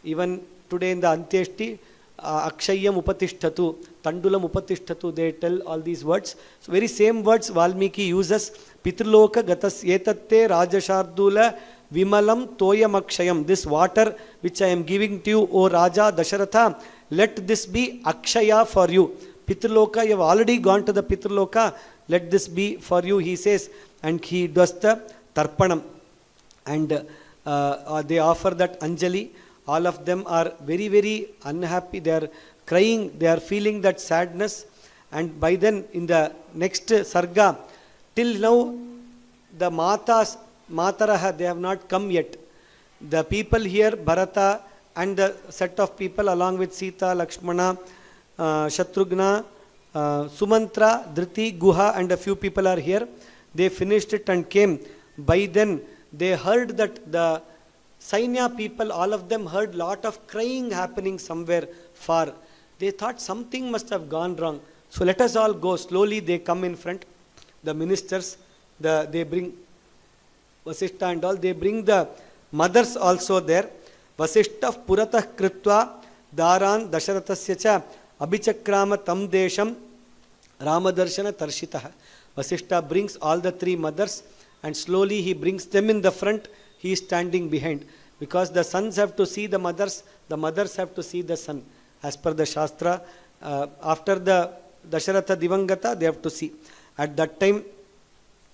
Even today in the Antyeshti, Akshayam upatishtatu, Tandulam upatishtatu, they tell all these words. So very same words Valmiki uses. Pitriloka gatas etatte rajashardula vimalam toyamakshayam. This water which I am giving to you, O Raja Dasharatha, let this be Akshaya for you. Pitriloka, you have already gone to the Pitriloka, let this be for you, he says. And he does the Tarpanam. And they offer that Anjali. All of them are very, very unhappy. They are crying. They are feeling that sadness. And by then, in the next Sarga, till now, the Mataraha, they have not come yet. The people here, Bharata and the set of people along with Sita, Lakshmana, Shatrughna, Sumantra, Dhriti, Guha and a few people are here. They finished it and came. By then, they heard that the Sainya people, all of them heard lot of crying happening somewhere far. They thought something must have gone wrong. So let us all go. Slowly they come in front. The ministers, they bring Vasishta and all. They bring the mothers also there. Vasishta puratah kritva daran dasharatasya cha abhichakrama tam desham ramadarshana tarshitah. Vasishta brings all the three mothers and slowly he brings them in the front. He is standing behind. Because the sons have to see the mothers have to see the son. As per the Shastra, after the Dasharatha Divangata, they have to see. At that time,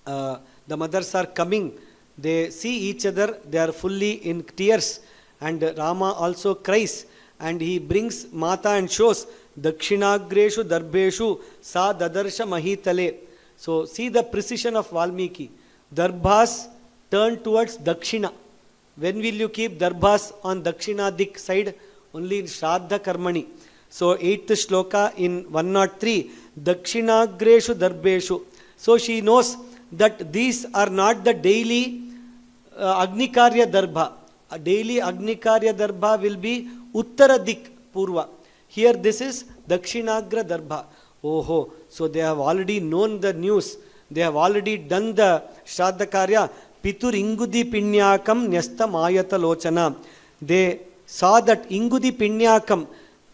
the mothers are coming. They see each other. They are fully in tears. And Rama also cries. And he brings Mata and shows, Dakshinagreshu darbeshu sa dadarsha mahitale. So see the precision of Valmiki. Darbhas turn towards Dakshina. When will you keep Darbhas on Dakshina Dik side? Only in Shraddha Karmani. So 8th shloka in 103, Dakshinagreshu Darbeshu. So she knows that these are not the daily Agnikarya Darbha. A daily Agnikarya Darbha will be Uttara Dik Purva. Here this is Dakshinagra Darbha. Oh, so they have already known the news. They have already done the Shraddha Karya. Pitur Ingudi Pinyakam Nyasta Mayata Lochana. They saw that Ingudi Pinyakam,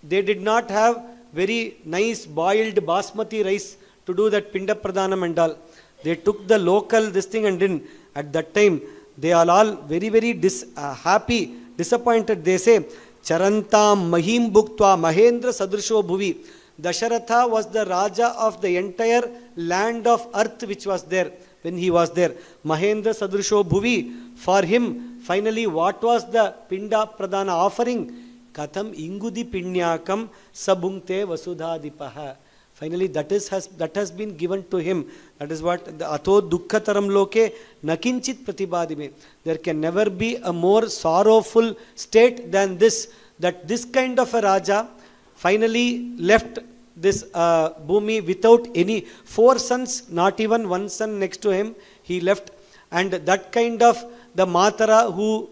they did not have very nice boiled basmati rice to do that Pinda Pradhanam and all. They took the local this thing and didn't. At that time, they are all very, very happy, disappointed. They say, Charantam Mahim Bhuktva Mahendra Sadrisho Bhuvi. Dasharatha was the Raja of the entire land of earth which was there. When he was there, Mahendra Sadrisho Bhuvi, for him, finally, what was the Pinda Pradhana offering? Katham Ingudi Pinyakam Sabungte Vasudhadipaha. Finally, that has been given to him. That is what the Atho Dukkhataram Loke Nakinchit Pratibadime. There can never be a more sorrowful state than this, that this kind of a Raja finally left this Bhumi without any 4 sons, not even 1 son next to him, he left. And that kind of the Matara who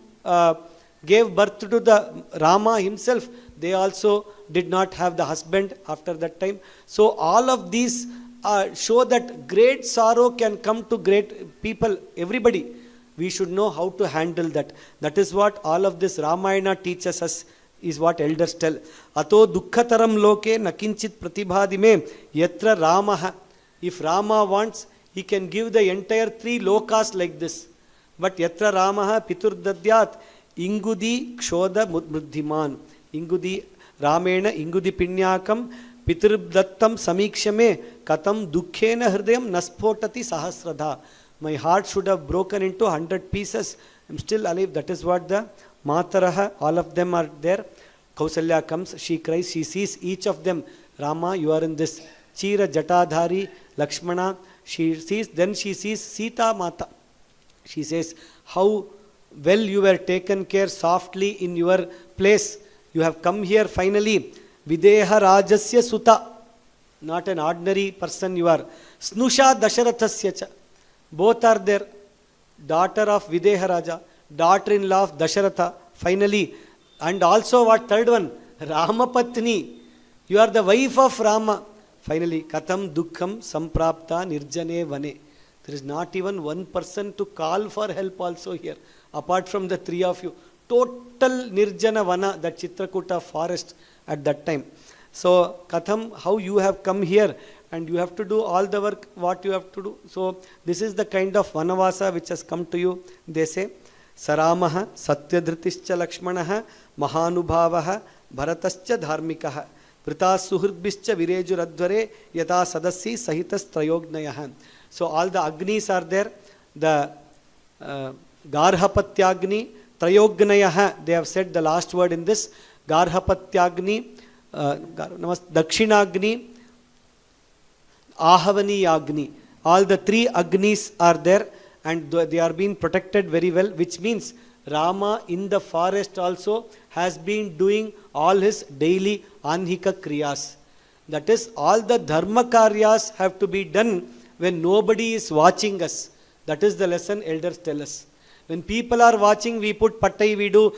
gave birth to the Rama himself, they also did not have the husband after that time. So all of these show that great sorrow can come to great people, everybody. We should know how to handle that. That is what all of this Ramayana teaches us, is what elders tell. Ato dukkhataram loke nakinchit pratibhadime yatra Ramaha. If Rama wants, he can give the entire 3 lokas like this. But yatra Ramaha pitur dadyat ingudi kshoda mudhiman. Ingudi Ramena ingudi pinyakam pitur dattam samikshame katam dukkhena hridayam naspotati sahasradha. My heart should have broken into 100 pieces. I am still alive. That is what the Mataraha, all of them are there. Kausalya comes, she cries, she sees each of them. Rama, you are in this Chira Jatadhari, Lakshmana, she sees, then she sees Sita Mata. She says, how well you were taken care softly in your place. You have come here finally. Videha Rajasya Suta. Not an ordinary person you are. Snusha Dasharathasya cha. Both are there. Daughter of Videha Raja, daughter-in-law of Dasharatha, finally. And also what, third one? Ramapatni. You are the wife of Rama. Finally, Katham Dukkham Samprapta Nirjane Vane. There is not even one person to call for help also here, apart from the three of you. Total Nirjana Vana, that Chitrakuta forest at that time. So, Katham, how you have come here and you have to do all the work, what you have to do. So, this is the kind of Vanavasa which has come to you. They say, Saramaha Satyadritischa Lakshmanaha Mahanubhavaha Bharatascha Dharmikaha Pritas Suhridbhischa Virejuradvare Yata Sadasi Sahitas Trayognayaha. So, all the Agnis are there. The Garhapatyagni, Trayognayaha, they have said the last word in this. Garhapatyagni, Dakshinagni, Ahavani Agni. All the three Agnis are there and they are being protected very well, which means Rama in the forest also has been doing all his daily Anhika Kriyas. That is, all the Dharma Karyas have to be done when nobody is watching us. That is the lesson elders tell us. When people are watching, we put pattai, we do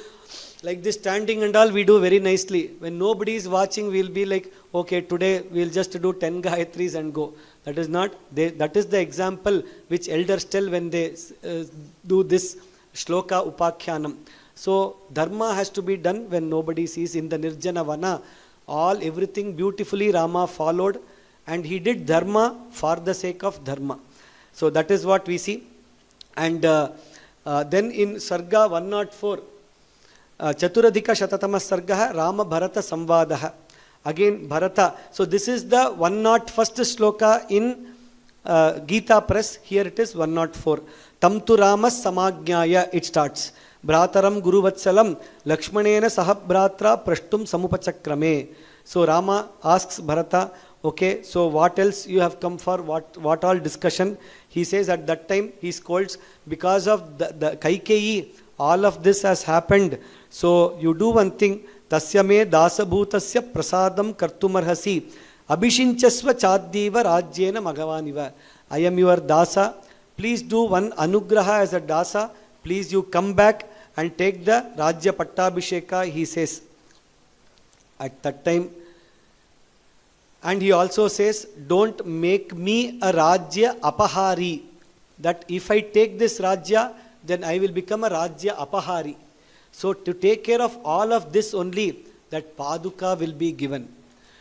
like this standing and all, we do very nicely. When nobody is watching, we will be like, okay, today we will just do 10 Gayatris and go. That is not, that is the example which elders tell when they do this Shloka Upakhyanam. So, Dharma has to be done when nobody sees. In the Nirjana Vana, everything beautifully Rama followed and he did Dharma for the sake of Dharma. So, that is what we see. And then in Sarga 104, Chaturadhika Shatatama Sargaha Rama Bharata Samvadaha. Again Bharata. So this is the 101st sloka in Gita Press. Here it is 104. Tamtu Ramas Samajnaya it starts. Bhrataram Guru Vatsalam Lakshmanena Sahabhratra Prashtum Samupachakrame. So Rama asks Bharata, okay, so what else you have come for? What all discussion? He says at that time, he scolds, because of the Kaikeyi, all of this has happened. So you do one thing, Tasyame dasabhutasya prasadam kartumarhasi abhishinchasva chaddeva rajyena magavaniva. I am your dasa. Please do one anugraha as a dasa. Please you come back and take the Rajya Pattabhisheka, he says. At that time, and he also says, don't make me a Rajya Apahari. That if I take this Rajya, then I will become a Rajya Apahari. So to take care of all of this only, that Paduka will be given.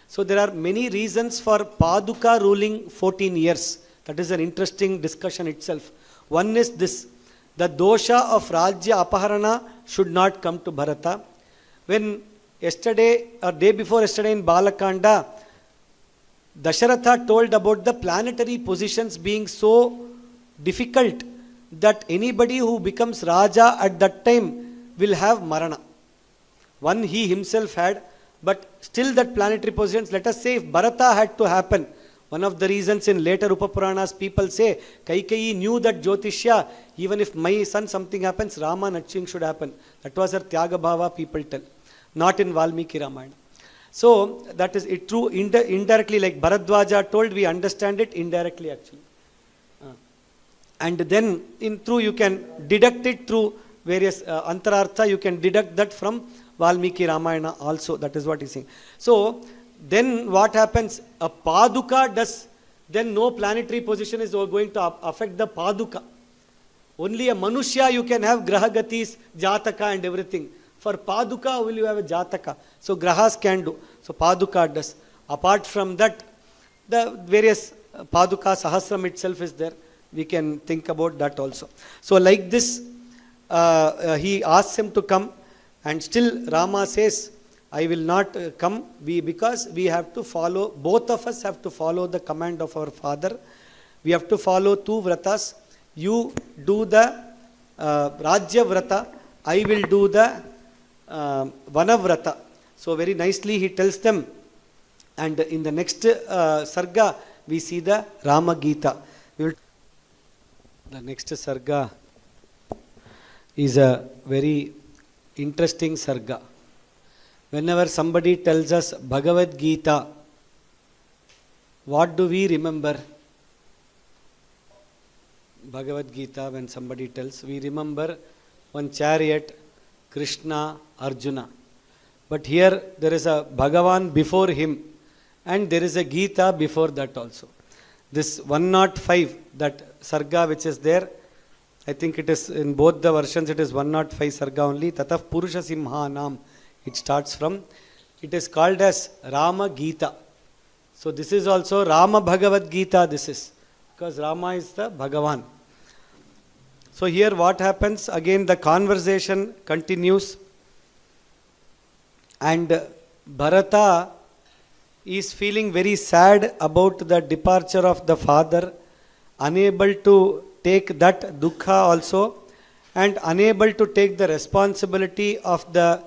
So there are many reasons for Paduka ruling 14 years. That is an interesting discussion itself. One is this, the dosha of Rajya Apaharana should not come to Bharata. When yesterday or day before yesterday in Balakanda, Dasharatha told about the planetary positions being so difficult that anybody who becomes Raja at that time will have Marana. One he himself had, but still that planetary positions, let us say if Bharata had to happen, one of the reasons in later Upapuranas people say, Kaikeyi knew that Jyotishya, even if my son something happens, Rama Naching should happen. That was her Tyaga Bhava, people tell. Not in Valmiki Ramayana. So that is it true, indirectly like Bharadwaja told, we understand it indirectly actually. And then in through you can deduct it through various Antarartha, you can deduct that from Valmiki Ramayana also. That is what he is saying. So then what happens? A Paduka does, then no planetary position is going to affect the Paduka. Only a Manushya you can have Grahagatis, Jataka and everything. For Paduka, will you have a Jataka? So Grahas can do. So Paduka does. Apart from that, the various Paduka Sahasram itself is there. We can think about that also. So like this, he asks him to come, and still Rama says, I will not come, because we have to follow, both of us have to follow the command of our father. We have to follow two vratas. You do the Rajya Vrata, I will do the Vanavrata. So very nicely he tells them, and in the next Sarga, we see the Rama Gita. We will the next Sarga is a very interesting sarga. Whenever somebody tells us Bhagavad Gita, what do we remember? Bhagavad Gita, when somebody tells, we remember one chariot, Krishna, Arjuna. But here there is a Bhagavan before him and there is a Gita before that also. This 105, that sarga which is there, I think it is in both the versions, it is 105 sarga only. Tataf Purusha Simhanam, it starts from. It is called as Rama Gita. So this is also Rama Bhagavad Gita, this is. Because Rama is the Bhagavan. So here what happens? Again the conversation continues. And Bharata is feeling very sad about the departure of the father, unable to take that dukkha also, and unable to take the responsibility of the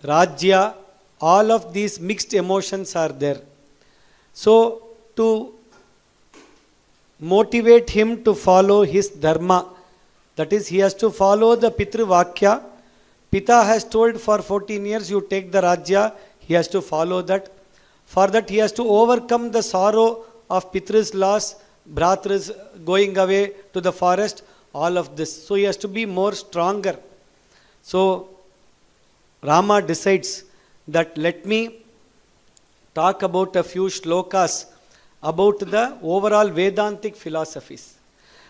Rajya. All of these mixed emotions are there. So to motivate him to follow his dharma, that is, he has to follow the Pitru Vakya. Pita has told for 14 years you take the Rajya, he has to follow that. For that he has to overcome the sorrow of Pitra's loss, Bhratra's going away to the forest, all of this. So he has to be more stronger. So Rama decides that let me talk about a few shlokas about the overall Vedantic philosophies.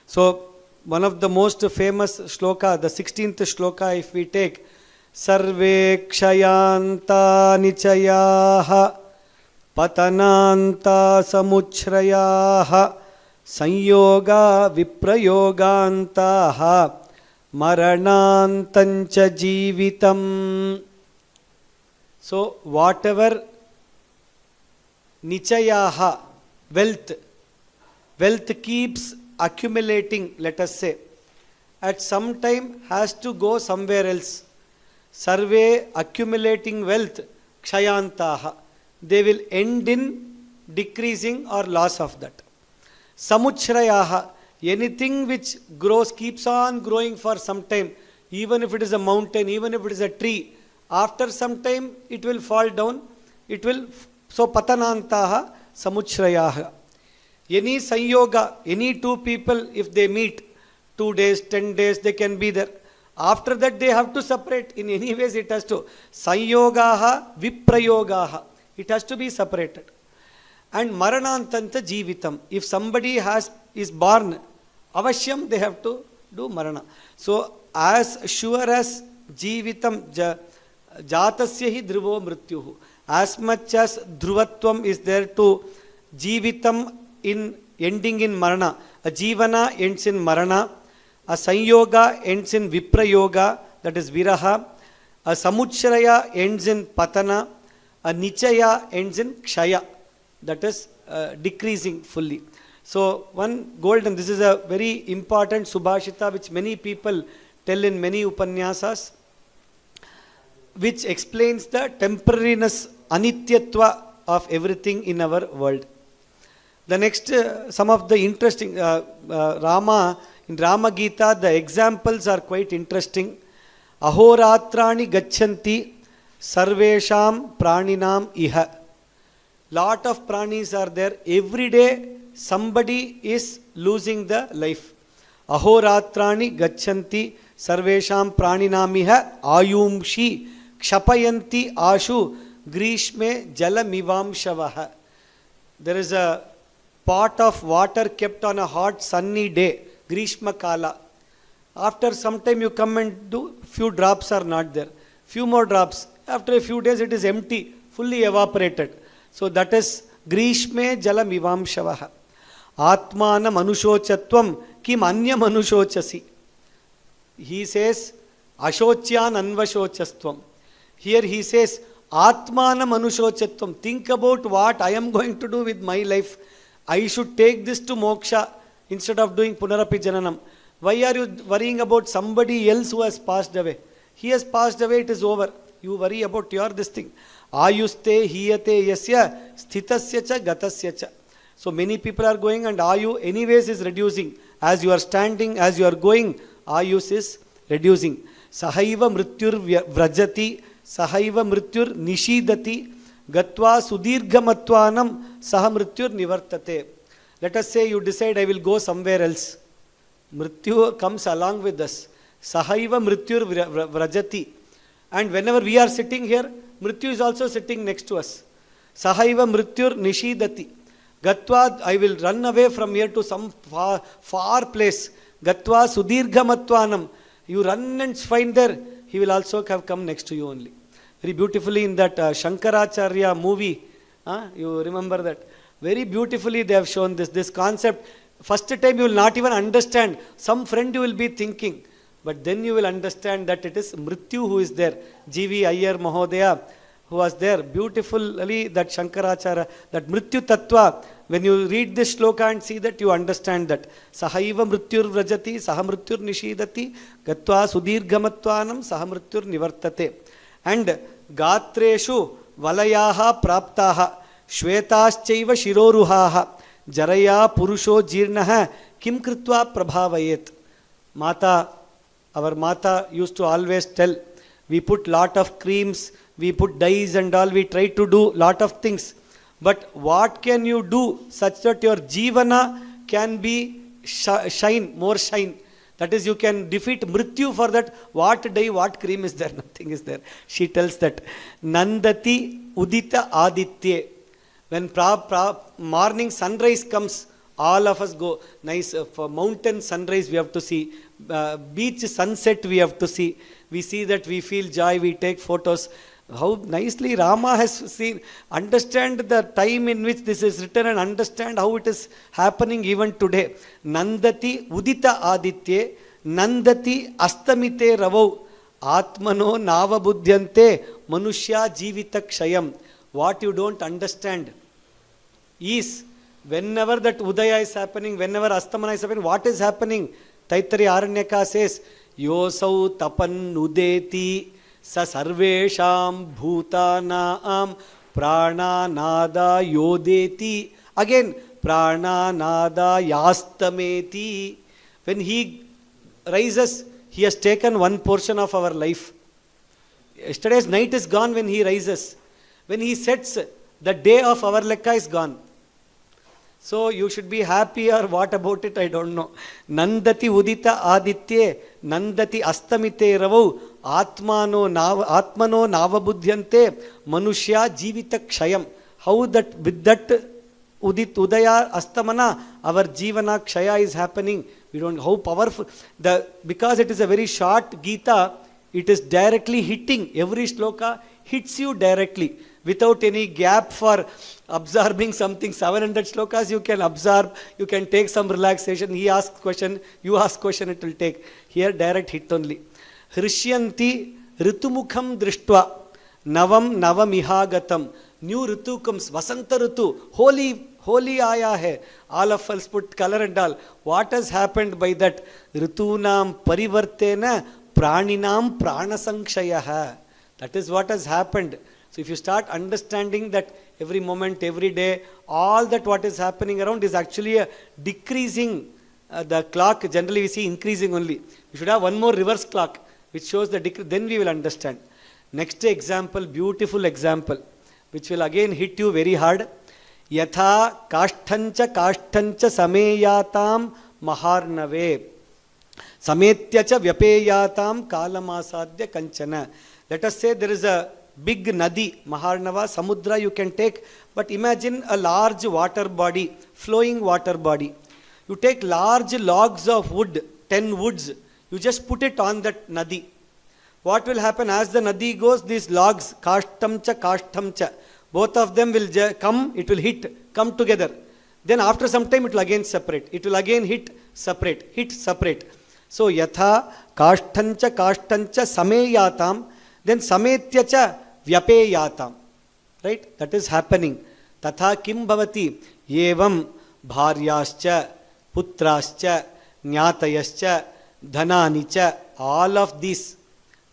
So one of the most famous shloka, the 16th shloka, if we take, Sarve kshayanta nichayaha patananta samuchrayaha sanyoga viprayogantaha maranantancha jivitam. So whatever nichayaha, wealth keeps accumulating, let us say, at some time has to go somewhere else. Sarve accumulating wealth, kshayantaha, they will end in decreasing or loss of that. Samuchrayaha, anything which grows, keeps on growing for some time, even if it is a mountain, even if it is a tree, after some time it will fall down, it will, so patanantaha, samuchrayaha. Any sanyoga, any two people, if they meet, 2 days, 10 days, they can be there. After that they have to separate. In any ways it has to. Sanyogaha, viprayogaha. It has to be separated. And maranantanta jivitam. If somebody is born, avashyam, they have to do marana. So as sure as jivitam, jatasya hi dhruvo mrityuhu. As much as dhruvatvam is there to jivitam in ending in marana. A jivana ends in marana. A sanyoga ends in viprayoga, that is viraha. A samuchraya ends in patana. A nichaya ends in kshaya, that is decreasing fully. So one golden, this is a very important subhashita which many people tell in many upanyasas, which explains the temporariness, anityatva of everything in our world. The next, some of the interesting, Rama, in Rama Gita, the examples are quite interesting. Ahoratrani gachanti sarvesham praninam iha. Lot of pranis are there. Every day somebody is losing the life. Ahoratrani gachanti sarvesham praninam iha ayumshi kshapayanti ashu grishme jalamivamshavaha. There is a pot of water kept on a hot sunny day, Grishma Kala. After some time you come and do, few drops are not there. Few more drops. After a few days it is empty, fully evaporated. So that is Grishme Jalam Ivamshavaha. Atmana Manushochatvam Kim Anya Manushochasi. He says Ashocyan Anvashochastvam. Here he says Atmana Manushochatvam. Think about what I am going to do with my life. I should take this to moksha instead of doing punarapi jananam. Why are you worrying about somebody else who has passed away? He has passed away, it is over. You worry about your this thing. Ayuste hiyate yasya sthitasya cha gatasya cha. So many people are going and ayu anyways is reducing. As you are standing, as you are going, ayus is reducing. Sahaiva mrityur vrajati, sahaiva mrityur nishidati, gatva sudirghamatvanam saha mrityur nivartate. Let us say you decide I will go somewhere else. Mrityu comes along with us. Sahaiva mrityur vrajati. And whenever we are sitting here, Mrityu is also sitting next to us. Sahaiva mrityur nishidati. Gatva, I will run away from here to some far place. Gatva sudirghamatvanam. You run and find there, he will also have come next to you only. Very beautifully in that Shankaracharya movie, you remember that? Very beautifully they have shown this concept. First time you will not even understand. Some friend you will be thinking. But then you will understand that it is Mrityu who is there. G.V. Iyer Mahodaya, who was there. Beautifully that Shankaracharya, that Mrityu Tattva. When you read this shloka and see that, you understand that. Sahaiva mrityur vrajati, saha mrityur nishidati, gatva sudirghamatvanam, saha mrityur nivartate. And gatreshu valayaha praptaha, shvetaschaiva shiroruhaha, jaraya purusho jirnaha, kim kritva prabhavayet. Our Mata used to always tell, we put lot of creams, we put dyes and all, we try to do lot of things. But what can you do such that your jivana can be shine, more shine? That is, you can defeat Mrityu for that. What dye, what cream is there? Nothing is there. She tells that, Nandati udita aditye. When morning sunrise comes, all of us go. Nice, for mountain sunrise we have to see. Beach sunset we have to see. We see that, we feel joy, we take photos. How nicely Rama has seen, understand the time in which this is written and understand how it is happening even today. Nandati udita aditye, nandati astamite ravau, atmano navabudhyante, manushya jivita kshayam. What you don't understand is, whenever that udaya is happening, whenever astamana is happening, what is happening? Taittiriya Aranyaka says, Yosau tapan udeti, sa sarvesham bhutanaam prana nada yodeti. Again, prana nada yastameti. When he rises, he has taken one portion of our life. Yesterday's night is gone when he rises. When he sets, the day of our lekka is gone. So you should be happy, or what about it, I don't know. Nandati udita aditye, nandati astamite ravau, atmano navabudhyante, manushya jivita kshayam. How that, with that udaya astamana, our jivana kshaya is happening. We don't know how powerful. Because it is a very short Gita, it is directly hitting. Every shloka hits you directly, without any gap for absorbing something. 700 shlokas you can absorb, you can take some relaxation. He asks question, you ask question, it will take. Here direct hit only. Hrishyanti ritumukham drishtva navam navamihagatam. New ritu comes, Vasanta ritu, holy aaya hai. All of us put color and all. What has happened by that? Ritunam parivartena praninam pranasankshayah. That is what has happened. So if you start understanding that every moment, every day, all that what is happening around is actually a decreasing. The clock generally we see increasing only. We should have one more reverse clock which shows the decrease. Then we will understand. Next example, beautiful example, which will again hit you very hard. Yatha kashtancha sameyatam maharnave. Sametyacha vyapeyatam kalamasadya kanchana. Let us say there is a big nadi, Maharnava, Samudra you can take, but imagine a large water body, flowing water body. You take large logs of wood, 10 woods, you just put it on that nadi. What will happen as the nadi goes? These logs, kashtamcha, both of them will come, it will hit, come together. Then after some time it will again separate. It will again hit, separate. So yatha kashtancha sameyatam, then sametyacha vyapeyatam. Right? That is happening. Tatha kim bhavati yevam bharyascha putrascha nyatayascha dhananicha. All of these,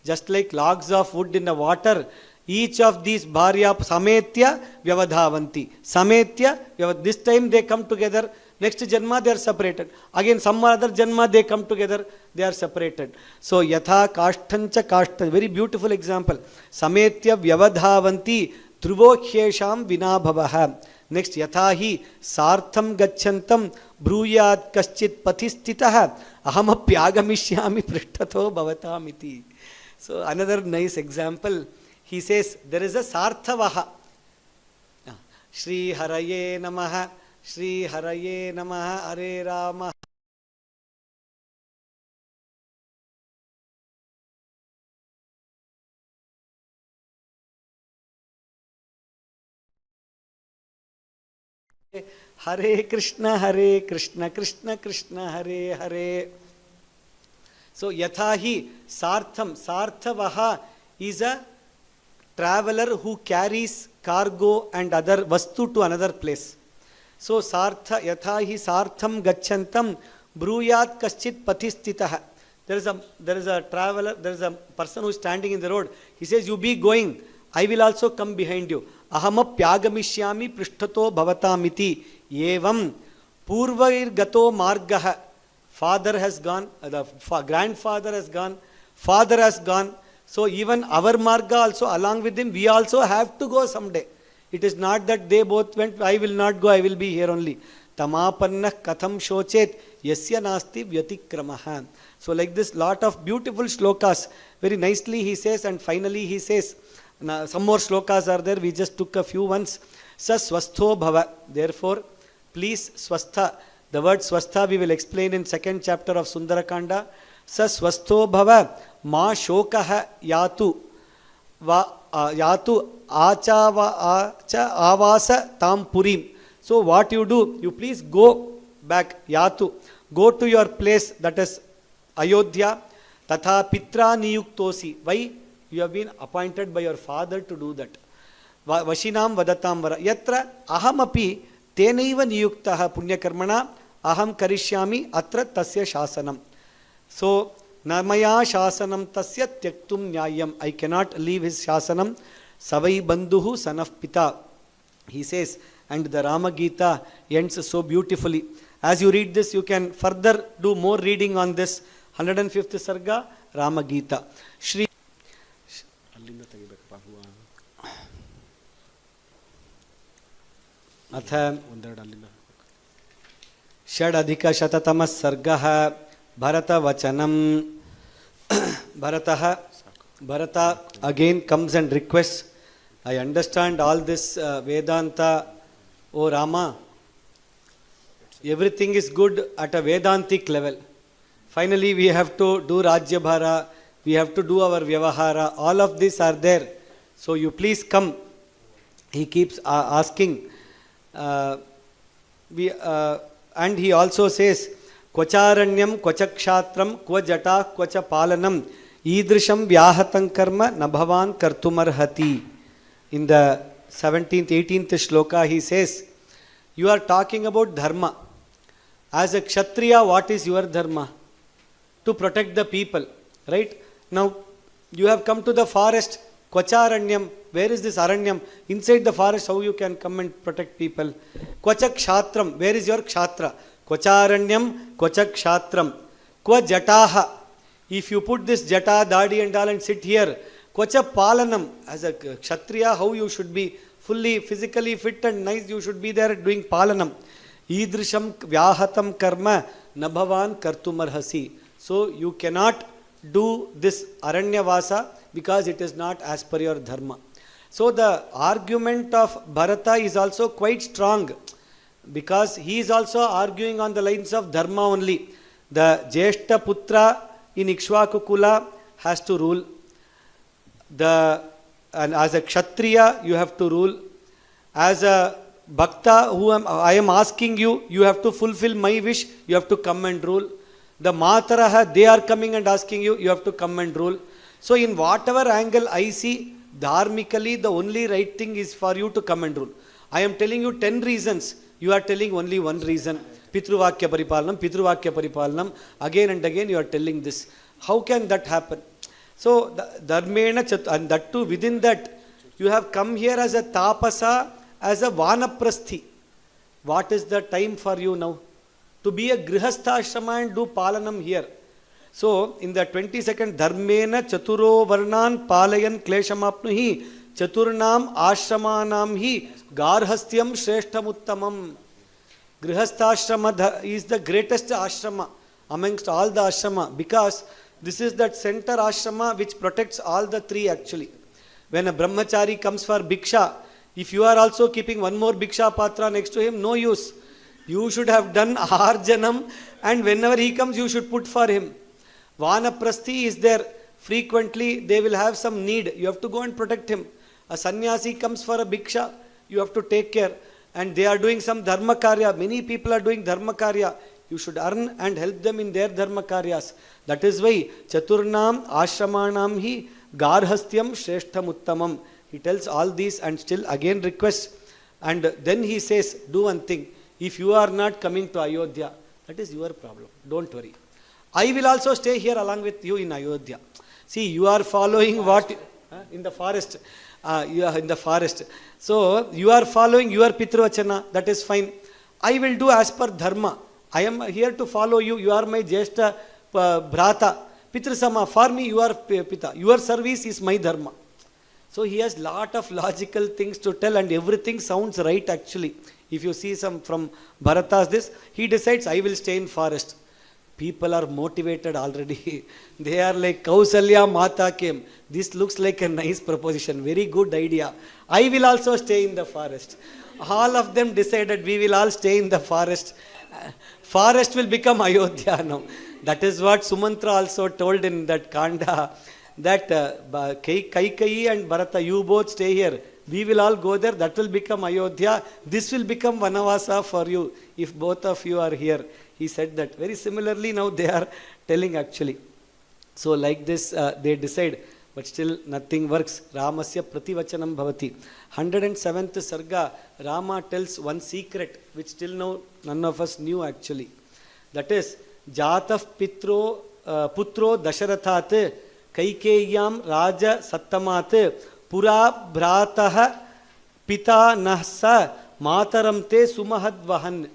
just like logs of wood in the water, each of these bharya sametya vyavadhavanti. Sametya, this time they come together, Next Janma they are separated. Again some other Janma they come together, they are separated. So Yatha Kashtancha Kashtan, very beautiful example. Sametya Vyavadhavanti Dhruvokhesham Vinabhavaha. Next Yathahi Sartham Gachantam Bruyat Kaschit Pathistitaha Ahamapyagamishyami Prishthato Bhavatamiti. So another nice example. He says there is a Sarthavaha. Shri Haraye Namaha, Shri Haraye Namaha, Hare Rama. Hare Krishna, Krishna Krishna, Hare Hare. So Yathahi Sartham, Sarthavaha is a traveler who carries cargo and other vastu to another place. So Sartha Yathahi Sartham Gachantam Bruyat Kaschit Pathistitaha. There is a traveler, there is a person who is standing in the road. He says, you be going, I will also come behind you. Ahamapyagamishyami prishthato bhavatamiti. Evam purvair gato margaha. Father has gone, the grandfather has gone, father has gone. So even our marga also along with him, we also have to go someday. It is not that they both went, I will not go, I will be here only. Tamapanna katham shochet yasya nasti vyatikramaha. So like this, lot of beautiful shlokas. Very nicely he says, and finally he says, some more shlokas are there, we just took a few ones. Sa swastho bhava. Therefore, please swastha. The word swastha we will explain in 2nd chapter of Sundarakanda. Sa swastho bhava ma shokaha yatu yatu acha avasa tam purim. So what you do, you please go back, yatu, go to your place, that is Ayodhya, tatha pitra niyuktosi. Why? You have been appointed by your father to do that. Vashinam vadatam vara. Yatra ahamapi tenaiva niyuktaha punyakarmana aham karishyami atra tasya shasanam. So namaya shasanam tasya tyaktum nyayam. I cannot leave his shasanam. Savai bandhuhu son of pita. He says, and the Rama Gita ends so beautifully. As you read this, you can further do more reading on this. 105th Sarga, Rama Gita. Shri Atha Shadadhika Shatatama Sargaha Bharata Vachanam. Bharata again comes and requests, I understand all this Vedanta, O Rama. Everything is good at a Vedantic level. Finally, we have to do Rajyabhara, we have to do our Vyavahara, all of these are there. So you please come. He keeps asking. And he also says, Kvacharanyam, Kvachakshatram, Kvajata, Kvachapalanam, Idrisham Vyahatam Karma Nabhavan Kartumarhati. In the 17th, 18th shloka, he says, you are talking about dharma. As a Kshatriya, what is your dharma? To protect the people, right? Now, you have come to the forest, Kvacharanyam. Where is this Aranyam? Inside the forest, how you can come and protect people? Kvachakshatram. Where is your Kshatra? Kvacharanyam, Kvachakshatram. Kvajataha. If you put this jata, dadi and all and sit here, Kvachapalanam. As a Kshatriya, how you should be fully physically fit and nice, you should be there doing palanam. Idrisham vyahatam karma nabhavan kartumarhasi. So you cannot do this Aranyavasa because it is not as per your dharma. So the argument of Bharata is also quite strong because he is also arguing on the lines of dharma only. The Jeshta Putra in Ikshvakukula has to rule. And as a Kshatriya, you have to rule. As a Bhakta, I am asking you, you have to fulfill my wish, you have to come and rule. The Mataraha, they are coming and asking you, you have to come and rule. So in whatever angle I see, dharmically, the only right thing is for you to come and rule. I am telling you 10 reasons. You are telling only one reason. Pitruvakya Paripalanam. Again and again you are telling this. How can that happen? So, dharmena, and that too within that, you have come here as a tapasa, as a vanaprasthi. what is the time for you now? To be a grihastha ashrama and do palanam here. So, in the 22nd, dharmena chaturo varnan palayan kleshamapnuhi chaturnam ashramanam hi garhastyam shreshtham uttamam. Grihastha is the greatest ashrama amongst all the ashrama, because this is that center ashrama which protects all the three actually. When a brahmachari comes for bhiksha, if you are also keeping one more bhiksha patra next to him, no use. You should have done arjanam, and whenever he comes, you should put for him. Vanaprasthi is there. Frequently, they will have some need. You have to go and protect him. A sannyasi comes for a bhiksha, you have to take care. And they are doing some dharma karya. Many people are doing dharma karya. You should earn and help them in their dharma karyas. That is why Chaturnam Ashramanam hi Garhastyam Shreshtham Uttamam. He tells all these and still again requests. And then he says, do one thing. If you are not coming to Ayodhya, that is your problem. Don't worry. I will also stay here along with you in Ayodhya. See, you are following what? In the forest. You are in the forest. So, you are following your Pitruvachana. That is fine. I will do as per dharma. I am here to follow you. You are my Jeshta Bhrata. Pitrisama. For me, you are Pita. Your service is my dharma. So he has lot of logical things to tell, and everything sounds right actually. If you see some from Bharata's this, he decides, I will stay in forest. People are motivated already. They are like, Kausalya Mata came. This looks like a nice proposition. Very good idea. I will also stay in the forest. All of them decided, we will all stay in the forest. Forest will become Ayodhya now. That is what Sumantra also told in that Kanda. That Kaikeyi and Bharata, you both stay here. We will all go there. That will become Ayodhya. This will become Vanavasa for you if both of you are here. He said that. Very similarly now they are telling actually. So like this they decide, but still nothing works. Ramasya prativachanam bhavati. 107th Sarga, Rama tells one secret which till now none of us knew actually. That is, Jataf Putro Dasharathat Kaikeyam Raja Sattamat Pura Bhratah Pita Nahsa Mataramte Sumahadvahan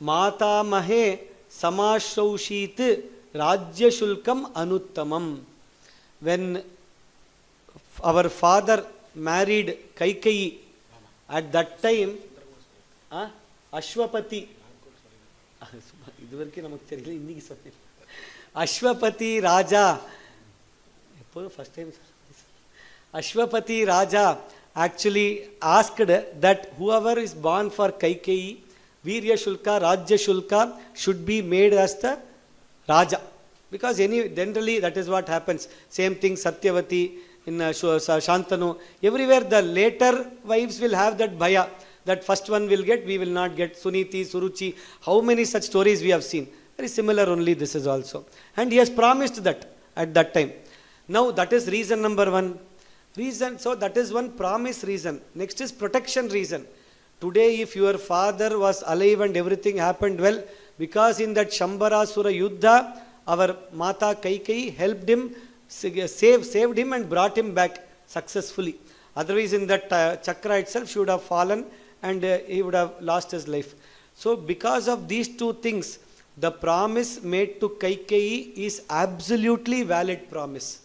Mata Mahe Samashaushit Rajya Shulkam Anuttamam. When our father married Kaikeyi, at that time, Ashwapati, Ashwapati Raja, first time, Ashwapati Raja actually asked that whoever is born for Kaikeyi, Virya Shulka, Rajya Shulka should be made as the Raja. Because generally that is what happens. Same thing Satyavati, in Shantanu. Everywhere the later wives will have that bhaya. That first one will get, we will not get. Suniti, Suruchi. How many such stories we have seen. Very similar only this is also. And he has promised that at that time. Now that is reason number one. So that is one promise reason. Next is protection reason. Today if your father was alive and everything happened well, because in that Shambarasura Yuddha, our Mata Kaikeyi helped him, saved him and brought him back successfully. Otherwise in that chakra itself she would have fallen and he would have lost his life. So because of these two things, the promise made to Kaikeyi is absolutely valid promise.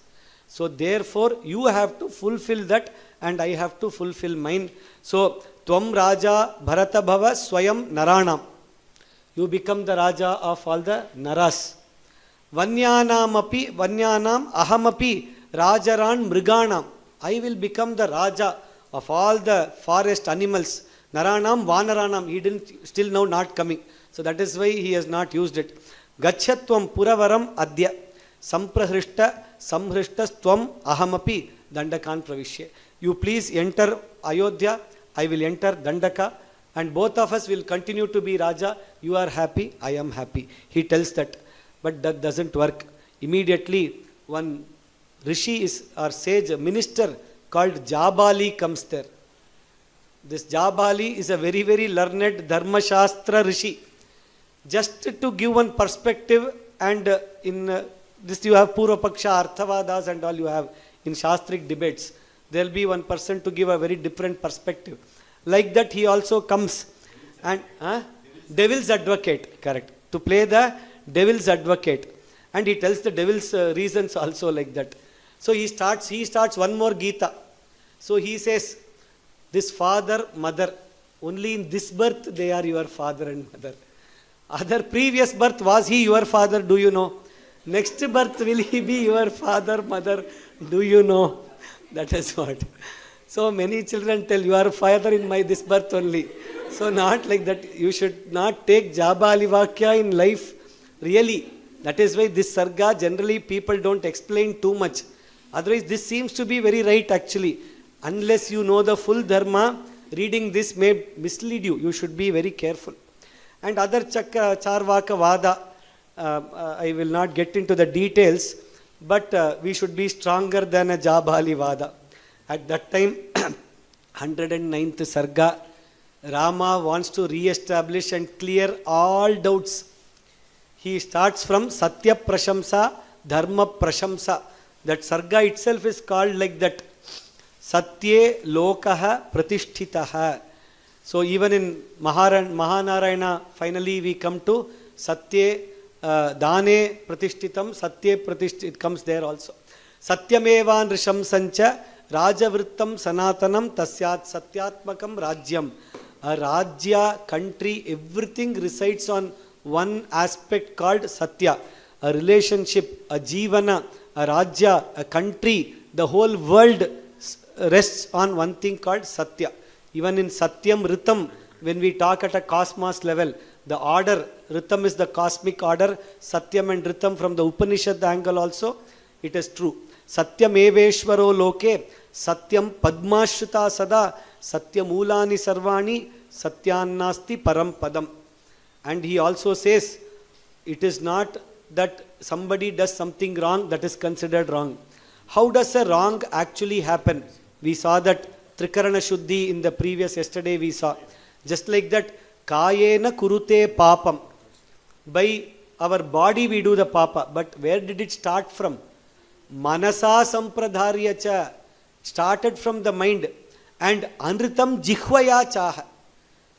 So therefore you have to fulfill that and I have to fulfill mine. So Tvam Raja Bharata Bhava Swayam Naranam. You become the Raja of all the Naras. Vanyanam ahamapi Rajaran Mriganam. I will become the Raja of all the forest animals. Naranam, Vanaranam. He didn't, still now not coming. So that is why he has not used it. Gachatvam Puravaram Adya. Samprahrishta Samhrishtasthvam ahamapi Dandakan Pravishya. You please enter Ayodhya. I will enter Dandaka. And both of us will continue to be Raja. You are happy. I am happy. He tells that. But that doesn't work. Immediately, one rishi or sage, a minister called Jabali comes there. This Jabali is a very, very learned Dharma Shastra rishi. Just to give one perspective, and in this you have Purva Paksha, Arthavadas and all you have in Shastric debates. There will be one person to give a very different perspective. Like that he also comes And devil's advocate, correct. To play the devil's advocate. And he tells the devil's reasons also like that. So he starts one more Gita. So he says, this father, mother, only in this birth they are your father and mother. Other previous birth, was he your father? Do you know? Next birth, will he be your father, mother? Do you know? That is what. So many children tell, you are father in my this birth only. So not like that. You should not take Jabali Vakya in life. Really. That is why this Sarga, generally people don't explain too much. Otherwise, this seems to be very right actually. Unless you know the full Dharma, reading this may mislead you. You should be very careful. And other Charvaka Vada, I will not get into the details, but we should be stronger than a Jabali Vada. At that time, 109th Sarga, Rama wants to re-establish and clear all doubts. He starts from Satya Prashamsa, Dharma Prashamsa. That Sarga itself is called like that. Satye Lokaha Pratishtitaha. So even in Mahanarayana, finally we come to Satye Dane Pratishtitam, Satye Pratishtit, it comes there also. Satyamevan Risham Sancha, Rajavrittam Sanatanam, Tasyat Satyatmakam Rajyam. A Rajya, country, everything resides on one aspect called Satya. A relationship, a Jivana, a Rajya, a country, the whole world rests on one thing called Satya. Even in Satyam Ritam, when we talk at a cosmos level, the order, Ritam is the cosmic order, Satyam and Ritam from the Upanishad angle also, it is true. Satyam eveshwaro loke, Satyam padmashrita sada, Satyamulani sarvani, Satyannasti param padam. And he also says, it is not that somebody does something wrong that is considered wrong. How does a wrong actually happen? We saw that Trikarana Shuddhi in the previous yesterday we saw. Just like that, Kayena kurute papam. By our body we do the papa. But where did it start from? Manasa sampradharyacha. Started from the mind. And Anritam jihvaya chaha.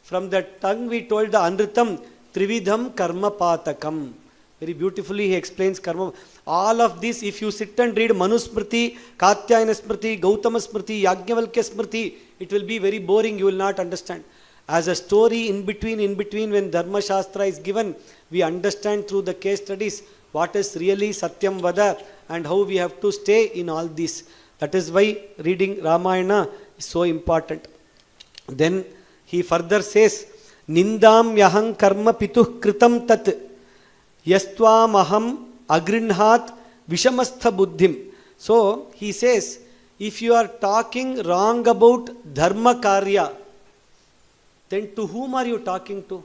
From the tongue we told the Anritam Trividham karma patakam. Very beautifully he explains karma. All of this, if you sit and read Manusmriti, Katyayana Smriti, Gautama Smriti, Yajnavalkya Smriti, it will be very boring, you will not understand. As a story in between when Dharma Shastra is given, we understand through the case studies what is really Satyam Vada and how we have to stay in all this. That is why reading Ramayana is so important. Then he further says, Nindam yahang karma pituh kritam tat yastvam aham agrinhat vishamastha buddhim. So he says, if you are talking wrong about dharma karya, then to whom are you talking to?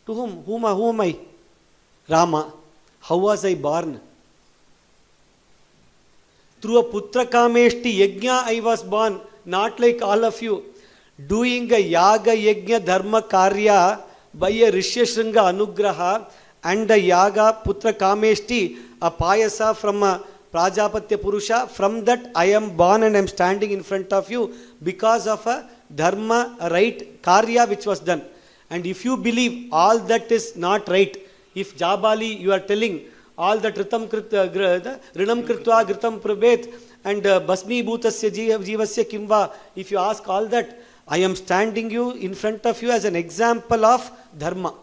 To whom? Who am I? Rama. How was I born? Through a putra kameshti yajna I was born, not like all of you. Doing a yaga yajna dharma karya by a rishya shringa anugraha and a yaga putra kameshti, a payasa from a prajapatya purusha, from that I am born and I am standing in front of you because of a dharma right karya which was done. And if you believe all that is not right, if Jabali you are telling all that rinam kritva gritam prabhet and basmi bhutasya jivasya kimva, if you ask all that, I am standing you in front of you as an example of dharma.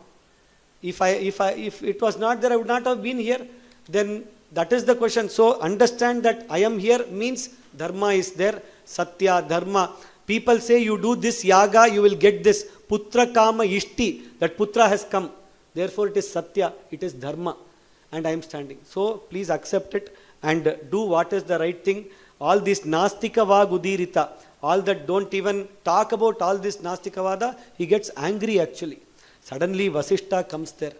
If it was not there, I would not have been here. Then that is the question. So understand that I am here means dharma is there, satya, dharma. People say you do this yaga, you will get this. Putra kama ishti, that putra has come. Therefore it is satya, it is dharma. And I am standing. So please accept it and do what is the right thing. All this nastika va gudirita, all that don't even talk about all this nastikavada, he gets angry actually. Suddenly Vasishta comes there.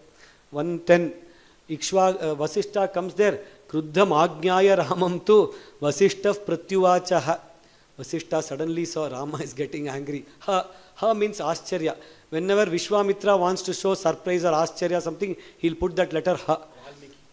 110. Vasishta comes there. Kruddham Ajnaya Ramam tu Vasishta Pratyuvachaha. Vasishta suddenly saw Rama is getting angry. Ha means Ascharya. Whenever Vishwamitra wants to show surprise or Ascharya something, he'll put that letter Ha.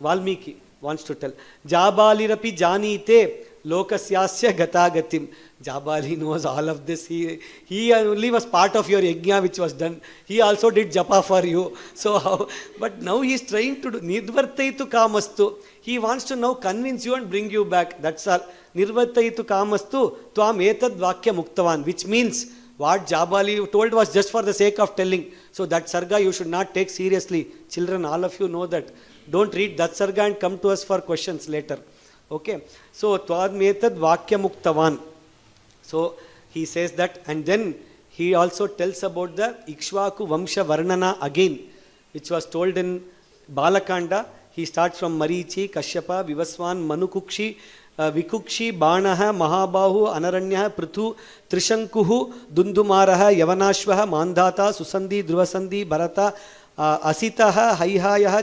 Valmiki. wants to tell. Jabalirapi janite lokasyasya gatagatim. Jabali knows all of this. He only was part of your yajna which was done. He also did japa for you. So how? But now he is trying to do nirvartaitu kamastu. He wants to now convince you and bring you back. That's all. Nirvartaitu kamastu tvam etad vakya muktavan. Which means what Jabali told was just for the sake of telling. So that sarga you should not take seriously. Children, all of you know that. Don't read that sarga and come to us for questions later. Okay. So tvam etad vakya muktavan. So he says that, and then he also tells about the Ikshvaku Vamsha Varnana again, which was told in Balakanda. He starts from Marichi, Kashyapa, Vivaswan, Manukukshi, Vikukshi, Banaha, Mahabahu, Anaranya, Prithu, Trishankuhu, Dundumaraha, Yavanashvaha, Mandhata, Susandhi, Druvasandhi, Bharata, Asitaha, Haihayaha,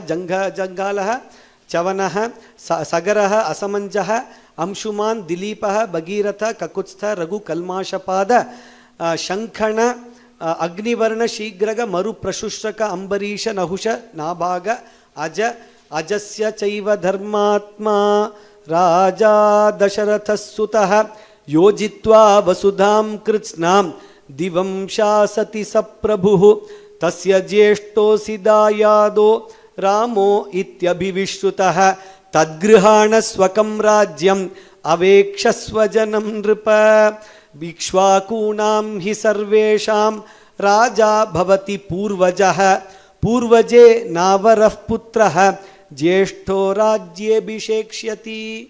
Jangalaha, Chavanaha, Sagaraha, Asamanjaha, Amshuman, Dilipaha, Bhagiratha, Kakutstha, Raghu, Kalmashapada, Shankhana, Agnivarna, Shigraga, Maru, Prashushraka, Ambarisha, Nahusha, Nabhaga, Aja, Ajasya, Chaiva, Dharmatma, Raja, Dasharatha, Sutaha, Yojitva, Vasudham, Kritsnam, Divam, Shasati, Saprabhu, Tasya, Jeshto, Sidayado, Ramo, Ityabhivishutaha, Tadgrihana Swakam Rajyam Avekshasvajanam Nripa Vikshvakunam hi sarvesham Raja Bhavati Purvajaha Purvaje Navaraf Putraha Jeshto Rajye Bhishekshati.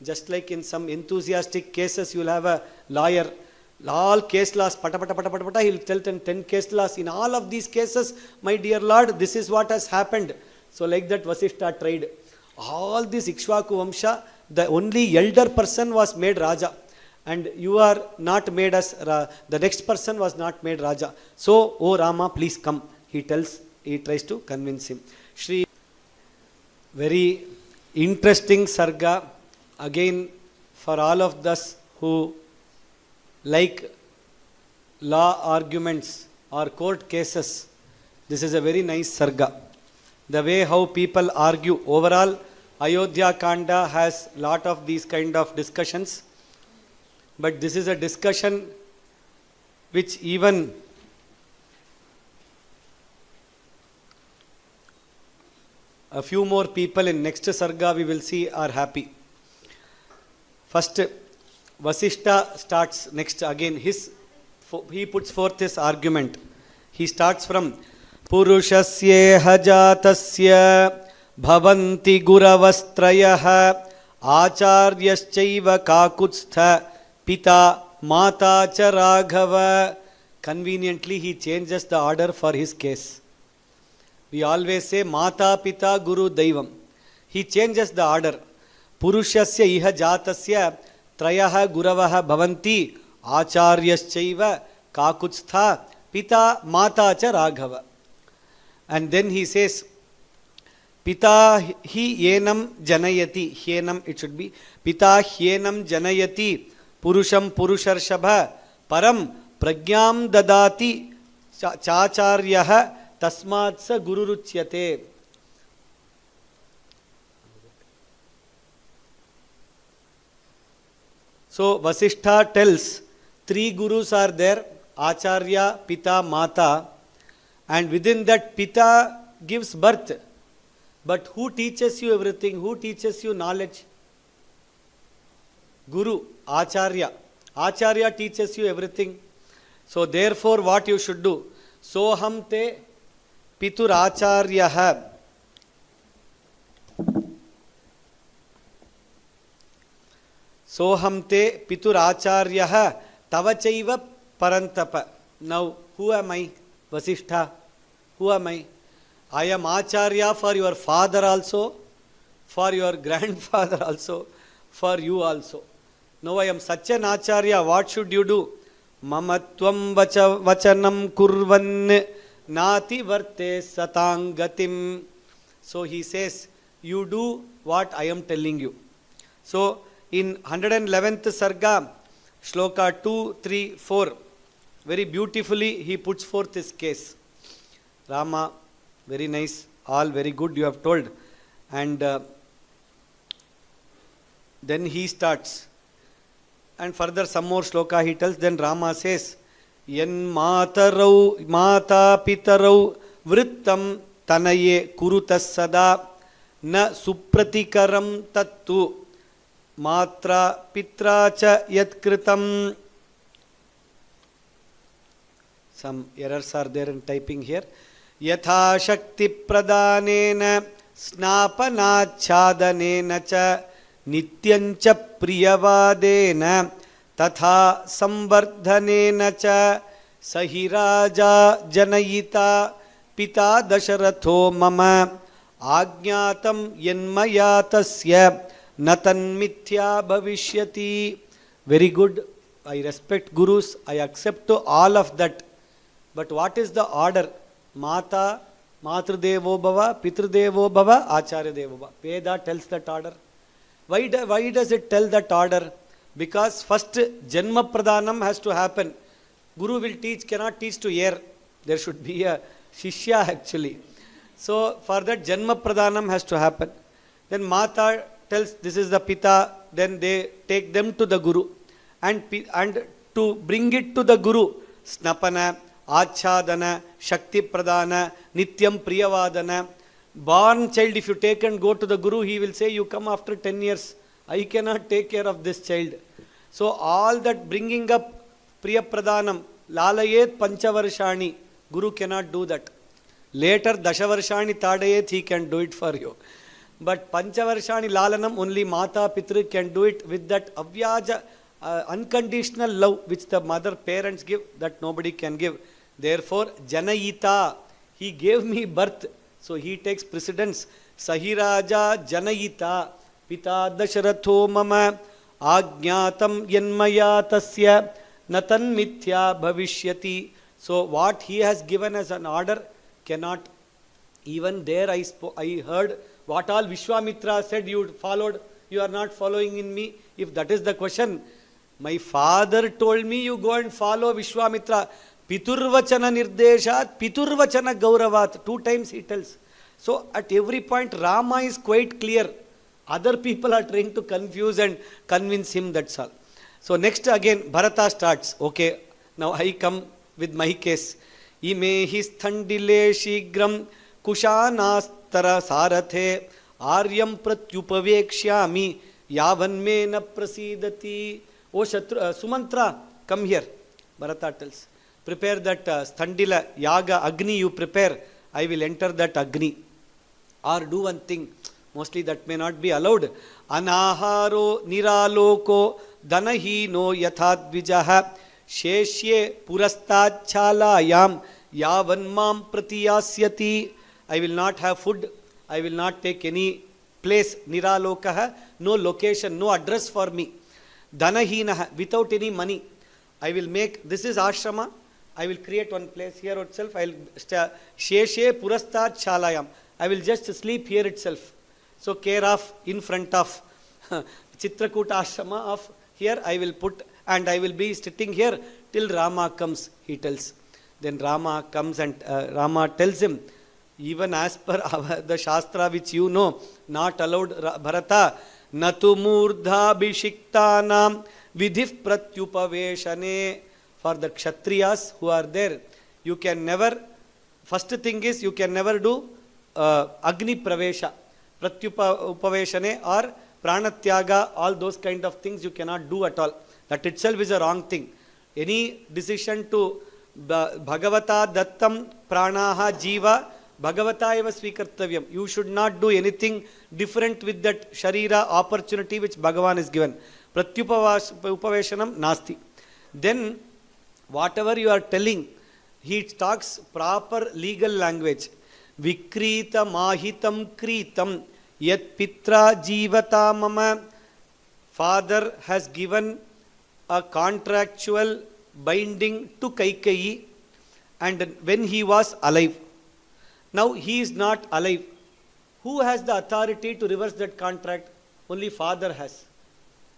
Just like in some enthusiastic cases, you will have a lawyer. All case laws, pata pata pata pata pata, he will tell them 10 case laws. In all of these cases, my dear Lord, this is what has happened. So like that Vasishta tried. All this Ikshvaku Vamsha, the only elder person was made Raja. And you are not made as, the next person was not made Raja. So, oh Rama, please come. He tries to convince him. Shri, very interesting sarga. Again, for all of us who like law arguments or court cases, this is a very nice sarga. The way how people argue. Overall, Ayodhyakanda has lot of these kind of discussions. But this is a discussion which even a few more people in next sarga we will see are happy. First, Vasishta starts next again. He puts forth his argument. He starts from Purushasye hajatasya bhavanti guravastrayah acharyaschaiva kakutstha pita mata cha raghava. Conveniently he changes the order for his case. We always say mata pita guru daivam. He changes the order. Purushasya iha jatasya trayaha guravaha bhavanti acharyaschaiva kakutstha pita mata cha raghava. And then he says, Pita hi yenam janayati. Hyenam it should be. Pita hyenam janayati. Purusham purusharshabha. Param pragyam dadati chacharyaha tasmatsa gururuchyate. So Vasishtha tells 3 gurus are there. Acharya, Pita, Mata. And within that, Pita gives birth. But who teaches you everything? Who teaches you knowledge? Guru, Acharya. Acharya teaches you everything. So therefore, what you should do? Soham te pitur acharyaha. Soham te pitur acharyaha tavachaiva parantapa. Now, who am I? Vasishtha, who am I? I am Acharya for your father also, for your grandfather also, for you also. Now I am such an Acharya, what should you do? Mamatvam vachanam kurvan nati varte satangatim. So he says, you do what I am telling you. So in 111th Sarga, Shloka 2, 3, 4, very beautifully he puts forth his case. Rama, very nice, all very good you have told. And Then he starts. And further some more shloka he tells. Then Rama says, Yan matarau mata pitarau vrittam tanaye kurutas sada na supratikaram tattu matra pitra cha yatkritam. Some errors are there in typing here. Yatha shakti pradhanena snapanachhadanena cha nityancha priyavadena tatha samvardhanena cha sahi raja janayita pita dasharatho mama agnatam yanmaya tasya natan mithya bhavishyati. Very good. I respect gurus. I accept to all of that. But what is the order? Mata, Matradevo Bhava, Pitradevo Bhava, Acharya Devo Bhava. Veda tells that order. Why does it tell that order? Because first Janma Pradhanam has to happen. Guru will teach, cannot teach to air. There should be a Shishya actually. So for that Janma Pradhanam has to happen. Then Mata tells this is the Pita, then they take them to the Guru. And to bring it to the Guru, Snapana, Achadana, Shakti Pradhana, Nityam Priyavadana. Born child, if you take and go to the Guru, he will say, you come after 10 years. I cannot take care of this child. So all that bringing up Priya Pradhanam, Lalayet Panchavarshani, Guru cannot do that. Later Dashavarshani Tadayet, he can do it for you. But Panchavarshani Lalanam, only Mata Pitru can do it with that avyaja, unconditional love which the mother parents give, that nobody can give. Therefore, Janayita, he gave me birth. So he takes precedence. Sahiraja Janayita Pita Dasharatho Mama Agnatam Yanmaya Tasya Natan Mithya Bhavishyati. So what he has given as an order cannot. Even there I heard what all Vishwamitra said you followed, you are not following in me. If that is the question, my father told me you go and follow Vishwamitra. Piturvachana nirdeshat, Piturvachana gauravat. 2 times he tells. So at every point Rama is quite clear. Other people are trying to confuse and convince him, that's all. So next again Bharata starts. Okay, now I come with my case. Ime his thandile shigram kushanastara sarathe aryam pratyupavekshyami yavan na prasidati. O Sumantra, come here. Bharata tells. Prepare that Thandila, Yaga, Agni you prepare. I will enter that Agni. Or do one thing. Mostly that may not be allowed. Anaharo niraloko danahino yathadvijaha sheshye purastadchalayam yavan mam pratiyasyati. I will not have food. I will not take any place. Niralokaha, no location, no address for me. Danahinaha, without any money. I will make, this is ashrama. I will create one place here itself. I will sheshe purastat chalayam. I will just sleep here itself. So care of, in front of Chitrakuta ashrama of here I will put, and I will be sitting here till Rama comes, he tells. Then Rama comes and Rama tells him, even as per the Shastra which you know, not allowed Bharata, Natu murdha bhishiktanam vidhif pratyupaveshane. For the Kshatriyas who are there, you can never, first thing is you can never do Agni Pravesha, Pratyupaveshane or Pranatyaga, all those kind of things you cannot do at all. That itself is a wrong thing. Any decision to Bhagavata Dattam Pranaha Jiva Bhagavata eva svikartavyam. You should not do anything different with that Sharira opportunity which Bhagavan is given. Pratyupaveshanam nasti. Then whatever you are telling, he talks proper legal language. Vikrita mahitam kritam yat pitra jivata mama. Father has given a contractual binding to Kaikeyi, and when he was alive. Now he is not alive. Who has the authority to reverse that contract? Only father has.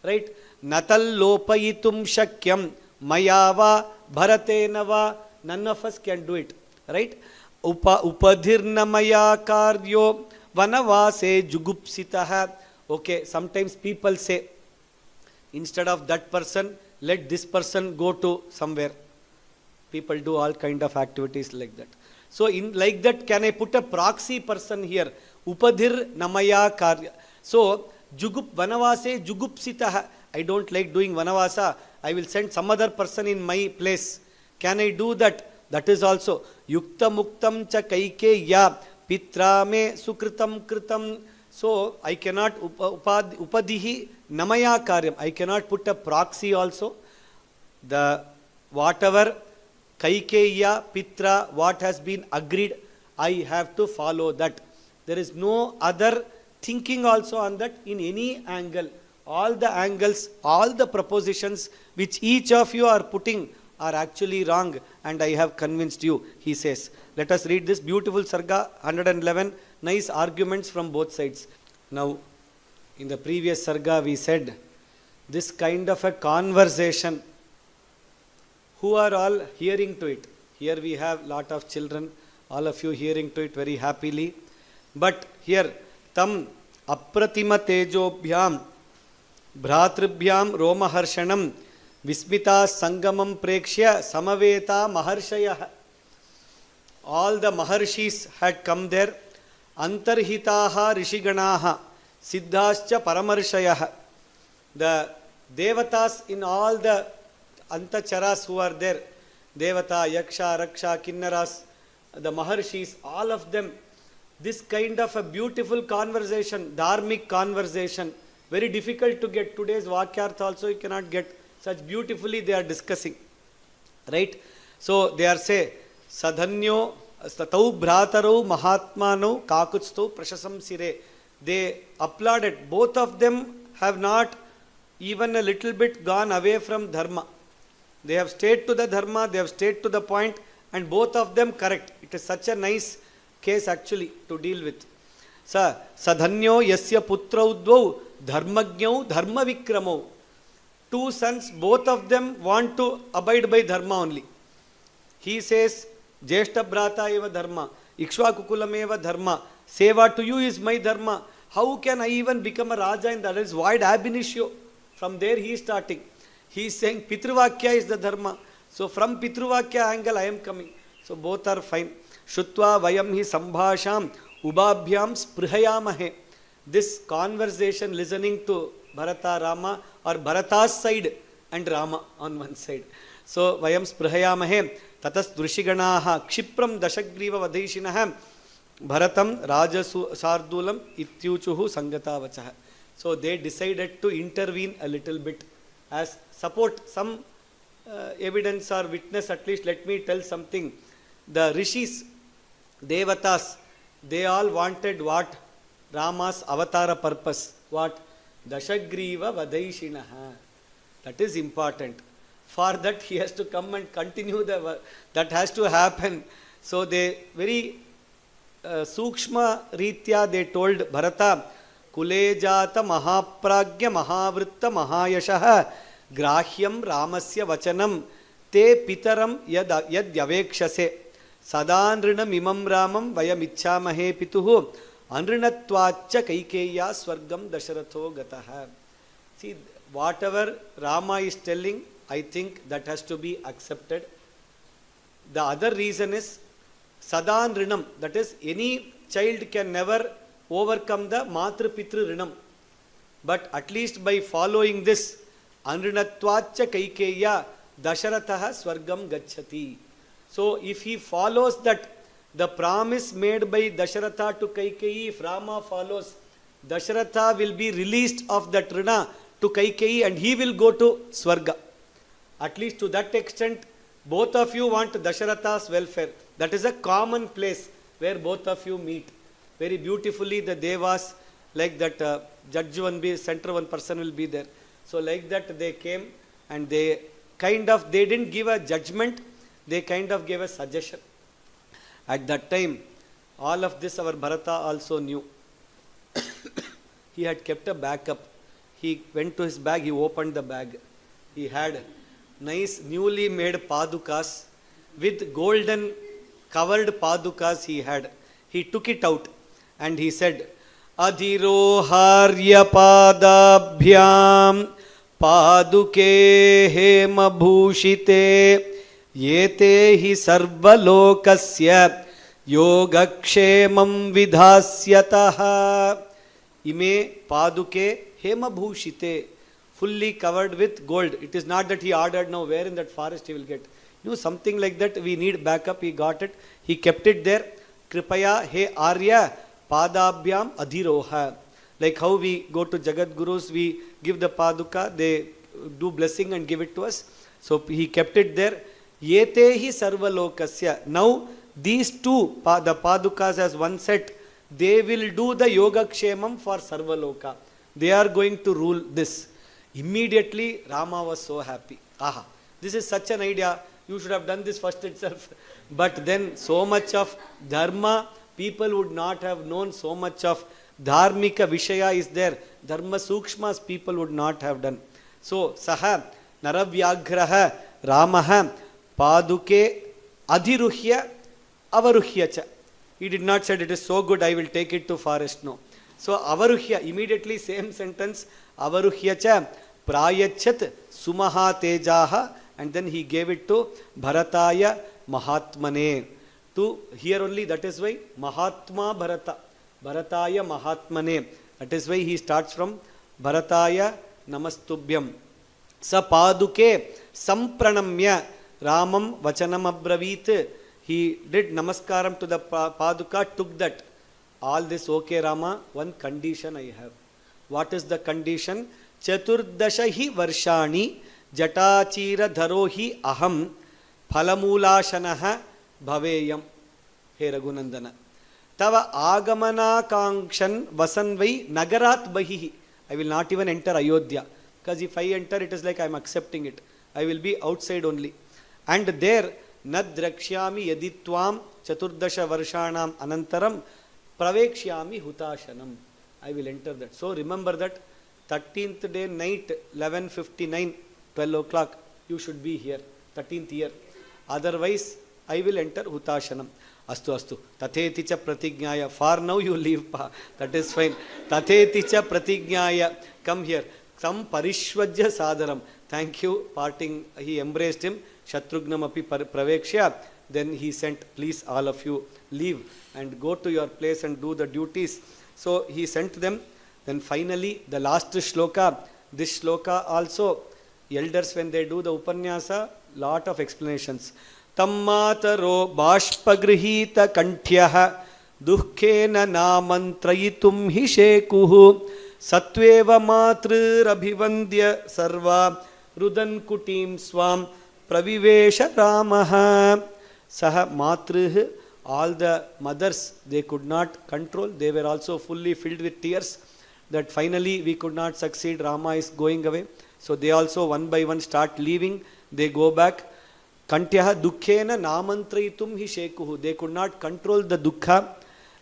Right? Natal lopayitum shakyam mayava bharatenava. None of us can do it. Right? Upadhirnamaya karyo vanavase jugupsitaha. Okay, sometimes people say, Instead of that person, let this person go to somewhere. People do all kind of activities like that. So in like that, can I put a proxy person here? Upadhir namaya karya. So jugup vanavase jugupsitaha. I don't like doing vanavasa. I will send some other person in my place. Can I do that? That is also yukta muktam cha kaike ya pitra me sukritam kritam. So I cannot upadihi namaya karyam. I cannot put a proxy also. The whatever Kaikeya, Pitra, what has been agreed, I have to follow that. There is no other thinking also on that in any angle. All the angles, all the propositions which each of you are putting are actually wrong, and I have convinced you, he says. Let us read this beautiful Sarga 111, nice arguments from both sides. Now, in the previous Sarga we said, this kind of a conversation, who are all hearing to it? Here we have lot of children, all of you hearing to it very happily. But here, tam apratima tejobhyam bhratribhyam romaharshanam vismita sangamam prekshya samaveta maharshayah. All the maharshis had come there. Antarhitaha rishiganaha siddhascha paramarshayah. The devatas in all the Antacharas who are there, Devata, Yaksha, Raksha, Kinnaras, the Maharshis, all of them, this kind of a beautiful conversation, dharmic conversation, very difficult to get. Today's Vakyartha also you cannot get. Such beautifully they are discussing. Right? So they are say, Sadhanyo, Statau Bhrataro Mahatmano Kakutsto Prashasam Sire. They applauded. Both of them have not even a little bit gone away from Dharma. They have stayed to the Dharma, they have stayed to the point, and both of them correct. It is such a nice case actually to deal with. Sadhanyo yasya putra udvau dharmagnyau dharma vikramo. Two sons, both of them want to abide by Dharma only. He says, Jeshta Bhrata eva dharma, Ikshvakukulam eva dharma, Seva to you is my dharma. How can I even become a Raja in that? Is void ab initio. From there he is starting. He is saying Pitruvakya is the dharma. So from Pitruvakya angle I am coming. So both are fine. Shutva vayam hi sambhasham ubabhyam sprihayamahe. This conversation, listening to Bharata, Rama, or Bharata's side and Rama on one side. So vayam sprihayamahe tatas drushiganaha kshipram dashagriva vadeshinaha Bharatam Rajasu Sardulam ityuchuhu sangata vachaha. So they decided to intervene a little bit as support some evidence or witness. At least let me tell something. The rishis, devatas, they all wanted what? Rama's avatara purpose. What? Dashagriva Vadaishinaha. That is important. For that he has to come and continue the that has to happen. So they very sukshma ritya they told Bharata, Kulejata Mahapragya Mahavritta Mahayashaha Grahyam Ramasya Vachanam Te Pitaram Yad Yavekshase Sadanrinam Imam Ramam Vayamichamahe Pituhu Anrinatvacha Kaikeya Swargam Dasharatho Gataha. See, whatever Rama is telling, I think that has to be accepted. The other reason is Sadan Rinam, that is, any child can never overcome the Matru Pitru Rinam. But at least by following this, Anrinatvacha Kaikeya Dasharataha Swargam Gachati. So if he follows that, the promise made by Dasharatha to Kaikeyi, if Rama follows, Dasharatha will be released of that Rina to Kaikeyi and he will go to Swarga. At least to that extent, both of you want Dasharatha's welfare. That is a common place where both of you meet. Very beautifully the Devas, like that judge one be, center one person will be there. So like that they came and they didn't give a judgment, they kind of gave a suggestion. At that time, all of this our Bharata also knew. He had kept a backup. He went to his bag, he opened the bag. He had nice newly made padukas with golden covered padukas he had. He took it out and he said, Adhiroharya padabhyam पादुके हेमभूषिते एते हि सर्वलोकस्य योगक्षेमं विधास्यतः इमे पादुके हेमभूषिते, fully covered with gold. It is not that he ordered, now where in that forest he will get. You know, something like that we need backup. He got it, he kept it there. Kripaya he Arya padabhyam adhiroha. Like how we go to Jagat Gurus, we give the paduka, they do blessing and give it to us. So he kept it there. Yete hi sarvalokasya. Now these two, the padukas as one set, they will do the yoga kshemam for sarvaloka. They are going to rule this. Immediately Rama was so happy. Aha, this is such an idea, you should have done this first itself. But then so much of dharma, people would not have known, so much of dharmika vishaya is there. Dharma sukshmas people would not have done. So saha naravyagraha Ramaha paduke adhiruhya avaruhya cha. He did not say it is so good I will take it to forest, no. So avaruhya, immediately same sentence, avaruhya cha prayachat sumaha tejaha, and then he gave it to Bharataya Mahatmane. To here only, that is why Mahatma Bharata, Bharataya Mahatmane. That is why he starts from Bharataya Namastubhyam. Sa paduke sampranamya Ramam vachanam abravit. He did namaskaram to the paduka, took that. All this okay Rama, one condition I have. What is the condition? Chaturdashahi varshani jatachira dharohi aham phalamulashanaha bhaveyam. He Raghunandana. Tava agamana kangshan vasanvai nagarat bahihi. I will not even enter Ayodhya. Because if I enter, it is like I am accepting it. I will be outside only. And there, nadrakshyami yaditvam chaturdasha varshanam anantaram pravekshyami hutashanam. I will enter that. So remember that 13th day night, 11:59, 12 o'clock, you should be here, 13th year. Otherwise, I will enter hutashanam. Astu astu. Tatheti cha pratignyaya. For now you leave pa. That is fine. Tatheti cha pratignyaya. Come here. Sam parishvajya sadaram. Thank you. Parting, he embraced him. Shatrugnam api pravekshya. Then he sent, please all of you leave and go to your place and do the duties. So he sent them. Then finally the last shloka, this shloka also, elders when they do the upanyasa, lot of explanations. Tammataro bashpagrihita kanthyaha dukhena namantrayitum hi shekuhu satveva matrirabhivandya sarva rudan kutim swam pravivesha ramaha. Saha matrih, all the mothers, they could not control. They were also fully filled with tears that finally we could not succeed. Rama is going away. So they also one by one start leaving. They go back. Kantyaha dukkhena namantrayitum hi shekuhu. They could not control the dukkha.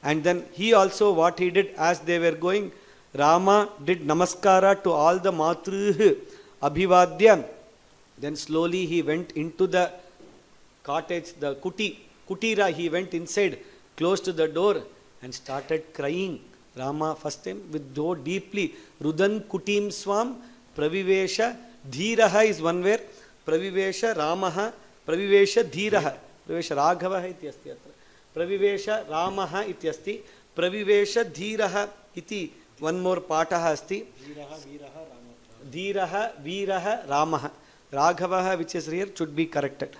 And then he also, what he did as they were going, Rama did namaskara to all the matrih abhivadya. Then slowly he went into the cottage, the kutira, he went inside, closed the door and started crying. Rama first time with though deeply. Rudan kutim swam pravivesha dhiraha is one where. Pravivesha Ramaha, pravivesha dhiraha. Pravivesha Raghavaha iti asti atra. Pravivesha Ramaha iti asti. Pravivesha dhiraha iti one more pataha asti. Dhiraha viraha Ramaha. Raghavaha, which is here, should be corrected.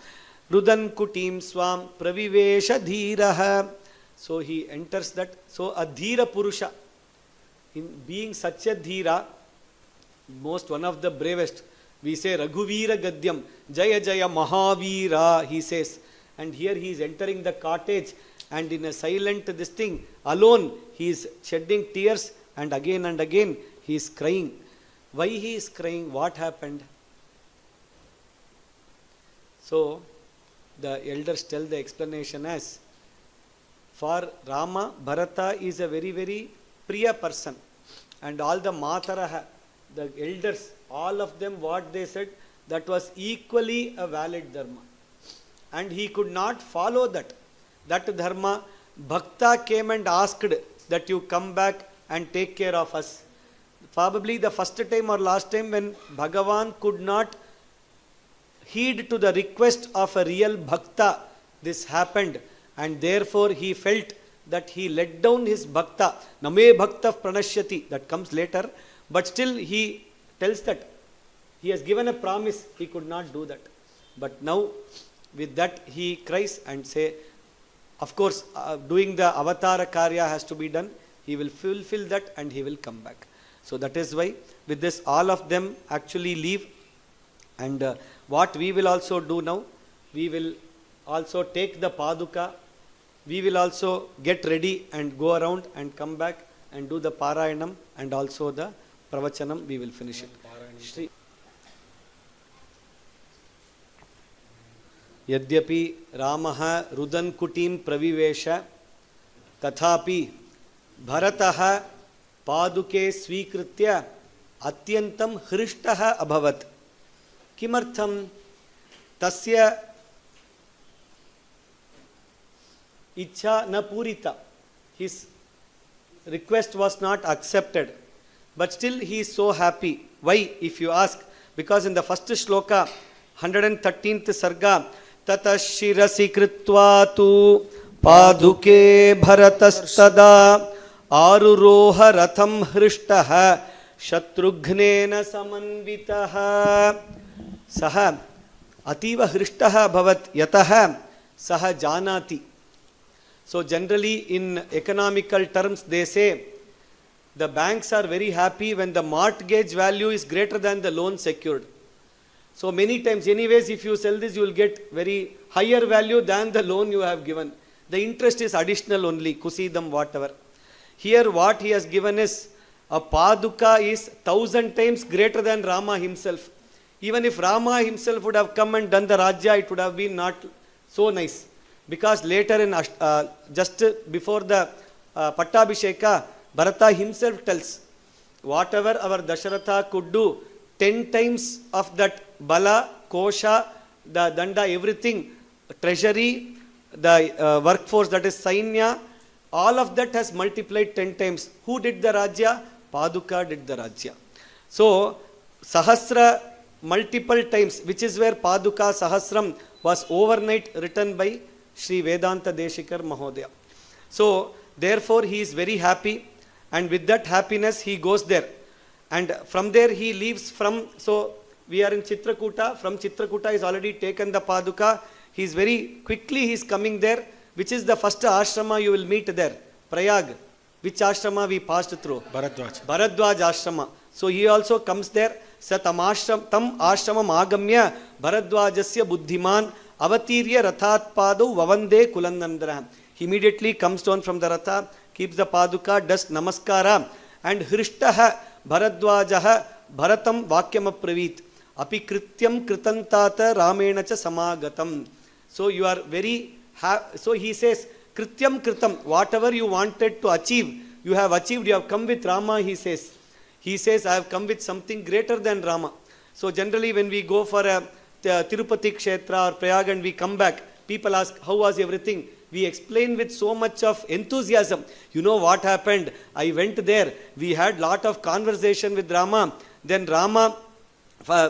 Rudan kutim swam pravivesha dhiraha. So he enters that. So a dhira purusha, in being such a dhira, most one of the bravest, we say Raghuvira Gadyam, Jaya Jaya Mahavira, he says. And here he is entering the cottage and in a silent this thing, alone, he is shedding tears and again he is crying. Why he is crying? What happened? So the elders tell the explanation as, for Rama, Bharata is a very, very priya person. And all the Mataraha, the elders, all of them, what they said, that was equally a valid dharma. And he could not follow that. That dharma, Bhakta came and asked that you come back and take care of us. probably the first time or last time when Bhagavan could not heed to the request of a real bhakta, this happened, and therefore he felt that he let down his bhakta. Name bhakta pranashyati, that comes later, but still he tells that he has given a promise, he could not do that. But now with that he cries and say, of course, doing the avatara karya has to be done. He will fulfill that and he will come back. So that is why with this all of them actually leave. And what we will also do now, we will also take the paduka. We will also get ready and go around and come back and do the Parayanam and also the Pravachanam. We will finish it. Shri Yadyapi Ramaha Rudan Kutim Pravivesha Tathapi Bharataha Paduke Svikritya Atyantam Hrishtaha Abhavat Kimartham Tasya Ichha na purita. His request was not accepted. But still he is so happy. Why, if you ask? Because in the first shloka, 113th sarga, Tatashirasi kritva tu paduke bharatastada aruroha ratham hrishtaha shatrughnena samanvitaha saha ativa hrishtaha bhavat yataha saha janati. So generally in economical terms they say the banks are very happy when the mortgage value is greater than the loan secured. So many times anyways if you sell this you will get very higher value than the loan you have given. The interest is additional only, kusidam whatever. Here what he has given is a paduka is 1,000 times greater than Rama himself. Even if Rama himself would have come and done the Rajya, it would have been not so nice. Because later in just before the Pattabhisheka, Bharata himself tells, whatever our Dasharatha could do, 10 times of that Bala, Kosha, the Danda, everything, treasury, the workforce that is Sainya, all of that has multiplied 10 times. Who did the Rajya? Paduka did the Rajya. So, Sahasra multiple times, which is where Paduka Sahasram was overnight written by Sri Vedanta Deshikar Mahodaya. So, therefore he is very happy, and with that happiness he goes there. And from there he leaves from, so we are in Chitrakuta, from Chitrakuta he's already taken the Paduka. He is very quickly he is coming there, which is the first ashrama you will meet there, Prayag. Which ashrama we passed through? Bharadwaj. Bharadwaj ashrama. So he also comes there. Sa tam ashramam agamya Bharadwajasya buddhiman avatirya rathat padu vavande kulanandra. He immediately comes down from the ratha, keeps the paduka, does namaskara, and hrishtaha Bharadwajaha bharatam vakyam pravit api krityam kritantata ramena cha samagatam. So you are very so he says krityam kritam, whatever you wanted to achieve you have achieved. You have come with Rama, he says. He says I have come with something greater than Rama. So generally when we go for a Tirupati Kshetra or Prayag and we come back, people ask how was everything. We explain with so much of enthusiasm. You know what happened? I went there. We had lot of conversation with Rama. Then Rama,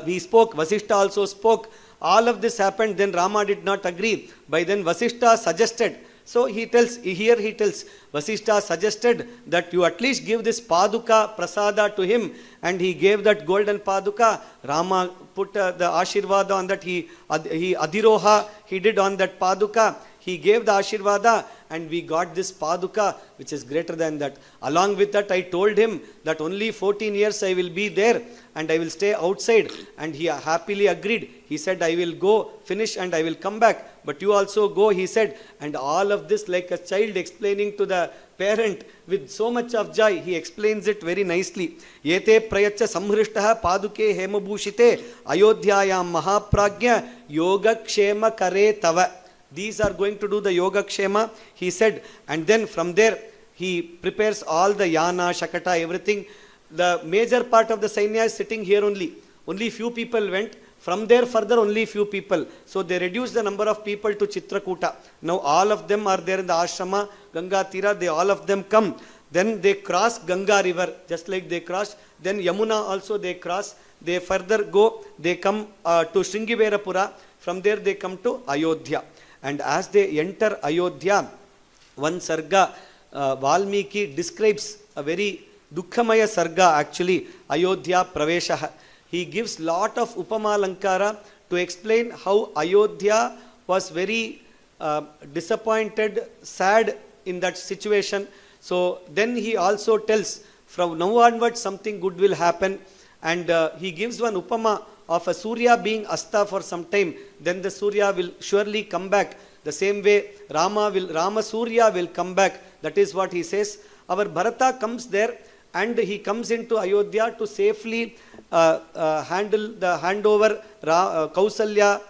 we spoke. Vasishta also spoke. All of this happened. Then Rama did not agree. By then Vasishta suggested. So he tells, here he tells, Vasishta suggested that you at least give this Paduka Prasada to him. And he gave that golden Paduka. Rama put the Ashirvada on that. He Adhiroha he did on that Paduka. He gave the Ashirvada and we got this Paduka which is greater than that. Along with that I told him that only 14 years I will be there and I will stay outside, and he happily agreed. He said I will go finish and I will come back, but you also go, he said. And all of this like a child explaining to the parent with so much of joy. He explains it very nicely. Yete prayacha samhrishtaha paduke hemabhushite ayodhyayam mahapragya yoga kshema kare tava. These are going to do the yoga kshema, he said. And then from there he prepares all the yana, shakata, everything. The major part of the Sainya is sitting here only. Only few people went. From there further only few people. So they reduced the number of people to Chitrakuta. Now all of them are there in the ashrama, Ganga Tira, they all of them come. Then they cross Ganga river, just like they crossed. Then Yamuna also they cross. They further go, they come to Shringiverapura. From there they come to Ayodhya. And as they enter Ayodhya, one sarga, Valmiki describes a very Dukkhamaya sarga actually, Ayodhya Praveshaha. He gives lot of Upamalankara to explain how Ayodhya was very disappointed, sad in that situation. So then he also tells from now onwards something good will happen, and he gives one Upama of a Surya being Asta for some time, then the Surya will surely come back. The same way Rama Surya will come back. That is what he says. Our Bharata comes there and he comes into Ayodhya to safely handle the handover, Kausalya,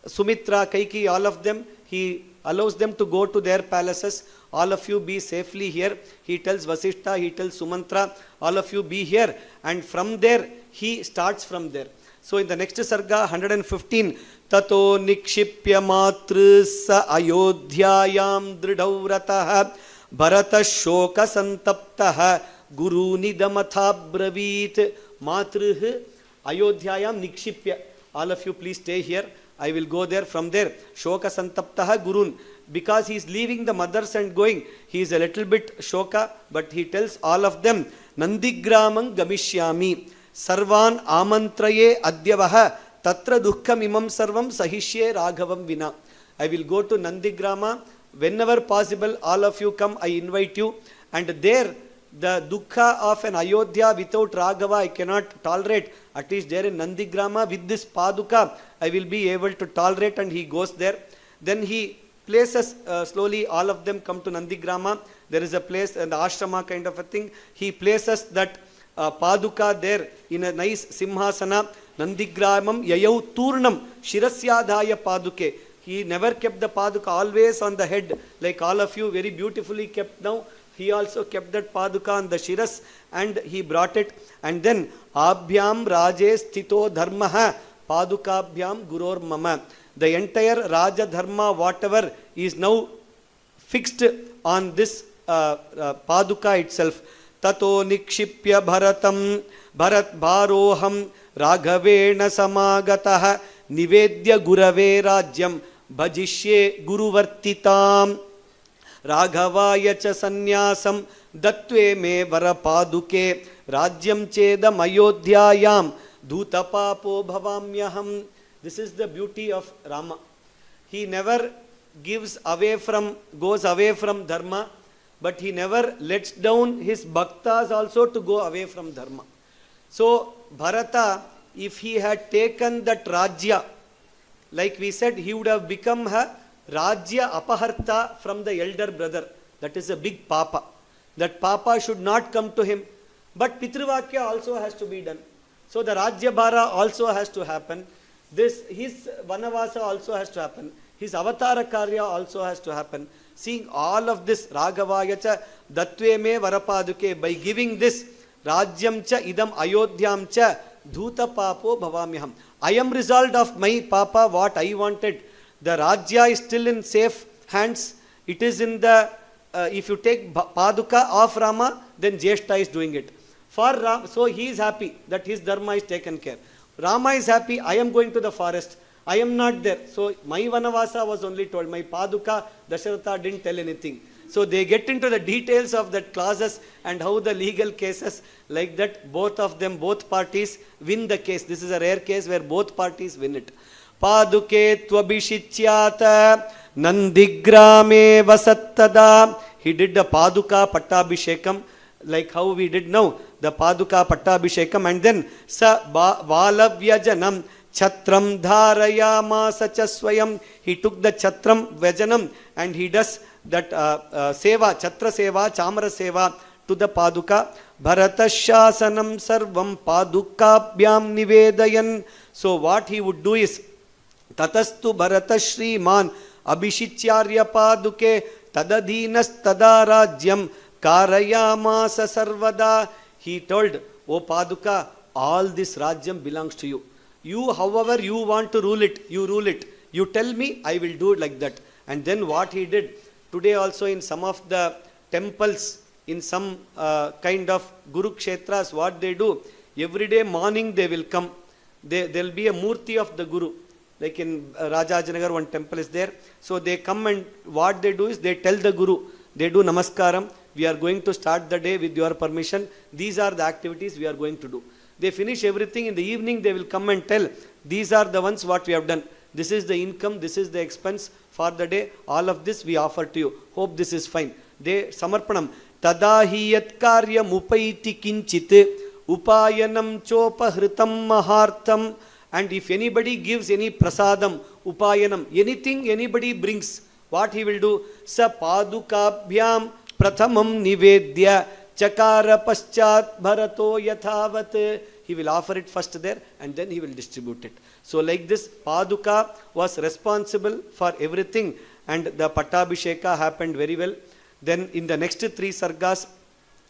Sumitra, Kaikeyi, all of them. He allows them to go to their palaces. All of you be safely here. He tells Vasishta, he tells Sumantra, all of you be here. And from there, he starts from there. So in the next sarga, 115, Tato nikshipya matru sa ayodhyayam dridavratah bharata shoka santaptah guru nidamatha bravit matruh ayodhyayam nikshipya. All of you please stay here. I will go there. From there, shoka santaptah gurun. Because he is leaving the mothers and going, he is a little bit shoka, but he tells all of them, Nandigramang gamishyami sarvan amantraye adyavaha tatra dukkham imam sarvam sahishye raghavam vina. I will go to Nandigrama. Whenever possible, all of you come, I invite you. And there, the dukkha of an Ayodhya without Raghava, I cannot tolerate. At least there in Nandigrama, with this Paduka, I will be able to tolerate. And he goes there. Then he places, slowly all of them come to Nandigrama. There is a place, the ashrama kind of a thing. He places that Paduka there in a nice Simhasana. Nandigramam yayau turnam shirasyadhaya Paduke. He never kept the Paduka always on the head, like all of you very beautifully kept now. He also kept that Paduka on the Shiras and he brought it. And then Abhyam Raje Sthito Dharmaha Padukabhyam Guror Mama. The entire Raja Dharma, whatever, is now fixed on this Paduka itself. Tato nikshipya bharatam bharat bharoham raghavena samagataha nivedya gurave rajyam bhajishye guruvartitam raghavaya cha sannyasam dattve me varapaduke rajyam chedam ayodhyayam dhutapapo bhavamyaham. This is the beauty of Rama. He never goes away from dharma, but he never lets down his bhaktas also to go away from dharma. So Bharata, if he had taken that Rajya, like we said, he would have become a Rajya Apaharta from the elder brother. That is a big Papa. That Papa should not come to him. But Pitruvakya also has to be done. So the Rajya Bhara also has to happen. His Vanavasa also has to happen. His Avatara Karya also has to happen. Seeing all of this, Raghavaya Dattve me Varapaduke, by giving this, Rajyam cha idam Ayodhyam cha Dhuta Papo Bhavamyaham. I am resolved of my Papa what I wanted. The Rajya is still in safe hands. It is in the, if you take Paduka of Rama, then Jeshta is doing it. For Ram, so he is happy that his dharma is taken care. Rama is happy, I am going to the forest. I am not there. So my Vanavasa was only told. My Paduka, Dasharatha didn't tell anything. So they get into the details of that clauses and how the legal cases, like that, both of them, both parties win the case. This is a rare case where both parties win it. Paduke tvabhishichyata nandigrame vasattada. He did the Paduka Pattabhishekam, like how we did now, the Paduka Pattabhishekam, and then sa valavyajanam Chatram dharayamasa cha swayam. He took the Chatram Vajanam and he does that seva, Chatra seva, Chamara seva to the Paduka. Bharatashasanam sarvam Padukabhyam nivedayan. So what he would do is, Tatastu Bharata Shriman Abhishityarya Paduke Tadadinas Tadarajyam Karayamasa Sarvada. He told, O Paduka, all this Rajyam belongs to you. You, however you want to rule it, you rule it. You tell me, I will do it like that. And then what he did, today also in some of the temples in some kind of Guru Kshetras, what they do, every day morning they will come. There will be a Murti of the Guru. Like in Rajajanagar, one temple is there. So they come and what they do is they tell the Guru, they do Namaskaram, we are going to start the day with your permission. These are the activities we are going to do. They finish everything. In the evening they will come and tell, these are the ones what we have done. This is the income, this is the expense for the day. All of this we offer to you. Hope this is fine. They samarpanam. Tadahiyat karyam upaiti kinchit upayanam chopahritam mahartham. And if anybody gives any prasadam, upayanam, anything anybody brings, what he will do? Sa padukabhyam prathamam nivedya chakara paschat bharato yathavat. He will offer it first there and then he will distribute it. So like this, Paduka was responsible for everything, and the Pattabhisheka happened very well. Then in the next 3 sargas,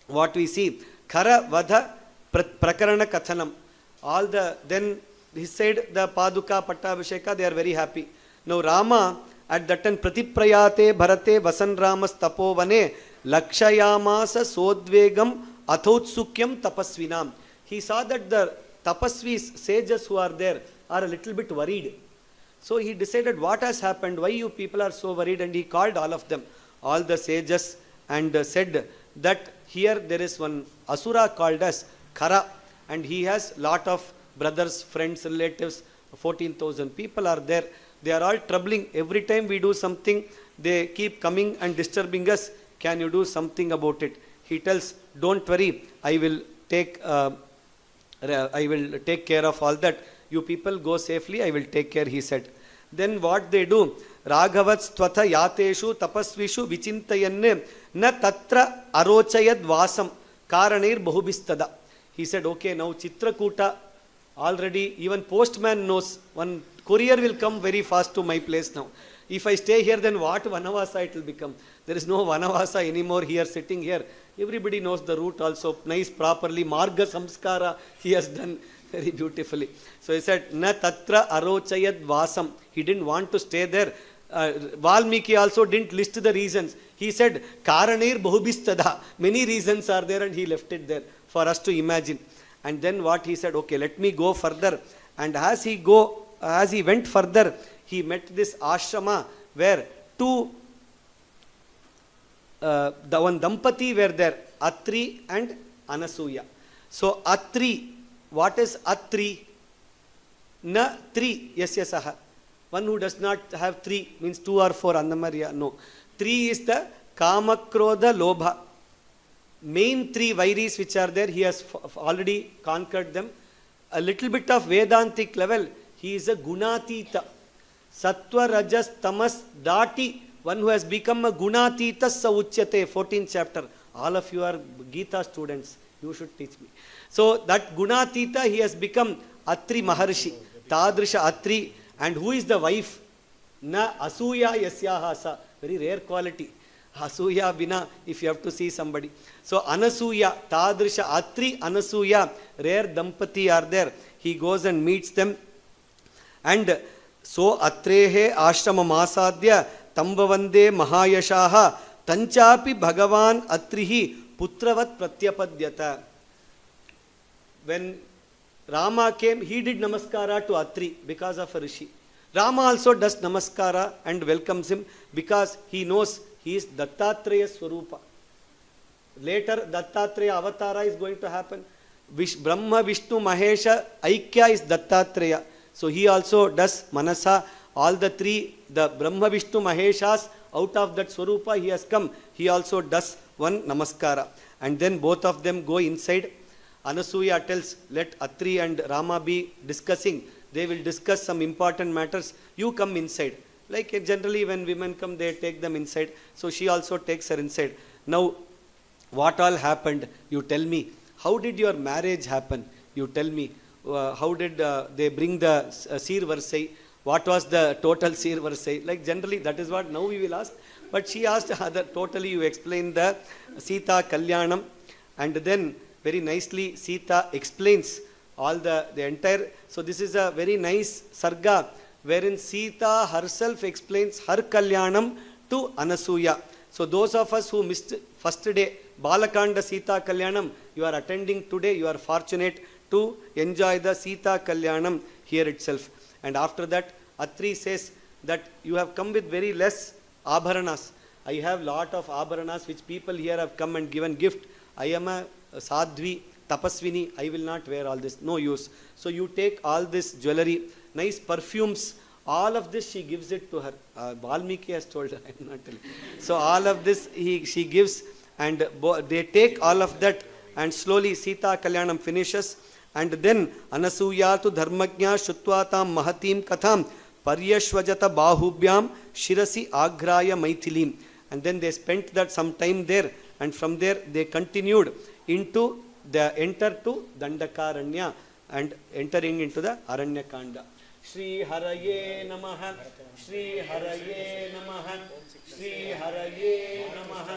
what we see, Khara Vadha Prakarana Kathanam. Then he said the Paduka Pattabhisheka, they are very happy. Now Rama at that time, Pratiprayate Bharate Vasan Ramas Tapovane Lakshayamasa Sodvegam Athotsukyam Tapasvinam. He saw that the tapasvis, sages who are there, are a little bit worried. So he decided, what has happened? Why you people are so worried? And he called all of them, all the sages, and said that here there is one Asura called as Khara, and he has lot of brothers, friends, relatives, 14,000 people are there. They are all troubling. Every time we do something, they keep coming and disturbing us. Can you do something about it? He tells, don't worry, I will take care of all that. You people go safely, I will take care, he said. Then what they do? Raghavat stvata yateshu tapasvishu vichintayanne na tatra arochayad vasam karanir bahubistada. He said, okay, now Chitrakuta, already even postman knows, one courier will come very fast to my place now. If I stay here, then what Vanavasa it will become? There is no Vanavasa anymore here, sitting here. Everybody knows the route also, nice, properly. Marga Samskara he has done very beautifully. So he said, Na Tatra Arochayad Vasam. He didn't want to stay there. Valmiki also didn't list the reasons. He said, Karanir Bahubistada. Many reasons are there, and he left it there for us to imagine. And then what he said, okay, let me go further. And as he went further, he met this ashrama where the one Dampati were there, Atri and Anasuya. So Atri, what is Atri? Na Tri, Yasyasaha. One who does not have 3 means 2 or 4, Annamariya, no. 3 is the Kamakrodha Lobha. Main 3 Vairis which are there, he has already conquered them. A little bit of Vedantic level, he is a Gunatita. Sattva, Rajas, Tamas, Dati, one who has become a Gunatita Sauchyate, 14th chapter. All of you are Gita students, you should teach me. So that Gunatita, he has become Atri Maharshi, Tadrisha Atri. And who is the wife? Na Asuya Yasyaha Sa. Very rare quality. Asuya Bina, if you have to see somebody. So Anasuya, Tadrisha Atri, Anasuya, rare Dampati are there. He goes and meets them. And so Atrehe Ashrama Masadya Tambavande Mahayashaha Tanchapi Bhagavan Atrihi Putravat Pratyapadyata. When Rama came, he did namaskara to Atri because of a rishi. Rama also does namaskara and welcomes him because he knows he is Dattatreya Swarupa. Later Dattatreya Avatara is going to happen. Brahma, Vishnu, Mahesha, Aikya is Dattatreya. So he also does Manasa. All the 3, the Brahma, Vishnu, Maheshas, out of that Swarupa he has come. He also does one namaskara. And then both of them go inside. Anasuya tells, let Atri and Rama be discussing. They will discuss some important matters. You come inside. Like generally when women come, they take them inside. So she also takes her inside. Now, what all happened? You tell me. How did your marriage happen? You tell me. How did they bring the Seer Varsai? What was the total Seer Varsai? Like generally, that is what now we will ask. But she asked, totally you explained the Sita Kalyanam. And then very nicely Sita explains all the entire. So this is a very nice sarga wherein Sita herself explains her Kalyanam to Anasuya. So those of us who missed first day, Balakanda Sita Kalyanam, you are attending today, you are fortunate to enjoy the Sita Kalyanam here itself. And after that, Atri says that you have come with very less abharanas. I have lot of abharanas which people here have come and given gift. I am a sadhvi, tapasvini, I will not wear all this, no use. So you take all this jewelry, nice perfumes, all of this she gives it to her. Valmiki has told her, I am not telling. So all of this she gives, and they take all of that, and slowly Sita Kalyanam finishes. And then Anasuyatu Dharmagnya Shutvatam Mahatim Katham Paryashvajata Bahubhyam Shirasi Agraya Maithilim. And then they spent that some time there, and from there they continued into the enter to Dandakaranya and entering into the Aranyakanda. Shri Haraye Namaha, Shri Haraye Namaha, Shri Haraye Namaha.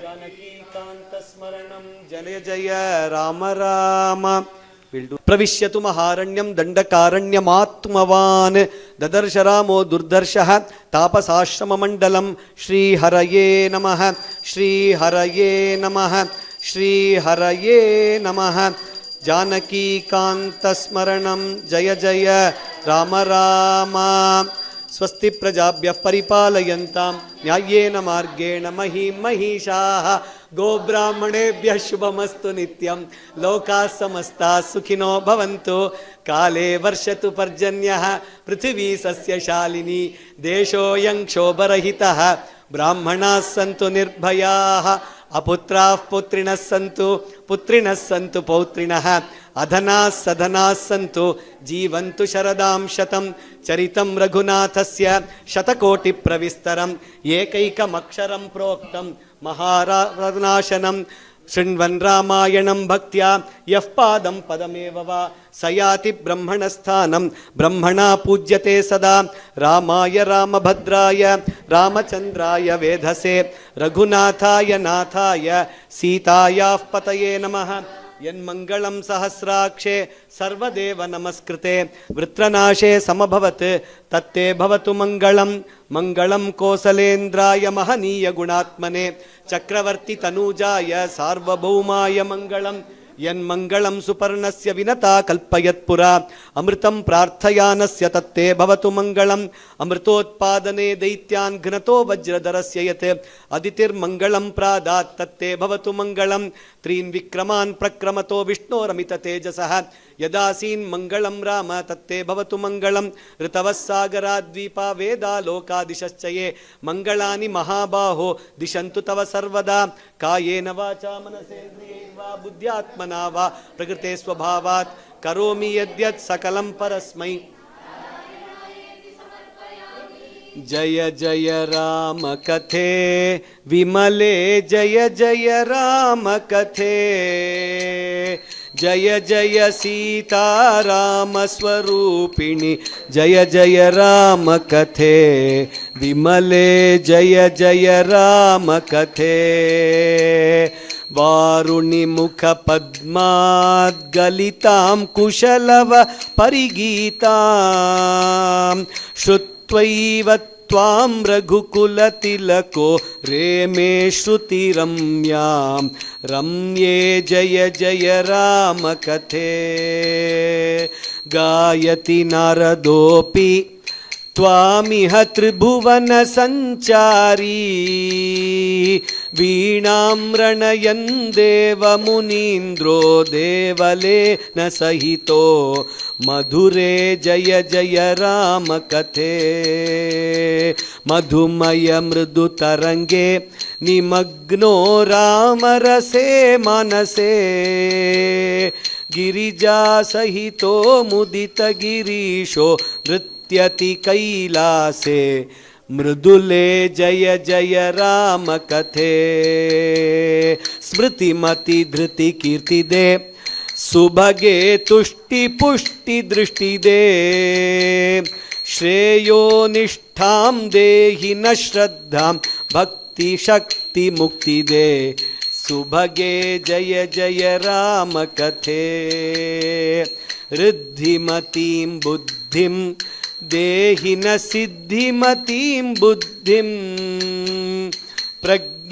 Janaki Kanta Smaranam Jaya Jaya Rama Rama. We'll do Pravishyatu Maharanyam Dandakaranyamaatmavan Dadarsharamo Durdarshaha Tapasashrama Mandalam. Shri Haraye Namaha, Shri Haraye Namaha, Shri Haraye Namaha. Janaki Kanta Smaranam Jaya Jaya Rama Rama. Swasti Prajabhyah Paripalayantam Nyayena Margena Mahim Mahishaha Go Brahmanebhyah Shubhamastu Nityam Loka Samasta Sukhino Bhavantu Kale Varshatu Parjanyaha Prithvi Sasya Shalini Desho Yang Shobharahitaha Brahmanas Santu Nirbhayaha Aputrah Putrinas Santu Pautrinaha Adhanas Sadhanas Santu Jivantu Sharadam Shatam Charitam Raghunathasya Shatakoti Pravistaram Yekaika Maksharam Proktam Maharanashanam Srinvan Ramayanam Bhaktya Yafpadam Padamevava Sayati Brahmanasthanam Brahmana Pujyate Sada Ramaya Ramabhadraya Ramachandraya Vedhase Raghunathaya Nathaya Sitaya Pataye Namaha Yan Mangalam Sahasrakshe Sarvadeva Namaskrite Vritranashe Samabhavat Tatte Bhavatu Mangalam Mangalam Kosalendraya Mahaniya Gunatmane Chakravarti Tanujaya Sarvabhaumaya Mangalam Yan Mangalam Suparnasya Vinata Kalpayat Pura Amritam Prarthayanasya Tatte Bhavatu Mangalam Amritotpadane Daityan Gnato Vajradarasya Yate Aditir Mangalam Pradat Tatte Bhavatu Mangalam Trin Vikraman Prakramato Vishno Ramita Tejasaha Yadasin Mangalam Rama Tatte Bhavatu Mangalam Ritavassagara Dvipa Veda Loka Dishaschaye Mangalani Mahabaho Dishantu Tava Sarvada Kayena Vacha Manasendriyeva Buddhyatmanava Prakrite Swabhavat Karomi Yadyat Sakalam Parasmai Jaya Jaya Rama Kathe Vimale Jaya Jaya Rama Kathe Jaya Jaya Sita Rama Swarupini Jaya Jaya Rama Kathe Vimale Jaya Jaya Rama Kathe Varuni Mukha Padmad Galitam Kushalava Parigitam Shrutvaivat Tvam Raghukula Tilako Reme Shruti Ramyam Ramye Jaya Jaya Rama Kathe Gayati Naradopi Tvamiha Tribhuvana Sanchari Veenam Ranayan Deva Munindro Devale Nasahito Madhure Jaya Jaya Rama Kathe Madhumaya Mridu Tarange Nimagno Rama Rase Manase Girija Sahito Mudita Girisho Nrityati Kailase Mridule Jaya Jaya Rama Kathe Smriti Mati Dhriti Kirti De Subhage Tushti Pushti Drishti De Shreyo Nishtham Dehi Nashraddham Bhakti Shakti Mukti De Subhage Jaya Jaya Rama Kathe Riddhimatim Buddhim Dehina Siddhimatim Buddhim Prajna